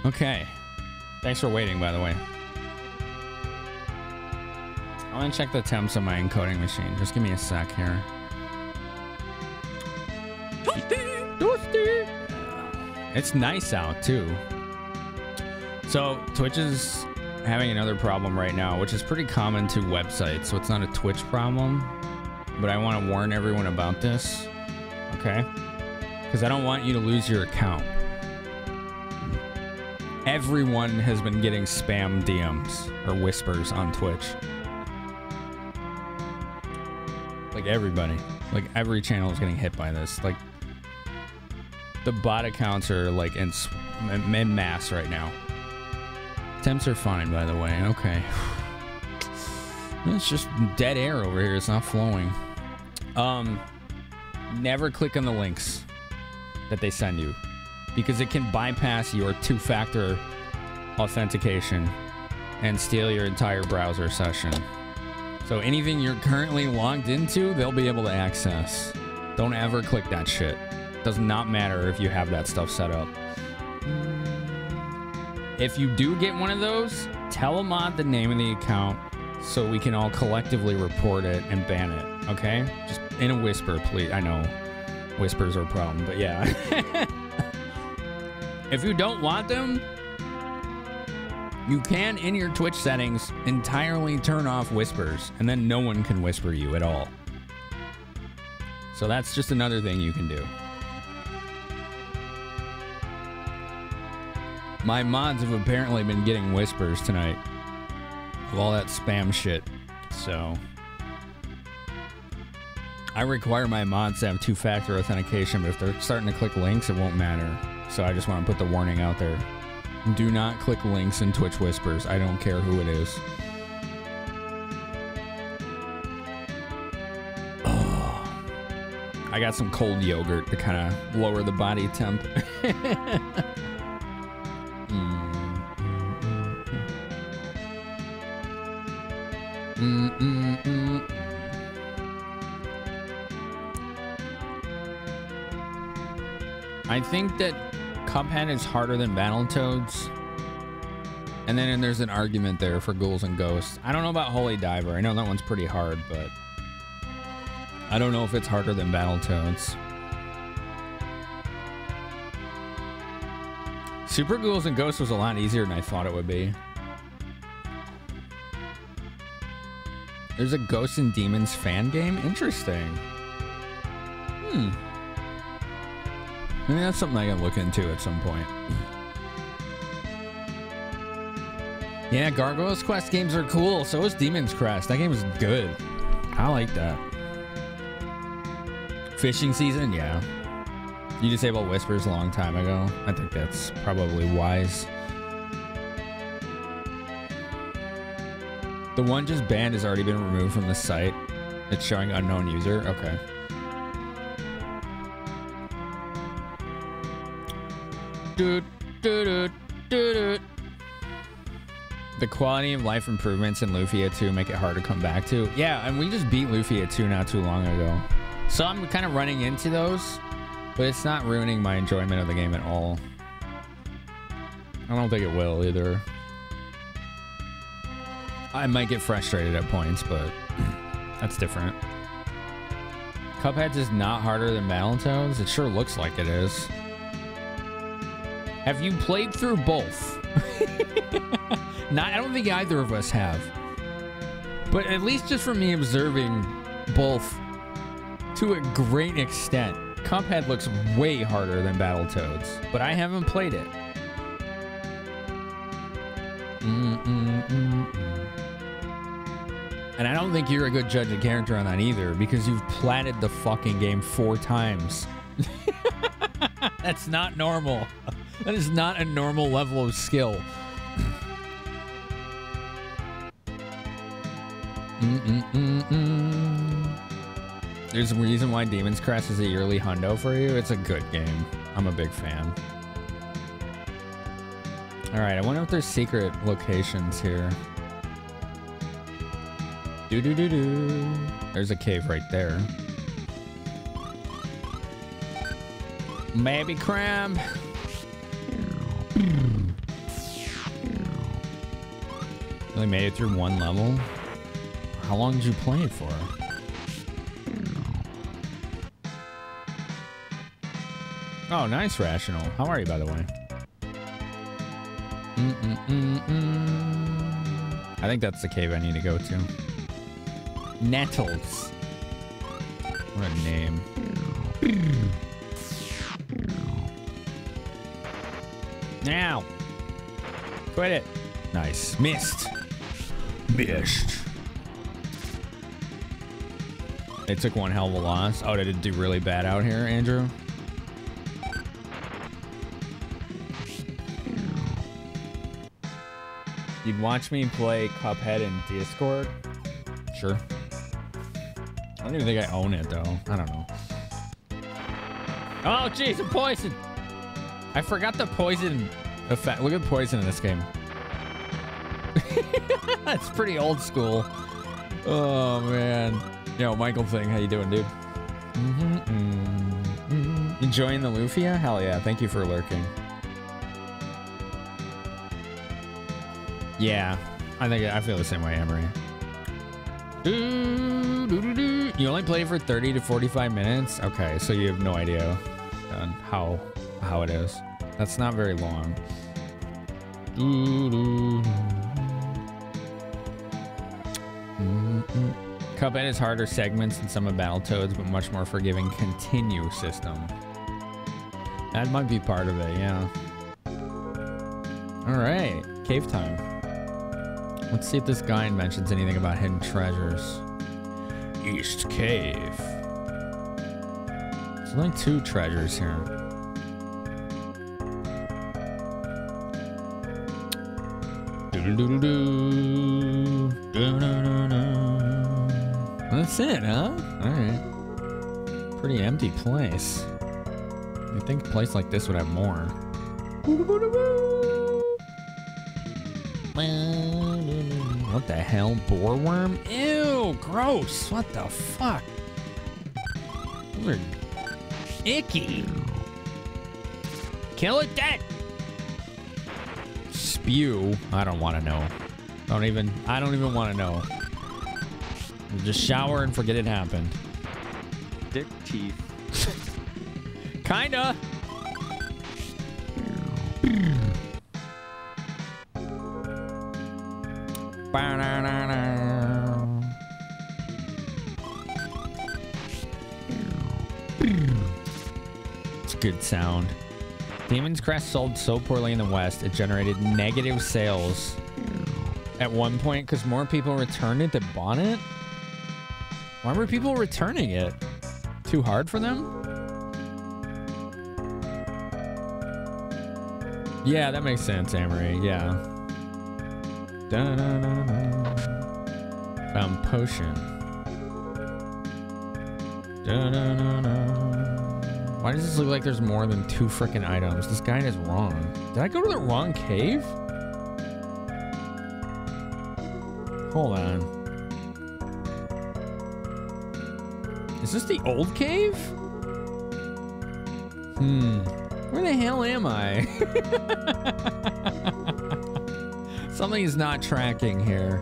Okay. Thanks for waiting, by the way. I want to check the temps on my encoding machine. Just give me a sec here. Toasty! Toasty! It's nice out, too. So, Twitch is having another problem right now, which is pretty common to websites, so it's not a Twitch problem. But I want to warn everyone about this. Okay? Because I don't want you to lose your account. Everyone has been getting spam DMs or whispers on Twitch. Like everybody. Like every channel is getting hit by this. Like the bot accounts are like in mass right now. Temps are fine, by the way. Okay. It's just dead air over here. It's not flowing. Never click on the links that they send you because it can bypass your two-factor authentication and steal your entire browser session. So anything you're currently logged into, they'll be able to access. Don't ever click that shit. Does not matter if you have that stuff set up. If you do get one of those, tell a mod the name of the account so we can all collectively report it and ban it, okay? Just in a whisper, please. I know whispers are a problem, but yeah. If you don't want them, you can, in your Twitch settings, entirely turn off whispers, and then no one can whisper you at all. So that's just another thing you can do. My mods have apparently been getting whispers tonight of all that spam shit, so I require my mods to have two-factor authentication, but if they're starting to click links, it won't matter. So I just want to put the warning out there. Do not click links in Twitch whispers. I don't care who it is. Oh, I got some cold yogurt to kind of lower the body temp. I think that Cuphead is harder than Battletoads. And then there's an argument there for Ghouls and Ghosts. I don't know about Holy Diver. I know that one's pretty hard, but I don't know if it's harder than Battletoads. Super Ghouls and Ghosts was a lot easier than I thought it would be. There's a Ghosts and Demons fan game? Interesting. Maybe that's something I can look into at some point. Yeah, Gargoyles Quest games are cool. So is Demon's Crest. That game is good. I like that. Fishing season? Yeah. You disabled Whispers a long time ago. I think that's probably wise. The one just banned has already been removed from the site. It's showing unknown user. Okay. The quality of life improvements in Lufia 2 make it hard to come back to. Yeah, and we just beat Lufia 2 not too long ago. So I'm kind of running into those, but it's not ruining my enjoyment of the game at all. I don't think it will either. I might get frustrated at points, but that's different. Cuphead's is not harder than Battletoads. It sure looks like it is. Have you played through both? I don't think either of us have. But at least just from me observing both to a great extent, Cuphead looks way harder than Battletoads, but I haven't played it. And I don't think you're a good judge of character on that either, because you've platted the fucking game 4 times. That's not normal. That is not a normal level of skill. There's a reason why Demon's Crest is a yearly hundo for you. It's a good game. I'm a big fan. All right, I wonder if there's secret locations here. There's a cave right there. Maybe cram. Really made it through 1 level. How long did you play it for? Oh, nice, Rational. How are you, by the way? I think that's the cave I need to go to. Nettles. What a name. Now. Quit it. Nice. Missed. Missed. They took one hell of a loss. Oh, did it do really bad out here, Andrew? You'd watch me play Cuphead in Discord? Sure. I don't even think I own it, though. I don't know. Oh, jeez, I'm poisoned. I forgot the poison effect. Look at poison in this game. That's pretty old school. Oh man. Yo, Michael Thing, how you doing, dude? Enjoying the Lufia? Hell yeah, thank you for lurking. Yeah, I feel the same way, Emery. You only play for 30 to 45 minutes? Okay, so you have no idea on how it is. That's not very long. Cuphead is harder segments than some of Battletoads, but much more forgiving continue system. That might be part of it, yeah. All right, cave time. Let's see if this guy mentions anything about hidden treasures. East Cave. There's only 2 treasures here. That's it, huh? Alright. Pretty empty place. You'd think a place like this would have more. What the hell? Boreworm? Ew, gross. What the fuck? Those are icky. Kill it dead. Spew? I don't want to know. I don't even want to know. Just shower and forget it happened. Dick teeth. Kinda. It's a good sound. Demon's Crest sold so poorly in the West, it generated negative sales at one point because more people returned it than bought it. Why were people returning it? Too hard for them? Yeah, that makes sense, Amory. Yeah. Da-da-da-da. Found potion. Da-da-da-da. Why does this look like there's more than 2 frickin' items? This guy is wrong. Did I go to the wrong cave? Hold on. Is this the old cave? Where the hell am I? Something is not tracking here.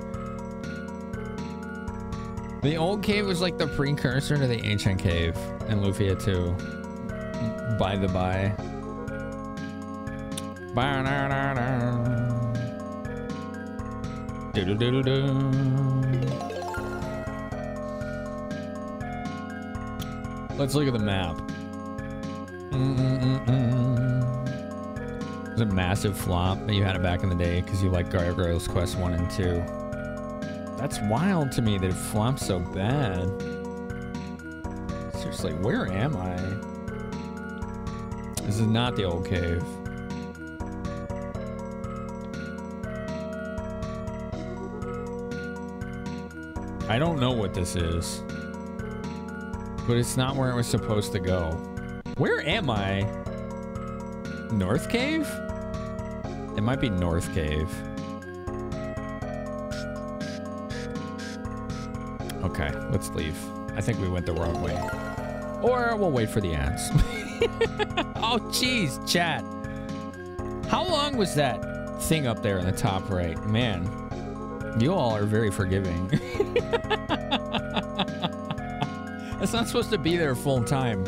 The old cave was like the precursor to the ancient cave in Lufia 2. By the by. Let's look at the map. It was a massive flop that you had it back in the day because you like Gargoyles Quest 1 and 2. That's wild to me that it flopped so bad. Seriously, where am I? This is not the old cave. I don't know what this is. But it's not where it was supposed to go. Where am I? North Cave? It might be North Cave. Okay, let's leave. I think we went the wrong way. Or we'll wait for the ads. Oh, jeez, chat. How long was that thing up there in the top right? Man, you all are very forgiving. It's not supposed to be there full time.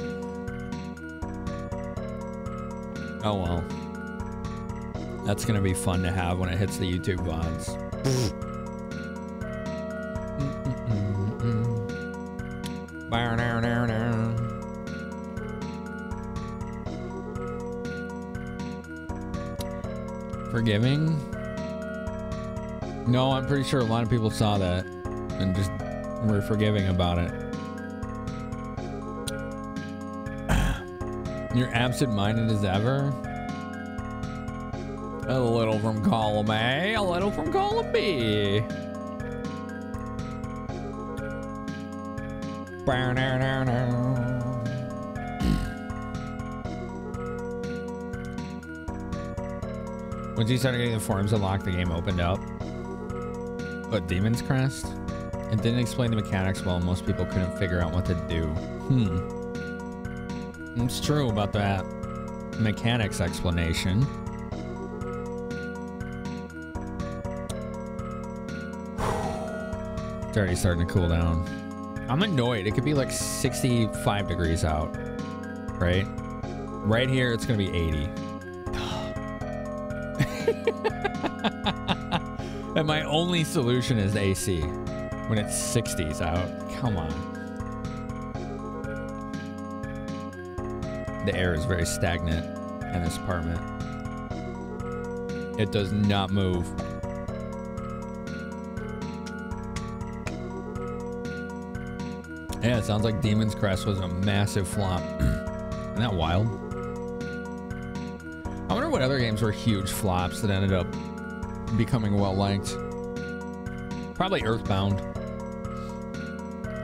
Oh well. That's gonna be fun to have when it hits the YouTube VODs. Forgiving? No, I'm pretty sure a lot of people saw that and just were forgiving about it. You're absent-minded as ever? A little from column A, a little from column B. Once you started getting the forums unlocked, the game opened up. What, Demon's Crest? It didn't explain the mechanics well. Most people couldn't figure out what to do. It's true about that mechanics explanation. It's already starting to cool down. I'm annoyed. It could be like 65 degrees out, right? Right here, it's gonna be 80. And my only solution is AC when it's 60s out. Come on. The air is very stagnant in this apartment. It does not move. Yeah, it sounds like Demon's Crest was a massive flop. Isn't that wild? I wonder what other games were huge flops that ended up becoming well-liked. Probably Earthbound.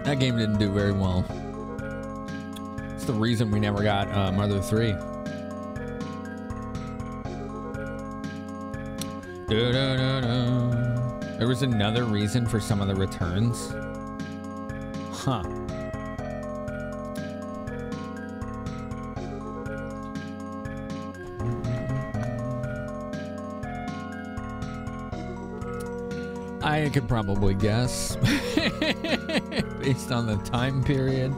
That game didn't do very well. It's the reason we never got Mother 3. There was another reason for some of the returns. Huh. I could probably guess based on the time period.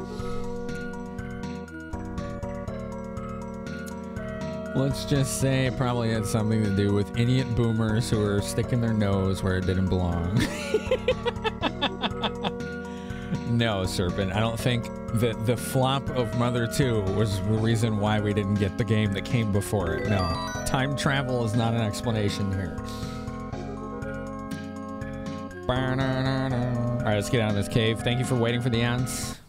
Let's just say it probably had something to do with idiot boomers who were sticking their nose where it didn't belong. No, Serpent, I don't think that the flop of Mother 2 was the reason why we didn't get the game that came before it. No, time travel is not an explanation here. Alright, let's get out of this cave. Thank you for waiting for the ants.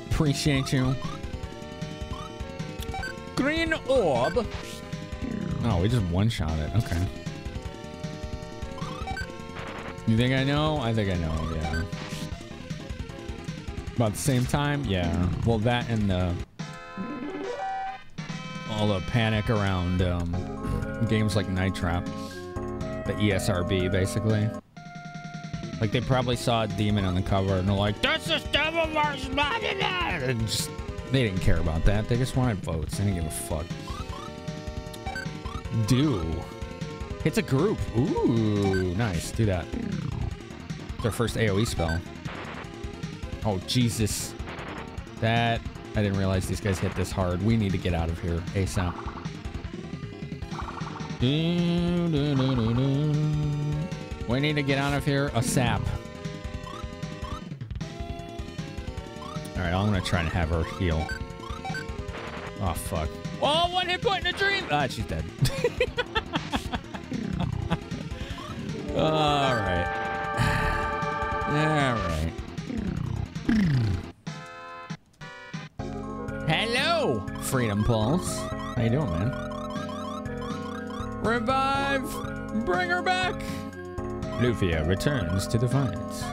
Appreciate you. Green orb. Oh, we just one-shot it. Okay. You think I know? I think I know, yeah. About the same time? Yeah. Well, that and the... all the panic around games like Night Trap. The ESRB, basically. Like, they probably saw a demon on the cover and they're like, "That's the Devil Mars!" And just, they didn't care about that. They just wanted votes. They didn't give a fuck. Do. It's a group. Ooh, nice. Do that. It's our first AoE spell. Oh, Jesus. That, I didn't realize these guys hit this hard. We need to get out of here ASAP. We need to get out of here ASAP. Alright, I'm gonna try and have her heal. Oh, fuck. Oh, one hit point in a dream! Ah, she's dead. Alright. Alright. Hello, Freedom Pulse. How you doing, man? Revive! Bring her back! Lufia returns to Defiance.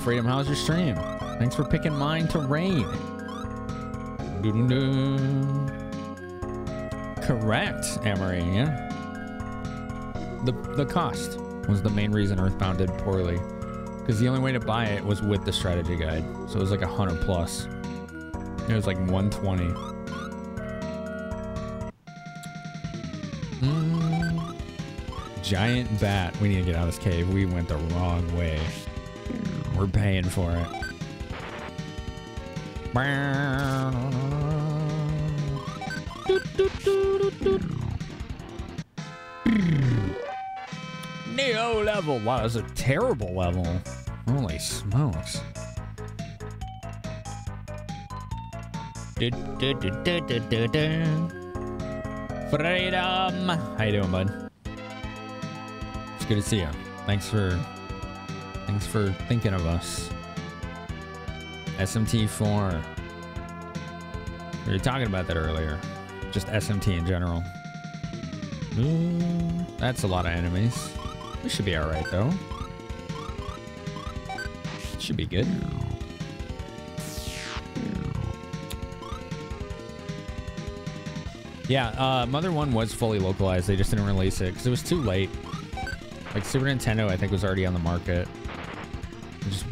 Freedom, how's your stream? Thanks for picking mine to raid. Correct, Emery, yeah. The cost was the main reason Earthbound did poorly. Because the only way to buy it was with the strategy guide. So it was like 100 plus. It was like 120. Giant bat. We need to get out of this cave. We went the wrong way. We're paying for it. Neo level. Wow, that's a terrible level. Holy smokes. Freedom. How you doing, bud? It's good to see you. Thanks for thinking of us. SMT4. We were talking about that earlier. Just SMT in general. That's a lot of enemies. We should be alright, though. Should be good. Yeah, Mother 1 was fully localized. They just didn't release it because it was too late. Like, Super Nintendo, I think, was already on the market.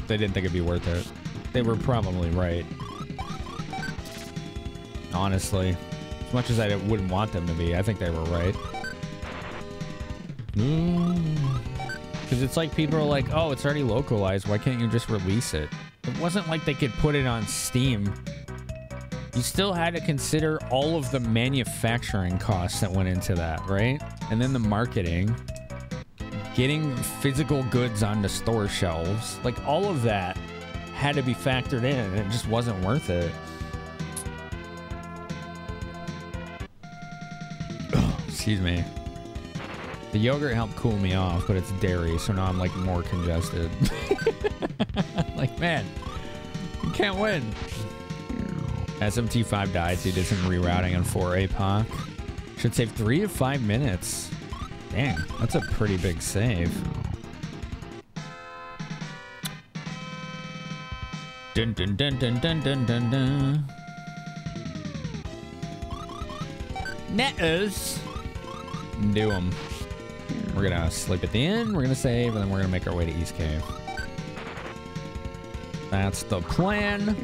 They didn't think it'd be worth it. They were probably right. Honestly. As much as I wouldn't want them to be, I think they were right. Because it's like people are like, oh, it's already localized. Why can't you just release it? It wasn't like they could put it on Steam. You still had to consider all of the manufacturing costs that went into that, right? And then the marketing. Getting physical goods onto store shelves. Like, all of that had to be factored in, and it just wasn't worth it. Excuse me. The yogurt helped cool me off, but it's dairy, so now I'm like more congested. Like, man, you can't win. SMT5 died, so he did some rerouting on 4 APOC. Should save 3 to 5 minutes. Dang, that's a pretty big save. Dun dun dun dun dun dun dun dun. Netters. Do them. We're gonna sleep at the inn, we're gonna save, and then we're gonna make our way to East Cave. That's the plan.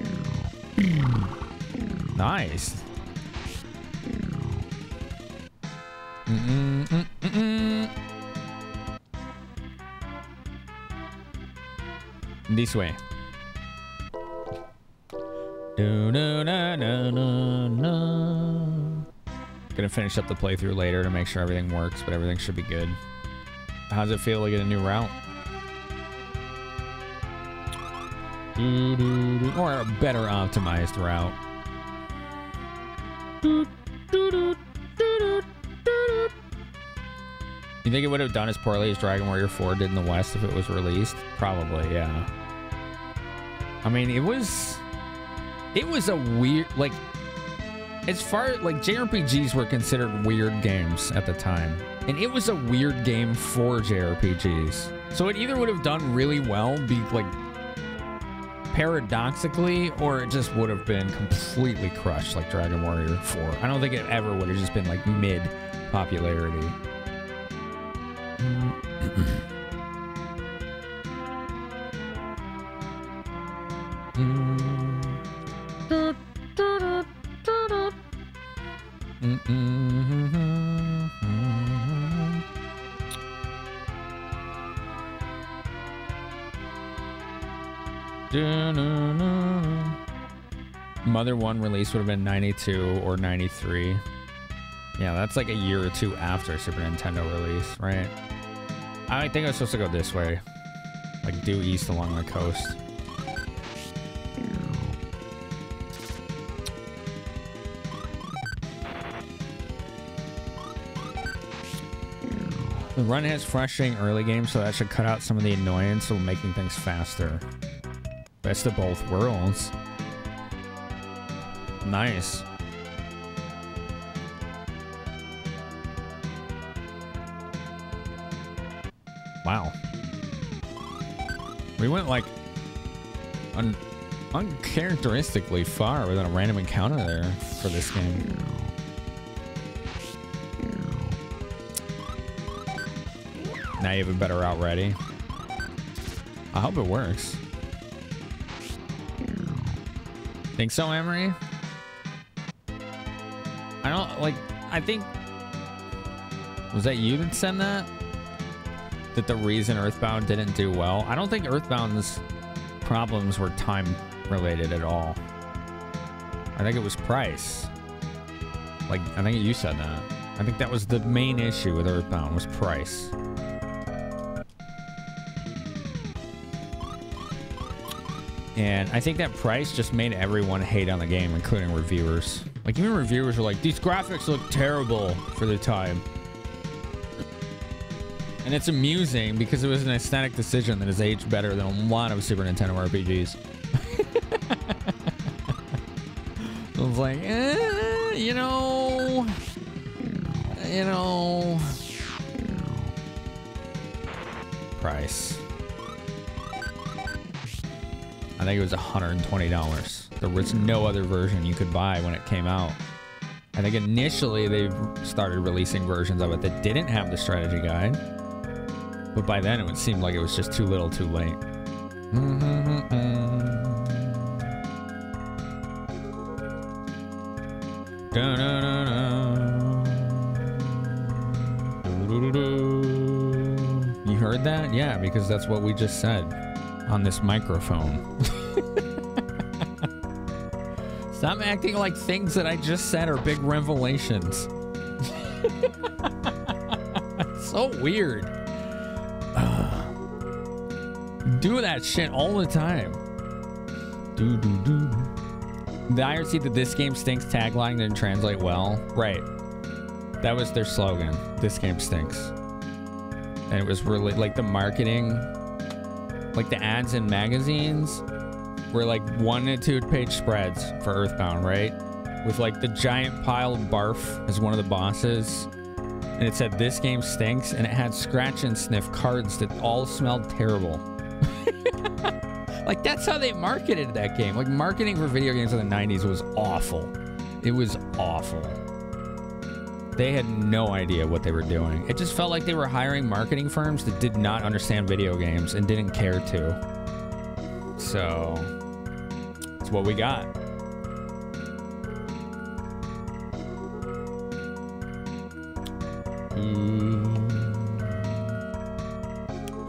Nice. This way. Gonna finish up the playthrough later to make sure everything works, but everything should be good. How's it feel to get a new route? Or a better optimized route. You think it would have done as poorly as Dragon Warrior 4 did in the West if it was released? Probably, yeah. I mean, it was a weird, like, as far, like, JRPGs were considered weird games at the time. And it was a weird game for JRPGs. So it either would have done really well, be, like, paradoxically, or it just would have been completely crushed like Dragon Warrior 4. I don't think it ever would have just been, like, mid-popularity. Mother 1 release would have been 92 or 93. Yeah, that's like a year or two after Super Nintendo release, right? I think I was supposed to go this way. Like, due east along the coast. The run has frustrating early game, so that should cut out some of the annoyance of making things faster. Best of both worlds. Nice. Wow. We went like uncharacteristically far with a random encounter there for this game. Now you have a better route ready. I hope it works. Think so, Emery? I don't, like, I think... Was that you that said that? That the reason Earthbound didn't do well? I don't think Earthbound's problems were time-related at all. I think it was price. Like, I think you said that. I think that was the main issue with Earthbound, was price. And I think that price just made everyone hate on the game, including reviewers. Like, even reviewers were like, these graphics look terrible for the time. And it's amusing because it was an aesthetic decision that has aged better than a lot of Super Nintendo RPGs. I was like, you know... Price. I think it was $120. There was no other version you could buy when it came out. I think initially they started releasing versions of it that didn't have the strategy guide. But by then it would seem like it was just too little too late. You heard that? Yeah, because that's what we just said on this microphone. Stop acting like things that I just said are big revelations. So weird. Do that shit all the time. The IRC that this game stinks tagline didn't translate well. Right. That was their slogan. This game stinks. And it was really like the marketing, like the ads in magazines were like 1 to 2 page spreads for Earthbound, right? With like the giant pile of barf as one of the bosses. And it said, this game stinks. And it had scratch and sniff cards that all smelled terrible. Like, that's how they marketed that game. Like, marketing for video games in the 90s was awful. It was awful. They had no idea what they were doing. It just felt like they were hiring marketing firms that did not understand video games and didn't care to. So, that's what we got.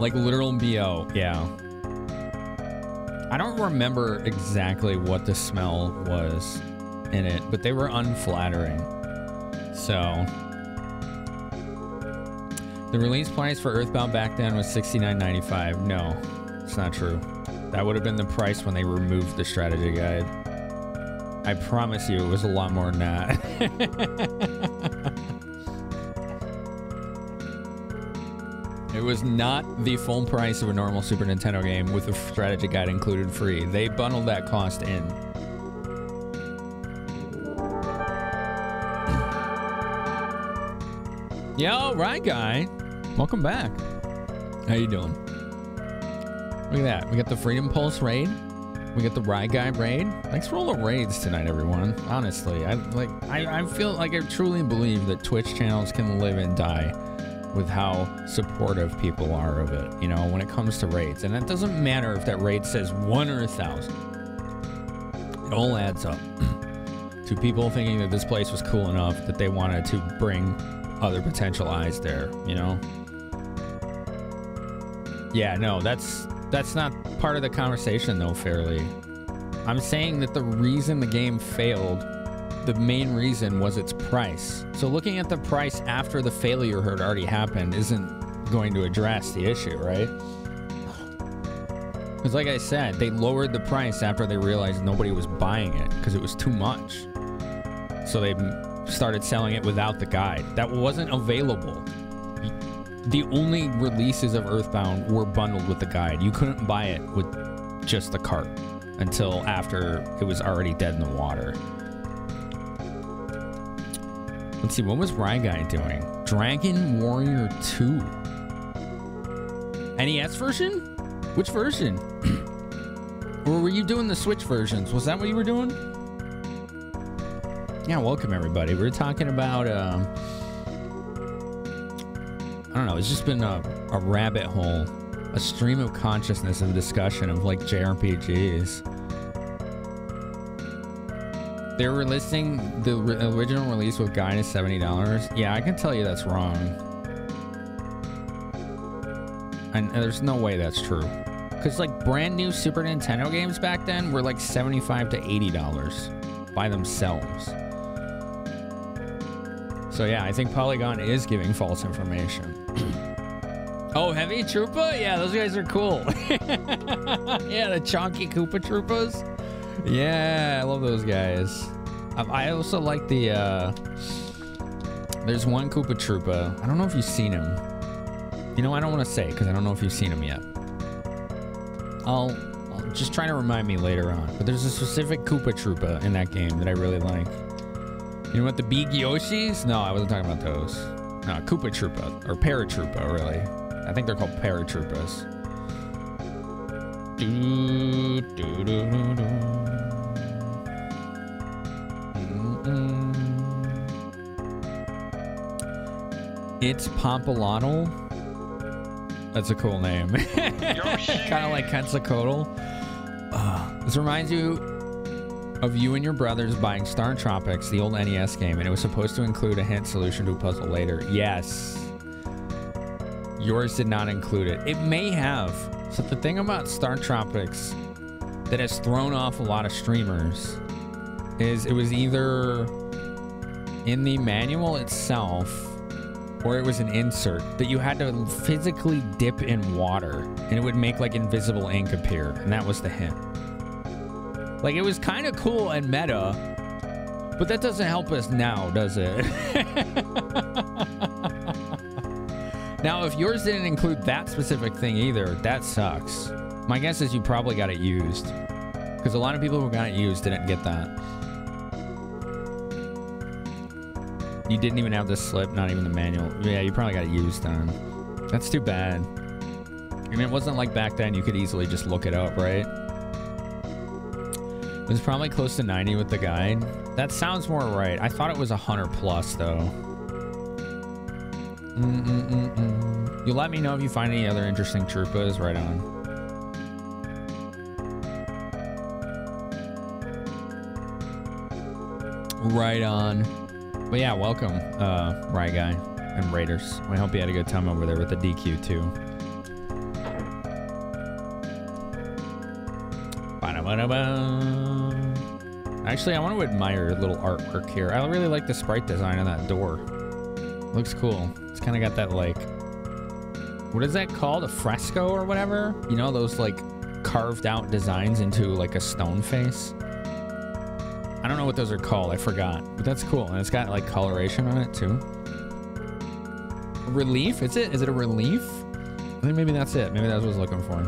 Like literal BO, yeah. I don't remember exactly what the smell was in it, but they were unflattering. So, the release price for Earthbound back then was $69.95. No, it's not true. That would have been the price when they removed the strategy guide. I promise you it was a lot more than that. It was not the full price of a normal Super Nintendo game with a strategy guide included free. They bundled that cost in. Yo, right guy. Welcome back. How you doing? Look at that. We got the Freedom Pulse raid. We got the Rye Guy raid. Thanks for all the raids tonight, everyone. Honestly, I feel like I truly believe that Twitch channels can live and die with how supportive people are of it, you know, when it comes to raids. And it doesn't matter if that raid says 1 or 1,000. It all adds up to people thinking that this place was cool enough that they wanted to bring other potential eyes there, you know? Yeah, no, that's not part of the conversation though, Fairly. I'm saying that the reason the game failed, the main reason was its price. So looking at the price after the failure had already happened isn't going to address the issue, right? Because like I said, they lowered the price after they realized nobody was buying it because it was too much. So they started selling it without the guide. That wasn't available. The only releases of Earthbound were bundled with the guide. You couldn't buy it with just the cart until after it was already dead in the water. Let's see, what was Rye Guy doing? Dragon Warrior 2. NES version? Which version? Or were you doing the Switch versions? Was that what you were doing? Yeah, welcome everybody. We're talking about, I don't know, it's just been a rabbit hole, a stream of consciousness and discussion of like JRPGs. They were listing the original release with guide is $70. Yeah, I can tell you that's wrong. And there's no way that's true. Because like brand new Super Nintendo games back then were like $75 to $80 by themselves. So yeah, I think Polygon is giving false information. Oh, Heavy Troopa? Yeah, those guys are cool. Yeah, the Chonky Koopa Troopas. Yeah, I love those guys. I also like the, there's one Koopa Troopa. I don't know if you've seen him. You know, I don't want to say because I don't know if you've seen him yet. I'll just try to remind me later on. But there's a specific Koopa Troopa in that game that I really like. You know what, the Big Yoshis? No, I wasn't talking about those. No, Koopa Troopa, or Paratroopa, really. I think they're called Paratroopas. It's Pompolotl. That's a cool name. Kind of like Quetzalcoatl. This reminds you of you and your brothers buying Star Tropics, the old NES game, and it was supposed to include a hint solution to a puzzle later. Yes. Yours did not include it. It may have. So the thing about Star Tropics that has thrown off a lot of streamers is it was either in the manual itself or it was an insert that you had to physically dip in water and it would make like invisible ink appear, and that was the hint. Like, it was kind of cool and meta, but that doesn't help us now, does it? Now, if yours didn't include that specific thing either, that sucks. My guess is you probably got it used, because a lot of people who got it used didn't get that. You didn't even have the slip, not even the manual. Yeah, you probably got it used then. That's too bad. I mean, it wasn't like back then you could easily just look it up, right? It was probably close to 90 with the guide. That sounds more right. I thought it was 100 plus though. You'll let me know if you find any other interesting Troopas. Right on. Right on. But yeah, welcome, Rye Guy and Raiders. I hope you had a good time over there with the DQ too. Actually, I want to admire a little artwork here. I really like the sprite design on that door. Looks cool. It's kind of got that, like, what is that called? A fresco or whatever? You know, those like carved out designs into like a stone face. I don't know what those are called. I forgot. But that's cool. And it's got like coloration on it too. Relief? Is it a relief? I think maybe that's it. Maybe that's what I was looking for.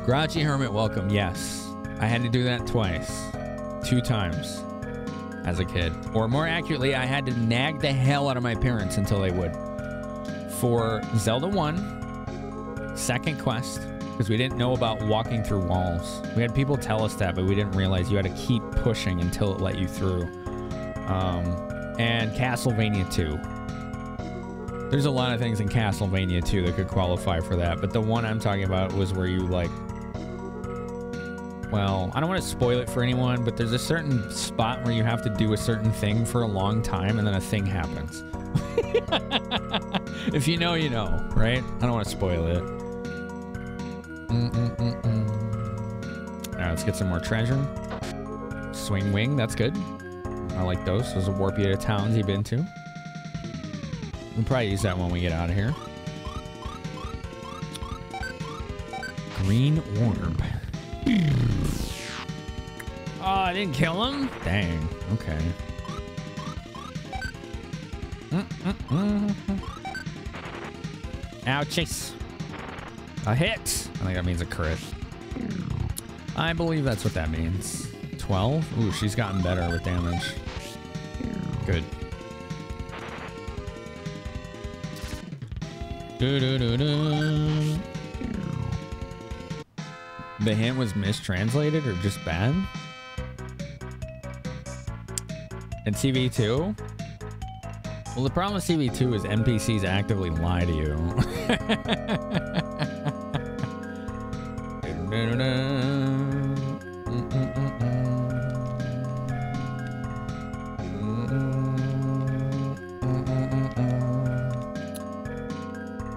Grouchy Hermit, welcome. Yes. I had to do that twice. 2 times. As a kid. Or more accurately, I had to nag the hell out of my parents until they would. For Zelda 1, second quest, because we didn't know about walking through walls. We had people tell us that, but we didn't realize you had to keep pushing until it let you through. And Castlevania 2. There's a lot of things in Castlevania 2 that could qualify for that, but the one I'm talking about was where you, like, well, I don't want to spoil it for anyone, but there's a certain spot where you have to do a certain thing for a long time, and then a thing happens. If you know, you know, right? I don't want to spoil it. All right, let's get some more treasure. Swing Wing, that's good. I like those. Those will warp you to towns you've been to. We'll probably use that when we get out of here. Green Orb. Oh, I didn't kill him? Dang. Okay. Ow, chase. A hit. I think that means a crit. I believe that's what that means. 12? Ooh, she's gotten better with damage. Good. The hint was mistranslated or just bad? And CV2? Well, the problem with CV2 is NPCs actively lie to you.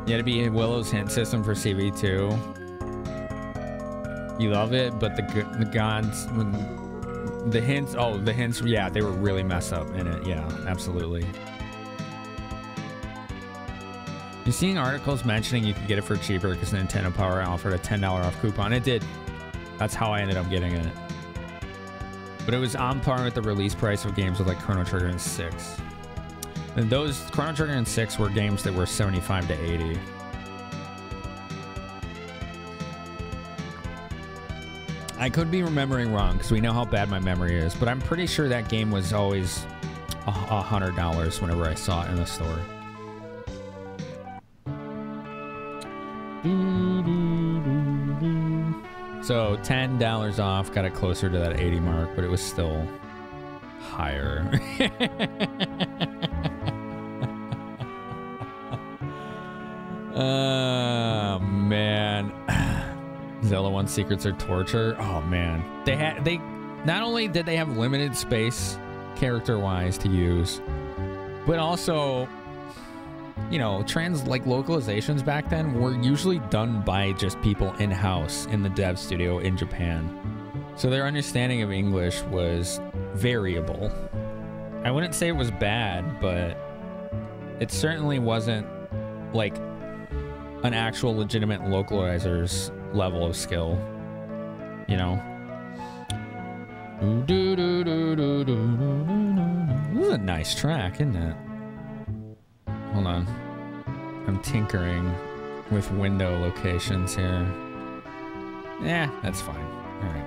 You had to be in Willow's hint system for CV2. You love it, but the gods, the hints, oh, the hints, yeah, they were really messed up in it. Yeah, absolutely. You're seeing articles mentioning you could get it for cheaper because Nintendo Power offered a $10 off coupon. It did. That's how I ended up getting it. But it was on par with the release price of games with like Chrono Trigger and 6. And those Chrono Trigger and 6 were games that were 75 to 80. I could be remembering wrong because we know how bad my memory is, but I'm pretty sure that game was always $100 whenever I saw it in the store. So $10 off, got it closer to that 80 mark, but it was still higher. Man. Zelda 1 secrets are torture. Oh man. They not only did they have limited space character-wise to use, but also, you know, localizations back then were usually done by just people in-house in the dev studio in Japan. So their understanding of English was variable. I wouldn't say it was bad, but it certainly wasn't like an actual legitimate localizer's level of skill, you know? This is a nice track, isn't it? Hold on. I'm tinkering with window locations here. Yeah, that's fine. All right.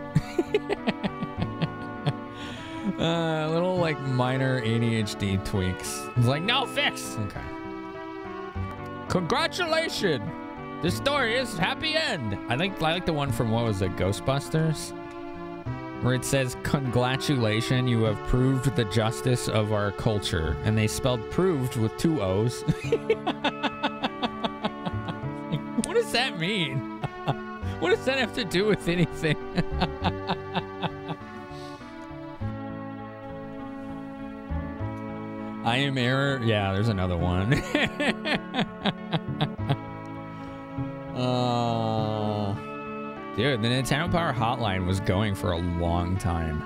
Little like minor ADHD tweaks. It's like, no fix. Okay. Congratulations! This story is happy end. I like the one from, what was it, Ghostbusters? Where it says, congratulations, you have proved the justice of our culture. And they spelled proved with 2 O's. What does that mean? What does that have to do with anything? I am error. Yeah, there's another one. Dude, the Nintendo Power Hotline was going for a long time.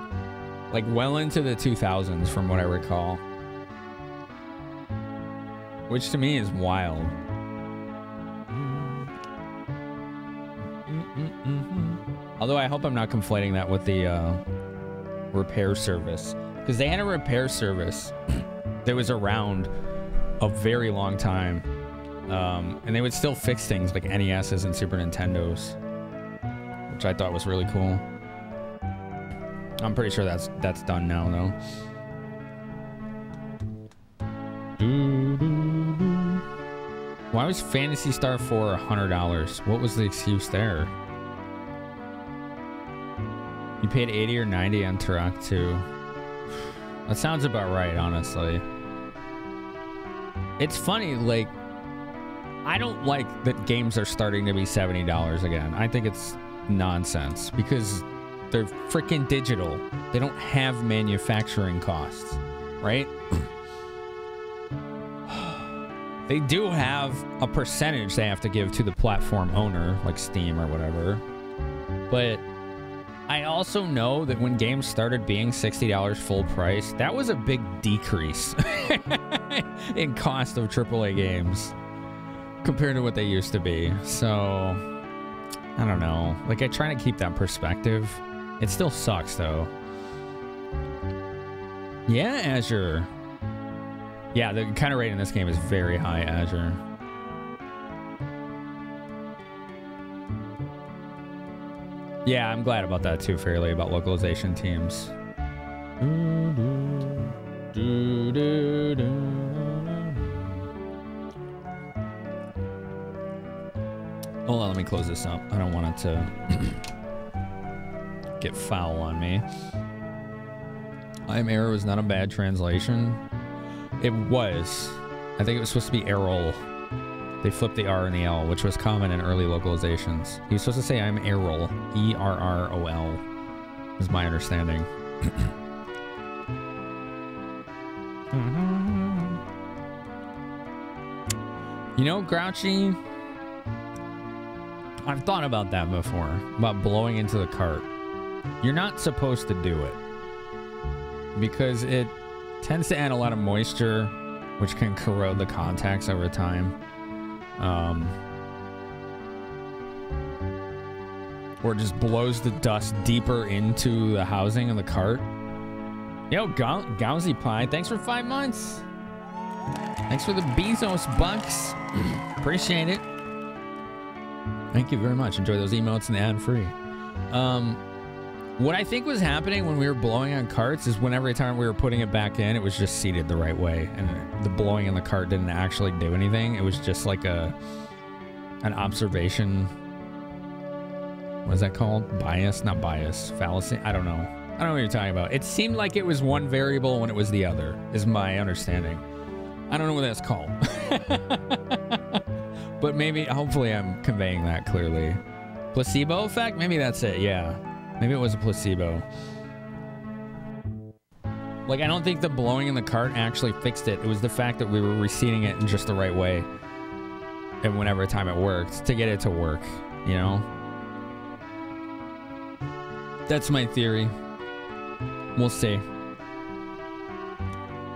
Like, well into the 2000s, from what I recall. Which to me is wild. Although I hope I'm not conflating that with the repair service. Because they had a repair service that was around a very long time. And they would still fix things like NESs and Super Nintendos, which I thought was really cool. I'm pretty sure that's done now, though. Why was Phantasy Star 4 $100? What was the excuse there? You paid 80 or 90 on Turok 2. That sounds about right, honestly. It's funny, like, I don't like that games are starting to be $70 again. I think it's nonsense because they're freaking digital. They don't have manufacturing costs, right? They do have a percentage they have to give to the platform owner, like Steam or whatever. But I also know that when games started being $60 full price, that was a big decrease in cost of AAA games compared to what they used to be. So, I don't know. Like, I try to keep that perspective. It still sucks, though. Yeah, Azure. Yeah, the kind of rate in this game is very high, Azure. Yeah, I'm glad about that too, Fairly, about localization teams. Hold on, let me close this up. I don't want it to get foul on me. I'm Error was not a bad translation. It was. I think it was supposed to be Errol. They flipped the R and the L, which was common in early localizations. He was supposed to say I'm Errol. E-R-R-O-L is my understanding. You know, Grouchy, I've thought about that before, about blowing into the cart. You're not supposed to do it because it tends to add a lot of moisture, which can corrode the contacts over time. Or just blows the dust deeper into the housing of the cart. Yo, Gauzy Pie, thanks for 5 months. Thanks for the Bezos bucks. Appreciate it. Thank you very much. Enjoy those emotes and the ad-free. What I think was happening when we were blowing on carts is when every time we were putting it back in, it was just seated the right way. And the blowing in the cart didn't actually do anything. It was just like an observation. What is that called? Bias? Not bias. Fallacy? I don't know. I don't know what you're talking about. It seemed like it was one variable when it was the other, is my understanding. I don't know what that's called. But maybe, hopefully I'm conveying that clearly. Placebo effect? Maybe that's it, yeah. Maybe it was a placebo. Like, I don't think the blowing in the cart actually fixed it. It was the fact that we were reseating it in just the right way. And whenever time it worked, to get it to work, you know? That's my theory. We'll see.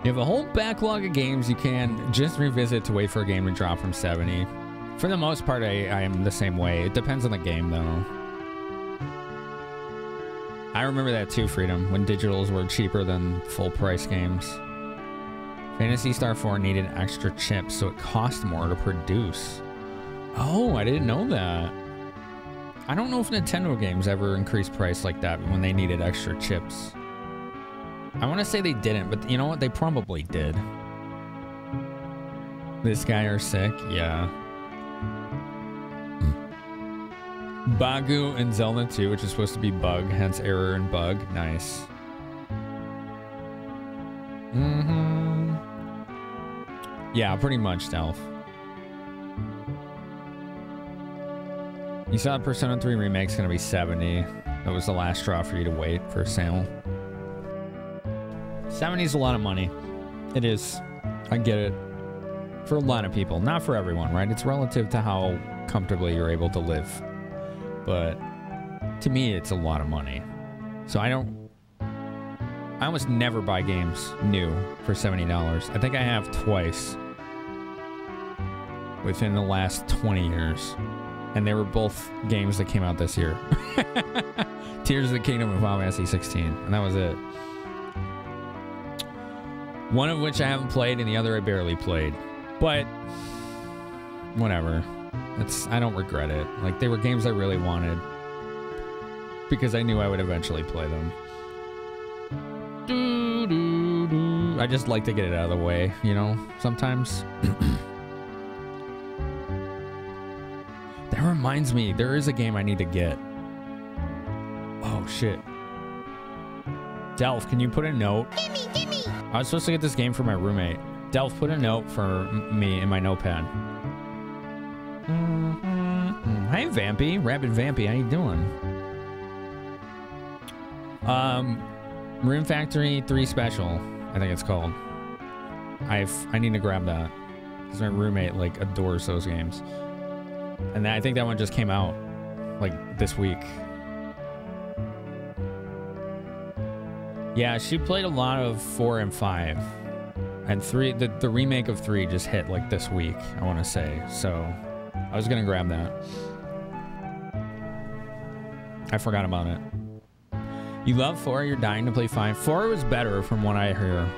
You have a whole backlog of games you can just revisit to wait for a game to drop from 70. For the most part, I am the same way. It depends on the game, though. I remember that too, Freedom, when digitals were cheaper than full-price games. Phantasy Star 4 needed extra chips, so it cost more to produce. Oh, I didn't know that. I don't know if Nintendo games ever increased price like that when they needed extra chips. I want to say they didn't, but you know what? They probably did. This guy are sick? Yeah. Bagu and Zelda 2, which is supposed to be bug, hence error and bug. Nice. Yeah, pretty much, Delph. You saw Persona 3 Remake's gonna be 70. That was the last straw for you to wait for a sale. 70 is a lot of money. It is. I get it. For a lot of people. Not for everyone, right? It's relative to how comfortably you're able to live. But to me, it's a lot of money. So I almost never buy games new for $70. I think I have twice within the last 20 years. And they were both games that came out this year. Tears of the Kingdom and Final Fantasy 16. And that was it. One of which I haven't played and the other I barely played. But whatever. I don't regret it. Like, they were games I really wanted. Because I knew I would eventually play them. I just like to get it out of the way, you know, sometimes. That reminds me, there is a game I need to get. Oh, shit. Delph, can you put a note? Gimme! I was supposed to get this game for my roommate. Delph, put a note for me in my notepad. Hey, Vampy. Rapid Vampy, how you doing? Rune Factory 3 Special, I think it's called. I need to grab that. Because my roommate, like, adores those games. And I think that one just came out, like, this week. Yeah, she played a lot of 4 and 5. And 3, the remake of 3 just hit, like, this week, I want to say. So, I was going to grab that. I forgot about it. You love 4, you're dying to play 5. 4 was better from what I hear.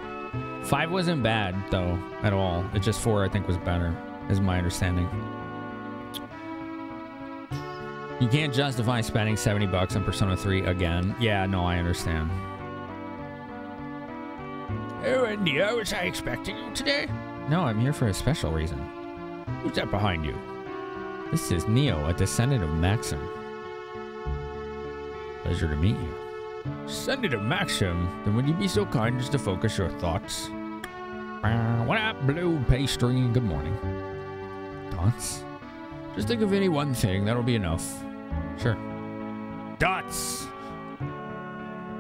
5 wasn't bad, though, at all. It's just 4, I think, was better, is my understanding. You can't justify spending $70 on Persona 3 again. Yeah, no, I understand. Oh, and Neo, was I expecting you today? No, I'm here for a special reason. Who's that behind you? This is Neo, a descendant of Maxim. Pleasure to meet you. Descendant of Maxim? Then would you be so kind as to focus your thoughts? What up, blue pastry? Good morning. Thoughts? Just think of any one thing, that'll be enough. Sure. Dots!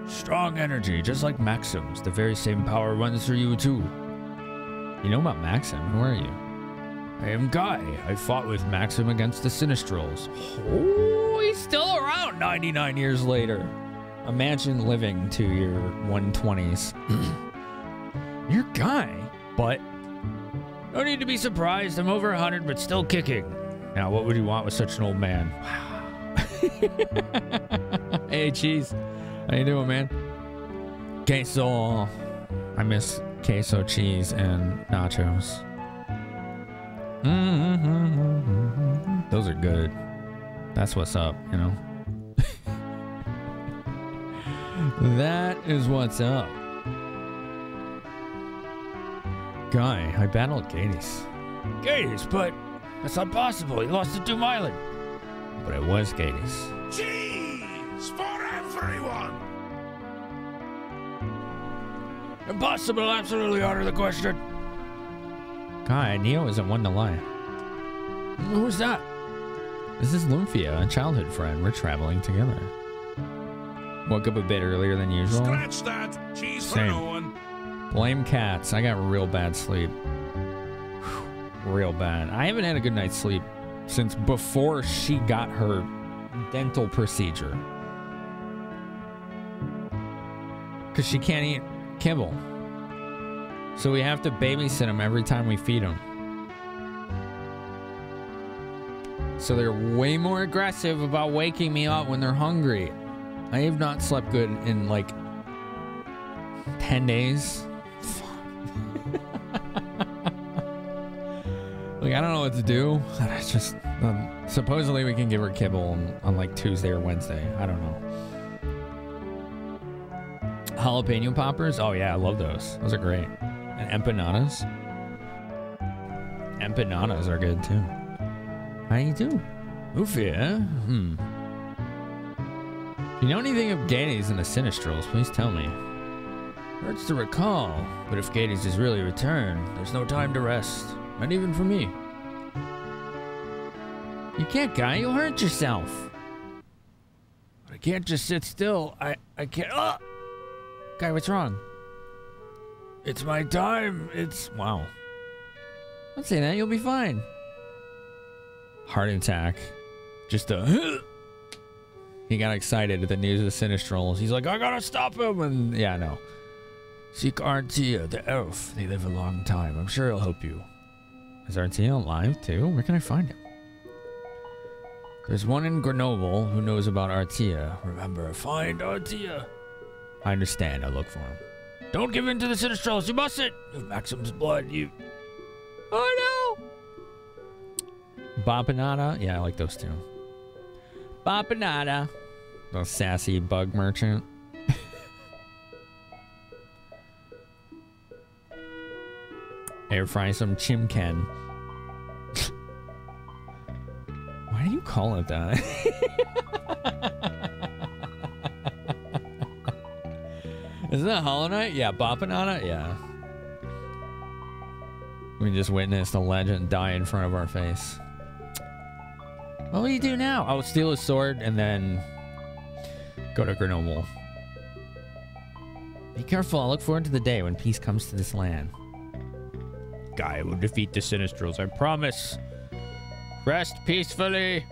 Strong energy, just like Maxim's. The very same power runs through you, too. You know about Maxim? Who are you? I am Guy. I fought with Maxim against the Sinistrals. Oh, he's still around 99 years later. Imagine living to your 120s. You're Guy, but... No need to be surprised. I'm over 100, but still kicking. Now, what would you want with such an old man? Wow. Hey, Cheese. How you doing, man? Queso. I miss queso, cheese, and nachos. Those are good. That's what's up, you know? That is what's up. Guy, I battled Gades. Gades, but that's not possible. He lost to Doom Island. But it was Gades. Cheese for everyone! Impossible, absolutely out of the question. Guy, Neo isn't one to lie. Who's that? This is Lufia, a childhood friend. We're traveling together. Woke up a bit earlier than usual. Scratch that. Cheese for Same. no one. Blame cats. I got real bad sleep. Real bad. I haven't had a good night's sleep since before she got her dental procedure. Because she can't eat kibble. So we have to babysit him every time we feed him. So they're way more aggressive about waking me up when they're hungry. I have not slept good in like 10 days. Like, I don't know what to do. It's just, supposedly we can give her kibble on like Tuesday or Wednesday. I don't know. Jalapeno poppers? Oh yeah, I love those. Those are great. And empanadas. Empanadas are good too. How do you do? Lufia? If you know anything of Gades and the Sinistrals, please tell me. Hurts to recall, but if Gades is really returned, there's no time to rest. Not even for me. You can't, Guy. You'll hurt yourself. I can't just sit still. I can't. Guy, what's wrong? It's my time. It's... Wow. Don't say that. You'll be fine. Heart attack. Just a... He got excited at the news of the Sinistrals. He's like, I gotta stop him. And yeah, no. Seek Artia, the elf. They live a long time. I'm sure he'll help you. Is Artia alive too? Where can I find him? There's one in Grenoble who knows about Artia. Remember, find Artia. I understand. I'll look for him. Don't give in to the Sinistrals. You mustn't. You have Maxim's blood. You... Oh no! Bopinata? Yeah, I like those two. Bopinata. The sassy bug merchant. Air fry some chimken. Why do you call it that? Isn't that Hollow Knight? Yeah, Bopinata? Yeah. We just witnessed a legend die in front of our face. What will you do now? I'll steal his sword and then go to Grenoble. Be careful. I'll look forward to the day when peace comes to this land. Guy will defeat the Sinistrals, I promise. Rest peacefully.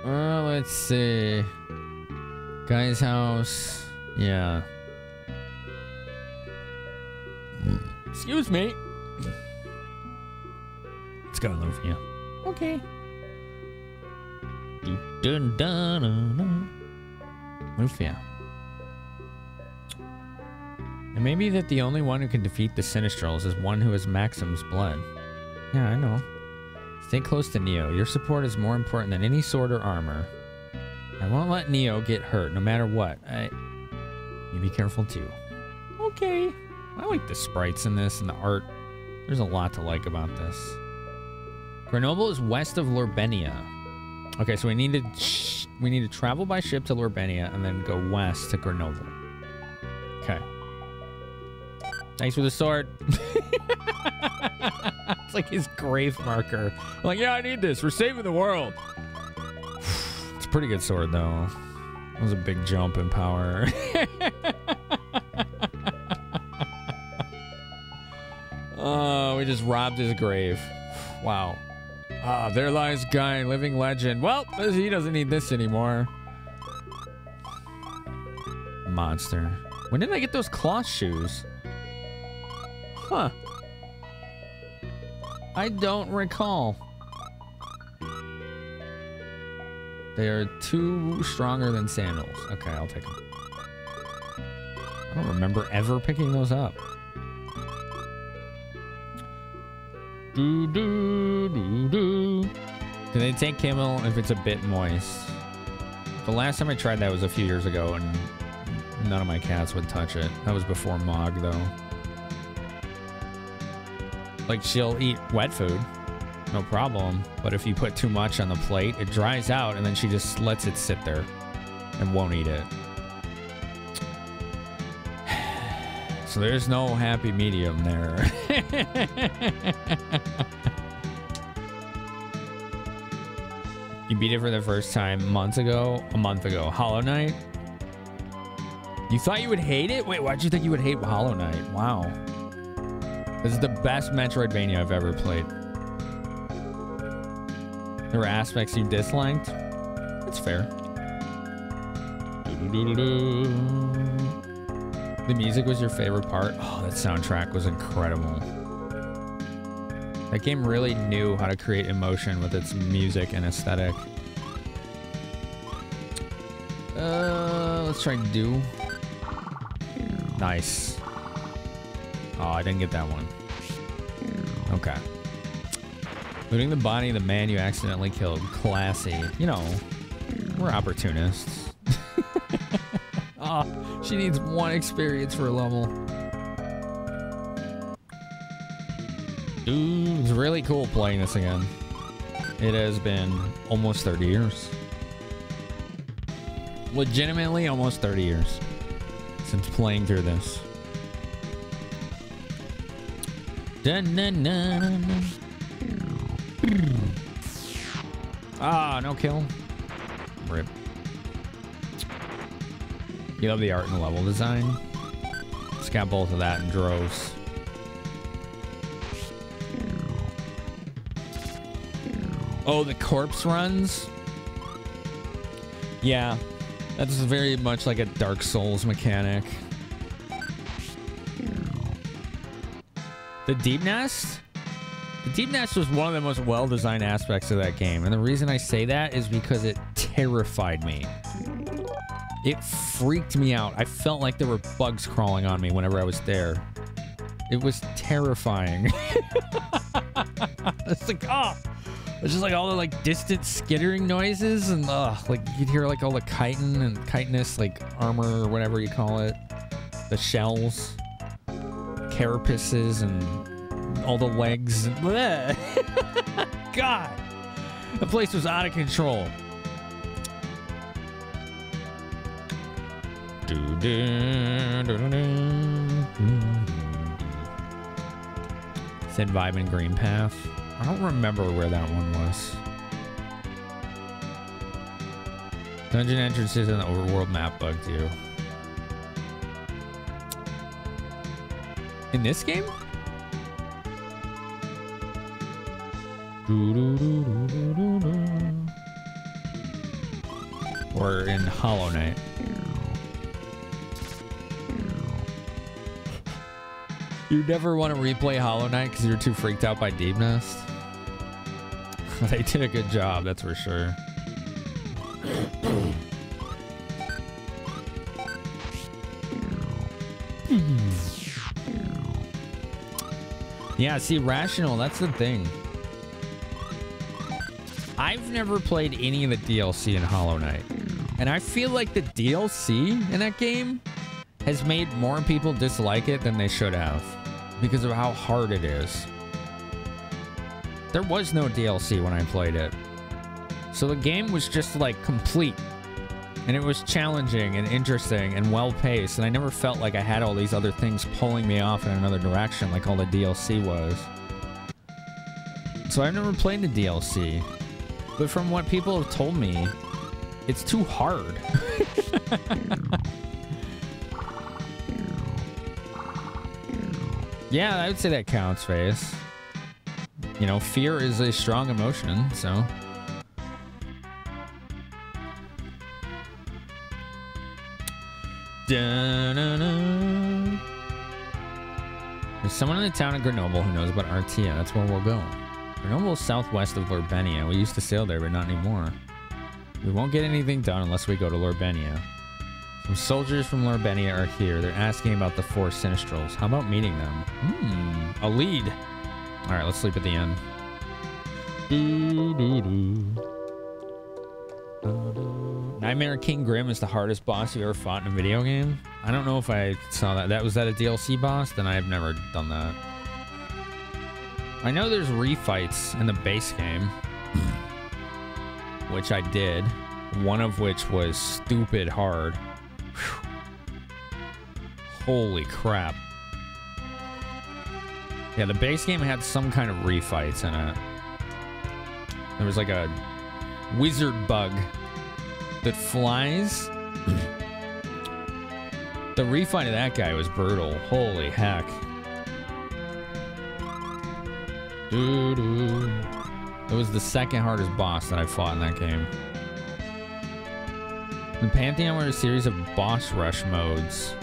Let's see. Guy's house. Yeah. Excuse me. Let's go, Lufia. Okay. Lufia. It may be that the only one who can defeat the Sinistrals is one who has Maxim's blood. Yeah, I know. Stay close to Neo. Your support is more important than any sword or armor. I won't let Neo get hurt, no matter what. You be careful too. Okay. I like the sprites in this and the art. There's a lot to like about this. Grenoble is west of Lorbenia. Okay, so we need to travel by ship to Lorbenia and then go west to Grenoble. Okay. Thanks for the sword. It's like his grave marker. I'm like, yeah, I need this. We're saving the world. It's a pretty good sword, though. That was a big jump in power. Oh, we just robbed his grave. Wow. Ah, there lies Guy, living legend. Well, he doesn't need this anymore. Monster. When did I get those cloth shoes? Huh. I don't recall. They are too stronger than sandals. Okay, I'll take them. I don't remember ever picking those up. Do they take Camel if it's a bit moist? The last time I tried that was a few years ago, and none of my cats would touch it. That was before Mog, though. Like, she'll eat wet food, no problem. But if you put too much on the plate, it dries out, and then she just lets it sit there and won't eat it. So there's no happy medium there. You beat it for the first time a month ago. Hollow Knight. You thought you would hate it? Wait, why'd you think you would hate Hollow Knight? Wow. This is the best Metroidvania I've ever played. There were aspects you disliked. That's fair. The music was your favorite part. Oh, that soundtrack was incredible. That game really knew how to create emotion with its music and aesthetic. Let's try Do. Nice. Oh, I didn't get that one. Okay. Looting the body of the man you accidentally killed. Classy. You know, we're opportunists. Oh, she needs 1 experience for a level. Ooh, it's really cool playing this again. It has been almost 30 years. Legitimately almost 30 years since playing through this. Ah, no kill. Rip. You love the art and the level design. It's got both of that in droves. Oh, the corpse runs? Yeah, that's very much like a Dark Souls mechanic. The Deep Nest? The Deep Nest was one of the most well-designed aspects of that game. And the reason I say that is because it terrified me. It freaked me out. I felt like there were bugs crawling on me whenever I was there. It was terrifying. It's like, oh! It's just like all the like distant skittering noises and like you could hear like all the chitin and chitinous like armor or whatever you call it. The shells. Carapaces and all the legs. God! The place was out of control. Said Vibe and Green Path. I don't remember where that one was. Dungeon entrances in the overworld map bugged you. In this game? Or in Hollow Knight? You never want to replay Hollow Knight because you're too freaked out by Deep Nest? They did a good job, that's for sure. Yeah, see, Rational, that's the thing. I've never played any of the DLC in Hollow Knight. And I feel like the DLC in that game has made more people dislike it than they should have. Because of how hard it is. There was no DLC when I played it. So the game was just like complete. And it was challenging and interesting and well-paced. And I never felt like I had all these other things pulling me off in another direction like all the DLC was. So I've never played the DLC. But from what people have told me, it's too hard. Yeah, I would say that counts, Face. You know, fear is a strong emotion, so... Da-na-na. There's someone in the town of Grenoble who knows about Artia. That's where we'll go. Grenoble is southwest of Lorbenia. We used to sail there, but not anymore. We won't get anything done unless we go to Lorbenia. Some soldiers from Lorbenia are here. They're asking about the 4 Sinistrals. How about meeting them? A lead. All right, let's sleep at the end. Nightmare King Grim is the hardest boss you've ever fought in a video game? I don't know if I saw that. Was that a DLC boss? Then I've never done that. I know there's refights in the base game. Which I did. One of which was stupid hard. Whew. Holy crap. Yeah, the base game had some kind of refights in it. There was like a wizard bug that flies. The refight of that guy was brutal. Holy heck. It was the second hardest boss that I fought in that game. The Pantheon were a series of boss rush modes.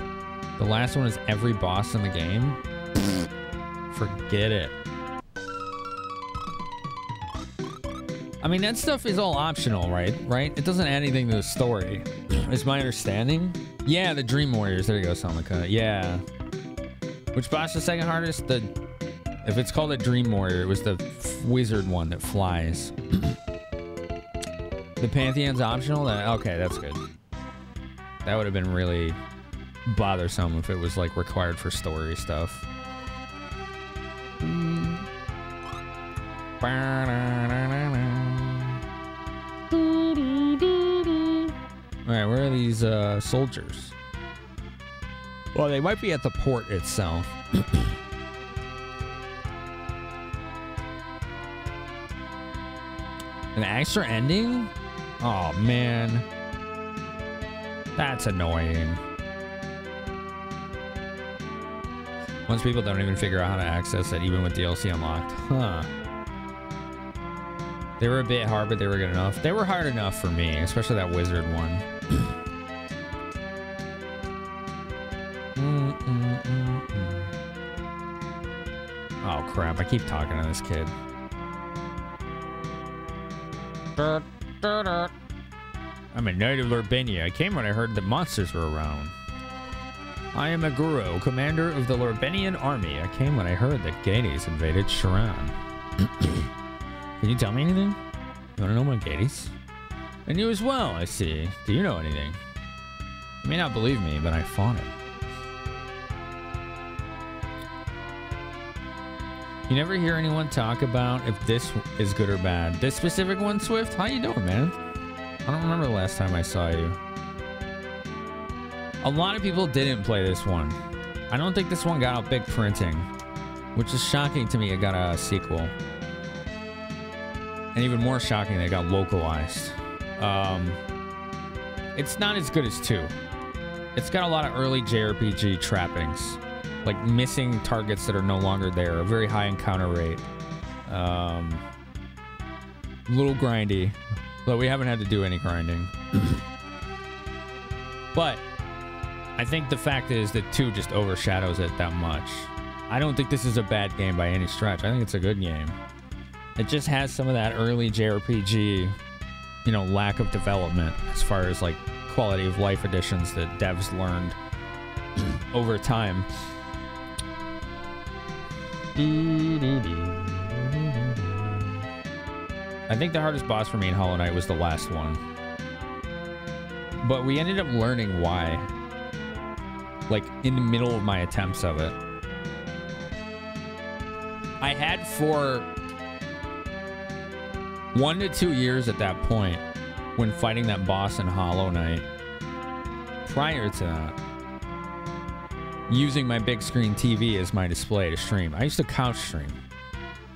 The last one is every boss in the game. Forget it. I mean, that stuff is all optional, right? It doesn't add anything to the story. Is my understanding? Yeah, the Dream Warriors. There you go, Samaka. Yeah. Which boss is the second hardest? If it's called a Dream Warrior, it was the wizard one that flies. The Pantheon's optional? Okay, that's good. That would have been really bothersome if it was like required for story stuff. Alright, where are these soldiers? Well, they might be at the port itself. An extra ending? Oh, man. That's annoying. Most people don't even figure out how to access it, even with DLC unlocked. Huh. They were a bit hard, but they were good enough. They were hard enough for me, especially that wizard one. Oh, crap. I keep talking to this kid. I'm a knight of Lorbenia. I came when I heard that monsters were around. I am a guru, commander of the Lorbenian army. I came when I heard that Gades invaded Sharan. Can you tell me anything? You want to know about Gades? And you as well, I see. Do you know anything? You may not believe me, but I fought it. You never hear anyone talk about if this is good or bad. This specific one, Swift? How you doing, man? I don't remember the last time I saw you. A lot of people didn't play this one. I don't think this one got out big printing, which is shocking to me it got a sequel. And even more shocking that it got localized. It's not as good as 2. It's got a lot of early JRPG trappings. Like missing targets that are no longer there, a very high encounter rate. A little grindy, but we haven't had to do any grinding. But I think the fact is that 2 just overshadows it that much. I don't think this is a bad game by any stretch. I think it's a good game. It just has some of that early JRPG, you know, lack of development as far as like quality of life additions that devs learned over time. I think the hardest boss for me in Hollow Knight was the last one. But we ended up learning why. Like, in the middle of my attempts of it. I had for 1 to 2 years at that point when fighting that boss in Hollow Knight. Prior to that, using my big screen TV as my display to stream. I used to couch stream.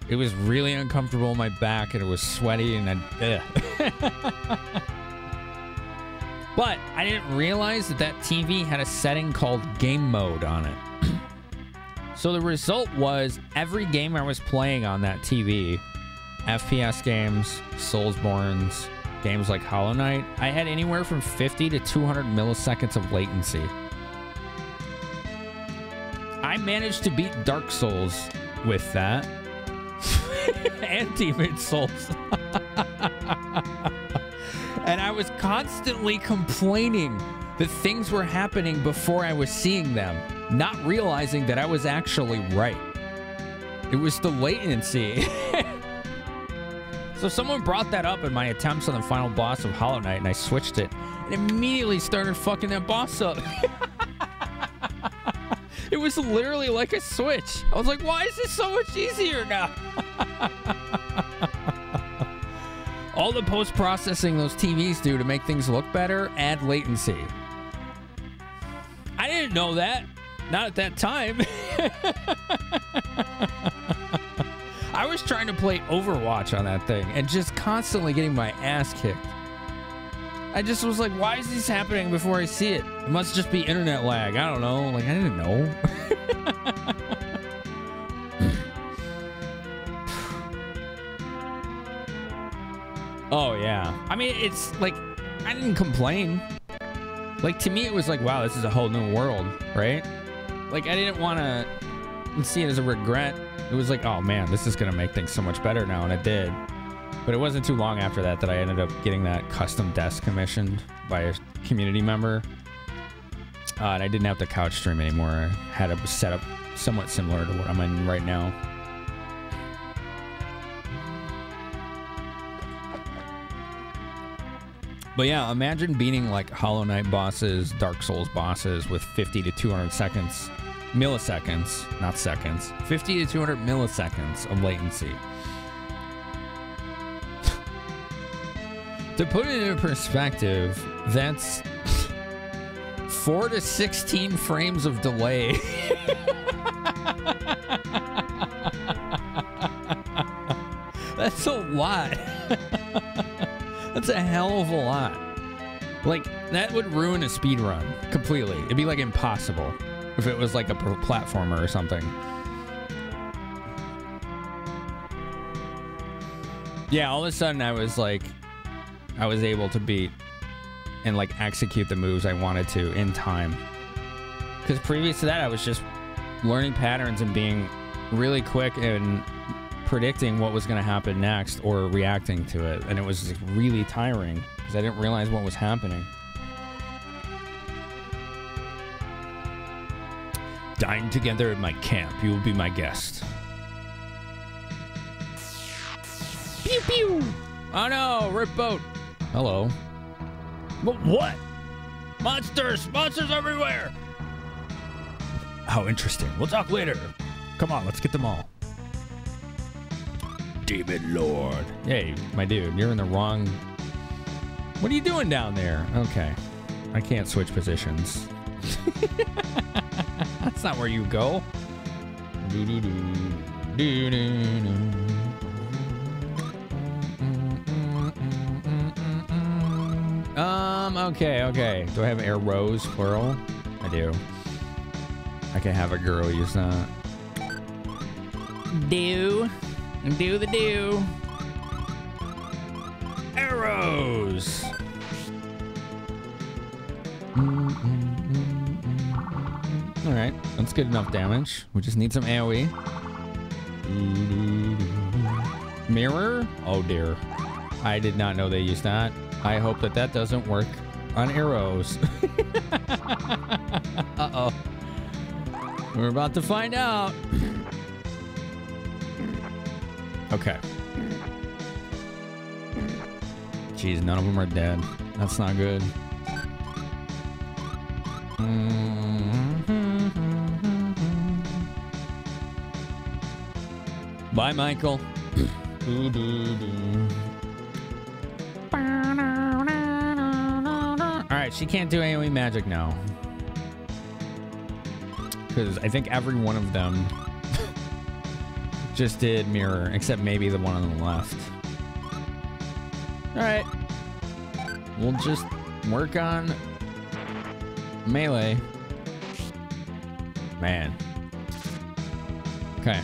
It was really uncomfortable on my back and it was sweaty and But I didn't realize that that TV had a setting called game mode on it. So the result was every game I was playing on that TV, FPS games, Soulsborns, games like Hollow Knight, I had anywhere from 50 to 200 milliseconds of latency. I managed to beat Dark Souls with that. And Demon's Souls. And I was constantly complaining that things were happening before I was seeing them, not realizing that I was actually right. It was the latency. So someone brought that up in my attempts on the final boss of Hollow Knight, and I switched it and immediately started fucking that boss up. It was literally like a switch. I was like, why is this so much easier now? All the post-processing those TVs do to make things look better, add latency. I didn't know that. Not at that time. I was trying to play Overwatch on that thing and just constantly getting my ass kicked. I just was like, why is this happening before I see it? It must just be internet lag. I don't know. Like, I didn't know. Oh, yeah. I mean, it's like, I didn't complain. Like, to me, it was like, wow, this is a whole new world, right? Like, I didn't want to see it as a regret. It was like, oh, man, this is going to make things so much better now, and it did. But it wasn't too long after that that I ended up getting that custom desk commissioned by a community member. And I didn't have to couch stream anymore. I had a setup somewhat similar to what I'm in right now. But yeah, imagine beating like Hollow Knight bosses, Dark Souls bosses with 50 to 200 seconds, milliseconds, not seconds, 50 to 200 milliseconds of latency. To put it in perspective, that's 4 to 16 frames of delay. That's a lot. That's a hell of a lot. Like, that would ruin a speed run completely. It'd be like impossible if it was like a platformer or something. Yeah, all of a sudden I was able to beat and like execute the moves I wanted to in time. Because previous to that, I was just learning patterns and being really quick and predicting what was going to happen next or reacting to it. And it was like really tiring because I didn't realize what was happening. Dine together at my camp. You will be my guest. Pew pew! Oh no, rip boat. Hello. What? Monsters! Monsters everywhere! How interesting. We'll talk later. Come on, let's get them all. Demon Lord. Hey, my dude, you're in the wrong... What are you doing down there? Okay. I can't switch positions. That's not where you go. Okay. Do I have arrows, plural? I do. I can have a girl use that. Do the do. Arrows. All right, that's good enough damage. We just need some AoE. Mirror? Oh dear. I did not know they used that. I hope that that doesn't work on arrows. Uh-oh. We're about to find out. Okay. Jeez, none of them are dead. That's not good. Bye, Michael. Alright, she can't do AoE magic now. Because I think every one of them just did mirror, except maybe the one on the left. Alright. We'll just work on melee. Man. Okay.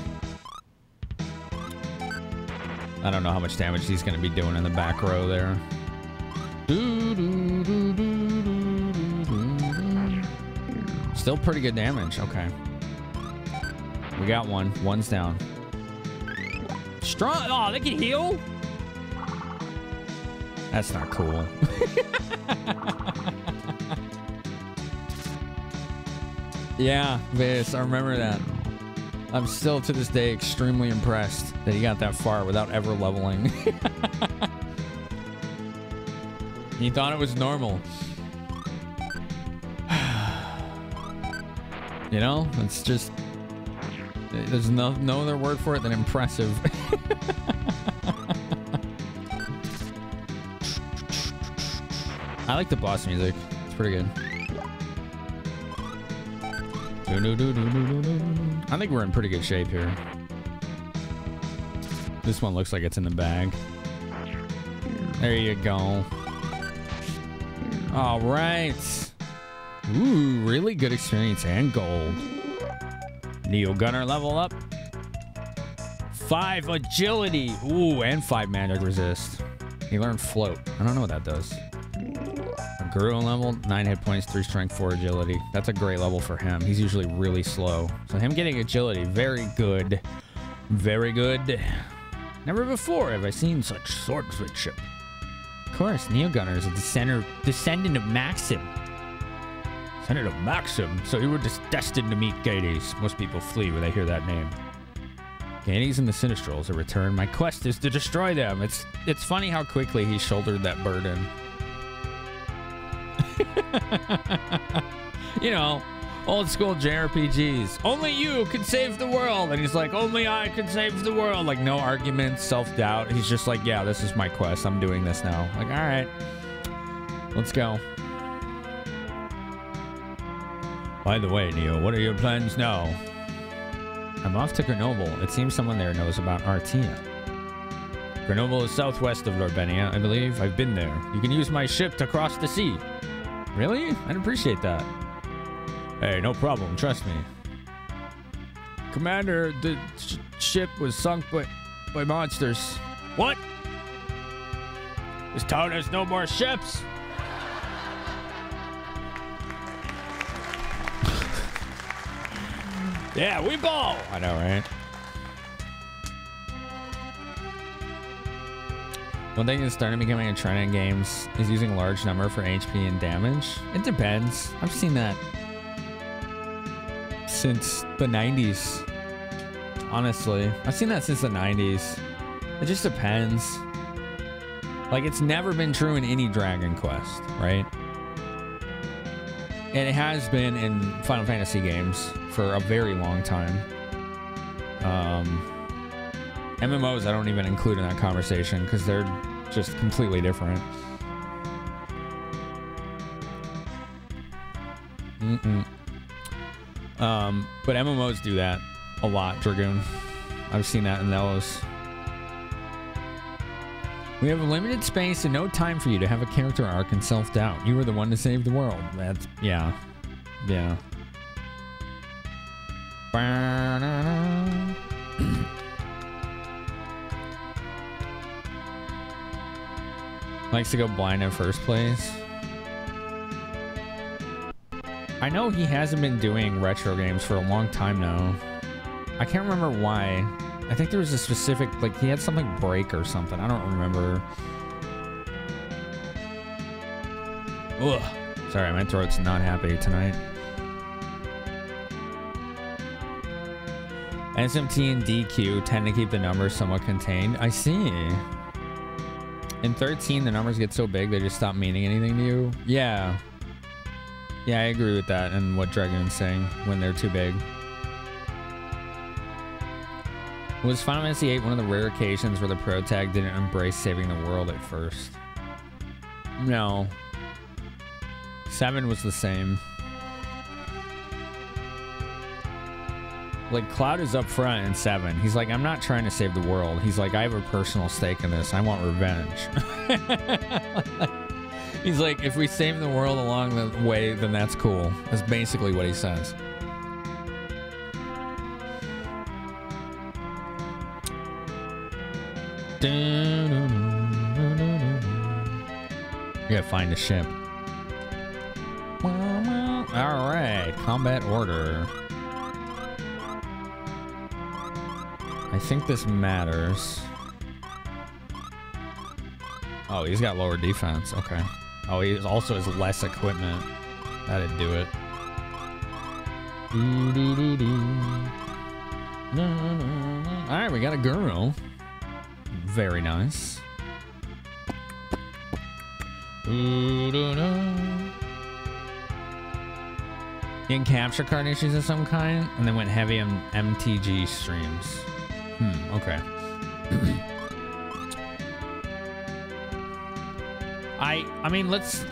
I don't know how much damage he's going to be doing in the back row there. Still pretty good damage. Okay. We got one. One's down. Strong. Oh, they can heal? That's not cool. Yeah, Vis, I remember that. I'm still to this day extremely impressed that he got that far without ever leveling. He thought it was normal. You know, it's just, there's no other word for it than impressive. I like the boss music. It's pretty good. I think we're in pretty good shape here. This one looks like it's in the bag. There you go. All right. Ooh, really good experience and gold. Neo Gunner level up. 5 agility. Ooh, and 5 magic resist. He learned float. I don't know what that does. A Guru level, 9 hit points, 3 strength, 4 agility. That's a great level for him. He's usually really slow. So him getting agility, very good. Very good. Never before have I seen such swordsmanship. Of course, Neo Gunner is a descendant of Maxim. Descendant of Maxim? So you were just destined to meet Gades. Most people flee when they hear that name. Gades and the Sinistrals are returned. My quest is to destroy them. It's funny how quickly he shouldered that burden. You know, old school JRPGs. Only you can save the world. And he's like, only I can save the world. Like, no arguments, self-doubt. He's just like, yeah, this is my quest. I'm doing this now. Like, all right, let's go. By the way, Neo, what are your plans now? I'm off to Grenoble. It seems someone there knows about Artea. Grenoble is southwest of Lorbenia, I believe. I've been there. You can use my ship to cross the sea. Really? I'd appreciate that. Hey, no problem. Trust me. Commander, the ship was sunk by monsters. What? This town has no more ships. Yeah, we ball. I know, right? One thing that's starting becoming a trend in games is using a large number for HP and damage. It depends. I've seen that since the 90s. Honestly, I've seen that since the 90s. It just depends. Like, it's never been true in any Dragon Quest, right? And it has been in Final Fantasy games for a very long time. MMOs I don't even include in that conversation because they're just completely different. But MMOs do that a lot, Dragoon. I've seen that in those. We have limited space and no time for you to have a character arc and self-doubt. You were the one to save the world. That's, yeah. Yeah. Likes to go blind in first place. I know he hasn't been doing retro games for a long time now. I can't remember why. I think there was a specific, like, he had something break or something. I don't remember. Ugh. Sorry, my throat's not happy tonight. SMT and DQ tend to keep the numbers somewhat contained. I see. In 13, the numbers get so big they just stop meaning anything to you. Yeah. Yeah, I agree with that and what Dragoon's saying when they're too big. Was Final Fantasy VIII one of the rare occasions where the pro tag didn't embrace saving the world at first? No. 7 was the same. Like, Cloud is up front in 7. He's like, I'm not trying to save the world. He's like, I have a personal stake in this. I want revenge. He's like, if we save the world along the way, then that's cool. That's basically what he says. You gotta find a ship. All right, combat order. I think this matters. Oh, he's got lower defense. Okay. Oh, he also has less equipment. That'd do it. All right, we got a Guru. Very nice. In capture card issues of some kind, and then went heavy on MTG streams. Okay. I mean, let's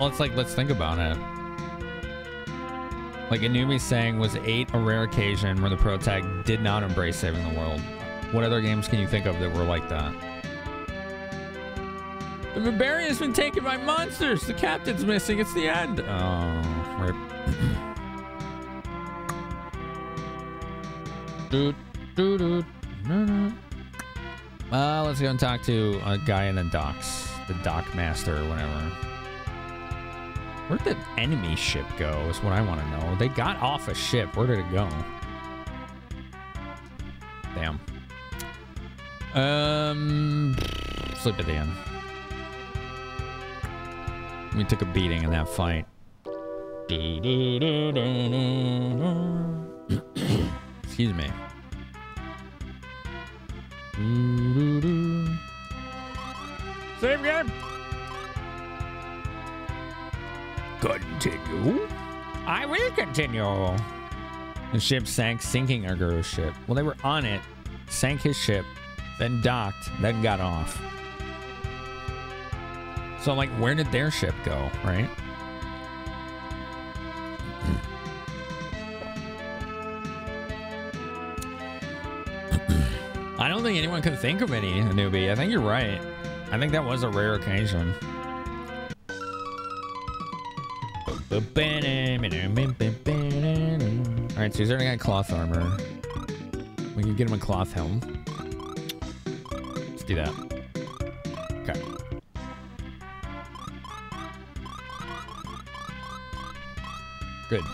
think about it. Like Anubi saying, was 8 a rare occasion where the pro tag did not embrace saving the world? What other games can you think of that were like that? The Barbarian's been taken by monsters. The captain's missing. It's the end. Oh, rip. Let's go and talk to a guy in the docks. The dock master or whatever. Where'd the enemy ship go is what I want to know. They got off a ship. Where did it go? Damn. Sleep at the end. We took a beating in that fight. Excuse me. Save game. Continue. I will continue. The ship sank, sinking Erguro's ship. Well, they were on it, sank his ship, then docked, then got off. So I'm like, where did their ship go, right? I don't think anyone can think of any, Newbie. I think you're right. I think that was a rare occasion. Alright, so he's already got cloth armor. We can get him a cloth helm. Let's do that. Okay. Good.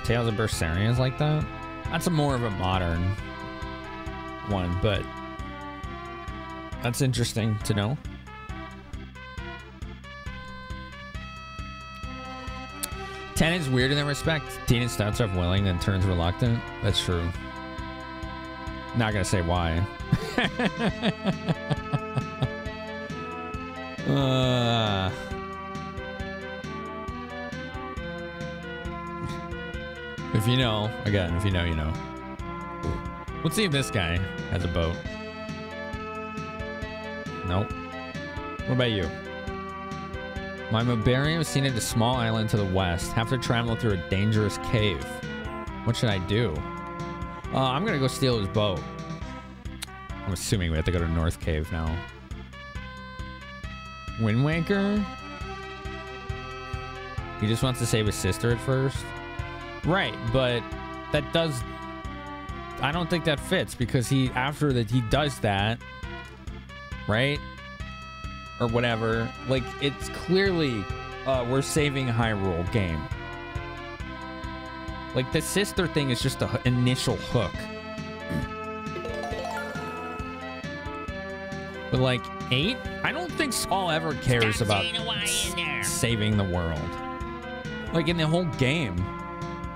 Tales of Berseria is like that. That's a more of a modern one, but that's interesting to know. Ten is weird in that respect. Teen starts off willing, then turns reluctant. That's true. Not gonna say why. If you know, again, if you know, you know. Let's see if this guy has a boat. Nope. What about you? My Mabarium was seen at a small island to the west. Have to travel through a dangerous cave. What should I do? I'm gonna go steal his boat. I'm assuming we have to go to North Cave now. Wind Waker? He just wants to save his sister at first? Right, but that does... I don't think that fits because he, after that, he does that, right? Or whatever. Like, it's clearly, we're saving Hyrule game. Like, the sister thing is just the initial hook. But, like, 8? I don't think Saul ever cares about saving the world. Like, in the whole game.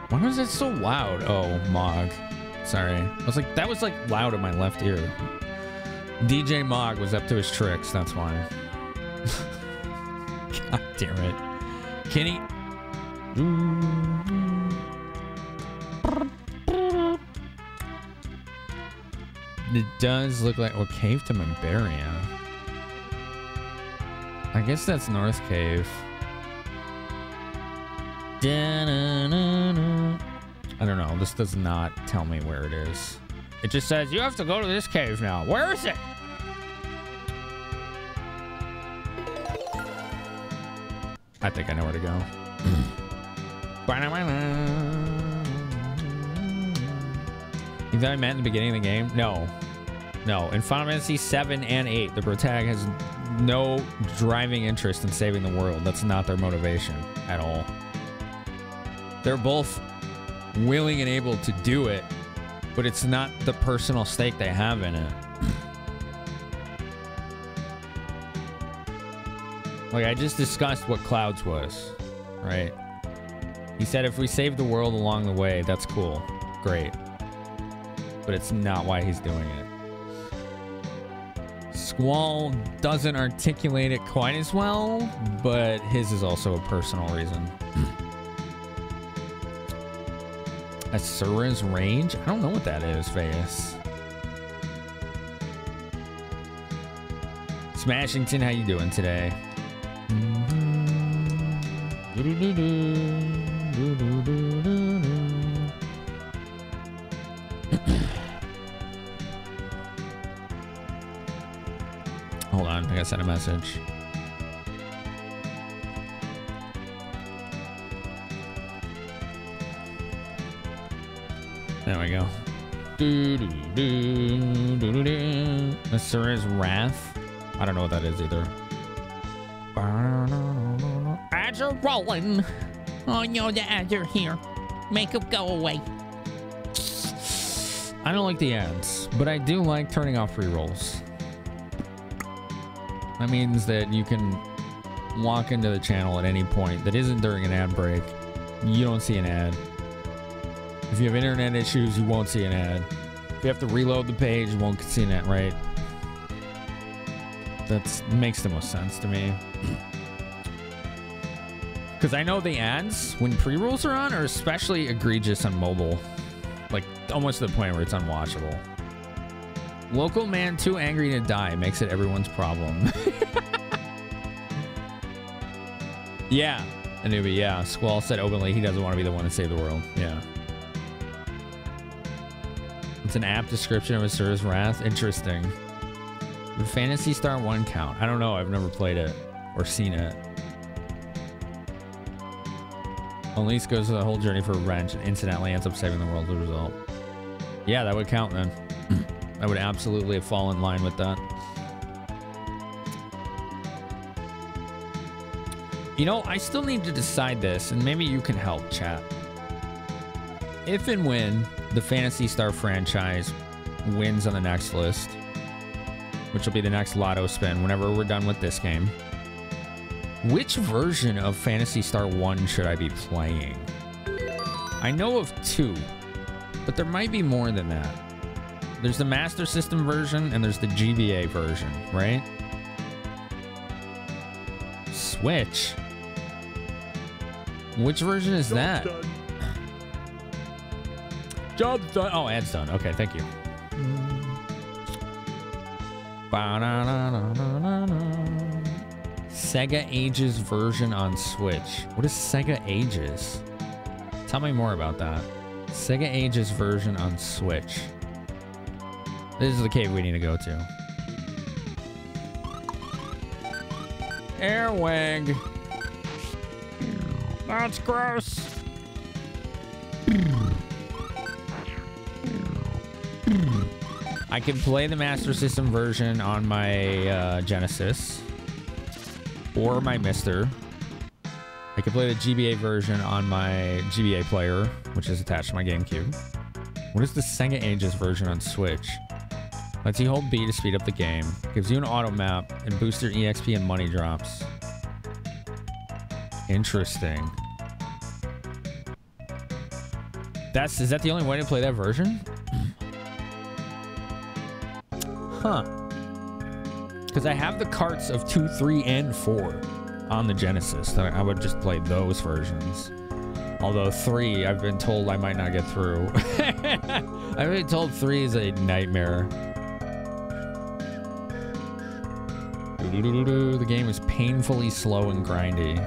Why was it so loud? Oh, Mog. Sorry. I was like, that was, like, loud in my left ear. DJ Mog was up to his tricks, that's why. God damn it. Kenny. It does look like... Well, Cave to Membaria. I guess that's North Cave. I don't know. This does not tell me where it is. It just says, you have to go to this cave now. Where is it? I think I know where to go. You thought I meant in the beginning of the game? No. No. In Final Fantasy 7 and 8, the protagonist has no driving interest in saving the world. That's not their motivation at all. They're both willing and able to do it, but it's not the personal stake they have in it. Like, I just discussed what Clouds was, right? He said if we save the world along the way, that's cool. Great. But it's not why he's doing it. Squall doesn't articulate it quite as well, but his is also a personal reason. Asura's Range? I don't know what that is, Vegas. Smashington, how you doing today? Hold on, I gotta send a message. There we go. Asura's Wrath. I don't know what that is either. Ads are rolling. Oh no, the ads are here. Make them go away. I don't like the ads, but I do like turning off pre-rolls. That means that you can walk into the channel at any point that isn't during an ad break. You don't see an ad. If you have internet issues, you won't see an ad. If you have to reload the page, you won't see an ad, right? That makes the most sense to me. Because I know the ads, when pre-rolls are on, are especially egregious on mobile. Like, almost to the point where it's unwatchable. Local man too angry to die makes it everyone's problem. Yeah, Anubi, yeah. Squall said openly he doesn't want to be the one to save the world. Yeah. It's an app description of Asura's Wrath. Interesting. Would Phantasy Star 1 count? I don't know. I've never played it or seen it. Elise goes through the whole journey for revenge and incidentally ends up saving the world as a result. Yeah, that would count then. That would absolutely fall in line with that. You know, I still need to decide this, and maybe you can help, chat. If and when the Phantasy Star franchise wins on the next list, which will be the next lotto spin whenever we're done with this game, which version of Phantasy Star 1 should I be playing? I know of 2, but there might be more than that. There's the Master System version and there's the GBA version, right? Switch. Which version is that? Job's done. Oh, ad's done. Okay, thank you. Sega Ages version on Switch. What is Sega Ages? Tell me more about that. Sega Ages version on Switch. This is the cave we need to go to. Airwag. That's gross. I can play the Master System version on my Genesis or my Mister. I can play the GBA version on my GBA player, which is attached to my GameCube. What is the Sega Ages version on Switch? Lets you hold B to speed up the game. Gives you an auto map and boosts your EXP and money drops. Interesting. Is that the only way to play that version? Huh. Because I have the carts of 2, 3, and 4 on the Genesis. So I would just play those versions. Although 3, I've been told I might not get through. I've been told 3 is a nightmare. The game is painfully slow and grindy.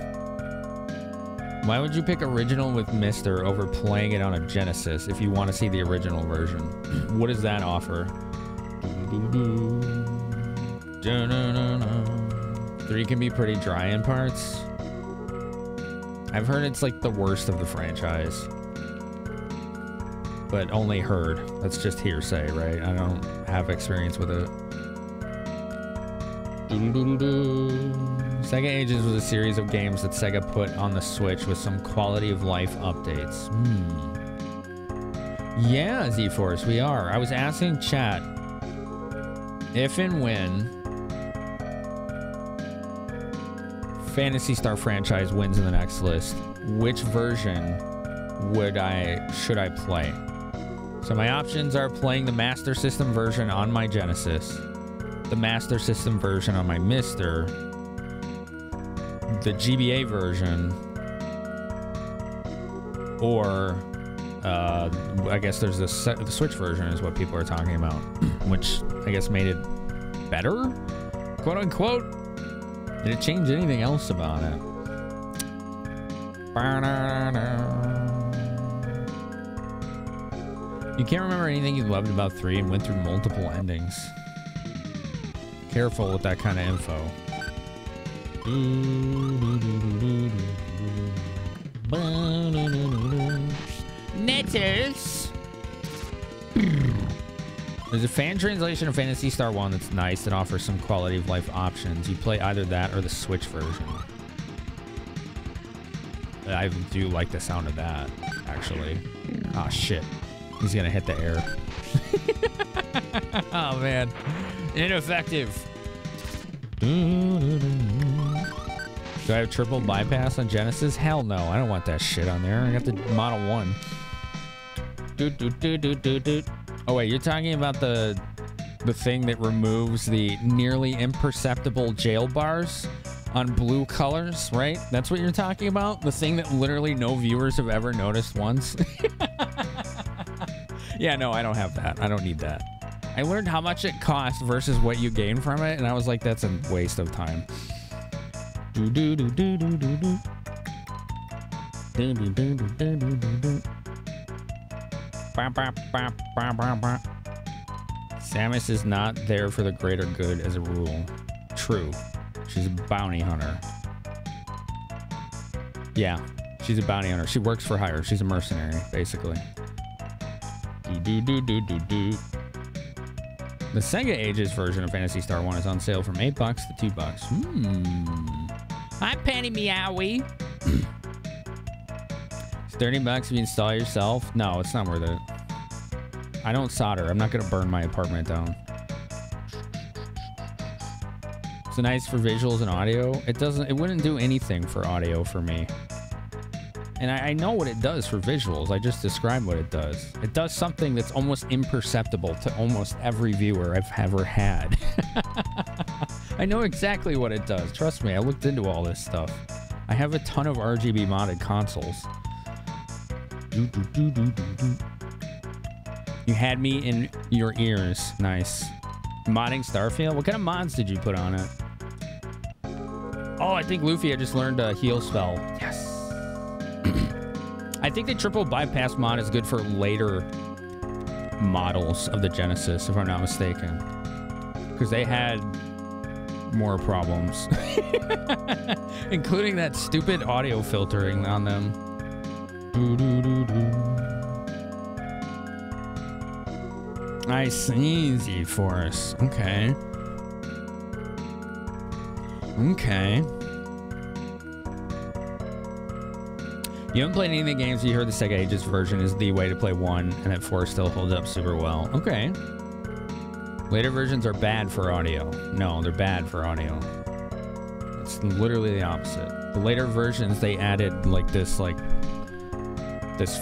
Why would you pick original with Mister over playing it on a Genesis if you want to see the original version? What does that offer? 3 can be pretty dry in parts. I've heard it's like the worst of the franchise. But only heard. That's just hearsay, right? I don't have experience with it. Sega Ages was a series of games that Sega put on the Switch with some quality of life updates. Yeah, Z-Force, we are. I was asking chat if and when Phantasy Star franchise wins in the next list, which version should I play? So my options are playing the Master System version on my Genesis, the Master System version on my Mister, the GBA version, or I guess there's the Switch version is what people are talking about, which I guess made it better, quote unquote. Did it change anything else about it? You can't remember anything you loved about 3 and went through multiple endings. Careful with that kind of info. Netters. There's a fan translation of Phantasy Star 1 that's nice that offers some quality of life options. You play either that or the Switch version. I do like the sound of that, actually. Ah, shit. He's gonna hit the air. Oh, man. Ineffective. Do I have triple bypass on Genesis? Hell no. I don't want that shit on there. I got the Model 1. Oh, wait. You're talking about the thing that removes the nearly imperceptible jail bars on blue colors, right? That's what you're talking about? The thing that literally no viewers have ever noticed once? Yeah, no, I don't have that. I don't need that. I learned how much it costs versus what you gain from it, and I was like, that's a waste of time. Samus is not there for the greater good as a rule. True. She's a bounty hunter. Yeah, she's a bounty hunter. She works for hire. She's a mercenary, basically. The Sega Ages version of Phantasy Star 1 is on sale from $8 to $2. Hi, Penny Meowie. It's $30 if you install yourself. No, it's not worth it. I don't solder. I'm not gonna burn my apartment down. It's nice for visuals and audio. It wouldn't do anything for audio for me. And I know what it does for visuals. I just described what it does. It does something that's almost imperceptible to almost every viewer I've ever had. I know exactly what it does. Trust me, I looked into all this stuff. I have a ton of RGB modded consoles. You had me in your ears. Nice. Modding Starfield? What kind of mods did you put on it? Oh, I think Lufia just learned a heal spell. Yes. I think the triple bypass mod is good for later models of the Genesis, if I'm not mistaken. Because they had more problems. Including that stupid audio filtering on them. Nice and easy for us. Okay. Okay. You haven't played any of the games, you heard the Sega Ages version is the way to play 1, and that 4 still holds up super well. Okay. Later versions are bad for audio. No, they're bad for audio. It's literally the opposite. The later versions, they added like this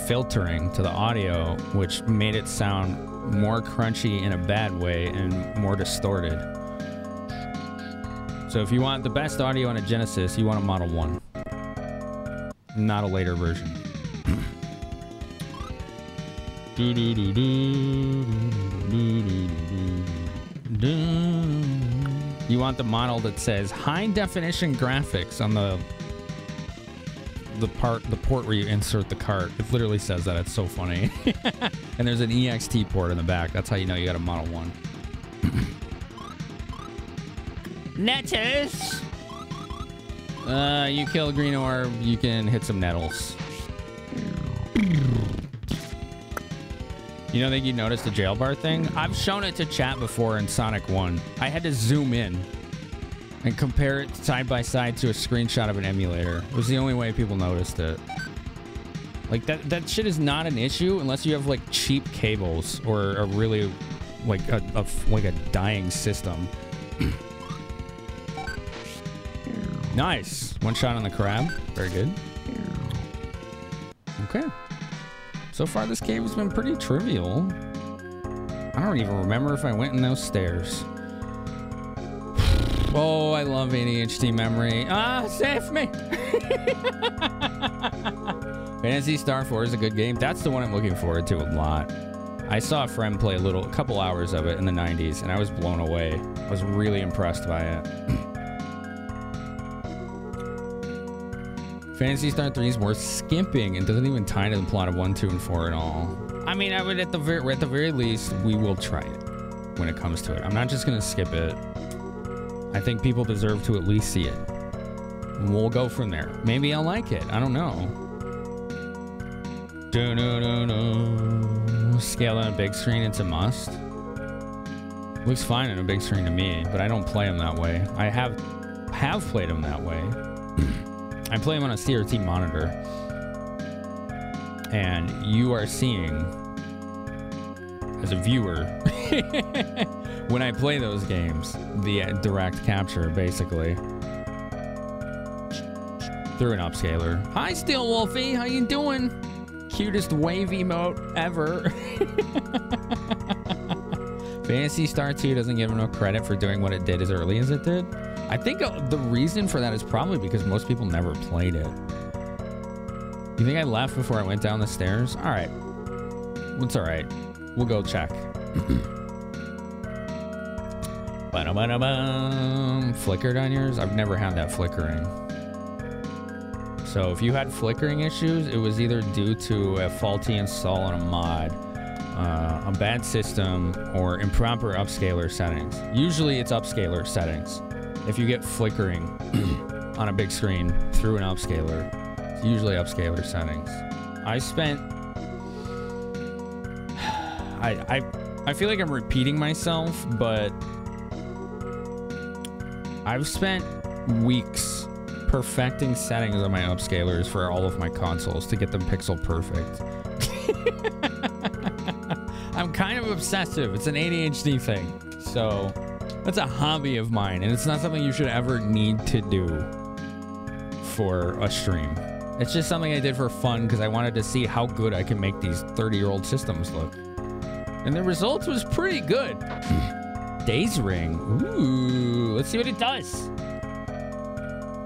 filtering to the audio, which made it sound more crunchy in a bad way and more distorted. So if you want the best audio on a Genesis, you want a Model 1. Not a later version. You want the model that says high definition graphics on the port where you insert the cart. It literally says that. It's so funny. And there's an EXT port in the back. That's how you know you got a Model 1. Netters. You kill a green orb, you can hit some nettles. You don't think you noticed the jail bar thing? I've shown it to chat before in Sonic 1. I had to zoom in and compare it side by side to a screenshot of an emulator. It was the only way people noticed it. Like, that shit is not an issue unless you have, like, cheap cables or a really, like a dying system. Nice. One shot on the crab. Very good. Okay. So far, this game has been pretty trivial. I don't even remember if I went in those stairs. Oh, I love ADHD memory. Ah, save me! Phantasy Star 4 is a good game. That's the one I'm looking forward to a lot. I saw a friend play a couple hours of it in the 90s, and I was blown away. I was really impressed by it. Phantasy Star 3 is worth skipping and doesn't even tie to the plot of 1, 2, and 4 at all. I mean, I would at the very least, we will try it when it comes to it. I'm not just gonna skip it. I think people deserve to at least see it. We'll go from there. Maybe I'll like it. I don't know. Scale on a big screen, it's a must. Looks fine on a big screen to me, but I don't play them that way. I have played them that way. I play them on a CRT monitor. And you are seeing, as a viewer, when I play those games, the direct capture, basically. Through an upscaler. Hi, Steel Wolfie. How you doing? Cutest wave emote ever. Phantasy Star 2 doesn't give enough credit for doing what it did as early as it did. I think the reason for that is probably because most people never played it. You think I left before I went down the stairs? All right. It's all right. We'll go check. Flickered on yours? I've never had that flickering. So if you had flickering issues, it was either due to a faulty install on a mod, a bad system, or improper upscaler settings. Usually it's upscaler settings. If you get flickering on a big screen through an upscaler, it's usually upscaler settings. I spent... I feel like I'm repeating myself, but I've spent weeks perfecting settings on my upscalers for all of my consoles to get them pixel perfect. I'm kind of obsessive. It's an ADHD thing. So that's a hobby of mine, and it's not something you should ever need to do for a stream. It's just something I did for fun because I wanted to see how good I can make these 30-year-old systems look. And the results was pretty good. Days Ring. Ooh, let's see what it does.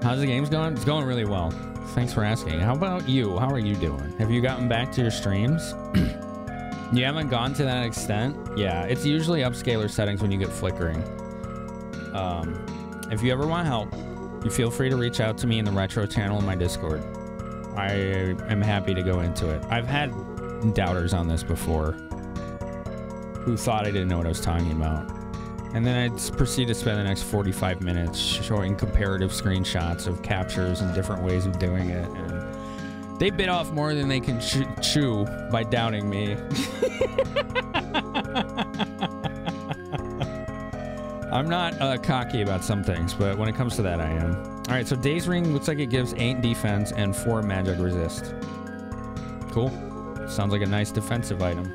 How's the games going? It's going really well. Thanks for asking. How about you? How are you doing? Have you gotten back to your streams? You haven't gone to that extent? Yeah, it's usually upscaler settings when you get flickering. If you ever want help, you feel free to reach out to me in the Retro channel in my Discord. I am happy to go into it. I've had doubters on this before who thought I didn't know what I was talking about. And then I'd proceed to spend the next 45 minutes showing comparative screenshots of captures and different ways of doing it. And they bit off more than they can chew by doubting me. I'm not cocky about some things, but when it comes to that, I am. All right, so Days Ring looks like it gives 8 defense and 4 magic resist. Cool. Sounds like a nice defensive item.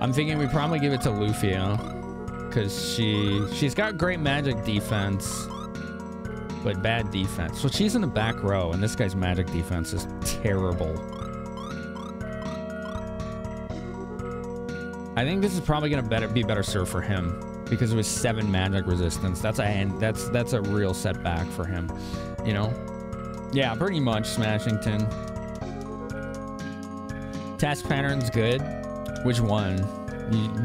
I'm thinking we probably give it to Lufia because she's got great magic defense, but bad defense. So she's in the back row, and this guy's magic defense is terrible. I think this is probably gonna be better served for him because it was 7 magic resistance. That's a real setback for him, you know? Yeah, pretty much, Smashington. Task pattern's good. Which one?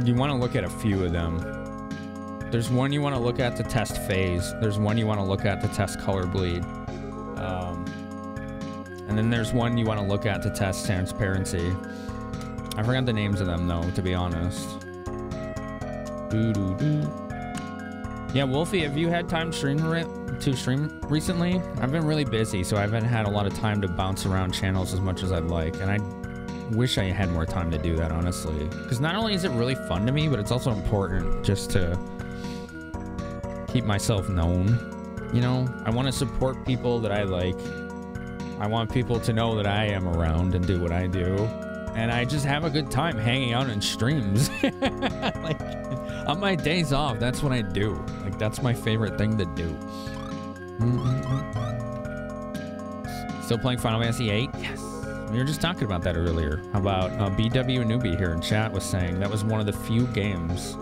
You want to look at a few of them. There's one you want to look at to test phase. There's one you want to look at to test color bleed. And then there's one you want to look at to test transparency. I forgot the names of them though, to be honest. Yeah, Wolfie, have you had time to stream recently? I've been really busy, so I haven't had a lot of time to bounce around channels as much as I'd like, and I wish I had more time to do that, honestly. Because not only is it really fun to me, but it's also important just to keep myself known. You know, I want to support people that I like. I want people to know that I am around and do what I do. And I just have a good time hanging out in streams. Like, on my days off, that's what I do. Like, that's my favorite thing to do. Still playing Final Fantasy VIII? Yes. We were just talking about that earlier. About BW Newbie here in chat was saying that was one of the few games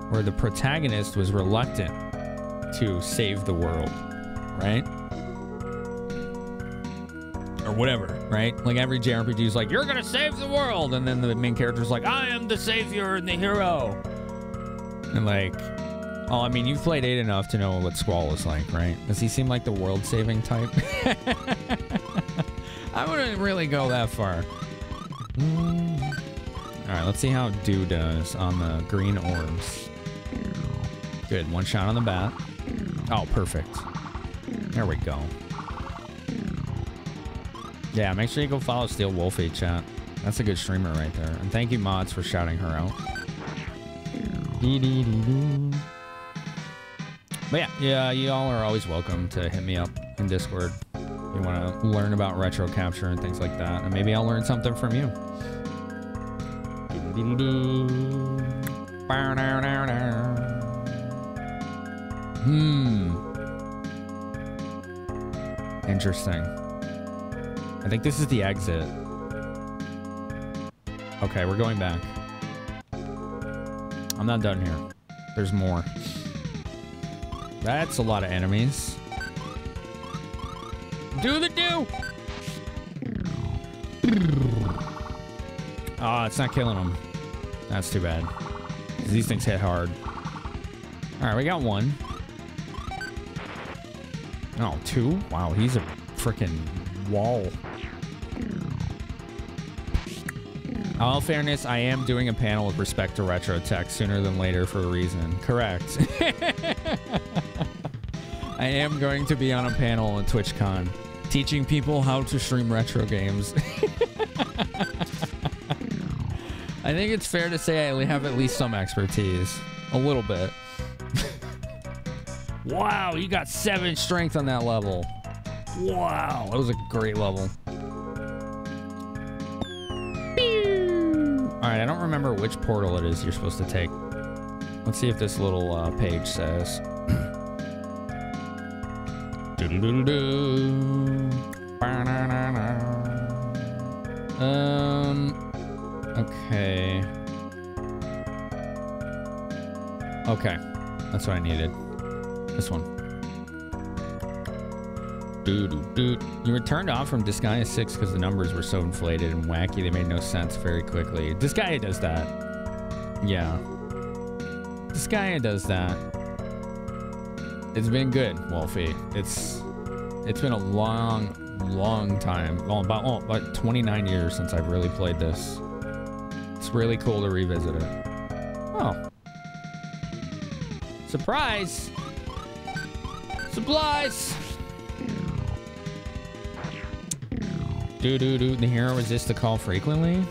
where the protagonist was reluctant to save the world, right? Or whatever, right? Like every JRPG is like, you're gonna save the world, and then the main character's like, I am the savior and the hero. And like, Oh, I mean, you've played 8 enough to know what Squall is like, right? Does he seem like the world-saving type? I wouldn't really go that far. Alright, let's see how Dew does on the green orbs. Good, 1 shot on the bat. Oh, perfect. There we go. Yeah, make sure you go follow Steel Wolfie, chat. That's a good streamer right there. And thank you, mods, for shouting her out. But yeah, you all are always welcome to hit me up in Discord. You want to learn about retro capture and things like that. And maybe I'll learn something from you. Interesting. I think this is the exit. Okay, we're going back. I'm not done here. There's more. That's a lot of enemies. Do the do! Oh, it's not killing them. That's too bad. These things hit hard. Alright, we got 1. Oh, 2? Wow, he's a freaking wall. In all fairness, I am doing a panel with respect to retro tech sooner than later for a reason. Correct. I am going to be on a panel at TwitchCon teaching people how to stream retro games. I think it's fair to say I have at least some expertise. A little bit. Wow, you got 7 strength on that level. Wow, that was a great level. Alright, I don't remember which portal it is you're supposed to take. Let's see if this little page says. Okay. Okay, that's what I needed. This one. You were turned off from Disgaea 6 because the numbers were so inflated and wacky they made no sense very quickly. Disgaea does that. Yeah. Disgaea does that. It's been good, Wolfie. It's been a long time. Well, about 29 years since I've really played this. It's really cool to revisit it. Oh. Surprise! Supplies! The hero resists the call frequently?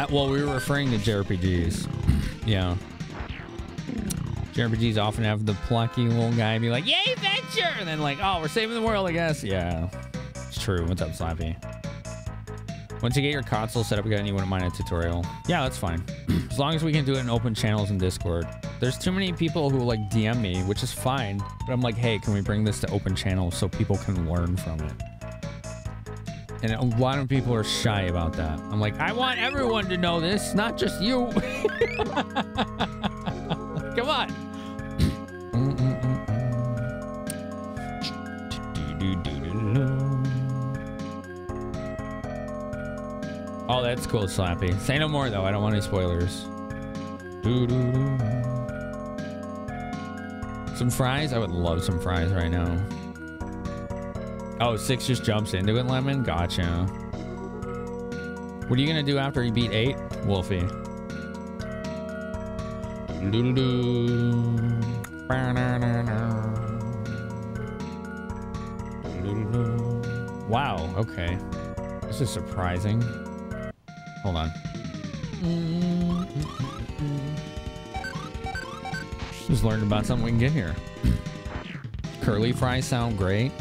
Well, we were referring to jrpgs. Yeah. JRPGs often have the plucky little guy be like, yay, adventure! And then like, oh, we're saving the world, I guess. Yeah, it's true. What's up, Slappy? Once you get your console set up again, you wouldn't mind a tutorial. Yeah, that's fine. As long as we can do it in open channels in Discord. There's too many people who like DM me, which is fine. But I'm like, hey, can we bring this to open channels so people can learn from it? And a lot of people are shy about that. I'm like, I want everyone to know this, not just you. Come on. Oh, that's cool, Slappy. Say no more, though. I don't want any spoilers. Some fries? I would love some fries right now. Oh, 6 just jumps into it, Lemon? Gotcha. What are you going to do after you beat 8? Wolfie. Wow, okay. This is surprising. Hold on. Just learned about something we can get here. Curly fries sound great.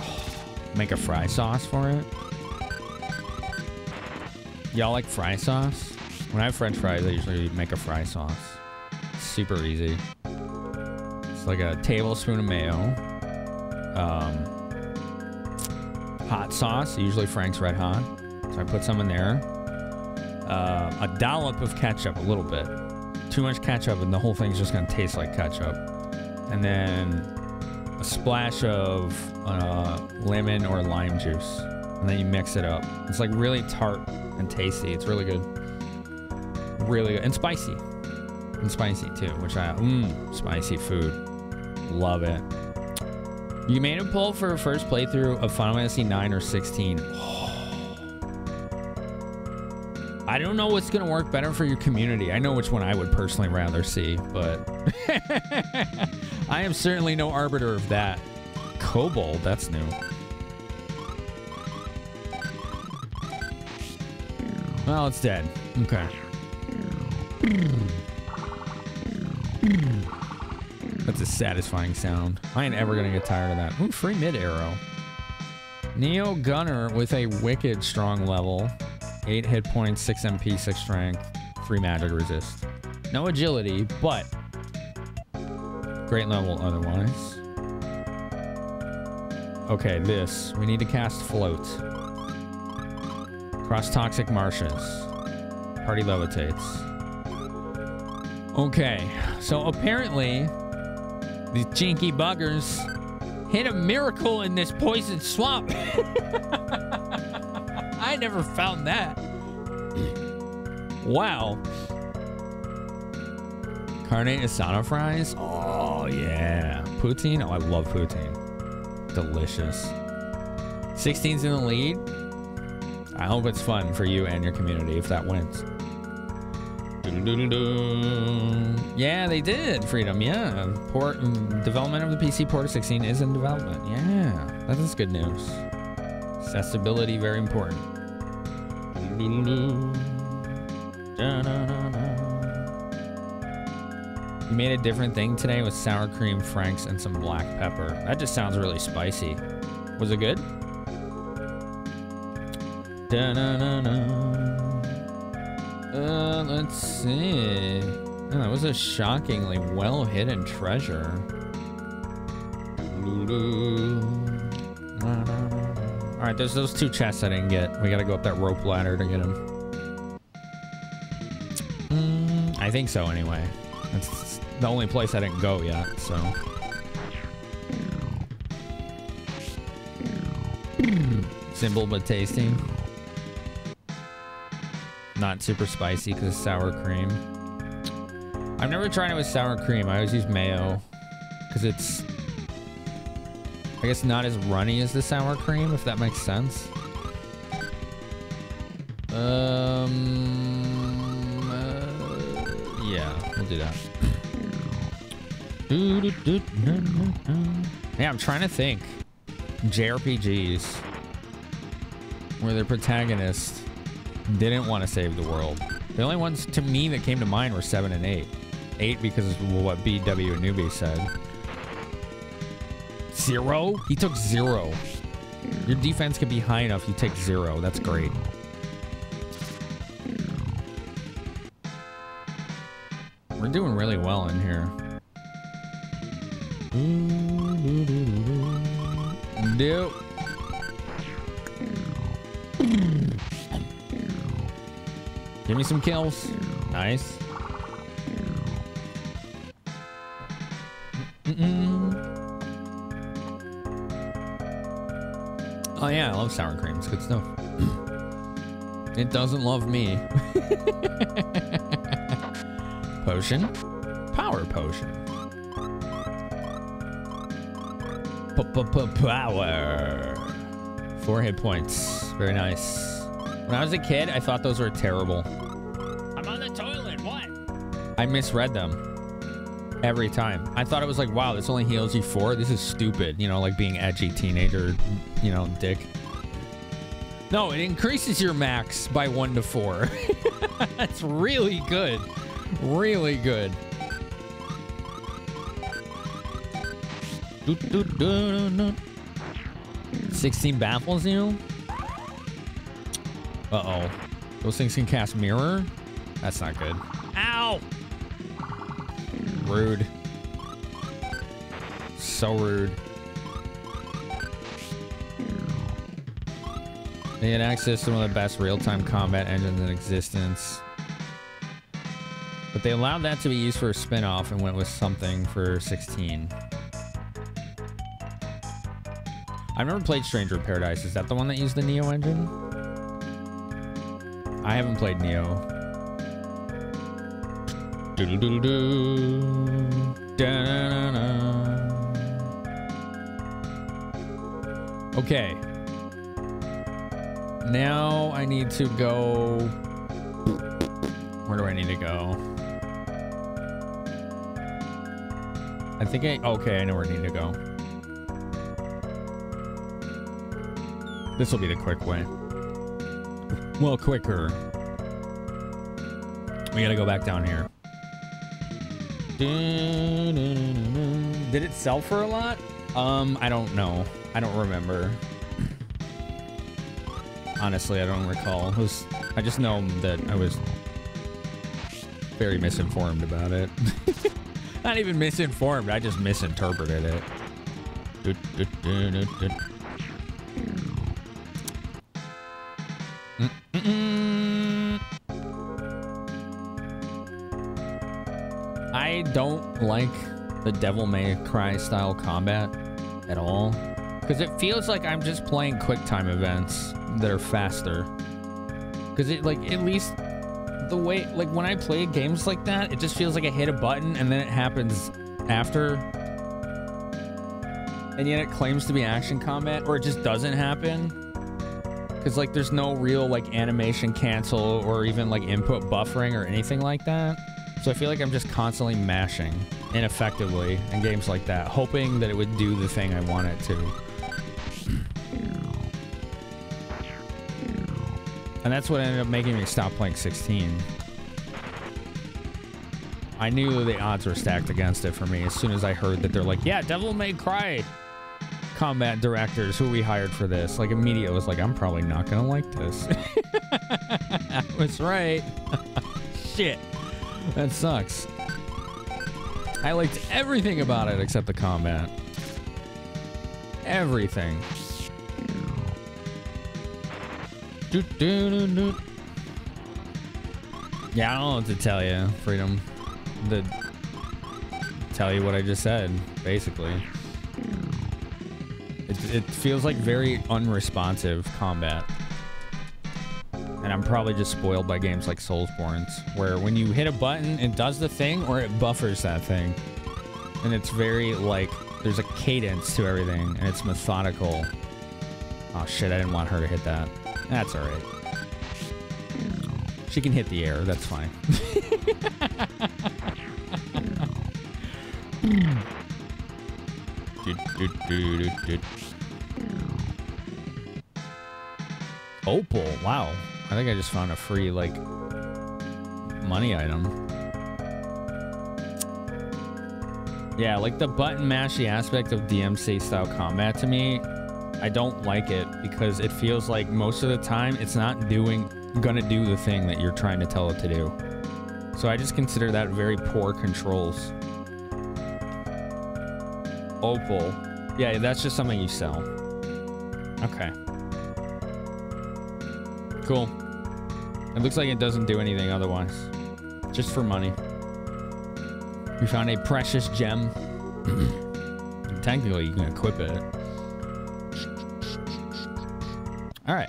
Make a fry sauce for it. Y'all like fry sauce? When I have French fries, I usually make a fry sauce. It's super easy. It's like a tablespoon of mayo. Hot sauce, usually Frank's Red Hot. So I put some in there. A dollop of ketchup, a little bit. Too much ketchup and the whole thing's just gonna taste like ketchup. And then a splash of lemon or lime juice. And then you mix it up. It's like really tart and tasty. It's really good. Really good. And spicy. And spicy too, which I spicy food. Love it. You made a poll for first playthrough of Final Fantasy 9 or 16. I don't know what's gonna work better for your community. I know which one I would personally rather see, but I am certainly no arbiter of that. Kobold, that's new. Well, it's dead. Okay. That's a satisfying sound. I ain't ever gonna get tired of that. Ooh, free mid arrow. Neo Gunner with a wicked strong level. 8 hit points, 6 MP, 6 strength, free magic resist. No agility, but great level otherwise. Okay, this. We need to cast Float. Cross toxic marshes. Party levitates. Okay, so apparently these chinky buggers hit a miracle in this poison swamp. I never found that. Wow. Carne asada fries? Oh, yeah. Poutine? Oh, I love poutine. Delicious. 16's in the lead. I hope it's fun for you and your community if that wins. Yeah, they did, Freedom. Yeah. Development of the PC port of 16 is in development. Yeah, that is good news. Accessibility, very important. You made a different thing today with sour cream, franks, and some black pepper. That just sounds really spicy. Was it good? Let's see. Oh, that was a shockingly well-hidden treasure. All right, there's those 2 chests I didn't get. We got to go up that rope ladder to get them. I think so, anyway. That's the only place I didn't go yet, so. Simple but tasty. Not super spicy because it's sour cream. I've never tried it with sour cream. I always use mayo because it's, I guess, not as runny as the sour cream, if that makes sense. Yeah, we'll do that. Yeah, I'm trying to think. JRPGs where the protagonist didn't want to save the world. The only ones to me that came to mind were 7 and 8. 8 because of what BW and Newbie said. 0? He took 0. Your defense can be high enough, you take 0. That's great. We're doing really well in here. Nope. Give me some kills. Nice. Oh yeah, I love sour cream. It's good stuff. It doesn't love me. Potion. Power potion. Power. 4 hit points. Very nice. When I was a kid, I thought those were terrible. I'm on the toilet. What? I misread them every time. I thought it was like, wow, this only heals you 4. This is stupid. You know, like being edgy teenager, you know, dick. No, it increases your max by 1 to 4. That's really good. Really good. 16 baffles you? Uh-oh. Those things can cast mirror? That's not good. Ow! Rude. So rude. They had access to one of the best real-time combat engines in existence. But they allowed that to be used for a spin-off and went with something for 16. I've never played Stranger in Paradise. Is that the one that used the Neo engine? I haven't played Neo. Okay. Now I need to go. Where do I need to go? I think okay, I know where I need to go. This will be the quick way. Well, quicker. We gotta go back down here. Did it sell for a lot? I don't know. I don't remember. Honestly, I don't recall. I just know that I was very misinformed about it. Not even misinformed, I just misinterpreted it. I don't like the Devil May Cry style combat at all, because it feels like I'm just playing QuickTime events that are faster. Because it, like, at least the way, like, when I play games like that, it just feels like I hit a button and then it happens after, and yet it claims to be action combat, or it just doesn't happen. Because, like, there's no real, like, animation cancel or even, like, input buffering or anything like that. So I feel like I'm just constantly mashing ineffectively in games like that, hoping that it would do the thing I want it to. And that's what ended up making me stop playing 16. I knew the odds were stacked against it for me as soon as I heard that they're like, yeah, Devil May Cry combat directors who we hired for this. Like, immediately I was like, I'm probably not gonna like this. I was right. Shit. That sucks. I liked everything about it except the combat. Everything. Yeah, I don't know what to tell you, Freedom. Tell you what I just said, basically. It feels like very unresponsive combat. And I'm probably just spoiled by games like Soulsborne's, where when you hit a button, it does the thing or it buffers that thing. And it's very, like, there's a cadence to everything, and it's methodical. Oh shit, I didn't want her to hit that. That's alright. She can hit the air, that's fine. Opal, wow. I think I just found a free, like, money item. Yeah, like the button mashy aspect of DMC style combat to me, I don't like it because it feels like most of the time it's not gonna do the thing that you're trying to tell it to do. So I just consider that very poor controls. Opal. Yeah, that's just something you sell. Okay. Cool. It looks like it doesn't do anything otherwise. Just for money. We found a precious gem. Technically, you can equip it. All right.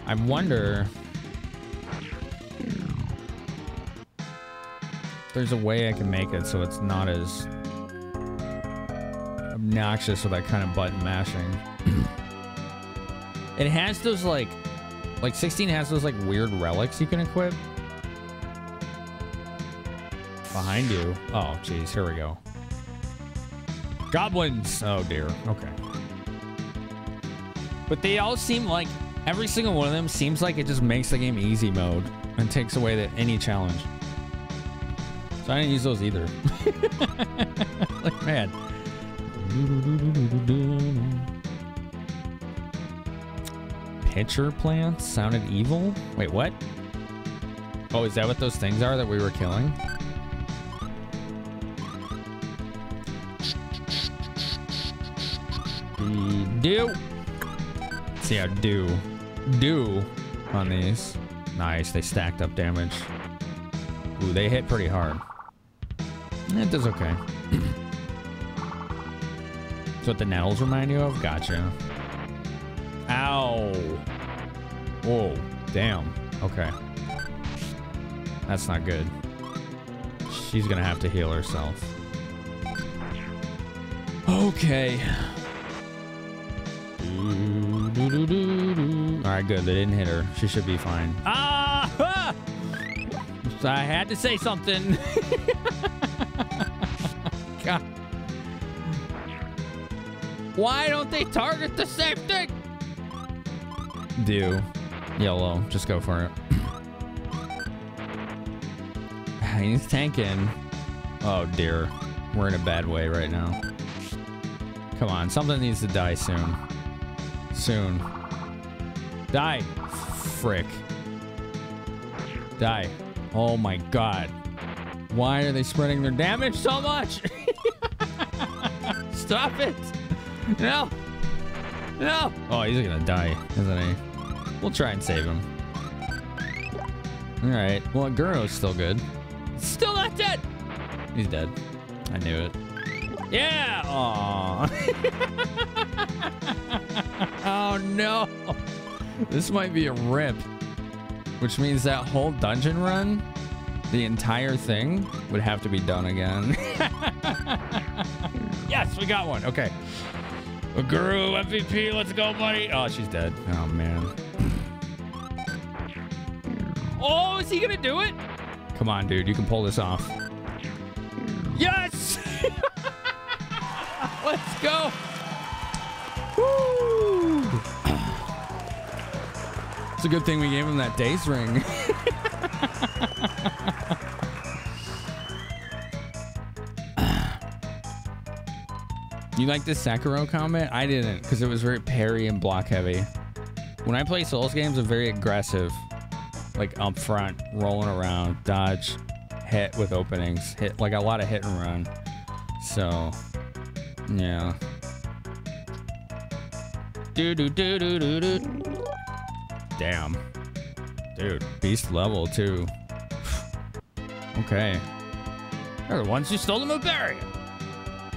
I wonder if there's a way I can make it so it's not as obnoxious with that kind of button mashing. It has those like 16 has those like weird relics you can equip. Behind you. Oh, geez, here we go. Goblins. Oh dear. Okay. But they all seem like, every single one of them seems like it just makes the game easy mode and takes away any challenge. So I didn't use those either. Like, man. Pitcher plants sounded evil? Wait, what? Oh, is that what those things are that we were killing? Do. See how do on these. Nice, they stacked up damage. Ooh, they hit pretty hard. It does okay. That's what the nettles remind you of? Gotcha. Ow. Whoa. Damn. Okay. That's not good. She's gonna have to heal herself. Okay. Alright, good. They didn't hit her. She should be fine. Ah! I had to say something. God. Why don't they target the same thing? Do. Yellow. Just go for it. He's tanking. Oh, dear. We're in a bad way right now. Come on. Something needs to die soon. Soon. Die. Frick. Die. Oh, my God. Why are they spreading their damage so much? Stop it. No. No. Oh, he's gonna die, isn't he? We'll try and save him. All right. Well, Guro's still good. Still not dead. He's dead. I knew it. Yeah. Aw. Oh, no. This might be a rip. Which means that whole dungeon run, the entire thing, would have to be done again. Yes, we got one. Okay. A Guru MVP, let's go, buddy. Oh, she's dead. Oh, man. Oh, is he gonna do it? Come on, dude. You can pull this off. Yes! Let's go. Woo! It's a good thing we gave him that Daze ring. You like this Sekiro combat? I didn't, because it was very parry and block heavy. When I play Souls games, I'm very aggressive. Like up front, rolling around, dodge, hit with openings, hit like a lot of hit and run. So, yeah. Damn. Dude, beast level too. Okay. They're the ones who stole the Mubaria.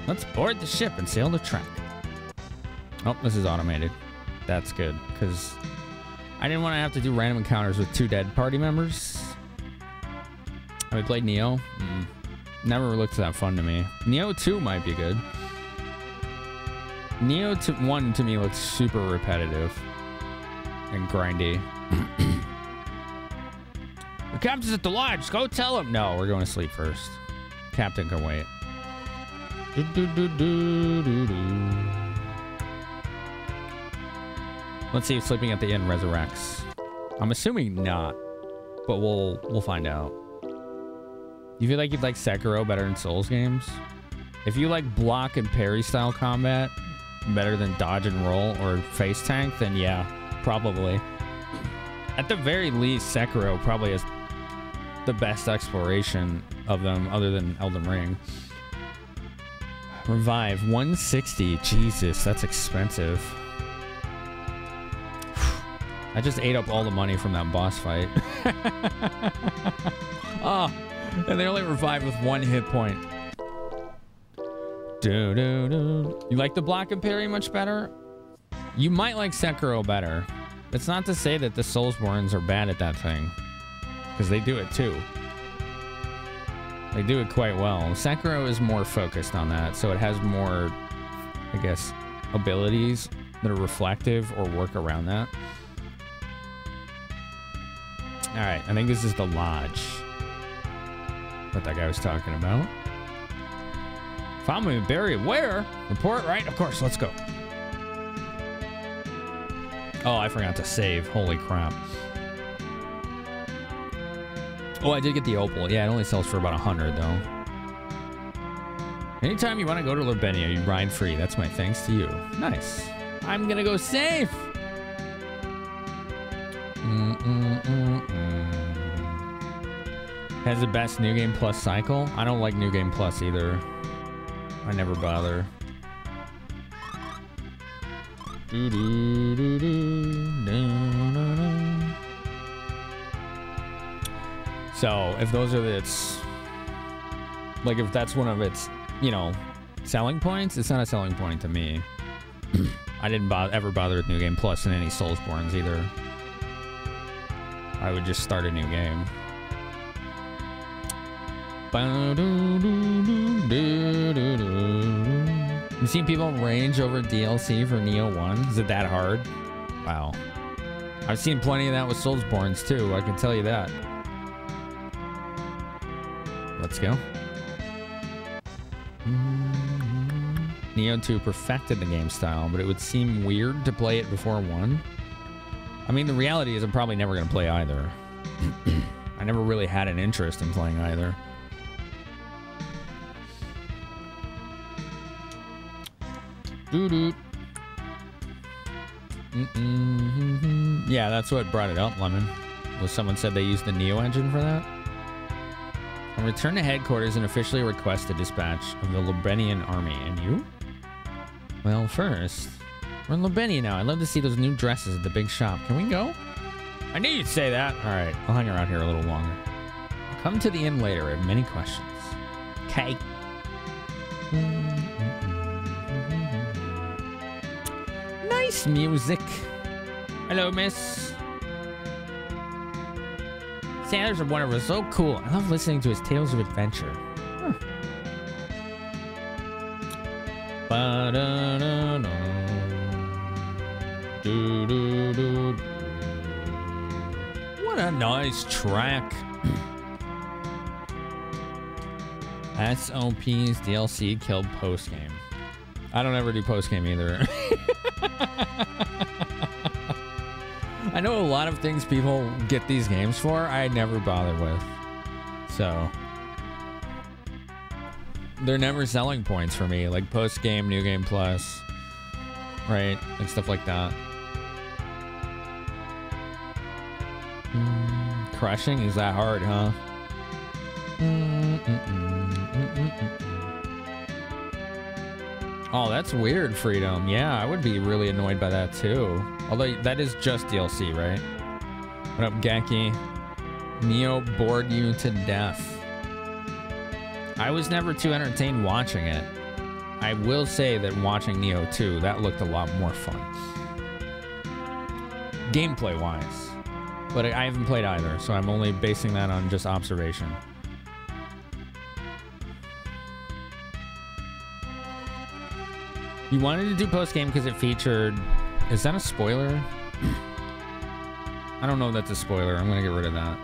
Let's board the ship and sail the track. Oh, this is automated. That's good, because I didn't want to have to do random encounters with 2 dead party members. Have we played Neo? Never looked that fun to me. Neo 2 might be good. Neo 1 to me looks super repetitive and grindy. The captain's at the lodge. Go tell him. No, we're going to sleep first. Captain can wait. Let's see if sleeping at the inn resurrects. I'm assuming not, but we'll find out. You feel like you'd like Sekiro better than Souls games? If you like block and parry style combat better than dodge and roll or face tank, then yeah, probably. At the very least, Sekiro probably has the best exploration of them other than Elden Ring. Revive 160. Jesus, that's expensive. I just ate up all the money from that boss fight. Oh, and they only revive with 1 hit point. You like the block and parry much better? You might like Sekiro better. It's not to say that the Soulsborns are bad at that thing, because they do it too. They do it quite well. Sekiro is more focused on that, so it has more, I guess, abilities that are reflective or work around that. All right, I think this is the lodge. What that guy was talking about. Found me buried where? Report, right? Of course, let's go. Oh, I forgot to save. Holy crap. Oh, I did get the opal. Yeah, it only sells for about 100 though. Anytime you want to go to Lubenia, you ride free. That's my thanks to you. Nice. I'm gonna go safe. Has the best New Game Plus cycle. I don't like New Game Plus either. I never bother. So if those are its, like if that's one of its, you know, selling points, it's not a selling point to me. I didn't ever bother with New Game Plus in any Soulsborns either. I would just start a new game. You seen people rage over DLC for Neo 1? Is it that hard? Wow. I've seen plenty of that with Soulsborns too, I can tell you that. Let's go. Neo 2 perfected the game style, but it would seem weird to play it before 1. I mean, the reality is I'm probably never going to play either. I never really had an interest in playing either. Yeah, that's what brought it up, Lemon. Was someone said they used the Neo engine for that? On return to headquarters and officially request a dispatch of the Lubenian army. And you? Well, first, we're in Lubenia now. I'd love to see those new dresses at the big shop. Can we go? I knew you'd say that. All right, I'll hang around here a little longer. I'll come to the inn later. I have many questions. Okay. Nice music. Hello, miss. Sailors are wonderful. So cool. I love listening to his tales of adventure. Huh. What a nice track. SOP's DLC killed postgame. I don't ever do postgame either. I know a lot of things people get these games for, I never bother with. So they're never selling points for me, like post-game, New Game Plus, right? Like stuff like that. Crushing? Is that hard, huh? Oh, that's weird, Freedom. Yeah, I would be really annoyed by that too. Although that is just DLC, right? What up, Genki? Neo bored you to death. I was never too entertained watching it. I will say that watching Neo 2, that looked a lot more fun. Gameplay-wise. But I haven't played either, so I'm only basing that on just observation. You wanted to do post-game because it featured... Is that a spoiler? I don't know if that's a spoiler. I'm going to get rid of that.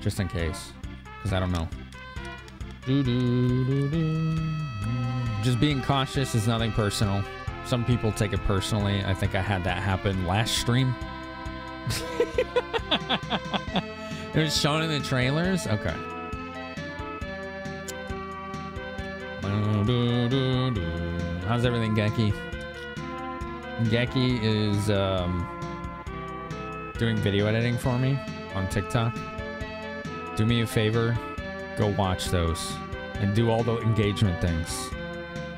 Just in case. Because I don't know. Just being cautious is nothing personal. Some people take it personally. I think I had that happen last stream. It was shown in the trailers? Okay. How's everything, Geki? Geki is doing video editing for me on TikTok. Do me a favor, go watch those and do all the engagement things.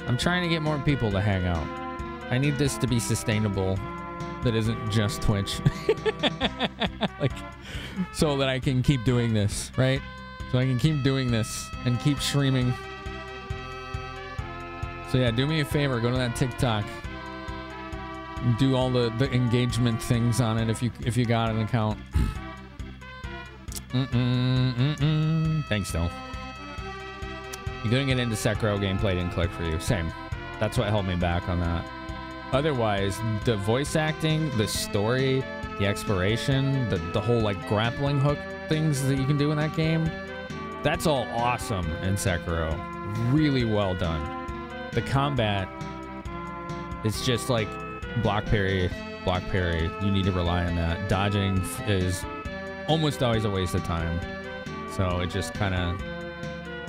I'm trying to get more people to hang out. I need this to be sustainable. That isn't just Twitch. Like, so that I can keep doing this, right? So I can keep doing this and keep streaming. So yeah, do me a favor, go to that TikTok. Do all the engagement things on it if you got an account. Thanks, though. You couldn't get into Sekiro, gameplay didn't click for you. Same. That's what held me back on that. Otherwise, the voice acting, the story, the exploration, the whole like grappling hook things that you can do in that game, that's all awesome in Sekiro. Really well done. The combat, it's just like block parry, block parry. You need to rely on that. Dodging is almost always a waste of time. So it just kind of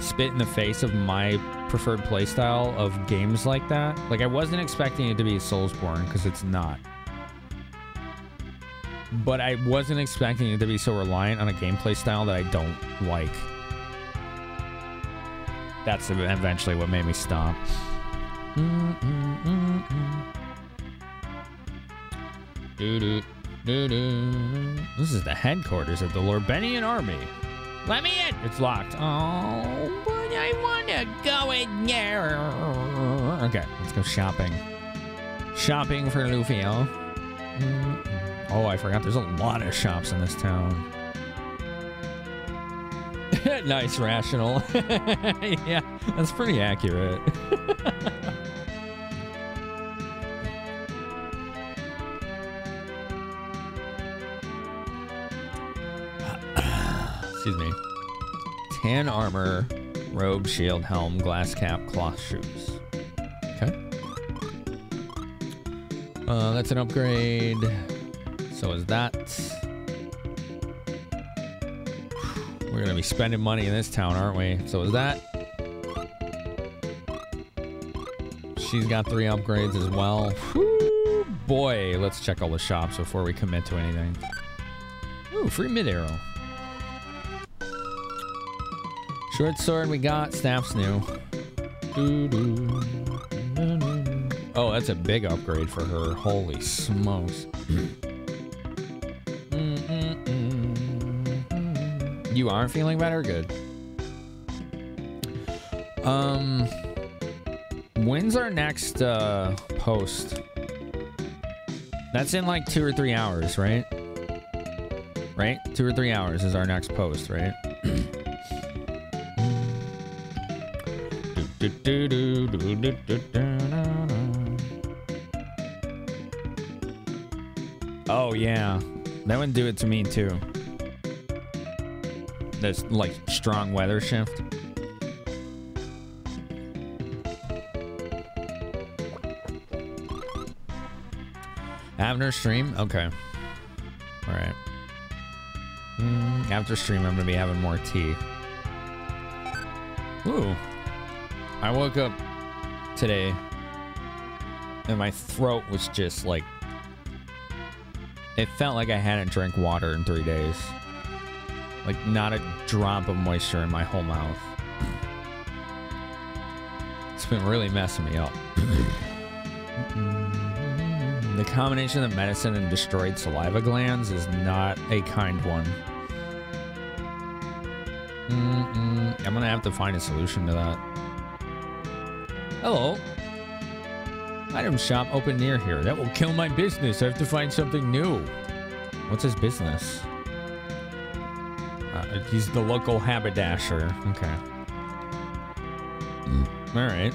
spit in the face of my preferred playstyle of games like that. Like, I wasn't expecting it to be Soulsborne, because it's not. But I wasn't expecting it to be so reliant on a gameplay style that I don't like. That's eventually what made me stop. This is the headquarters of the Lubenian army. Let me in. It's locked. Oh, but I want to go in there. Okay, let's go shopping. Shopping for Lufia. Oh, I forgot there's a lot of shops in this town. Nice, Rational. Yeah, that's pretty accurate. Excuse me. Tan armor, robe, shield, helm, glass cap, cloth shoes. Okay. That's an upgrade. So is that. We're gonna be spending money in this town, aren't we? So is that. She's got 3 upgrades as well. Whew, boy, let's check all the shops before we commit to anything. Ooh, free mid arrow. Short sword we got. Staff's new. Oh, that's a big upgrade for her. Holy smokes. You are feeling better? Good. When's our next post? That's in like 2 or 3 hours, right? Right? 2 or 3 hours is our next post, right? Oh yeah, that would do it to me too. This like strong weather shift. After stream, okay. All right. After stream, I'm gonna be having more tea. Ooh. I woke up today and my throat was just like, it felt like I hadn't drank water in 3 days. Like not a drop of moisture in my whole mouth. It's been really messing me up. The combination of medicine and destroyed saliva glands is not a kind one. I'm gonna have to find a solution to that. Hello. Item shop open near here. That will kill my business. I have to find something new. What's his business? He's the local haberdasher. Okay. All right.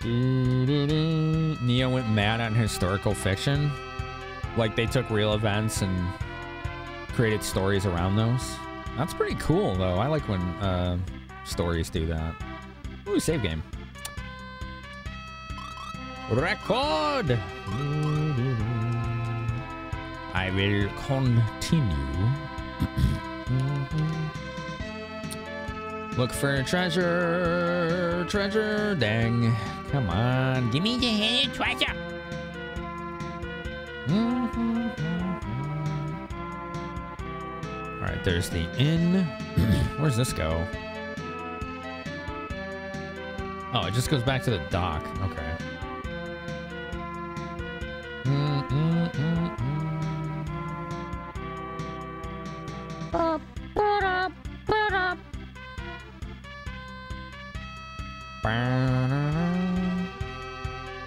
Neo went mad on historical fiction. Like they took real events and created stories around those. That's pretty cool, though. I like when stories do that. Ooh, save game. Record! I will continue. Look for treasure. Treasure. Dang. Come on. Give me the hidden treasure. Alright, there's the inn. Where's this go? Oh, it just goes back to the dock. Okay.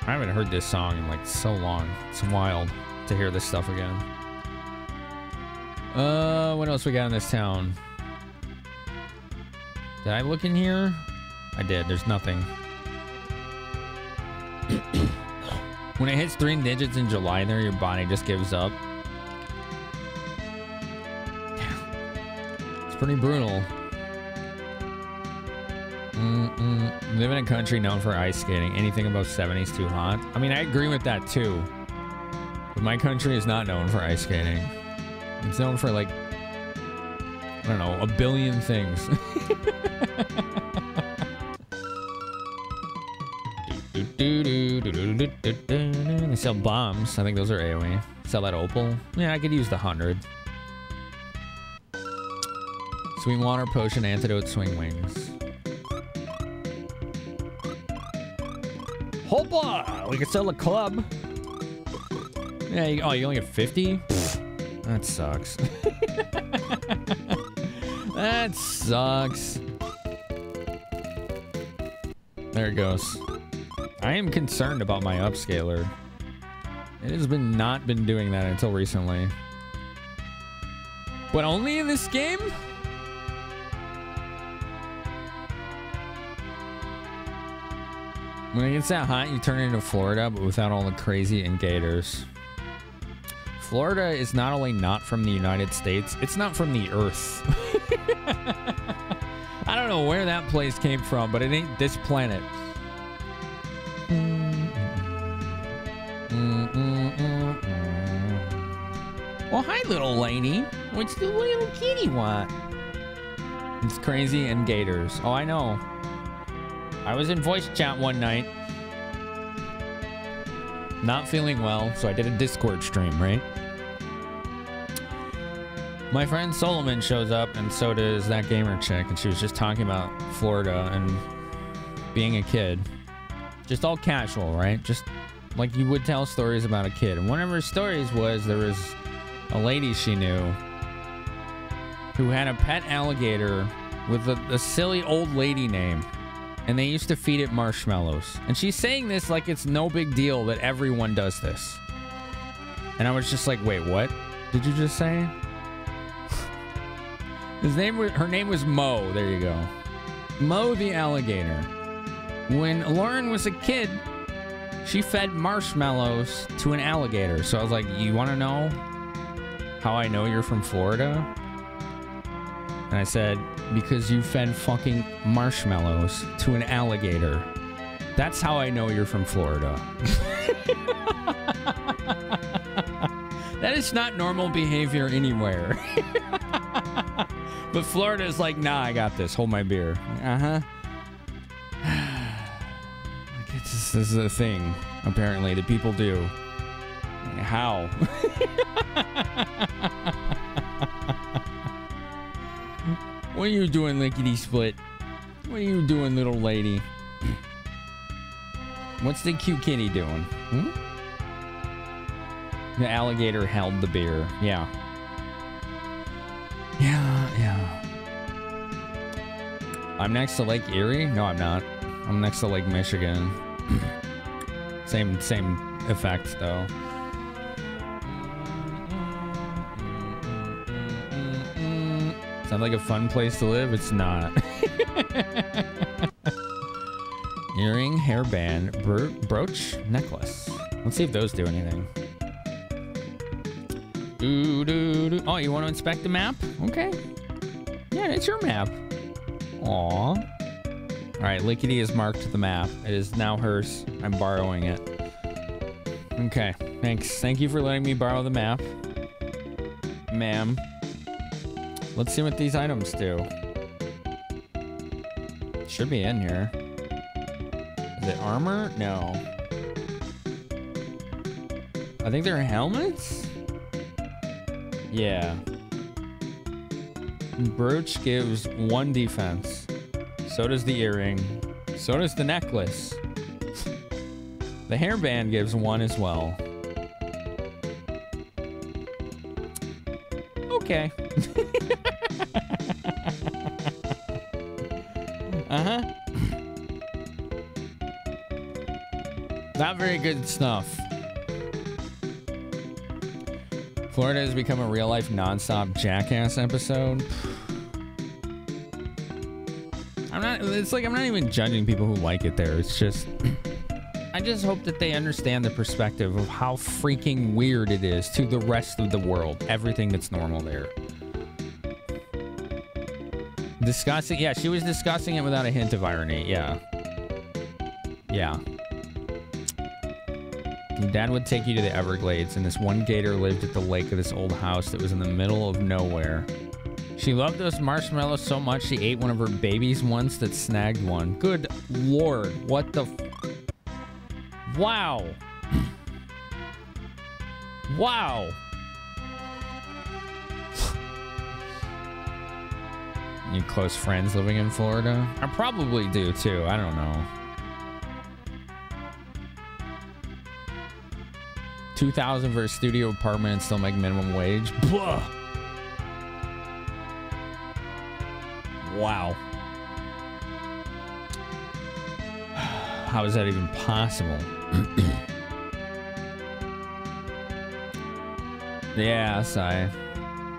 I haven't heard this song in like so long. It's wild to hear this stuff again. What else we got in this town? Did I look in here? I did. There's nothing. When it hits 3 digits in July there, your body just gives up. It's pretty brutal. Live in a country known for ice skating. Anything above 70 is too hot. I mean, I agree with that too. But my country is not known for ice skating. It's known for like, I don't know, a billion things. They sell bombs. I think those are AoE. Sell that opal. Yeah, I could use the 100. Sweet water potion, antidote, swing wings. Hopa! We could sell a club. Yeah, you only get 50? That sucks. That sucks. There it goes. I am concerned about my upscaler. It has not been doing that until recently. But only in this game? When it gets that hot, you turn into Florida, but without all the crazy ingators. Florida is not only not from the United States, it's not from the Earth. I don't know where that place came from, but it ain't this planet. Well, hi, little lady. What's the little kitty want? It's crazy and gators. Oh, I know. I was in voice chat one night. Not feeling well, so I did a Discord stream, right? My friend Solomon shows up, and so does that gamer chick, and she was just talking about Florida and being a kid. Just all casual, right? Just like you would tell stories about a kid. And one of her stories was there was a lady she knew who had a pet alligator with a silly old lady name. And they used to feed it marshmallows. And she's saying this like it's no big deal that everyone does this. And I was just like, wait, what did you just say? Her name was Mo. There you go. Mo the alligator. When Lauren was a kid, she fed marshmallows to an alligator. So I was like, you want to know how I know you're from Florida? And I said, because you fed fucking marshmallows to an alligator. That's how I know you're from Florida. That is not normal behavior anywhere. But Florida is like, nah, I got this. Hold my beer. Uh-huh. This is a thing, apparently, that people do. How? What are you doing, lickety-split? What are you doing, little lady? What's the cute kitty doing? Hmm? The alligator held the beer. Yeah. Yeah. I'm next to Lake Erie? No, I'm not. I'm next to Lake Michigan. Same effect, though. Sounds like a fun place to live. It's not. Earring, hairband, brooch, necklace. Let's see if those do anything. Oh, you want to inspect the map? Okay. Yeah, it's your map. Aw. All right, Lickety has marked the map. It is now hers. I'm borrowing it. Okay, thanks. Thank you for letting me borrow the map, ma'am. Let's see what these items do. Should be in here. Is it armor? No. I think they're helmets? Yeah. Brooch gives 1 defense. So does the earring. So does the necklace. The hairband gives 1 as well. Okay. Uh-huh. Not very good stuff. Florida has become a real-life non-stop Jackass episode. It's like I'm not even judging people who like it there. It's just I just hope that they understand the perspective of how freaking weird it is to the rest of the world. Everything that's normal there. Discussing, yeah, she was discussing it without a hint of irony. Yeah. Yeah. Your dad would take you to the Everglades, and this one gator lived at the lake of this old house that was in the middle of nowhere. She loved those marshmallows so much she ate one of her babies once that snagged one. Good Lord, what the wow. Wow. You close friends living in Florida? I probably do too, I don't know. $2,000 for a studio apartment and still make minimum wage. Blah. Wow. How is that even possible? Yeah,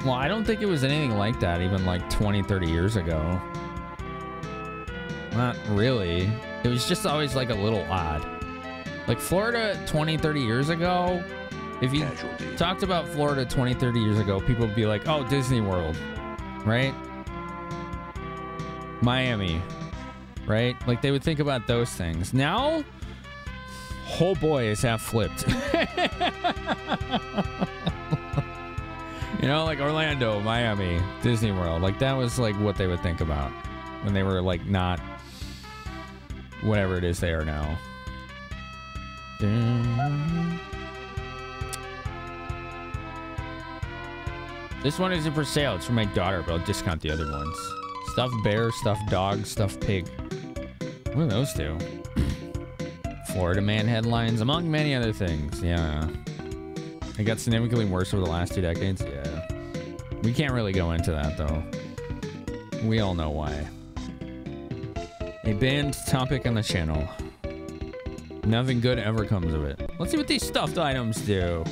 well, I don't think it was anything like that even like 20, 30 years ago. Not really. It was just always like a little odd. Like Florida 20, 30 years ago, if you talked about Florida 20, 30 years ago, people would be like, oh, Disney World, right? Miami, right? Like they would think about those things. Now, oh boy, is that flipped. You know, like Orlando, Miami, Disney World. Like that was like what they would think about when they were like not whatever it is they are now. This one isn't for sale. It's for my daughter, but I'll discount the other ones. Stuffed bear, stuffed dog, stuffed pig. What are those two? Florida man headlines, among many other things. Yeah. It got significantly worse over the last 2 decades. Yeah. We can't really go into that, though. We all know why. A banned topic on the channel. Nothing good ever comes of it. Let's see what these stuffed items do.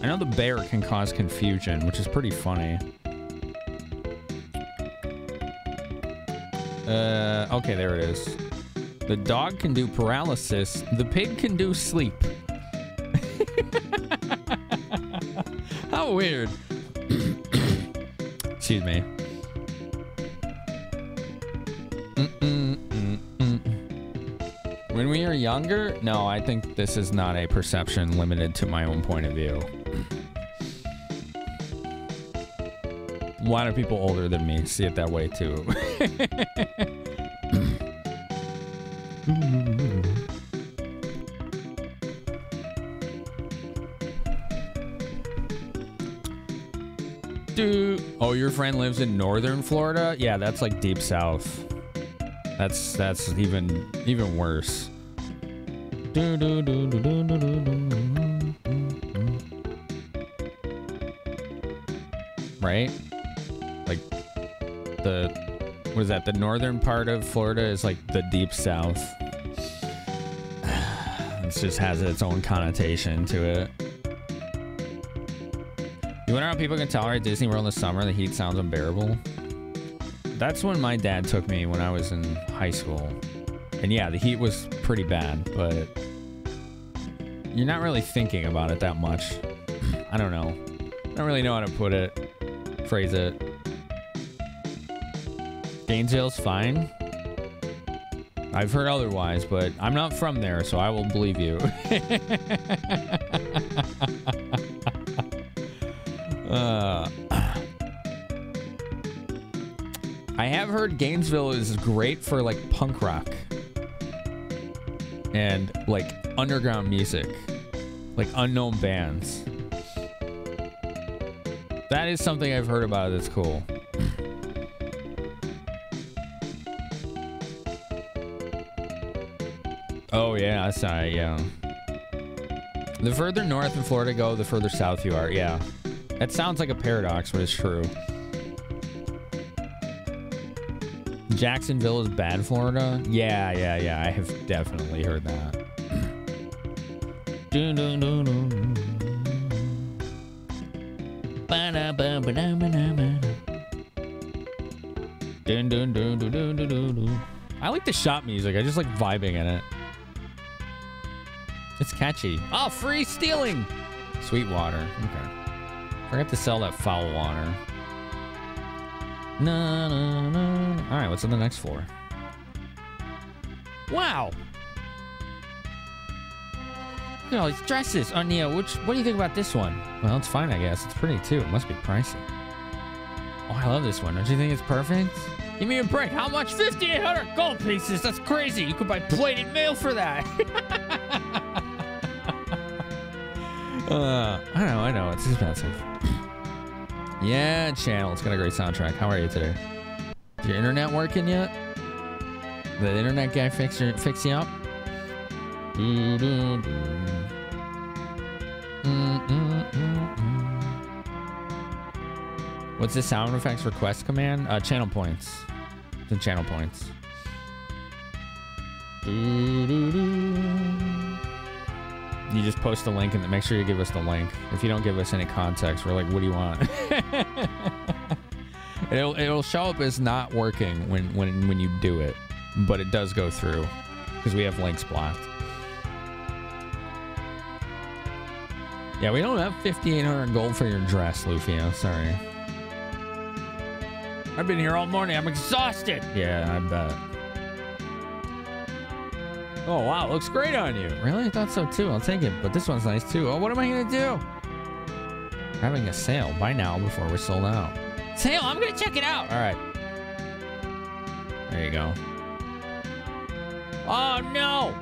I know the bear can cause confusion, which is pretty funny. Okay, there it is. The dog can do paralysis. The pig can do sleep. How weird. Excuse me. When we were younger, no, I think this is not a perception limited to my own point of view. A lot of people older than me see it that way too. Dude. Oh, your friend lives in northern Florida? Yeah, that's like deep south. That's even worse. Right? Like what is that? The northern part of Florida is like the deep south. It just has its own connotation to it. You wonder how people can tolerate Disney World in the summer? The heat sounds unbearable. That's when my dad took me when I was in high school. And yeah, the heat was pretty bad, but you're not really thinking about it that much. I don't know. I don't really know how to phrase it. Gainesville's fine. I've heard otherwise, but I'm not from there, so I will believe you. I have heard Gainesville is great for like punk rock and like underground music, like unknown bands. That is something I've heard about that's cool. Oh yeah, sorry, yeah. The further north in Florida go, the further south you are. Yeah, that sounds like a paradox, but it's true. Jacksonville is bad Florida? Yeah. I have definitely heard that. I like the shop music. I just like vibing in it. It's catchy. Oh, free stealing! Sweetwater. Okay. Forgot to sell that foul water. No. All right, what's on the next floor? Wow. Look at all these dresses. Oh, Neo, what do you think about this one? Well, it's fine, I guess. It's pretty, too. It must be pricey. Oh, I love this one. Don't you think it's perfect? Give me a break. How much? 5,800 gold pieces. That's crazy. You could buy plated mail for that. I know. It's expensive. Yeah, channel. It's got a great soundtrack. How are you today? Is your internet working yet? The internet guy fix you up? What's the sound effects request command? Channel points. The channel points. You just post a link and make sure you give us the link. If you don't give us any context, we're like, what do you want? It'll show up as not working when you do it, but it does go through because we have links blocked. Yeah, we don't have 5,800 gold for your dress, Lufia. Sorry. I've been here all morning. I'm exhausted. Yeah, I bet. Oh, wow. Looks great on you. Really? I thought so, too. I'll take it. But this one's nice, too. Oh, what am I going to do? We're having a sale. Buy now before we're sold out. Sale? I'm going to check it out. All right. There you go. Oh, no.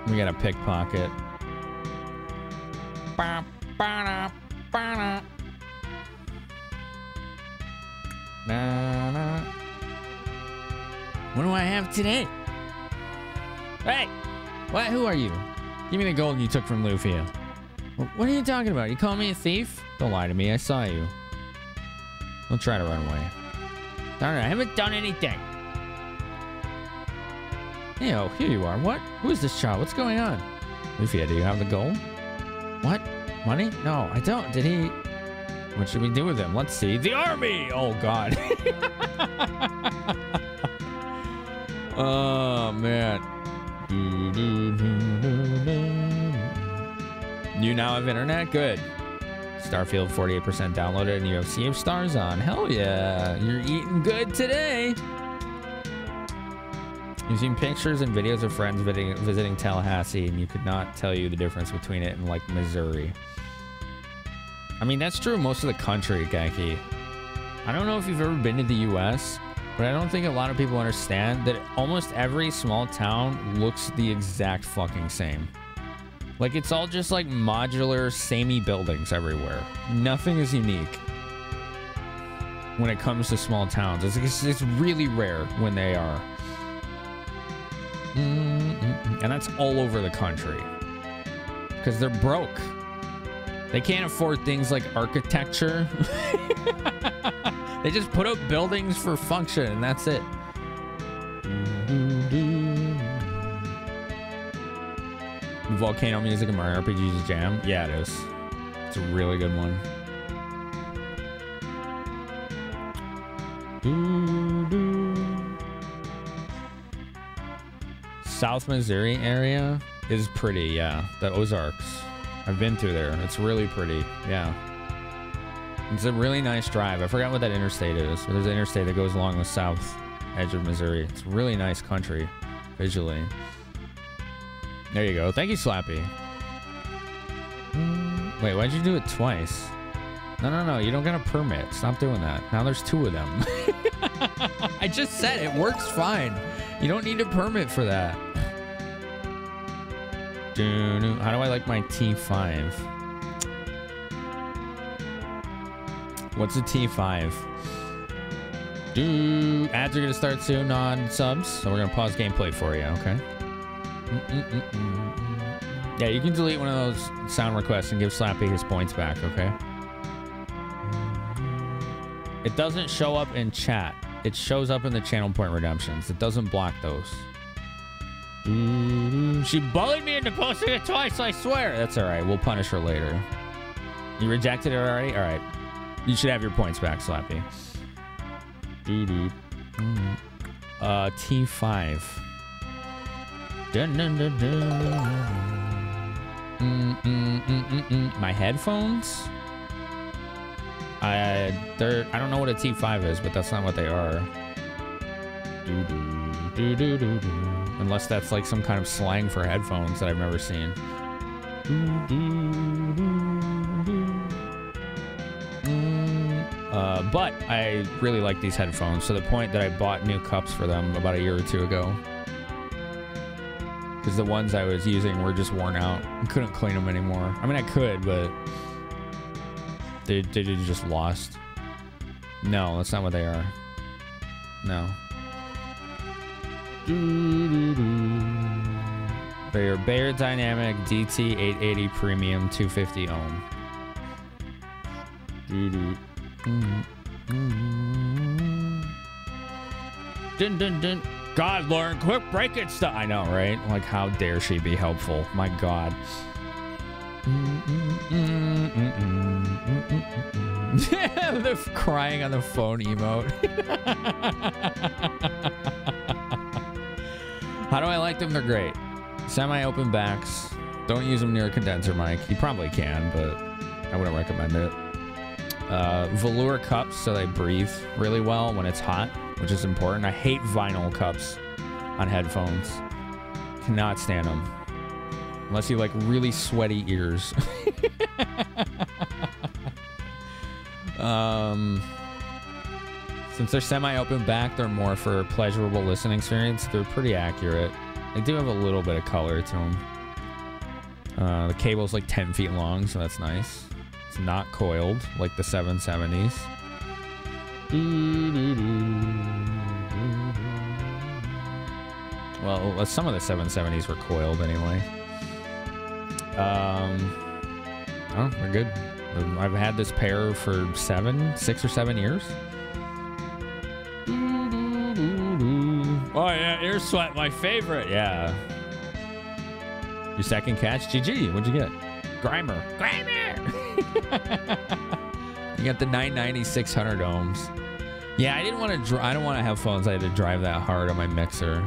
We got a pickpocket. What do I have today? Hey! What? Who are you? Give me the gold you took from Lufia. What are you talking about? You calling me a thief? Don't lie to me. I saw you. Don't try to run away. Darn it, I haven't done anything. Hey, oh, here you are. What? Who is this child? What's going on? Lufia, do you have the gold? What? Money? No, I don't. Did he... What should we do with him? Let's see. The army! Oh, God. Oh, man. You now have internet? Good. Starfield 48% downloaded and you have Sea of Stars on. Hell yeah. You're eating good today. You've seen pictures and videos of friends visiting Tallahassee and you could not tell you the difference between it and like Missouri. I mean, that's true most of the country, Geki. I don't know if you've ever been to the US, but I don't think a lot of people understand that almost every small town looks the exact fucking same. Like, it's all just like modular, samey buildings everywhere. Nothing is unique when it comes to small towns. It's really rare when they are. And that's all over the country. Because they're broke. They can't afford things like architecture. They just put up buildings for function and that's it. Volcano music in Mario RPG's jam? Yeah, it is. It's a really good one. South Missouri area is pretty, yeah. The Ozarks. I've been through there. It's really pretty, yeah. It's a really nice drive. I forgot what that interstate is. There's an interstate that goes along the south edge of Missouri. It's really nice country, visually. There you go. Thank you, Slappy. Wait, why'd you do it twice? No. You don't got a permit. Stop doing that. Now there's two of them. I just said it works fine. You don't need a permit for that. How do I like my T5? What's a T5? Ads are going to start soon on subs, so we're going to pause gameplay for you, okay? Yeah, you can delete one of those sound requests and give Slappy his points back, okay? It doesn't show up in chat. It shows up in the channel point redemptions. It doesn't block those. She bullied me into posting it twice, I swear. That's all right. We'll punish her later. You rejected it already? All right. You should have your points back, Slappy. T5. My headphones? I don't know what a T5 is, but that's not what they are. Unless that's like some kind of slang for headphones that I've never seen. But I really like these headphones to the point that I bought new cups for them about a year or two ago. Because the ones I was using were just worn out. I couldn't clean them anymore. I mean, I could, but they just lost. No, that's not what they are. No. They're your Bayer Dynamic DT880 Premium 250 ohm. Dun, dun, dun. God, Lauren, quick break it stuff. I know, right? Like, how dare she be helpful? My God. The crying on the phone emote. How do I like them? They're great. Semi-open backs. Don't use them near a condenser mic. You probably can, but I wouldn't recommend it. Velour cups, so they breathe really well when it's hot, which is important. I hate vinyl cups on headphones. Cannot stand them. Unless you like really sweaty ears. Since they're semi-open back, they're more for pleasurable listening experience. They're pretty accurate. They do have a little bit of color to them. The cable's like 10 feet long, so that's nice. It's not coiled like the 770s. Well, some of the 770s were coiled anyway. Oh, we're good. I've had this pair for 6 or 7 years. Oh yeah, ear sweat, my favorite. Yeah. Your second catch, GG. What'd you get? Grimer. You got the 990 600 ohms. Yeah, I didn't want to. I don't want to have phones I had to drive that hard on my mixer.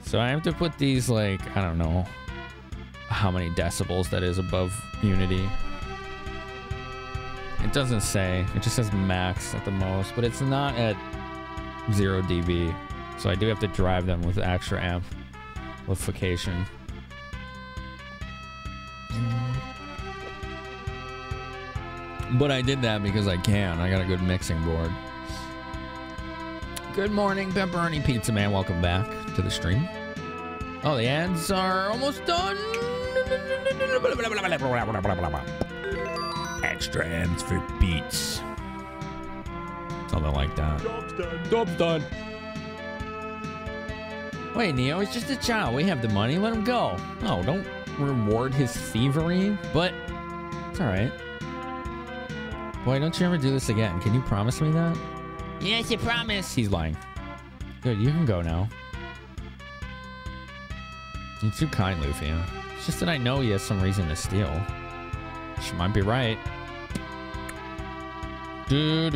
So I have to put these, like, I don't know how many decibels that is above Unity. It doesn't say. It just says max at the most, but it's not at 0 dB. So I do have to drive them with extra amplification. But I did that because I can. I got a good mixing board. Good morning, Pepperoni Pizza Man. Welcome back to the stream. Oh, the ads are almost done. Extra ads for beats. Something like that. Job's done. Job's done. Wait, Neo, he's just a child. We have the money. Let him go. Oh, don't reward his thievery. But it's all right. Boy, don't you ever do this again. Can you promise me that? Yes, I promise. He's lying. Good, you can go now. You're too kind, Lufia. It's just that I know he has some reason to steal. She might be right. If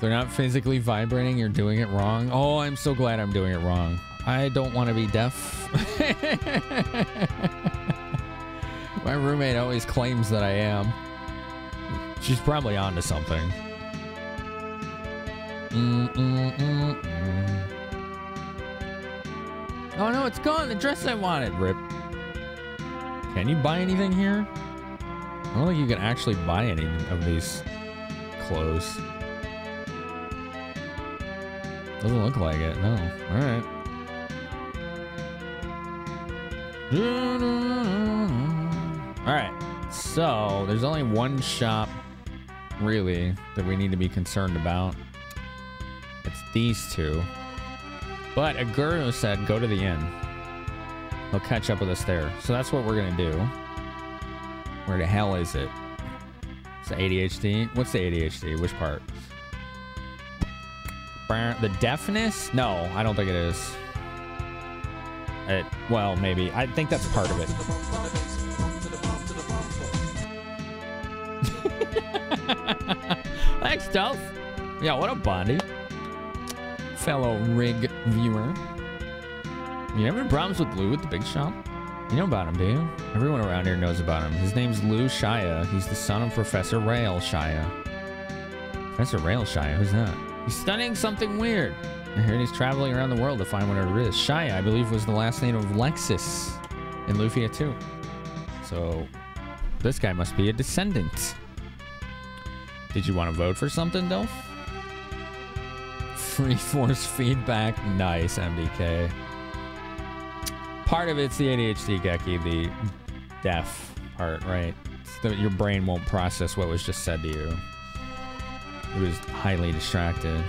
they're not physically vibrating, you're doing it wrong. Oh, I'm so glad I'm doing it wrong. I don't want to be deaf. My roommate always claims that I am. She's probably onto something. Oh no, it's gone. The dress I wanted. Rip. Can you buy anything here? I don't think you can actually buy any of these clothes. Doesn't look like it. No. All right. All right. So there's only one shop really that we need to be concerned about. It's these two. But a guru said go to the inn. He'll catch up with us there. So that's what we're gonna do. Where the hell is it? It's the ADHD. What's the ADHD? Which part? The deafness? No, I don't think it is. Well, maybe. I think that's part of it. Thanks, Dolph. Yeah, what up, Bondy? Fellow rig viewer. You have any problems with Lou at the big shop? You know about him, do you? Everyone around here knows about him. His name's Lou Shia. He's the son of Professor Rail Shia. Professor Rail Shia? Who's that? He's studying something weird. I heard he's traveling around the world to find whatever it is. Shia, I believe, was the last name of Lexus in Lufia 2. So this guy must be a descendant. Did you want to vote for something, Dolph? Free force feedback. Nice, MDK. Part of it's the ADHD, Geki, the deaf part, right? So your brain won't process what was just said to you. It was highly distracted.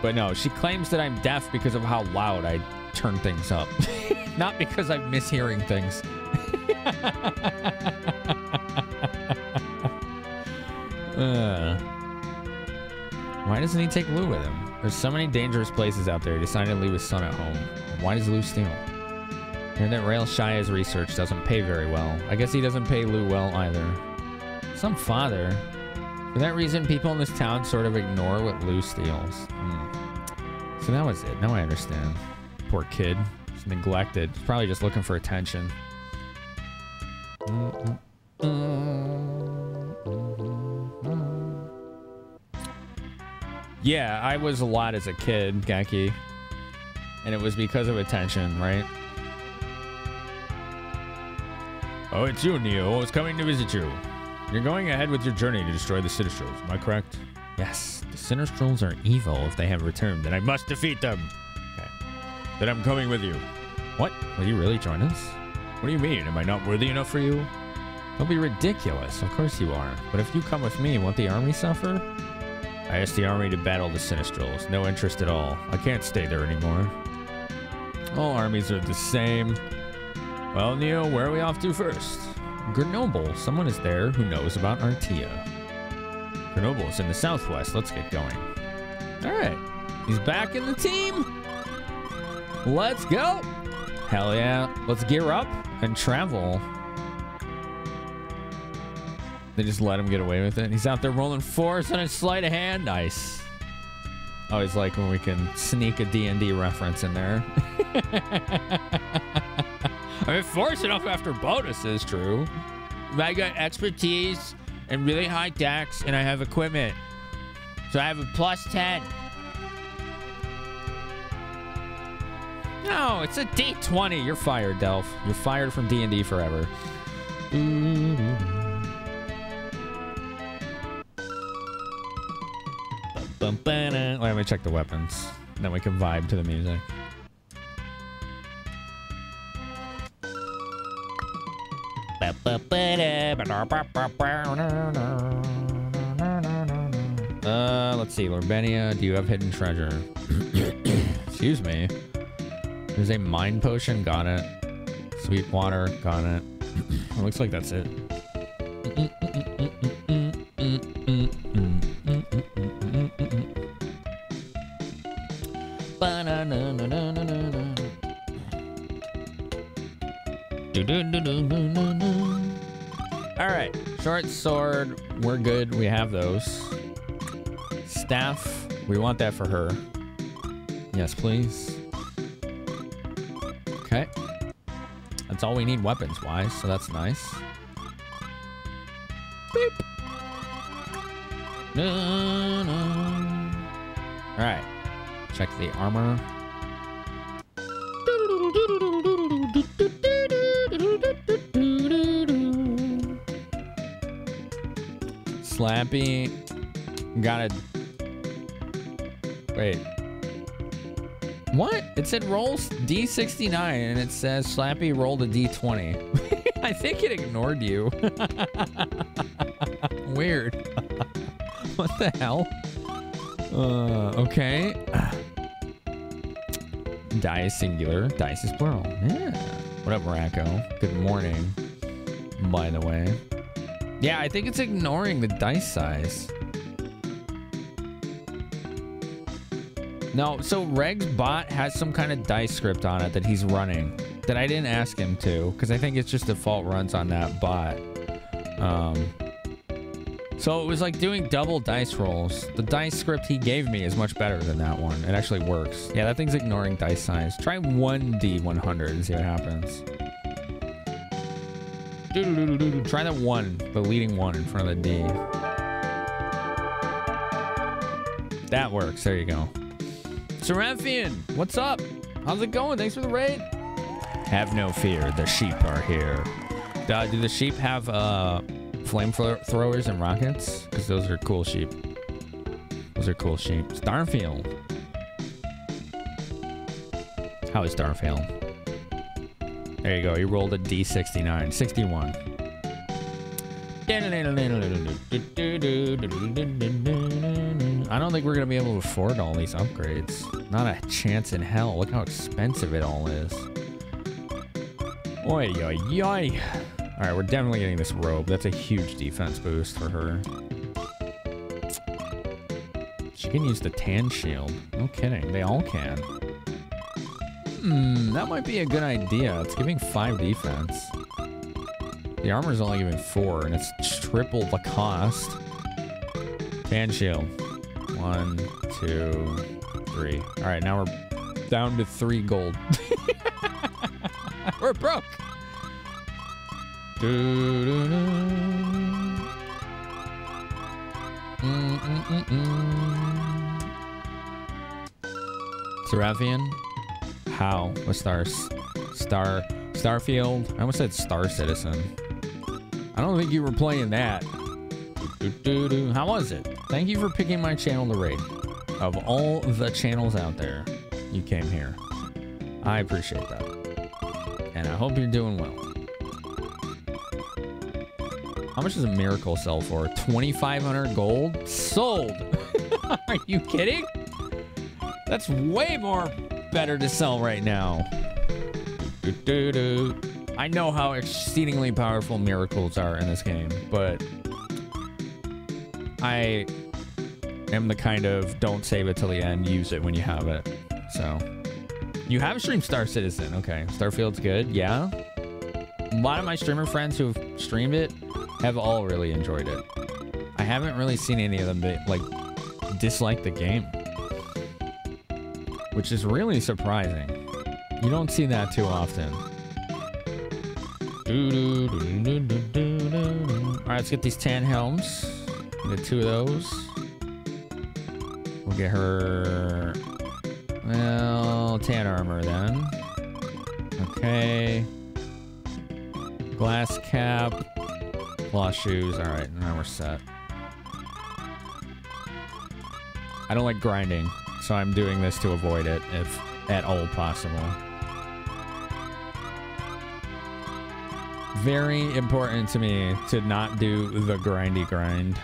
But no, she claims that I'm deaf because of how loud I turn things up. Not because I'm mishearing things. Why doesn't he take Lou with him? There's so many dangerous places out there. He decided to leave his son at home. Why does Lou steal? Heard that Rail Shia's research doesn't pay very well. I guess he doesn't pay Lou well either. Some father. For that reason, people in this town sort of ignore what Lou steals. So that was it. Now I understand. Poor kid. He's neglected. He's probably just looking for attention. Yeah, I was a lot as a kid, Geki. And it was because of attention, right? Oh, it's you, Neo. I was coming to visit you. You're going ahead with your journey to destroy the Sinistrals, am I correct? Yes, the Sinistrals are evil if they have returned, and I must defeat them. Okay. Then I'm coming with you. What? Will you really join us? What do you mean? Am I not worthy enough for you? Don't be ridiculous. Of course you are. But if you come with me, won't the army suffer? I asked the army to battle the Sinistrals. No interest at all. I can't stay there anymore. All armies are the same. Well, Neo, where are we off to first? Grenoble. Someone is there who knows about Artia. Grenoble is in the southwest. Let's get going. All right. He's back in the team. Let's go. Hell yeah. Let's gear up and travel. They just let him get away with it. He's out there rolling fours on his sleight of hand. Nice. Always like when we can sneak a D&D reference in there. I mean, force enough after bonuses, true. I got expertise and really high dex, and I have equipment. So I have a +10. No, it's a D20. You're fired, Delph. You're fired from D&D forever. Let me check the weapons. Then we can vibe to the music. Let's see. Lorbenia, do you have hidden treasure? Excuse me. There's a mind potion. Got it. Sweet water. Got it. It looks like that's it. All right, short sword, we're good. We have those. Staff, we want that for her. Yes, please. Okay. That's all we need weapons-wise, so that's nice. Beep. All right, check the armor. Slappy, gotta... Wait. What? It said rolls D69 and it says Slappy rolled a D20. I think it ignored you. Weird. What the hell? Okay. Die is singular, dice is plural. Yeah. What up, Racco? Good morning, by the way. Yeah, I think it's ignoring the dice size. No, so Reg's bot has some kind of dice script on it that he's running that I didn't ask him to, because I think it's just default runs on that bot. So it was like doing double dice rolls. The dice script he gave me is much better than that one. It actually works. Yeah, that thing's ignoring dice size. Try 1D100 and see what happens. Try the 1, the leading 1 in front of the D. That works. There you go. Seraphian, what's up? How's it going? Thanks for the raid. Have no fear. The sheep are here. Do the sheep have flamethrowers and rockets? Because those are cool sheep. Those are cool sheep. Starfield. How is Starfield? There you go. He rolled a D69. 61. I don't think we're gonna be able to afford all these upgrades. Not a chance in hell. Look how expensive it all is. Oi, oi, oi. All right, we're definitely getting this robe. That's a huge defense boost for her. She can use the tan shield. No kidding. They all can. That might be a good idea. It's giving 5 defense. The armor's only giving 4, and it's triple the cost. Tan shield. 1, 2, 3. All right, now we're down to 3 gold. We're broke. Seraphian? How? What stars? Starfield? I almost said Star Citizen. I don't think you were playing that. How was it? Thank you for picking my channel to raid. Of all the channels out there, you came here. I appreciate that. And I hope you're doing well. How much does a miracle sell for? 2,500 gold? Sold! Are you kidding? That's way more better to sell right now. I know how exceedingly powerful miracles are in this game, but I am the kind of don't save it till the end, use it when you have it. So, you have streamed Star Citizen. Okay, Starfield's good. Yeah. A lot of my streamer friends who have streamed it have all really enjoyed it. I haven't really seen any of them like dislike the game, which is really surprising. You don't see that too often. All right, let's get these tan helms. We'll get 2 of those. We'll get her, well, tan armor then. Okay. Glass cap. Claw shoes. All right, now we're set. I don't like grinding, so I'm doing this to avoid it if at all possible. Very important to me to not do the grindy grind.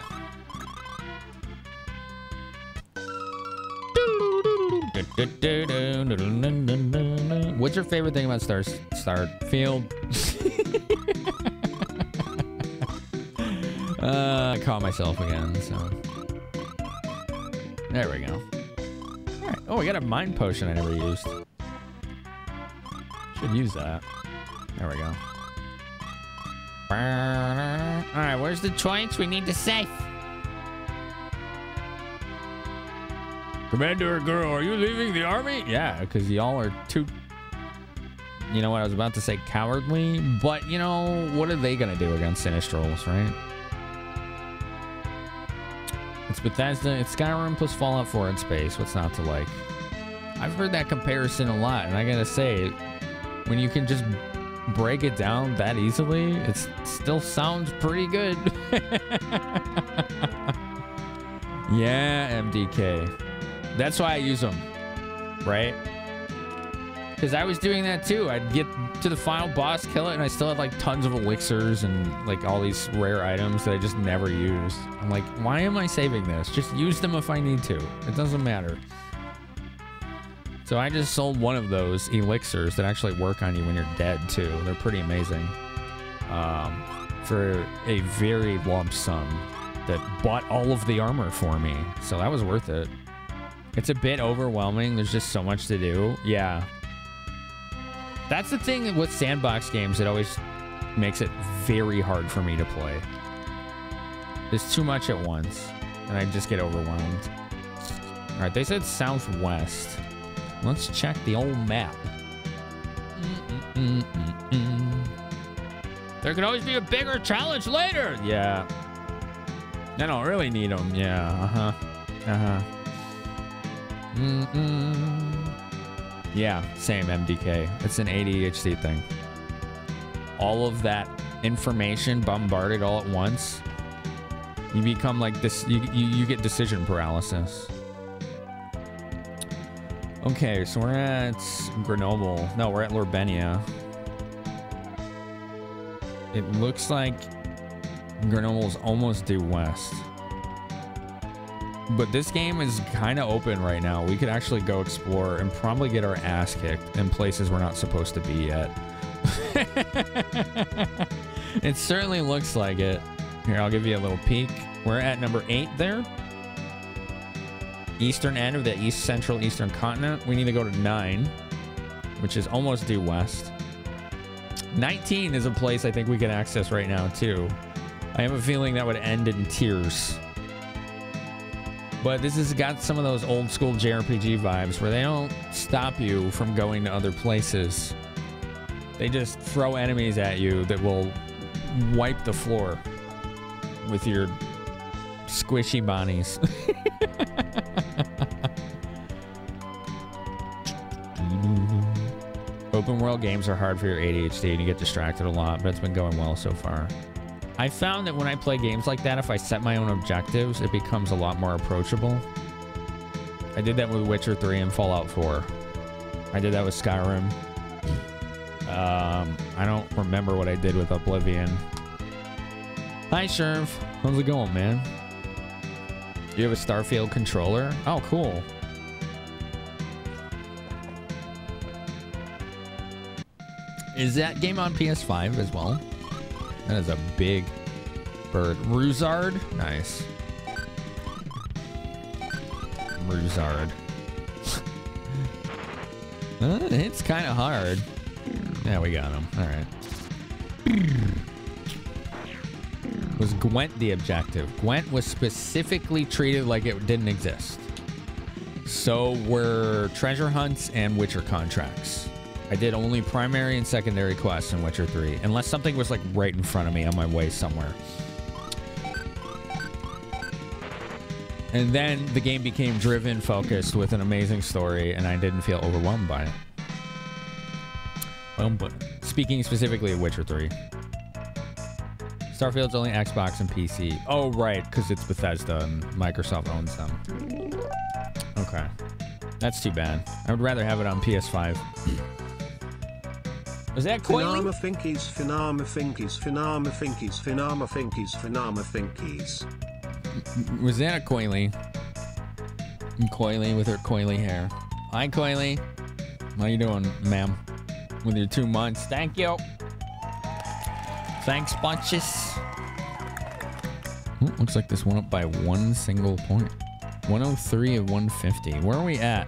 What's your favorite thing about Starfield? I caught myself again, so. There we go. All right. Oh, we got a mind potion I never used. Should use that. There we go. All right, where's the choice? We need the safe. Commander girl, are you leaving the army? Yeah, because y'all are too... You know what? I was about to say cowardly, but, you know, what are they going to do against Sinistrals, right? It's Bethesda, it's Skyrim plus Fallout 4 in space. What's not to like? I've heard that comparison a lot, and I gotta say, when you can just break it down that easily, it still sounds pretty good. Yeah, MDK. That's why I use them, right? Because I was doing that too. I'd get to the final boss, kill it, and I still had like tons of elixirs and like all these rare items that I just never used. I'm like, why am I saving this? Just use them if I need to. It doesn't matter. So I just sold one of those elixirs that actually work on you when you're dead too. They're pretty amazing. For a very lump sum that bought all of the armor for me. So that was worth it. It's a bit overwhelming. There's just so much to do. Yeah. That's the thing with sandbox games. It always makes it very hard for me to play. There's too much at once, and I just get overwhelmed. All right, they said southwest. Let's check the old map. There could always be a bigger challenge later. Yeah. I don't really need them. Yeah. Yeah, same MDK. It's an ADHD thing. All of that information bombarded all at once. You become like this, you get decision paralysis. Okay, so we're at Grenoble. No, we're at Lorbenia. It looks like Grenoble's almost due west. But this game is kind of open right now. We could actually go explore and probably get our ass kicked in places we're not supposed to be yet. It certainly looks like it. Here, I'll give you a little peek. We're at number 8 there. Eastern end of the Central Eastern continent. We need to go to 9, which is almost due west. 19 is a place I think we can access right now, too. I have a feeling that would end in tears. But this has got some of those old school JRPG vibes where they don't stop you from going to other places. They just throw enemies at you that will wipe the floor with your squishy bonnies. Open world games are hard for your ADHD and you get distracted a lot, but it's been going well so far. I found that when I play games like that, if I set my own objectives, it becomes a lot more approachable. I did that with Witcher 3 and Fallout 4. I did that with Skyrim. I don't remember what I did with Oblivion. Hi, Sherv. How's it going, man? Do you have a Starfield controller? Oh, cool. Is that game on PS5 as well? That is a big bird. Ruzard? Nice. Ruzard. It's kind of hard. Yeah, we got him. All right. Was Gwent the objective? Gwent was specifically treated like it didn't exist. So were treasure hunts and Witcher contracts. I did only primary and secondary quests in Witcher 3, unless something was like right in front of me on my way somewhere. And then the game became driven, focused, with an amazing story, and I didn't feel overwhelmed by it. But speaking specifically of Witcher 3. Starfield's only Xbox and PC. Oh, right, because it's Bethesda and Microsoft owns them. Okay. That's too bad. I would rather have it on PS5. Was that Coily? Finama Finkies, Finama Finkies, Finama Finkies, Finama Finkies, Finama Finkies. Was that a Coily? Coily with her coily hair. Hi, Coily. How you doing, ma'am? With your 2 months. Thank you. Thanks, bunches. Oh, looks like this went up by 1 single point. 103 of 150. Where are we at?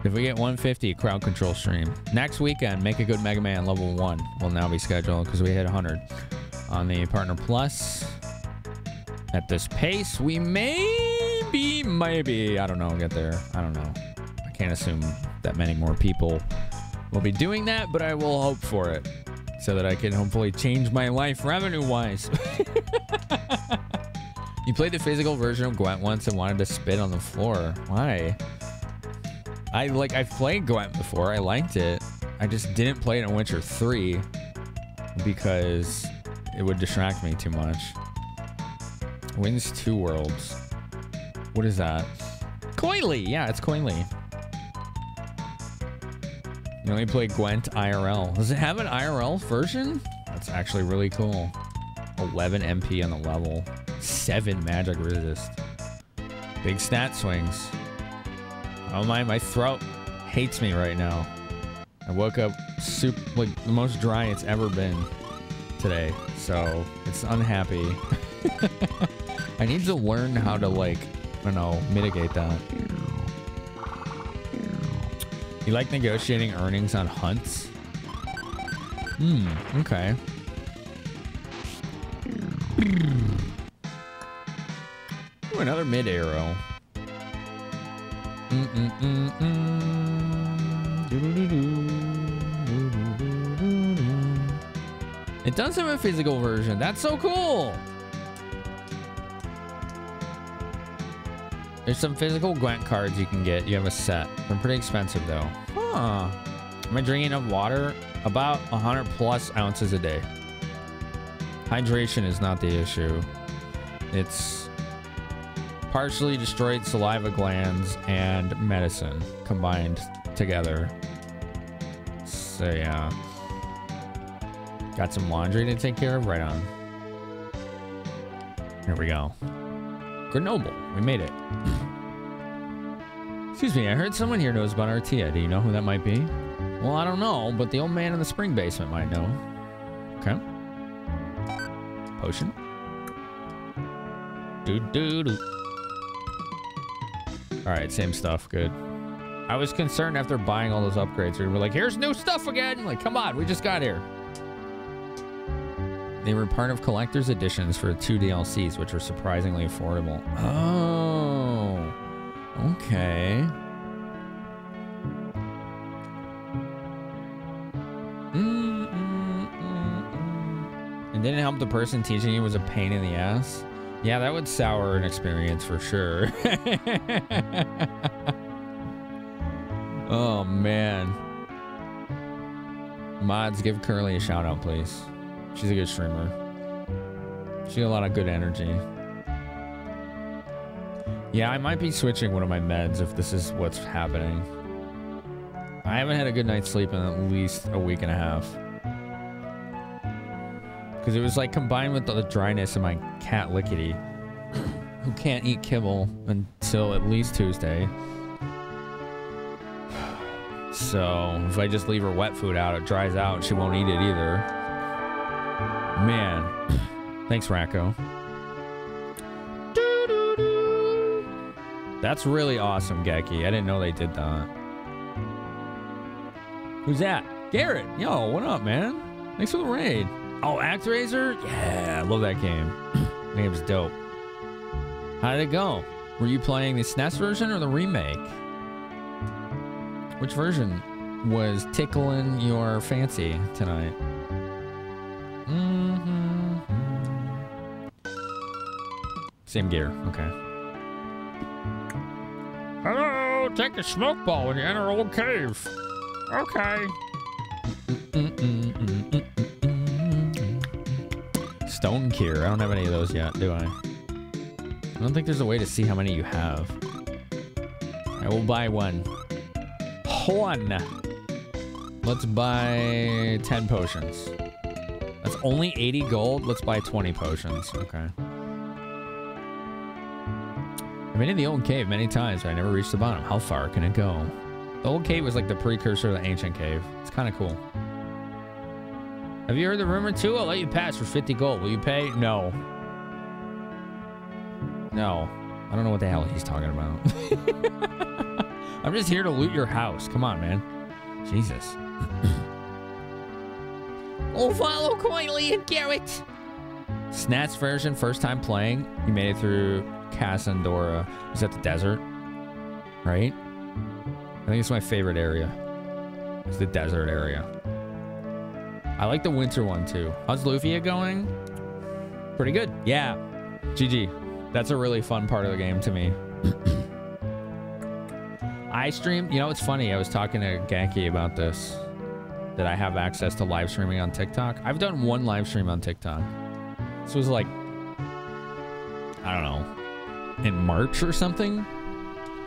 If we get 150, crowd control stream. Next weekend, Make a Good Mega Man level 1 will now be scheduled because we hit 100 on the Partner Plus. At this pace, we maybe, I don't know, get there. I don't know. I can't assume that many more people will be doing that, but I will hope for it so that I can hopefully change my life revenue-wise. You played the physical version of Gwent once and wanted to spit on the floor. Why? I've played Gwent before. I liked it. I just didn't play it in Witcher 3 because it would distract me too much. Wins 2 worlds. What is that? Coily! Yeah, it's Coily. You only play Gwent IRL. Does it have an IRL version? That's actually really cool. 11 MP on the level. 7 magic resist. Big stat swings. Oh my throat hates me right now. I woke up like the most dry it's ever been today. So it's unhappy. I need to learn how to, like, I don't know, mitigate that. You like negotiating earnings on hunts? Okay. Ooh, another mid arrow. It does have a physical version. That's so cool. There's some physical Gwent cards you can get. You have a set. They're pretty expensive though. Huh. Am I drinking enough water? About 100 plus ounces a day. Hydration is not the issue. It's partially destroyed saliva glands and medicine combined together. So yeah. Got some laundry to take care of? Right on. Here we go. Grenoble. We made it. Excuse me, I heard someone here knows about Artia. Do you know who that might be? Well, I don't know, but the old man in the spring basement might know. Okay. Potion. Do. Alright, same stuff. Good. I was concerned after buying all those upgrades. We were like, here's new stuff again! Like, come on, we just got here. They were part of collector's editions for 2 DLCs, which were surprisingly affordable. Oh. Okay. And didn't help the person teaching you was a pain in the ass? Yeah, that would sour an experience for sure. Oh, man. Mods, give Curly a shout out, please. She's a good streamer. She got a lot of good energy. Yeah, I might be switching one of my meds if this is what's happening. I haven't had a good night's sleep in at least a week and a half. Because it was like combined with the dryness of my cat Lickety, who can't eat kibble until at least Tuesday. So if I just leave her wet food out, it dries out and she won't eat it either. Man. Thanks, Racco. That's really awesome, Geki. I didn't know they did that. Who's that? Garrett. Yo, what up, man? Thanks for the raid. Oh, ActRaiser? Yeah, I love that game. That game was dope. How did it go? Were you playing the SNES version or the remake? Which version was tickling your fancy tonight? Same gear. Okay. Hello, take a smoke ball when you enter old cave. Okay. Stone Cure. I don't have any of those yet, do I? I don't think there's a way to see how many you have. I will buy one. One. Let's buy 10 potions. That's only 80 gold. Let's buy 20 potions. Okay. I've been in the old cave many times, but I never reached the bottom. How far can it go? The old cave was like the precursor to the ancient cave. It's kind of cool. Have you heard the rumor too? I'll let you pass for 50 gold. Will you pay? No. No. I don't know what the hell he's talking about. I'm just here to loot your house. Come on, man. Jesus. Oh, follow Coily and Garrett. SNES version, first time playing. You made it through Casandora. Is that the desert? Right? I think it's my favorite area. It's the desert area. I like the winter one too. How's Lufia going? Pretty good. Yeah. GG. That's a really fun part of the game to me. I stream. You know, it's funny. I was talking to Ganky about this. That I have access to live streaming on TikTok. I've done one live stream on TikTok. This was like, I don't know, in March or something.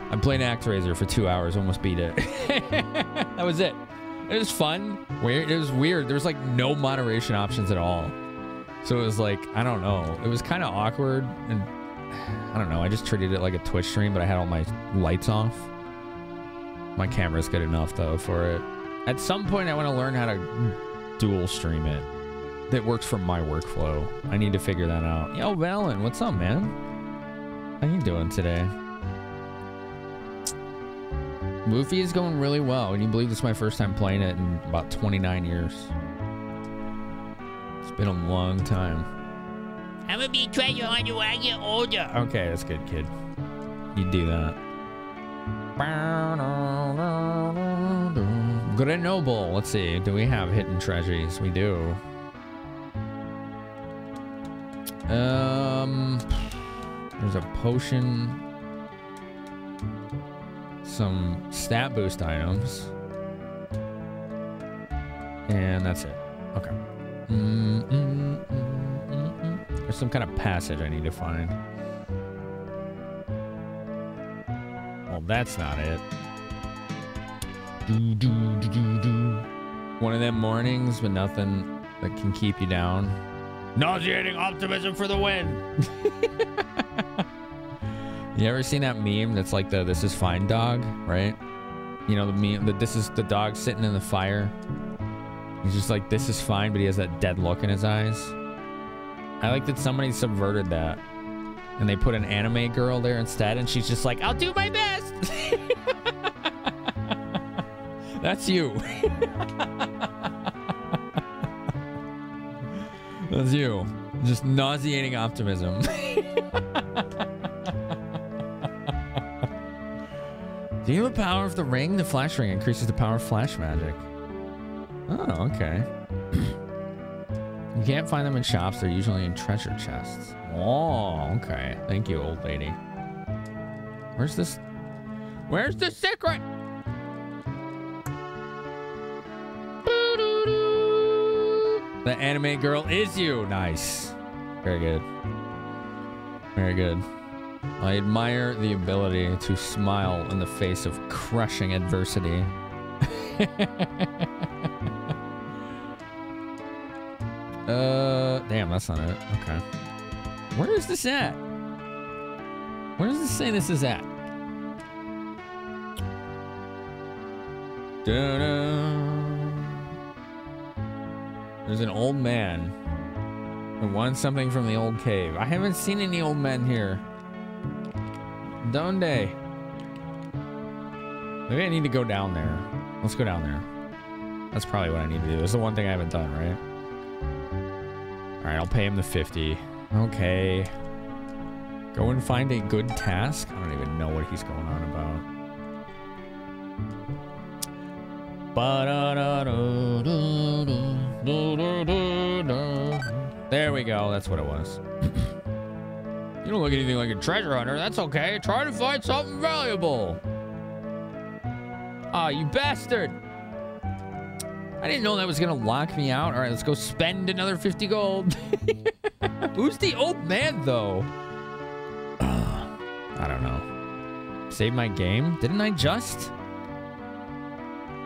I played ActRaiser for 2 hours, almost beat it. That was it. It was fun. Weird. It was weird. There was like no moderation options at all. So it was like, I don't know. It was kind of awkward. And I don't know. I just treated it like a Twitch stream, but I had all my lights off. My camera's good enough though for it. At some point, I want to learn how to dual stream it. That works for my workflow. I need to figure that out. Yo, Valen, what's up, man? How you doing today? Lufia is going really well. Can you believe this is my first time playing it in about 29 years? It's been a long time. I'm gonna be trying harder when I get older. Okay, that's good, kid. You do that. Grenoble. Let's see. Do we have hidden treasures? We do. There's a potion. Some stat boost items. And that's it. Okay. There's some kind of passage I need to find. Well, that's not it. One of them mornings with nothing that can keep you down. Nauseating optimism for the win. You ever seen that meme that's like the "This is fine" dog, right? You know the meme that this is the dog sitting in the fire. He's just like, "This is fine," but he has that dead look in his eyes. I like that somebody subverted that, and they put an anime girl there instead, and she's just like, "I'll do my best." That's you. That's you. Just nauseating optimism. Do you have the power of the ring? The flash ring increases the power of flash magic. Oh, okay. You can't find them in shops. They're usually in treasure chests. Oh, okay. Thank you, old lady. Where's this? Where's the secret? The anime girl is you. Nice. Very good. Very good. I admire the ability to smile in the face of crushing adversity. Damn, that's not it. Okay. Where is this at? Where does this say this is at? There's an old man who wants something from the old cave. I haven't seen any old men here. Donde? Maybe I need to go down there. Let's go down there. That's probably what I need to do. This is the one thing I haven't done, right? Alright, I'll pay him the 50. Okay. Go and find a good task? I don't even know what he's going on about. There we go. That's what it was. You don't look anything like a treasure hunter. That's okay. Try to find something valuable. Ah, you bastard. I didn't know that was going to lock me out. All right, let's go spend another 50 gold. Who's the old man, though? I don't know. Save my game? Didn't I just?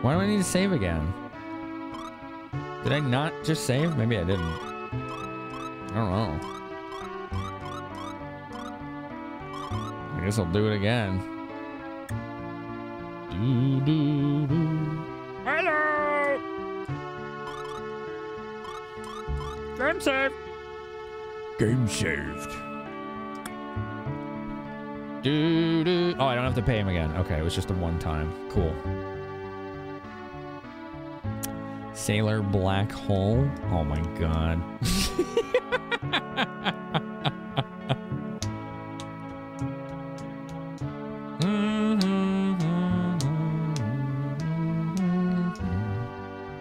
Why do I need to save again? Did I not just save? Maybe I didn't. I don't know. I guess I'll do it again. Hello! Game saved. Game saved. Oh, I don't have to pay him again. Okay, it was just a one time. Cool. Sailor Black Hole. Oh my god.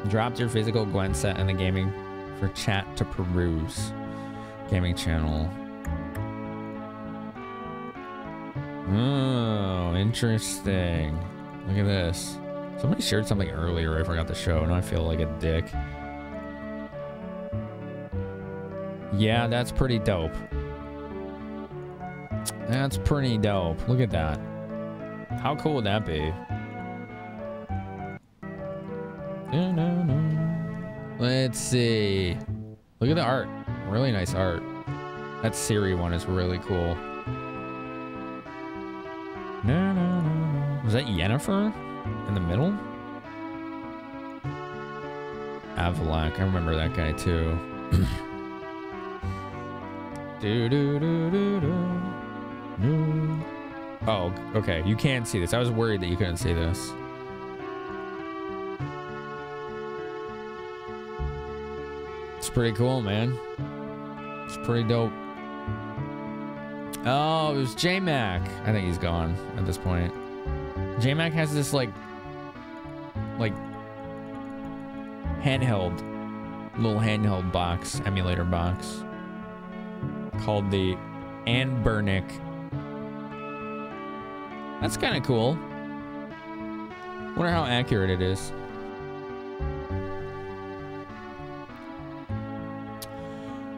Dropped your physical Gwen set in the gaming for chat to peruse. Gaming channel. Oh, interesting. Look at this. Somebody shared something earlier I forgot to show. Now I feel like a dick. Yeah, that's pretty dope. That's pretty dope. Look at that. How cool would that be? Let's see. Look at the art. Really nice art. That Siri one is really cool. Was that Yennefer in the middle? Avalak. I remember that guy too. Oh, okay. You can see this. I was worried that you couldn't see this. It's pretty cool, man. It's pretty dope. Oh, it was J-Mac. I think he's gone at this point. J-Mac has this like little handheld box, emulator box called the Anbernic. That's kind of cool. Wonder how accurate it is.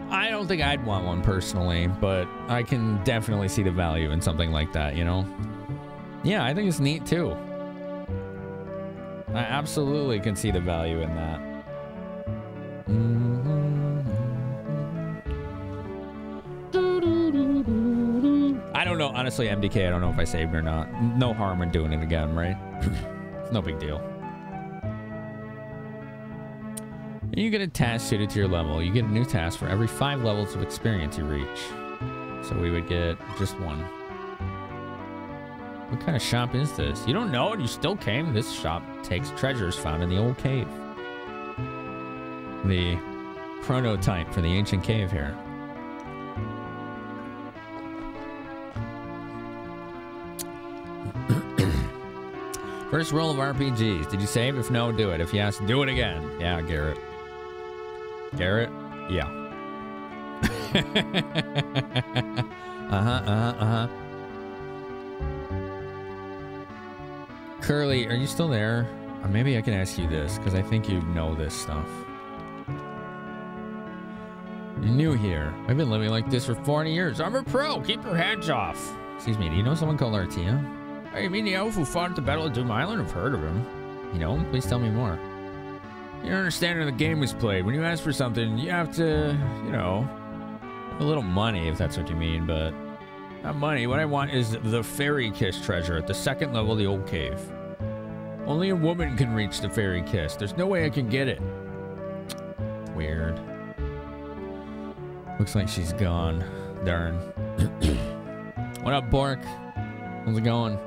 I don't think I'd want one personally, but I can definitely see the value in something like that, you know? Yeah, I think it's neat too. I absolutely can see the value in that. honestly, MDK, I don't know if I saved or not. No harm in doing it again, right? It's no big deal. You get a task suited to your level. You get a new task for every 5 levels of experience you reach. So we would get just 1. What kind of shop is this? You don't know and you still came? This shop takes treasures found in the old cave. The prototype for the ancient cave here. First roll of RPGs. Did you save? If no, do it. If yes, do it again. Yeah, Garrett. Garrett? Yeah. Curly, are you still there? Or maybe I can ask you this, because I think you know this stuff. You're new here. I've been living like this for 40 years. I'm a pro. Keep your hands off. Excuse me, do you know someone called Artia? Oh, you mean the elf who fought at the Battle of Doom Island? I've heard of him. You know him? Please tell me more. You don't understand how the game was played. When you ask for something, you have to, you know, a little money, if that's what you mean, but not money. What I want is the Fairy Kiss treasure at the 2nd level of the old cave. Only a woman can reach the Fairy Kiss. There's no way I can get it. Weird. Looks like she's gone. Darn. What up, Bork? How's it going?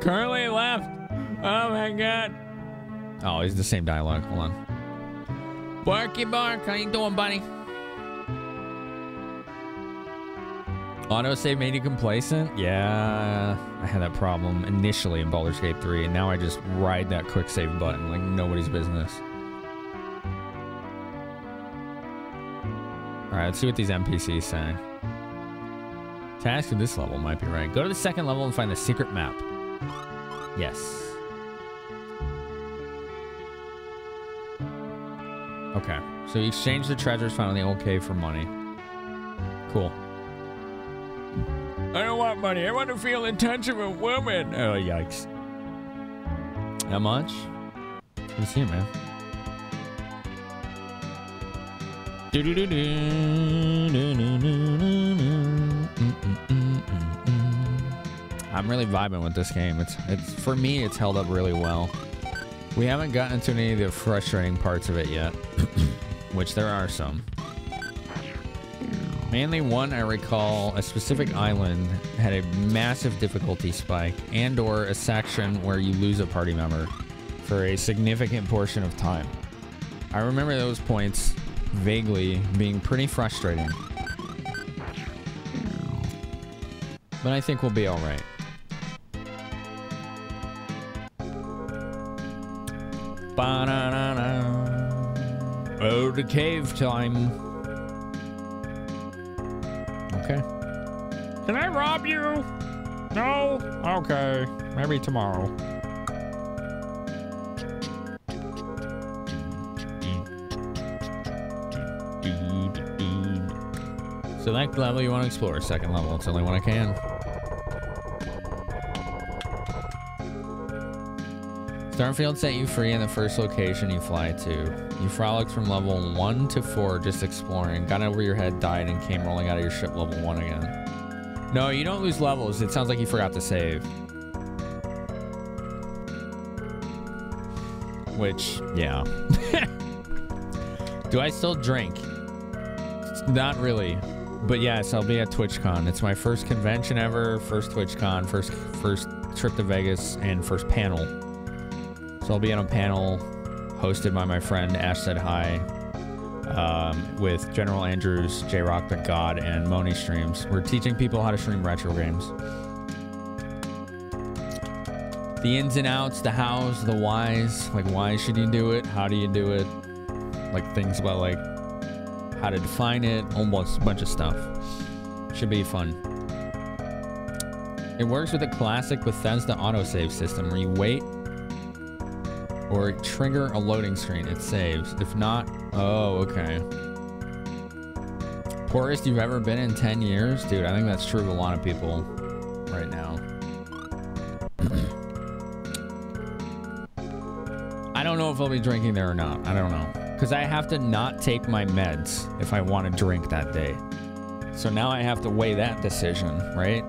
Currently left. Oh my god. Oh, he's the same dialogue. Hold on. Barky Bark, how you doing, buddy? Autosave made you complacent? Yeah, I had that problem initially in Baldur's Gate 3, and now I just ride that quick save button like nobody's business. Alright, let's see what these NPCs say. Task at this level might be right. Go to the 2nd level and find the secret map. Yes. Okay, so you exchange the treasures found in the old cave for money. Cool. I don't want money. I want to feel in touch with a woman. Oh, yikes. How much? Good to see you, man. I'm really vibing with this game. It's for me, it's held up really well. We haven't gotten to any of the frustrating parts of it yet, which there are some. Mainly one, I recall, a specific island had a massive difficulty spike and or a section where you lose a party member for a significant portion of time. I remember those points vaguely being pretty frustrating. But I think we'll be all right. Ba-na-na-na. Oh, the cave time. Okay. Can I rob you? No? Okay. Maybe tomorrow. Select level you want to explore. 2nd level. It's the only one I can. Starfield set you free in the first location you fly to. You frolicked from level 1 to 4 just exploring, got over your head, died, and came rolling out of your ship level 1 again. No, you don't lose levels. It sounds like you forgot to save. Which, yeah. Do I still drink? Not really. But yes, I'll be at TwitchCon. It's my first convention ever, first TwitchCon, first trip to Vegas, and first panel. So I'll be on a panel hosted by my friend Ash Said Hi, with General Andrews, J-Rock the God, and Moni Streams. We're teaching people how to stream retro games. The ins and outs, the hows, the whys, like why should you do it, how do you do it, like things about like how to define it, almost a bunch of stuff. Should be fun. It works with a classic Bethesda autosave system where you wait or trigger a loading screen, it saves. If not, oh, okay. Poorest you've ever been in 10 years? Dude, I think that's true of a lot of people right now. I don't know if I'll be drinking there or not. I don't know. Because I have to not take my meds if I want to drink that day. So now I have to weigh that decision, right?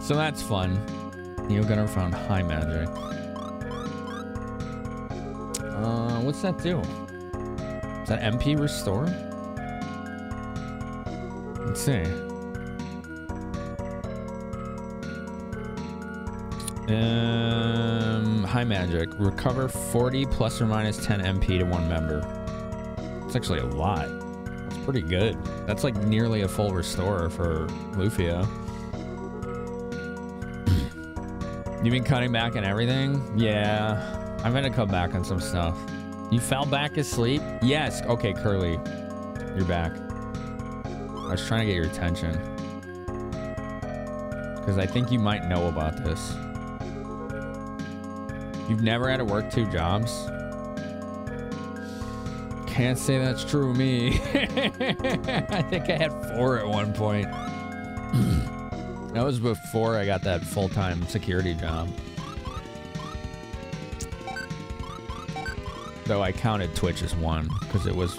So that's fun. Neo Gunner found high magic. What's that do? Is that MP restore? Let's see. High magic. Recover 40 plus or minus 10 MP to one member. It's actually a lot. That's pretty good. That's like nearly a full restore for Lufia. You been cutting back on everything? Yeah. I'm gonna cut back on some stuff. You fell back asleep? Yes. Okay, Curly. You're back. I was trying to get your attention. Because I think you might know about this. You've never had to work 2 jobs? Can't say that's true of me. I think I had 4 at one point. That was before I got that full-time security job. Though I counted Twitch as 1 because it was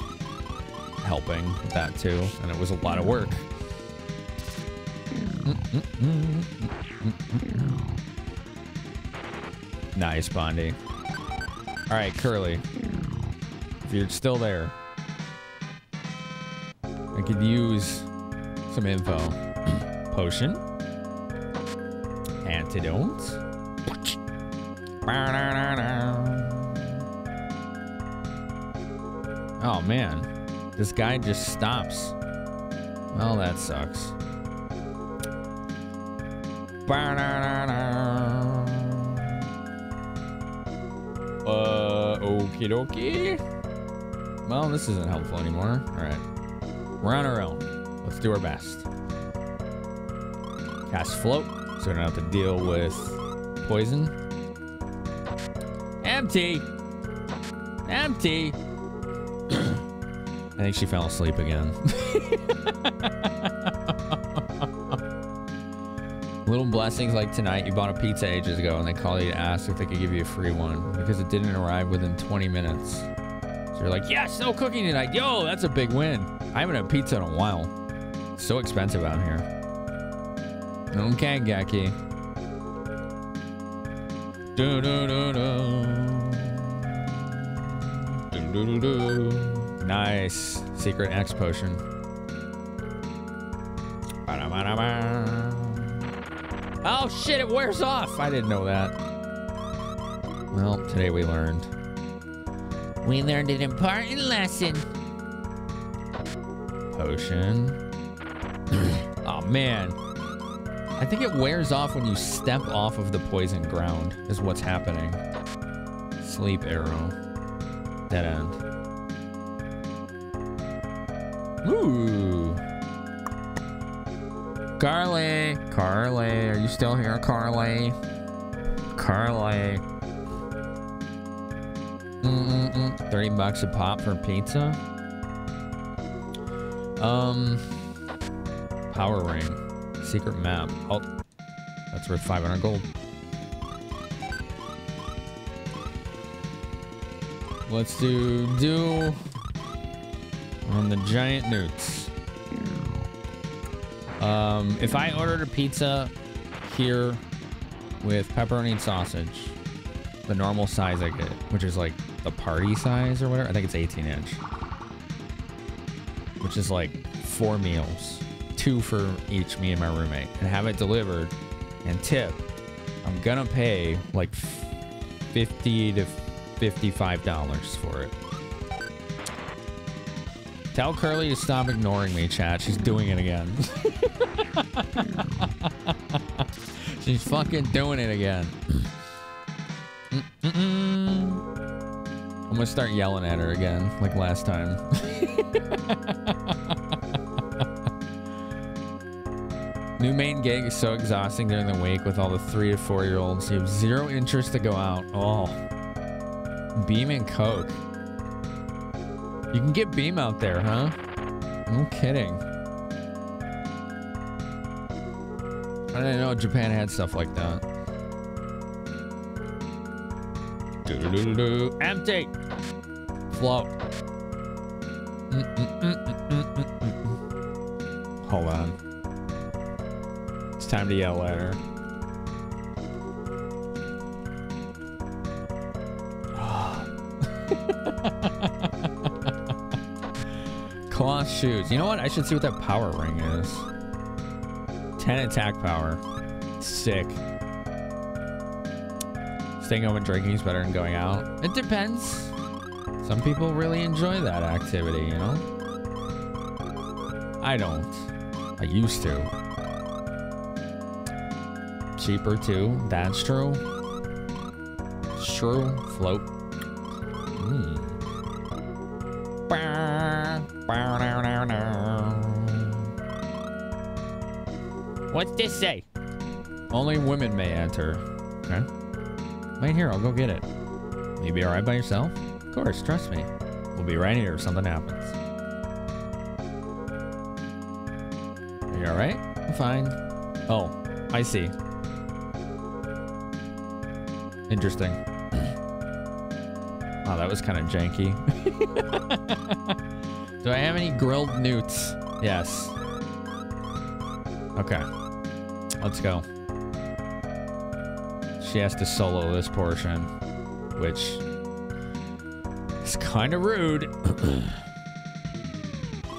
helping with that too, and it was a lot of work. Nice, Bondi. All right, Curly. If you're still there, I could use some info. Potion. Antidotes. Oh man, this guy just stops. Well, that sucks. Okie dokie. Well, this isn't helpful anymore. All right, we're on our own. Let's do our best. Cast float, so we don't have to deal with poison. Empty. Empty. I think she fell asleep again. Little blessings like tonight. You bought a pizza ages ago and they called you to ask if they could give you a free one because it didn't arrive within 20 minutes. So you're like, yes, no cooking tonight. Yo, that's a big win. I haven't had pizza in a while. It's so expensive out here. Okay, Gaki. Do do do do. Do do do do. Nice. Secret X potion. Oh shit, it wears off. I didn't know that. Well, today we learned. We learned an important lesson. Potion. Oh man. I think it wears off when you step off of the poison ground is what's happening. Sleep arrow. Dead end. Ooh. Carly. Carly. Are you still here, Carly? Carly. 30 bucks a pop for pizza? Power ring. Secret map. Oh, that's worth 500 gold. Let's do on the giant newts. If I ordered a pizza here with pepperoni and sausage, the normal size I get, which is like the party size or whatever, I think it's 18-inch, which is like 4 meals, 2 for each, me and my roommate, and have it delivered and tip, I'm gonna pay like $50 to $55 for it. Tell Curly to stop ignoring me, chat. She's doing it again. She's fucking doing it again. I'm gonna start yelling at her again, like last time. New main gig is so exhausting during the week with all the 3 to 4-year-olds. You have 0 interest to go out. Oh. Beam and Coke. You can get Beam out there, huh? No kidding. I didn't know Japan had stuff like that. Empty. Float. Hold on. It's time to yell at her. Cloth shoes. You know what? I should see what that power ring is. 10 attack power. Sick. Staying home and drinking is better than going out. It depends. Some people really enjoy that activity, you know? I don't. I used to. Cheaper too. That's true. It's true. Float. What's this say? Only women may enter. Okay. Right here, I'll go get it. You be alright by yourself? Of course, trust me. We'll be right here if something happens. Are you alright? I'm fine. Oh, I see. Interesting. Oh, that was kind of janky. Do I have any grilled newts? Yes. Okay. Let's go. She has to solo this portion, which is kind of rude.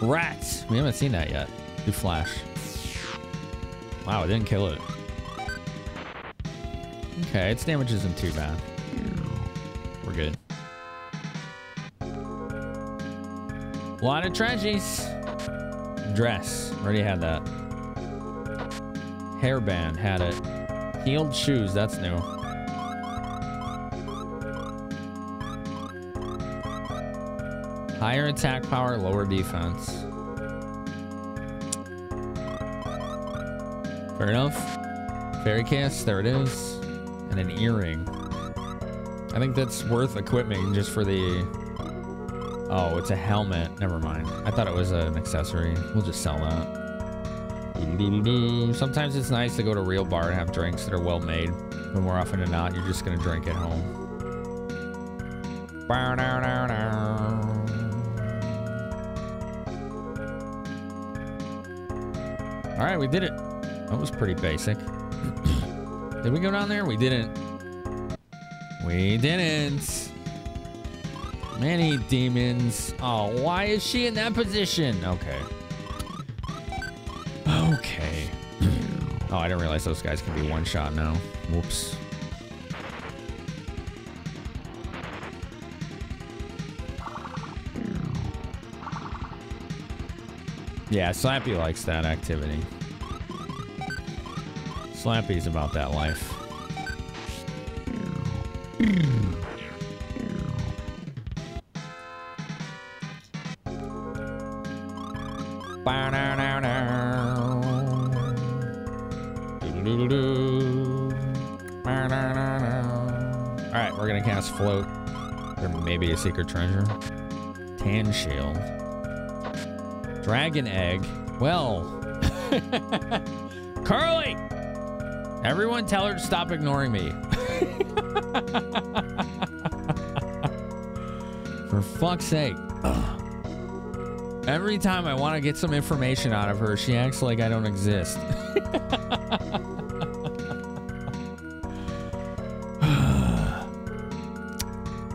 Rats. We haven't seen that yet. Do flash. Wow, it didn't kill it. Okay, its damage isn't too bad. We're good. A lot of treasures. Dress. Already had that. Hairband. Had it. Heeled shoes. That's new. Higher attack power, lower defense. Fair enough. Fairy kiss. There it is. And an earring. I think that's worth equipping just for the... Oh, it's a helmet. Never mind. I thought it was an accessory. We'll just sell that. Sometimes it's nice to go to a real bar and have drinks that are well made. But more often than not, you're just going to drink at home. All right, we did it. That was pretty basic. Did we go down there? We didn't. We didn't. Many demons. Oh, why is she in that position? Okay. Okay. Oh, I didn't realize those guys can be one shot now. Whoops. Yeah, Slappy likes that activity. Slappy's about that life. Alright, we're gonna cast Float. There may be a secret treasure. Tan Shield. Dragon Egg. Well. Carly! Everyone tell her to stop ignoring me. For fuck's sake. Ugh. Every time I want to get some information out of her, she acts like I don't exist.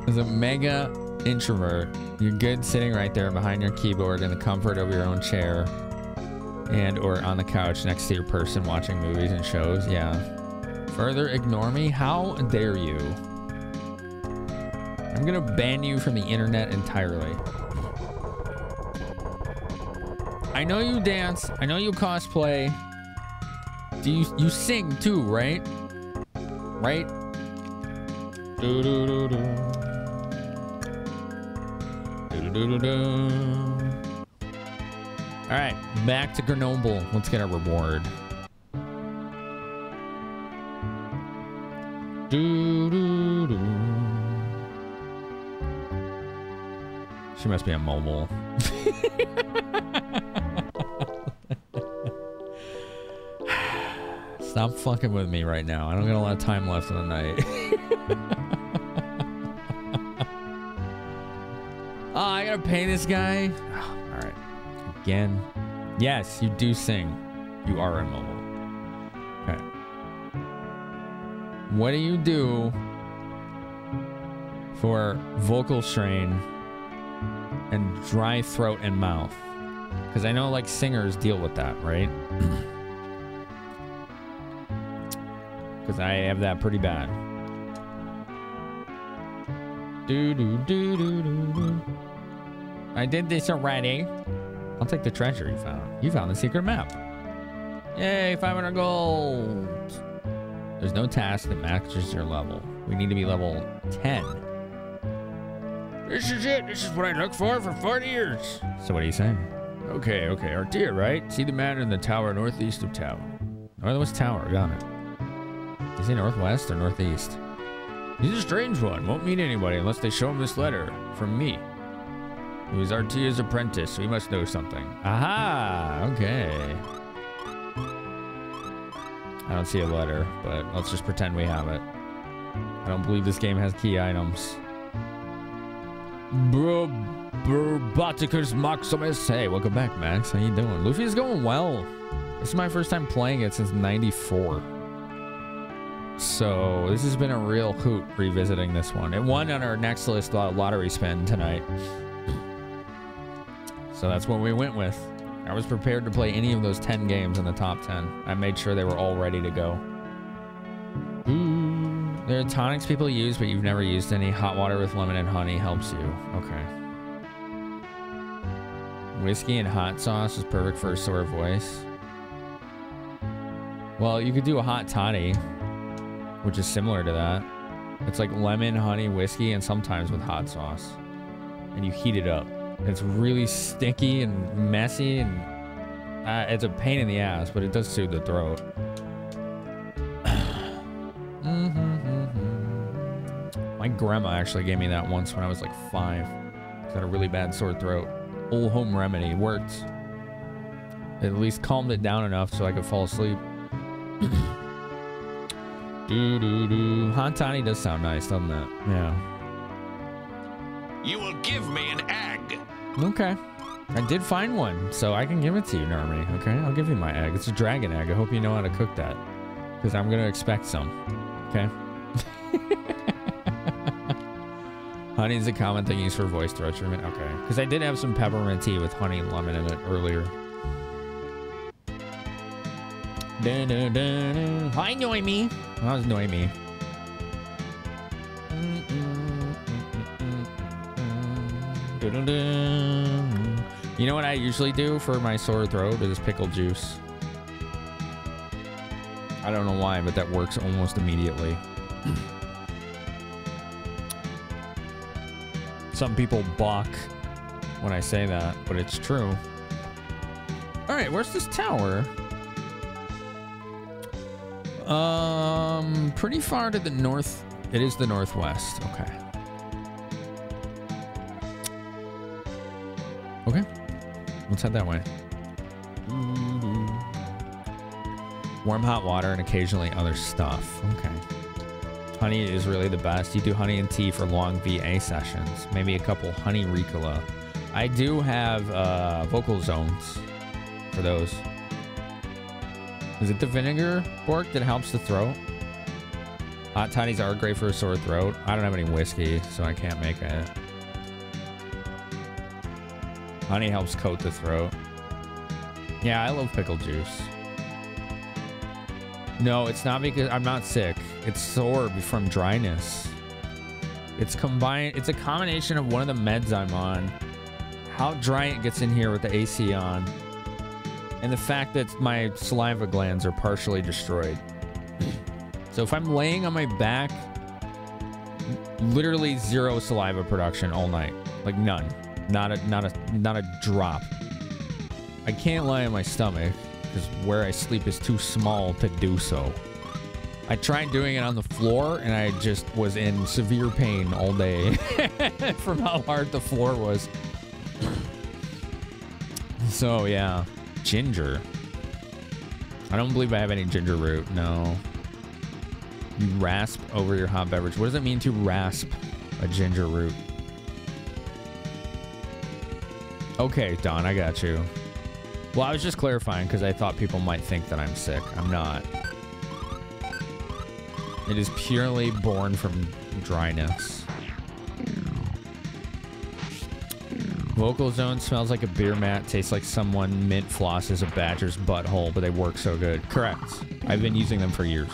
As a mega introvert, you're good sitting right there behind your keyboard in the comfort of your own chair and or on the couch next to your person watching movies and shows. Yeah. Further ignore me? How dare you? I'm gonna ban you from the internet entirely. I know you dance. I know you cosplay. Do you sing too, right? Right? Do do do do. Do do do do. All right, back to Grenoble. Let's get our reward. Do do do. She must be a mobile. Stop fucking with me right now. I don't got a lot of time left in the night. Oh, I gotta pay this guy. Oh, all right. Again. Yes, you do sing. You are immobile. Okay. What do you do for vocal strain and dry throat and mouth? Because I know like singers deal with that, right? Because I have that pretty bad. I did this already. I'll take the treasure you found. You found the secret map. Yay, 500 gold. There's no task that matches your level. We need to be level 10. This is it. This is what I looked for 40 years. So what are you saying? Okay, our dear, right? See the man in the tower northeast of town. Northwest tower, got it. Is he northwest or northeast? He's a strange one. Won't meet anybody unless they show him this letter from me. He was Artia's apprentice, so he must know something. Aha! Okay. I don't see a letter, but let's just pretend we have it. I don't believe this game has key items. Baticus Maximus. Hey, welcome back, Max. How you doing? Lufia's going well. This is my first time playing it since '94. So this has been a real hoot revisiting this one. It won on our next list lottery spin tonight. So that's what we went with. I was prepared to play any of those 10 games in the top 10. I made sure they were all ready to go. There are tonics people use, but you've never used any. Hot water with lemon and honey helps you. Okay. Whiskey and hot sauce is perfect for a sore voice. Well, you could do a hot toddy, which is similar to that. It's like lemon, honey, whiskey, and sometimes with hot sauce. And you heat it up. It's really sticky and messy, and it's a pain in the ass, but it does soothe the throat. My grandma actually gave me that once when I was like 5. I had a really bad sore throat. Old home remedy. Worked. It at least calmed it down enough so I could fall asleep. Hot toddy does sound nice, doesn't it? Yeah. You will give me an egg. Okay. I did find one, so I can give it to you, Narmi. Okay, I'll give you my egg. It's a dragon egg. I hope you know how to cook that, because I'm going to expect some. Okay? Honey's a common thing used for voice throat treatment. Okay. Because I did have some peppermint tea with honey and lemon in it earlier. Hi, Noemi. How's Noemi? You know what I usually do for my sore throat is pickle juice. I don't know why, but that works almost immediately. Some people balk when I say that, but it's true. All right, where's this tower? Pretty far to the north. It is the northwest. Okay. Okay. Let's head that way. Warm hot water and occasionally other stuff. Okay. Honey is really the best. You do honey and tea for long VA sessions. Maybe a couple honey Ricola. I do have vocal zones for those. Is it the vinegar, Bork, that helps the throat? Hot toddies are great for a sore throat. I don't have any whiskey, so I can't make it. Honey helps coat the throat. Yeah, I love pickle juice. No, it's not because I'm not sick. It's sore from dryness. It's combined. It's a combination of one of the meds I'm on, how dry it gets in here with the AC on, and the fact that my saliva glands are partially destroyed. So if I'm laying on my back, literally zero saliva production all night. Like none. Not a drop. I can't lie on my stomach because where I sleep is too small to do so. I tried doing it on the floor and I just was in severe pain all day from how hard the floor was. So yeah, ginger. I don't believe I have any ginger root. No. You rasp over your hot beverage. What does it mean to rasp a ginger root? Okay, Don, I got you. Well, I was just clarifying because I thought people might think that I'm sick. I'm not. It is purely born from dryness. Vocal Zone smells like a beer mat, tastes like someone mint flosses a badger's butthole, but they work so good. Correct. I've been using them for years.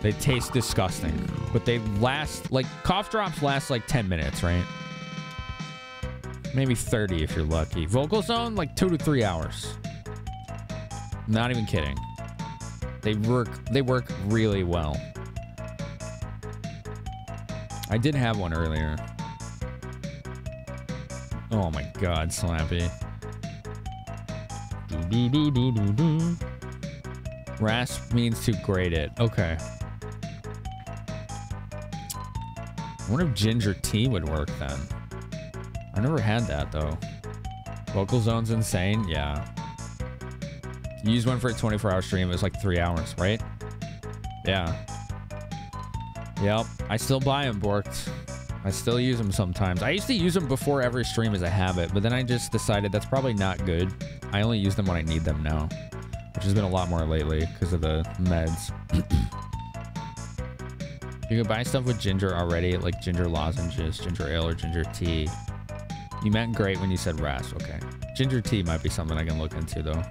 They taste disgusting, but they last, like, cough drops last like 10 minutes, right? Maybe 30 if you're lucky. Vocal Zone, like 2 to 3 hours. Not even kidding. They work really well. I did have one earlier. Oh my god, Slappy. Rasp means to grate it. Okay. I wonder if ginger tea would work then. I never had that though. Vocal Zone's insane. Yeah. You use one for a 24-hour stream. It was like 3 hours, right? Yeah. Yep. I still buy them, Borked. I still use them sometimes. I used to use them before every stream as a habit, but then I just decided that's probably not good. I only use them when I need them now, which has been a lot more lately because of the meds. You can buy stuff with ginger already, like ginger lozenges, ginger ale, or ginger tea. You meant great when you said rasp. Okay. Ginger tea might be something I can look into, though.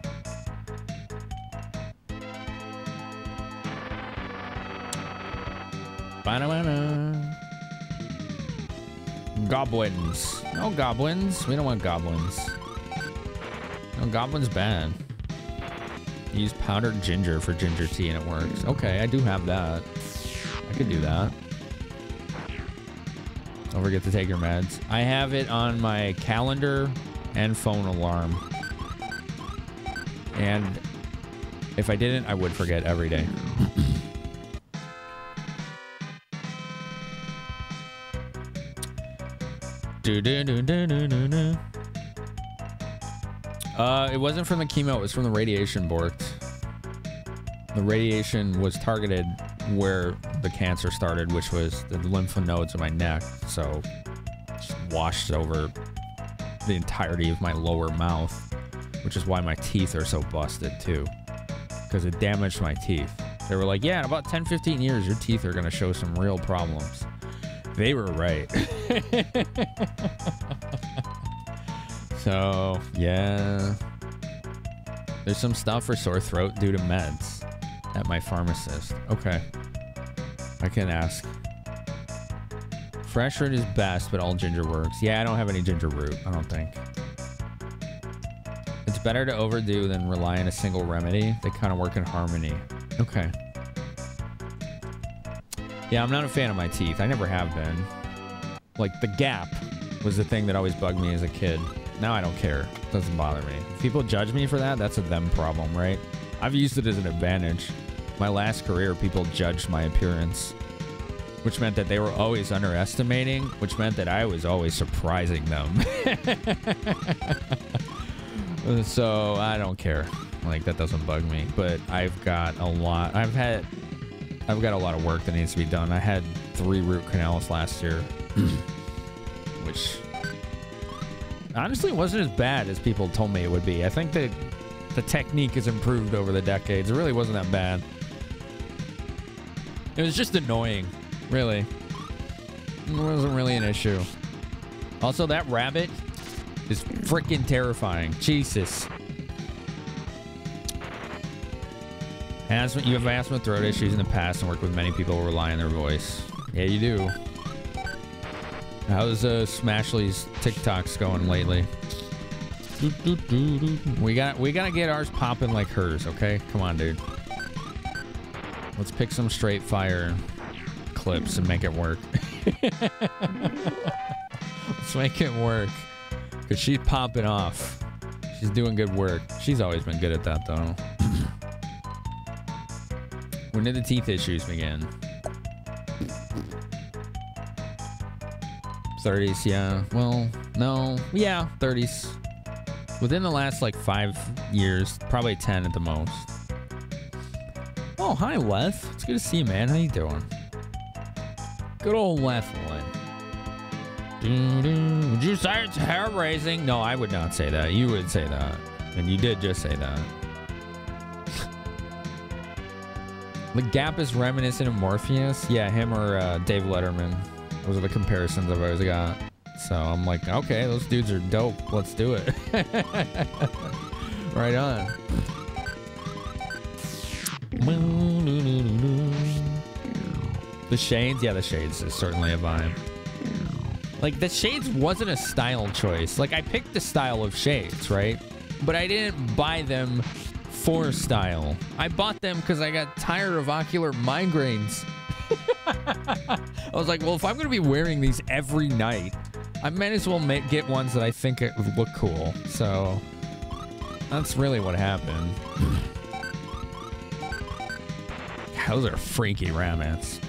Goblins. No goblins. We don't want goblins. No, goblins bad. Use powdered ginger for ginger tea and it works. Okay, I do have that. I could do that. Don't forget to take your meds. I have it on my calendar and phone alarm. And if I didn't, I would forget every day. It wasn't from the chemo, it was from the radiation, Borked. The radiation was targeted where the cancer started, which was the lymph nodes of my neck, so just washed over the entirety of my lower mouth, which is why my teeth are so busted too, because it damaged my teeth. They were like, yeah, in about 10-15 years your teeth are going to show some real problems. They were right. So yeah, there's some stuff for sore throat due to meds at my pharmacist. Okay, I can ask. Fresh root is best, but all ginger works. Yeah, I don't have any ginger root, I don't think. It's better to overdo than rely on a single remedy. They kind of work in harmony. Okay. Yeah, I'm not a fan of my teeth. I never have been. Like, the gap was the thing that always bugged me as a kid. Now I don't care. It doesn't bother me. If people judge me for that, that's a them problem, right? I've used it as an advantage. My last career, people judged my appearance, which meant that they were always underestimating, which meant that I was always surprising them. So I don't care. Like, that doesn't bug me. But I've got a lot. I've got a lot of work that needs to be done. I had 3 root canals last year, which honestly wasn't as bad as people told me it would be. I think that the technique has improved over the decades. It really wasn't that bad. It was just annoying, really. It wasn't really an issue. Also, that rabbit is freaking terrifying. Jesus. You have asthma, throat issues in the past, and work with many people who rely on their voice. Yeah, you do. How's Smashly's TikToks going lately? We gotta get ours popping like hers, okay? Come on, dude. Let's pick some straight fire clips and make it work. Let's make it work. Because she's popping off. She's doing good work. She's always been good at that, though. When did the teeth issues begin? 30s, yeah. Well, no. Yeah, 30s. Within the last, like, 5 years. Probably 10 at the most. Oh, hi, Leth. It's good to see you, man. How you doing? Good old Lethlin. Would you say it's hair raising? No, I would not say that. You would say that. And you did just say that. The Gap is reminiscent of Morpheus. Yeah, him or Dave Letterman. Those are the comparisons I've always got. So I'm like, okay, those dudes are dope. Let's do it. Right on. The Shades? Yeah, the Shades is certainly a vibe. Like, the Shades wasn't a style choice. Like, I picked the style of Shades, right? But I didn't buy them for style. I bought them because I got tired of ocular migraines. I was like, well, if I'm going to be wearing these every night, I might as well get ones that I think look cool. So that's really what happened. Those are freaky rabbits.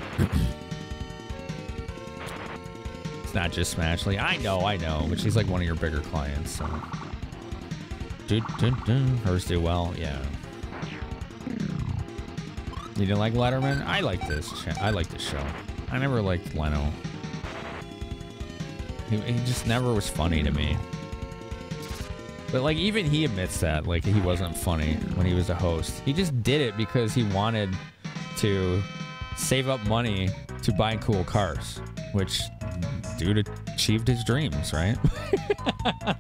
It's not just Smashly. I know, but she's like one of your bigger clients. So. Hers do well, yeah. You didn't like Letterman? I like this. I like this show. I never liked Leno. He just never was funny to me. But like even he admits that like he wasn't funny when he was a host. He just did it because he wanted to save up money to buy cool cars, which dude achieved his dreams, right?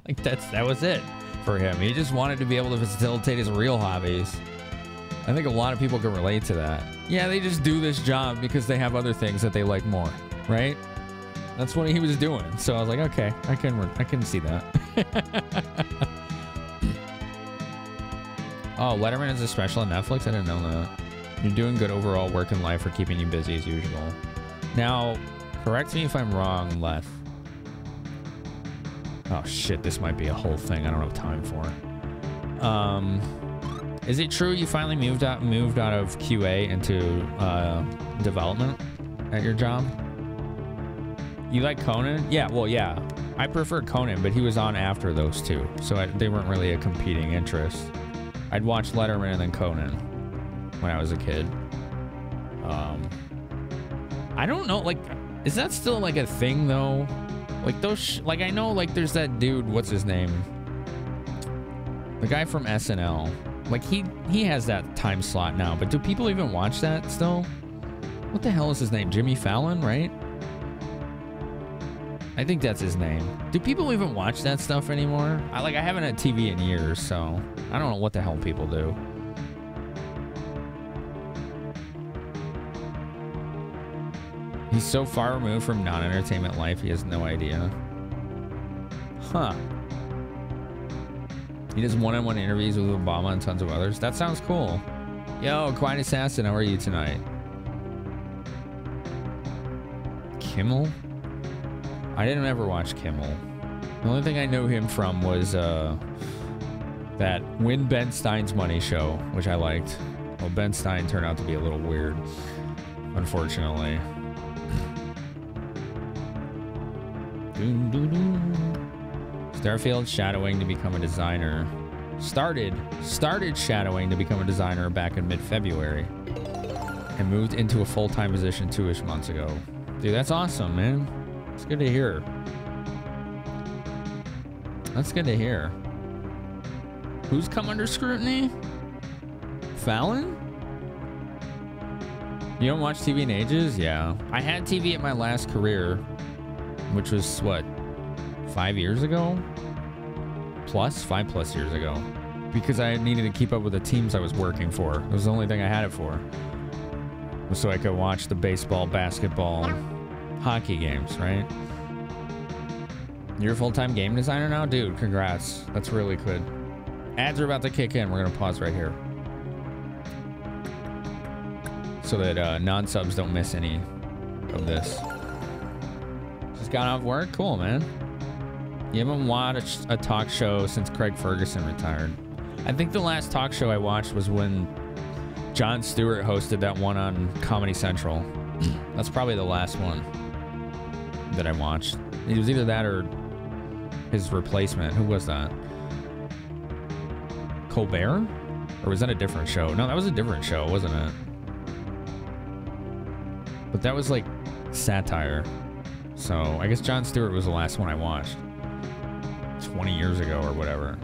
Like that was it for him. He just wanted to be able to facilitate his real hobbies. I think a lot of people can relate to that. Yeah, they just do this job because they have other things that they like more, right? That's what he was doing. So I was like, okay, I can see that. Oh, Letterman is a special on Netflix? I didn't know that. You're doing good overall work and life for keeping you busy as usual. Now, correct me if I'm wrong, Leth. Oh shit, this might be a whole thing I don't have time for. Is it true you finally moved out of QA into development at your job? You like Conan? Yeah, well, yeah. I prefer Conan, but he was on after those two, so they weren't really a competing interest. I'd watch Letterman and then Conan when I was a kid. I don't know, like, is that still like a thing though? Like those, like I know, like there's that dude. What's his name? The guy from SNL. Like he has that time slot now, but do people even watch that still? What the hell is his name? Jimmy Fallon, right? I think that's his name. Do people even watch that stuff anymore? I haven't had TV in years, so I don't know what the hell people do. He's so far removed from non-entertainment life, he has no idea. Huh. He does one-on-one interviews with Obama and tons of others. That sounds cool. Yo, Quiet Assassin, how are you tonight? Kimmel? I didn't ever watch Kimmel. The only thing I knew him from was that Win Ben Stein's Money show, which I liked. Well, Ben Stein turned out to be a little weird, unfortunately. Starfield shadowing to become a designer. Started shadowing to become a designer back in mid-February and moved into a full-time position 2-ish months ago. Dude, that's awesome, man. It's good to hear. That's good to hear. Who's come under scrutiny? Fallon? You don't watch TV in ages? Yeah. I had TV at my last career, which was, what, 5 years ago? 5+ years ago. Because I needed to keep up with the teams I was working for. It was the only thing I had it for. So I could watch the baseball, basketball, hockey games, right? You're a full-time game designer now? Dude, congrats. That's really good. Ads are about to kick in. We're going to pause right here. So that non-subs don't miss any of this. Just got off work? Cool, man. You haven't watched a talk show since Craig Ferguson retired. I think the last talk show I watched was when Jon Stewart hosted that one on Comedy Central. That's probably the last one that I watched. It was either that or his replacement. Who was that? Colbert? Or was that a different show? No, that was a different show, wasn't it? But that was like satire. So I guess Jon Stewart was the last one I watched 20 years ago or whatever.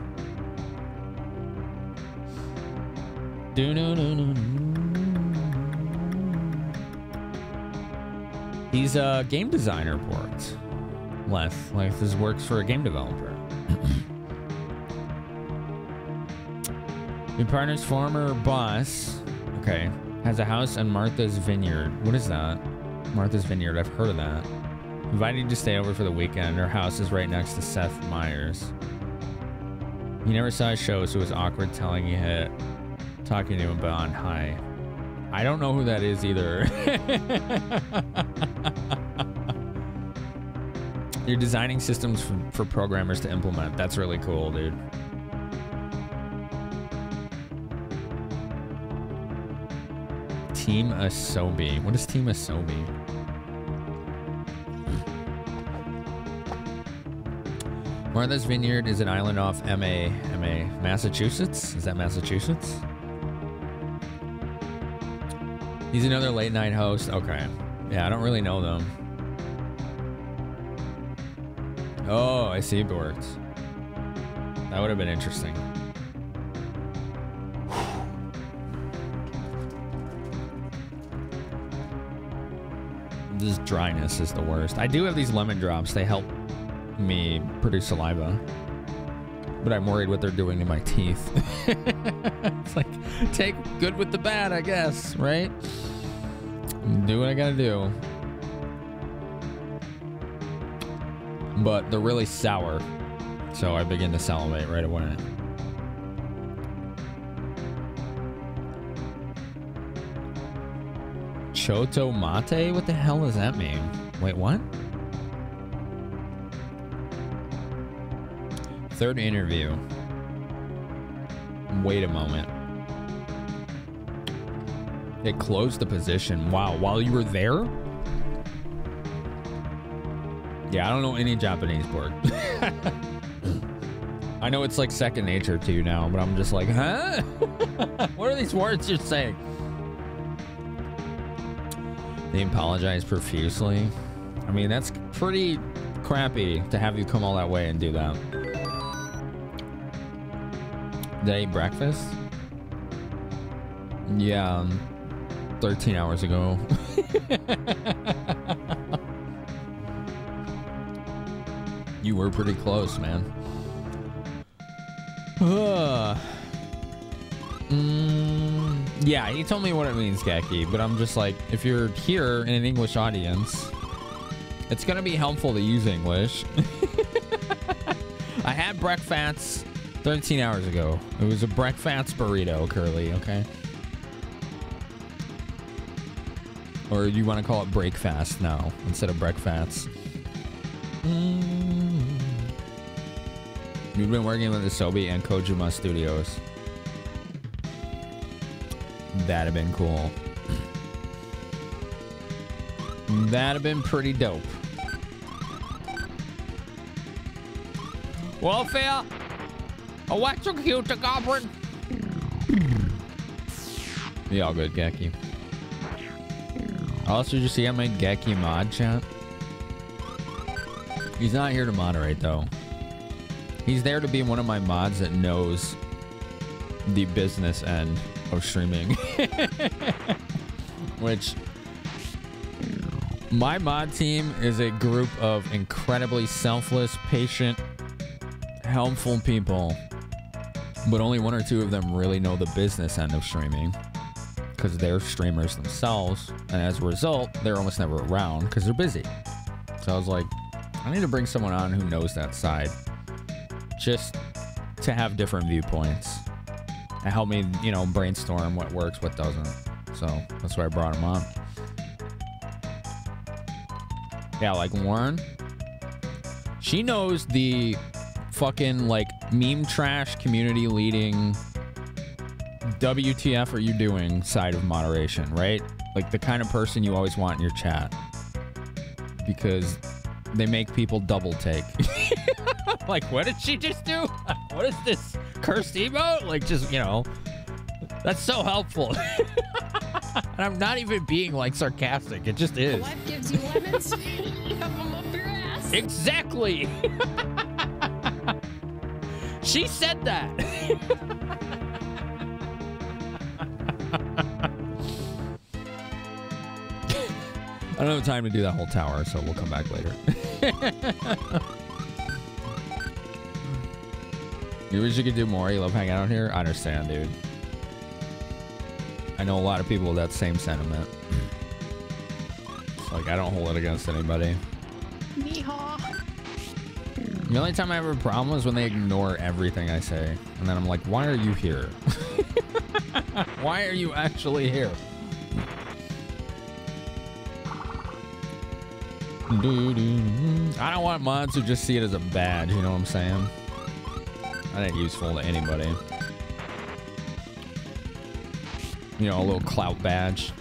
He's a game designer, Port. Like this works for a game developer. Your partner's former boss, okay, has a house on Martha's Vineyard. What is that? Martha's Vineyard, I've heard of that. Invited you to stay over for the weekend. Her house is right next to Seth Meyers. You never saw his show, so it was awkward talking to him about on high. I don't know who that is either. You're designing systems for programmers to implement. That's really cool, dude. Team Asobi. What is Team Asobi? Martha's Vineyard is an island off Massachusetts. Is that Massachusetts? He's another late night host. Okay. Yeah, I don't really know them. Oh, I see boards. That would have been interesting. This dryness is the worst. I do have these lemon drops. They help me produce saliva. But I'm worried what they're doing to my teeth. It's like, take good with the bad, I guess, right? Do what I gotta do. But they're really sour. So I begin to salivate right away. Choto mate? What the hell does that mean? Wait, what? Third interview. Wait a moment. It closed the position. Wow, while you were there? Yeah, I don't know any Japanese word. I know it's like second nature to you now, but I'm just like, huh? What are these words you're saying? They apologize profusely. I mean, that's pretty crappy to have you come all that way and do that. Did I eat breakfast? Yeah, 13 hours ago. You were pretty close, man. Yeah, he told me what it means, Geki, but I'm just like, if you're here in an English audience, it's gonna be helpful to use English. I had breakfast 13 hours ago. It was a breakfast burrito, Curly, okay? Or you want to call it breakfast now instead of breakfast. You've been working with Asobi and Kojima Studios. That'd have been cool. That'd have been pretty dope. Welfare! Electrocute the goblin! Be all good, Geki. Also, did you see I made Geki mod, chat? He's not here to moderate, though. He's there to be one of my mods that knows the business end of streaming. Which, my mod team is a group of incredibly selfless, patient, helpful people. But only one or two of them really know the business end of streaming. Because they're streamers themselves. And as a result, they're almost never around because they're busy. So I was like, I need to bring someone on who knows that side. Just to have different viewpoints. And help me, you know, brainstorm what works, what doesn't. So that's why I brought him on. Yeah, like Lauren. She knows the fucking, like, meme trash community leading WTF are you doing side of moderation, right? Like the kind of person you always want in your chat. Because they make people double take. Like, what did she just do? What is this? Cursed emote? Like, just, you know, that's so helpful. And I'm not even being, like, sarcastic. It just is. Life gives you lemons. have them up your ass. Exactly. She said that. I don't have time to do that whole tower, so we'll come back later. You wish you could do more? You love hanging out here? I understand, dude. I know a lot of people with that same sentiment. It's like, I don't hold it against anybody. Yeehaw. The only time I have a problem is when they ignore everything I say. And then I'm like, why are you here? Why are you actually here? I don't want mods who just see it as a badge, you know what I'm saying? That ain't useful to anybody. You know, a little clout badge.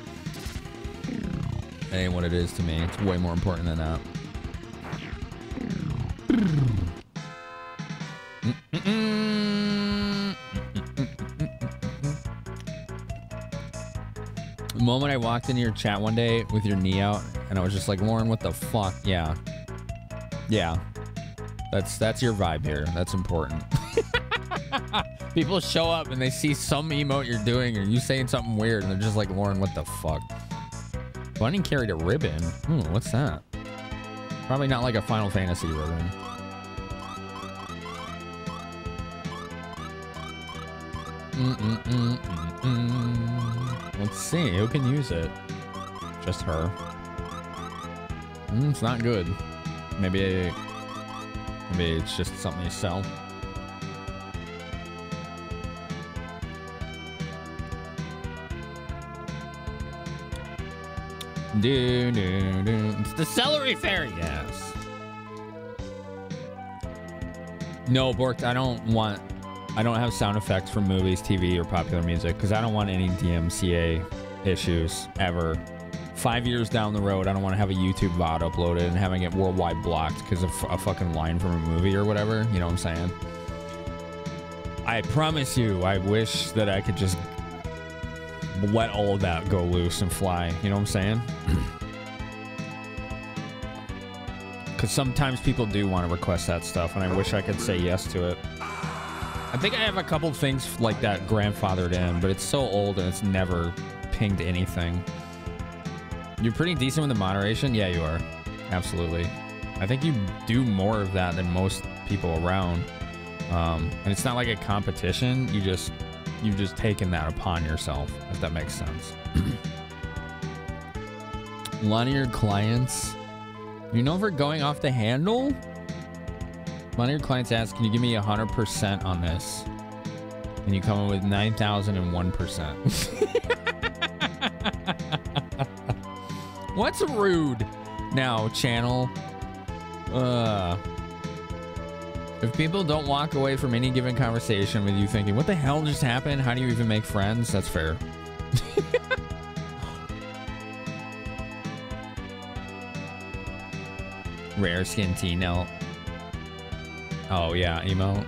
That ain't what it is to me. It's way more important than that. The moment I walked into your chat one day with your knee out, and I was just like, Lauren, what the fuck? Yeah. Yeah. That's your vibe here. That's important. People show up and they see some emote you're doing or you saying something weird and they're just like, Lauren, what the fuck? Bunny carried a ribbon. What's that? Probably not like a Final Fantasy ribbon. Let's see, who can use it? Just her. It's not good. Maybe it's just something you sell. It's the celery fairy, yes. No, Bork, I don't have sound effects from movies, TV, or popular music because I don't want any DMCA issues ever. 5 years down the road, I don't want to have a YouTube VOD uploaded and having it worldwide blocked because of a fucking line from a movie or whatever. You know what I'm saying? I promise you, I wish that I could just let all of that go loose and fly. You know what I'm saying? Because sometimes people do want to request that stuff, and I wish I could say yes to it. I think I have a couple things like that grandfathered in, but it's so old and it's never pinged anything. You're pretty decent with the moderation? Yeah, you are. Absolutely. I think you do more of that than most people around. And it's not like a competition. You've just taken that upon yourself, if that makes sense. A lot of your clients, you know, for going off the handle, a lot of your clients ask, can you give me 100% on this? And you come in with 9,001%. What's rude now, channel? If people don't walk away from any given conversation with you thinking, what the hell just happened? How do you even make friends? That's fair. Rare skin T-Nell. Oh, yeah, emote.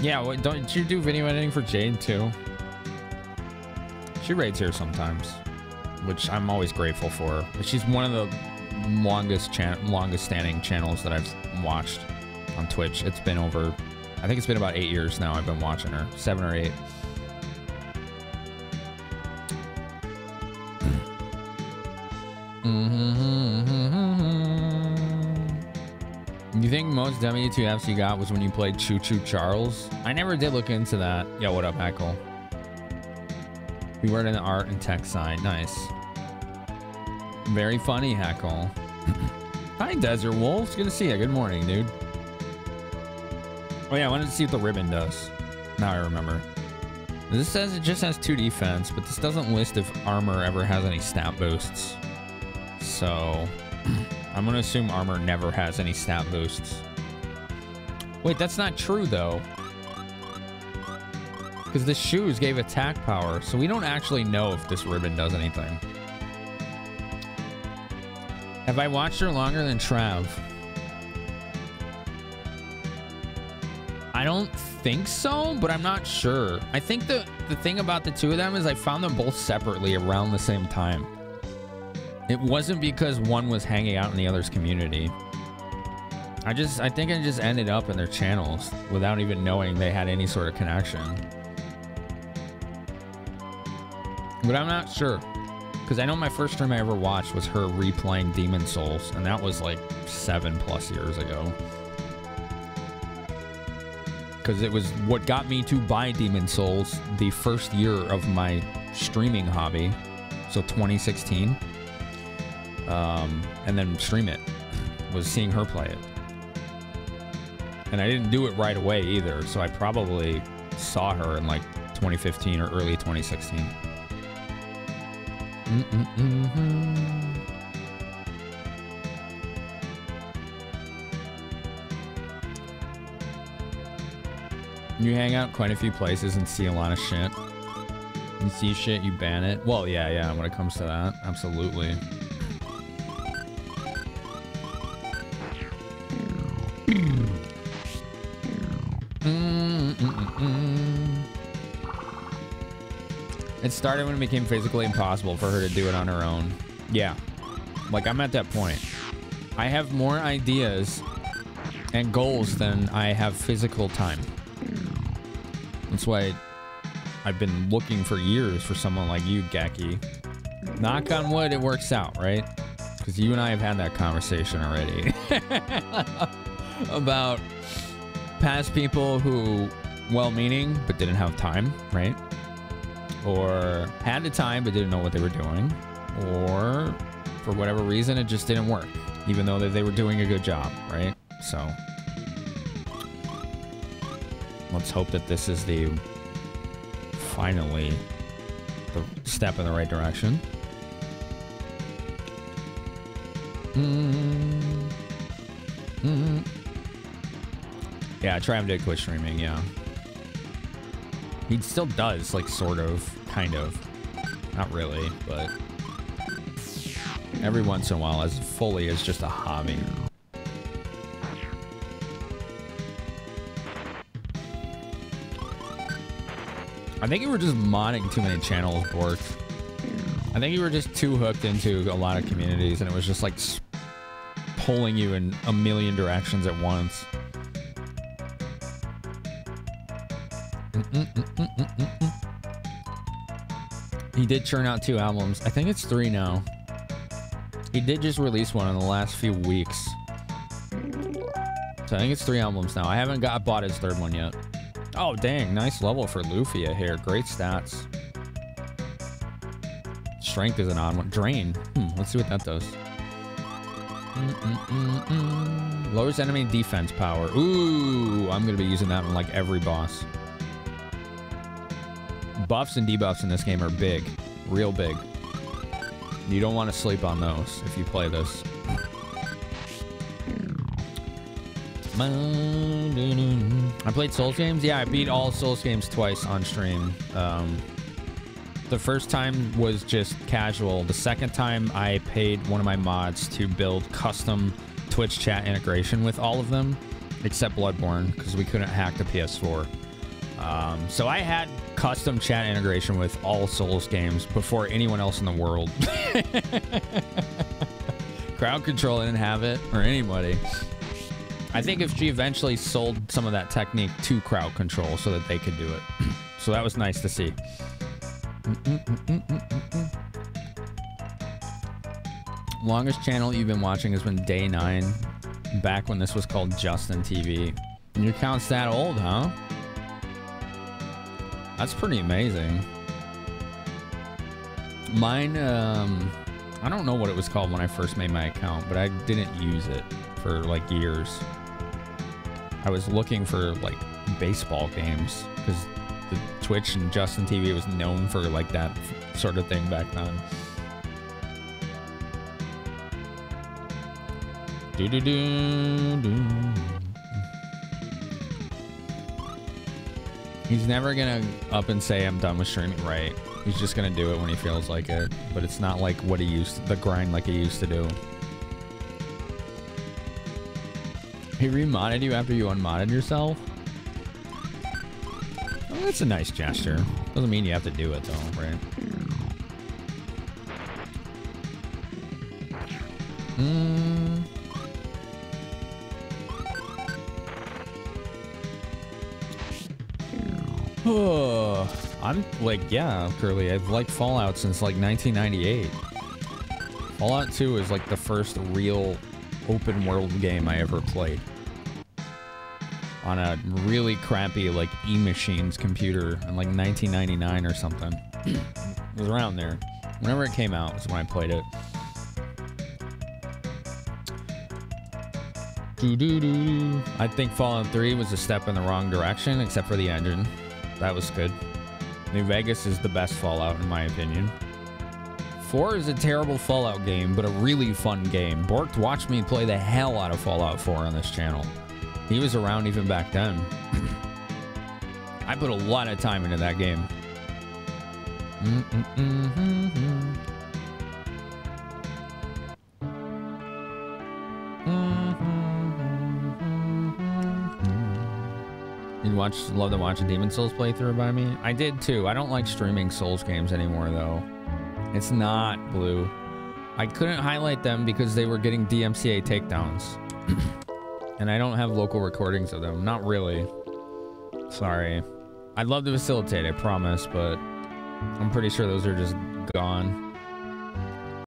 Yeah, what, don't you do video editing for Jade, too? She raids here sometimes, which I'm always grateful for. But she's one of the longest standing channels that I've watched on Twitch. It's been over, I think it's been about 8 years now I've been watching her. 7 or 8. You think most W2Fs you got was when you played Choo Choo Charles? I never did look into that. Yo, what up, Hackle? We worked in the art and tech side. Nice. Very funny, Hackle. Hi, Desert Wolf. It's good to see you. Good morning, dude. Oh, yeah, I wanted to see what the ribbon does. Now I remember. This says it just has 2 defense, but this doesn't list if armor ever has any stat boosts. So, I'm going to assume armor never has any stat boosts. Wait, that's not true, though. Because the shoes gave attack power, so we don't actually know if this ribbon does anything. Have I watched her longer than Trav? I don't think so, but I'm not sure. I think the thing about the two of them is I found them both separately around the same time. It wasn't because one was hanging out in the other's community. I think I just ended up in their channels without even knowing they had any sort of connection. But I'm not sure. Because I know my first stream I ever watched was her replaying Demon Souls, and that was like 7+ years ago. Because it was what got me to buy Demon Souls the first year of my streaming hobby. So 2016. And then stream it. Was seeing her play it. And I didn't do it right away either, so I probably saw her in like 2015 or early 2016. You hang out quite a few places and see a lot of shit. You see shit, you ban it. Well, yeah, when it comes to that, absolutely. It started when it became physically impossible for her to do it on her own. Yeah. Like, I'm at that point. I have more ideas and goals than I have physical time. That's why I've been looking for years for someone like you, Gaki. Knock on wood, it works out, right? Because you and I have had that conversation already. About past people who, well-meaning, but didn't have time, right? Or had the time but didn't know what they were doing, or for whatever reason it just didn't work, even though they were doing a good job, right? So let's hope that this is finally the step in the right direction. Yeah, Trav did quit streaming, yeah. He still does, like, sort of, kind of. Not really, but every once in a while, as fully as just a hobby. I think you were just modding too many channels, Bort. I think you were just too hooked into a lot of communities, and it was just, like, pulling you in a million directions at once. He did churn out 2 albums. I think it's 3 now. He did just release one in the last few weeks. So I think it's 3 albums now. I haven't bought his 3rd one yet. Oh, dang. Nice level for Lufia here. Great stats. Strength is an odd one. Drain. Let's see what that does. Lowers enemy defense power. Ooh, I'm going to be using that on like every boss. Buffs and debuffs in this game are big. Real big. You don't want to sleep on those if you play this. I played Souls games? Yeah, I beat all Souls games twice on stream. The first time was just casual. The second time I paid one of my mods to build custom Twitch chat integration with all of them, except Bloodborne, because we couldn't hack the PS4. So I had custom chat integration with all Souls games before anyone else in the world. Crowd Control didn't have it, or anybody. I think if she eventually sold some of that technique to Crowd Control so that they could do it. So that was nice to see. Longest channel you've been watching has been Day 9, back when this was called Justin TV. And your account's that old, huh? That's pretty amazing. Mine, I don't know what it was called when I first made my account, but I didn't use it for like years. I was looking for like baseball games because the Twitch and Justin TV was known for like that sort of thing back then. He's never gonna up and say I'm done with streaming, right? He's just gonna do it when he feels like it, but it's not like what he used to, the grind like he used to do. He remodded you after you unmodded yourself? Oh, that's a nice gesture. Doesn't mean you have to do it though, right? I'm like, yeah, Curly, I've liked Fallout since like 1998. Fallout 2 is like the first real open world game I ever played. On a really crappy like E-Machines computer in like 1999 or something. It was around there. Whenever it came out was when I played it. I think Fallout 3 was a step in the wrong direction, except for the engine. That was good. New Vegas is the best Fallout, in my opinion. 4 is a terrible Fallout game, but a really fun game. Bork watched me play the hell out of Fallout 4 on this channel. He was around even back then. I put a lot of time into that game. You'd love to watch a Demon Souls playthrough by me? I did too. I don't like streaming Souls games anymore though. It's not Blue. I couldn't highlight them because they were getting DMCA takedowns. And I don't have local recordings of them. Not really. Sorry. I'd love to facilitate, I promise, but I'm pretty sure those are just gone.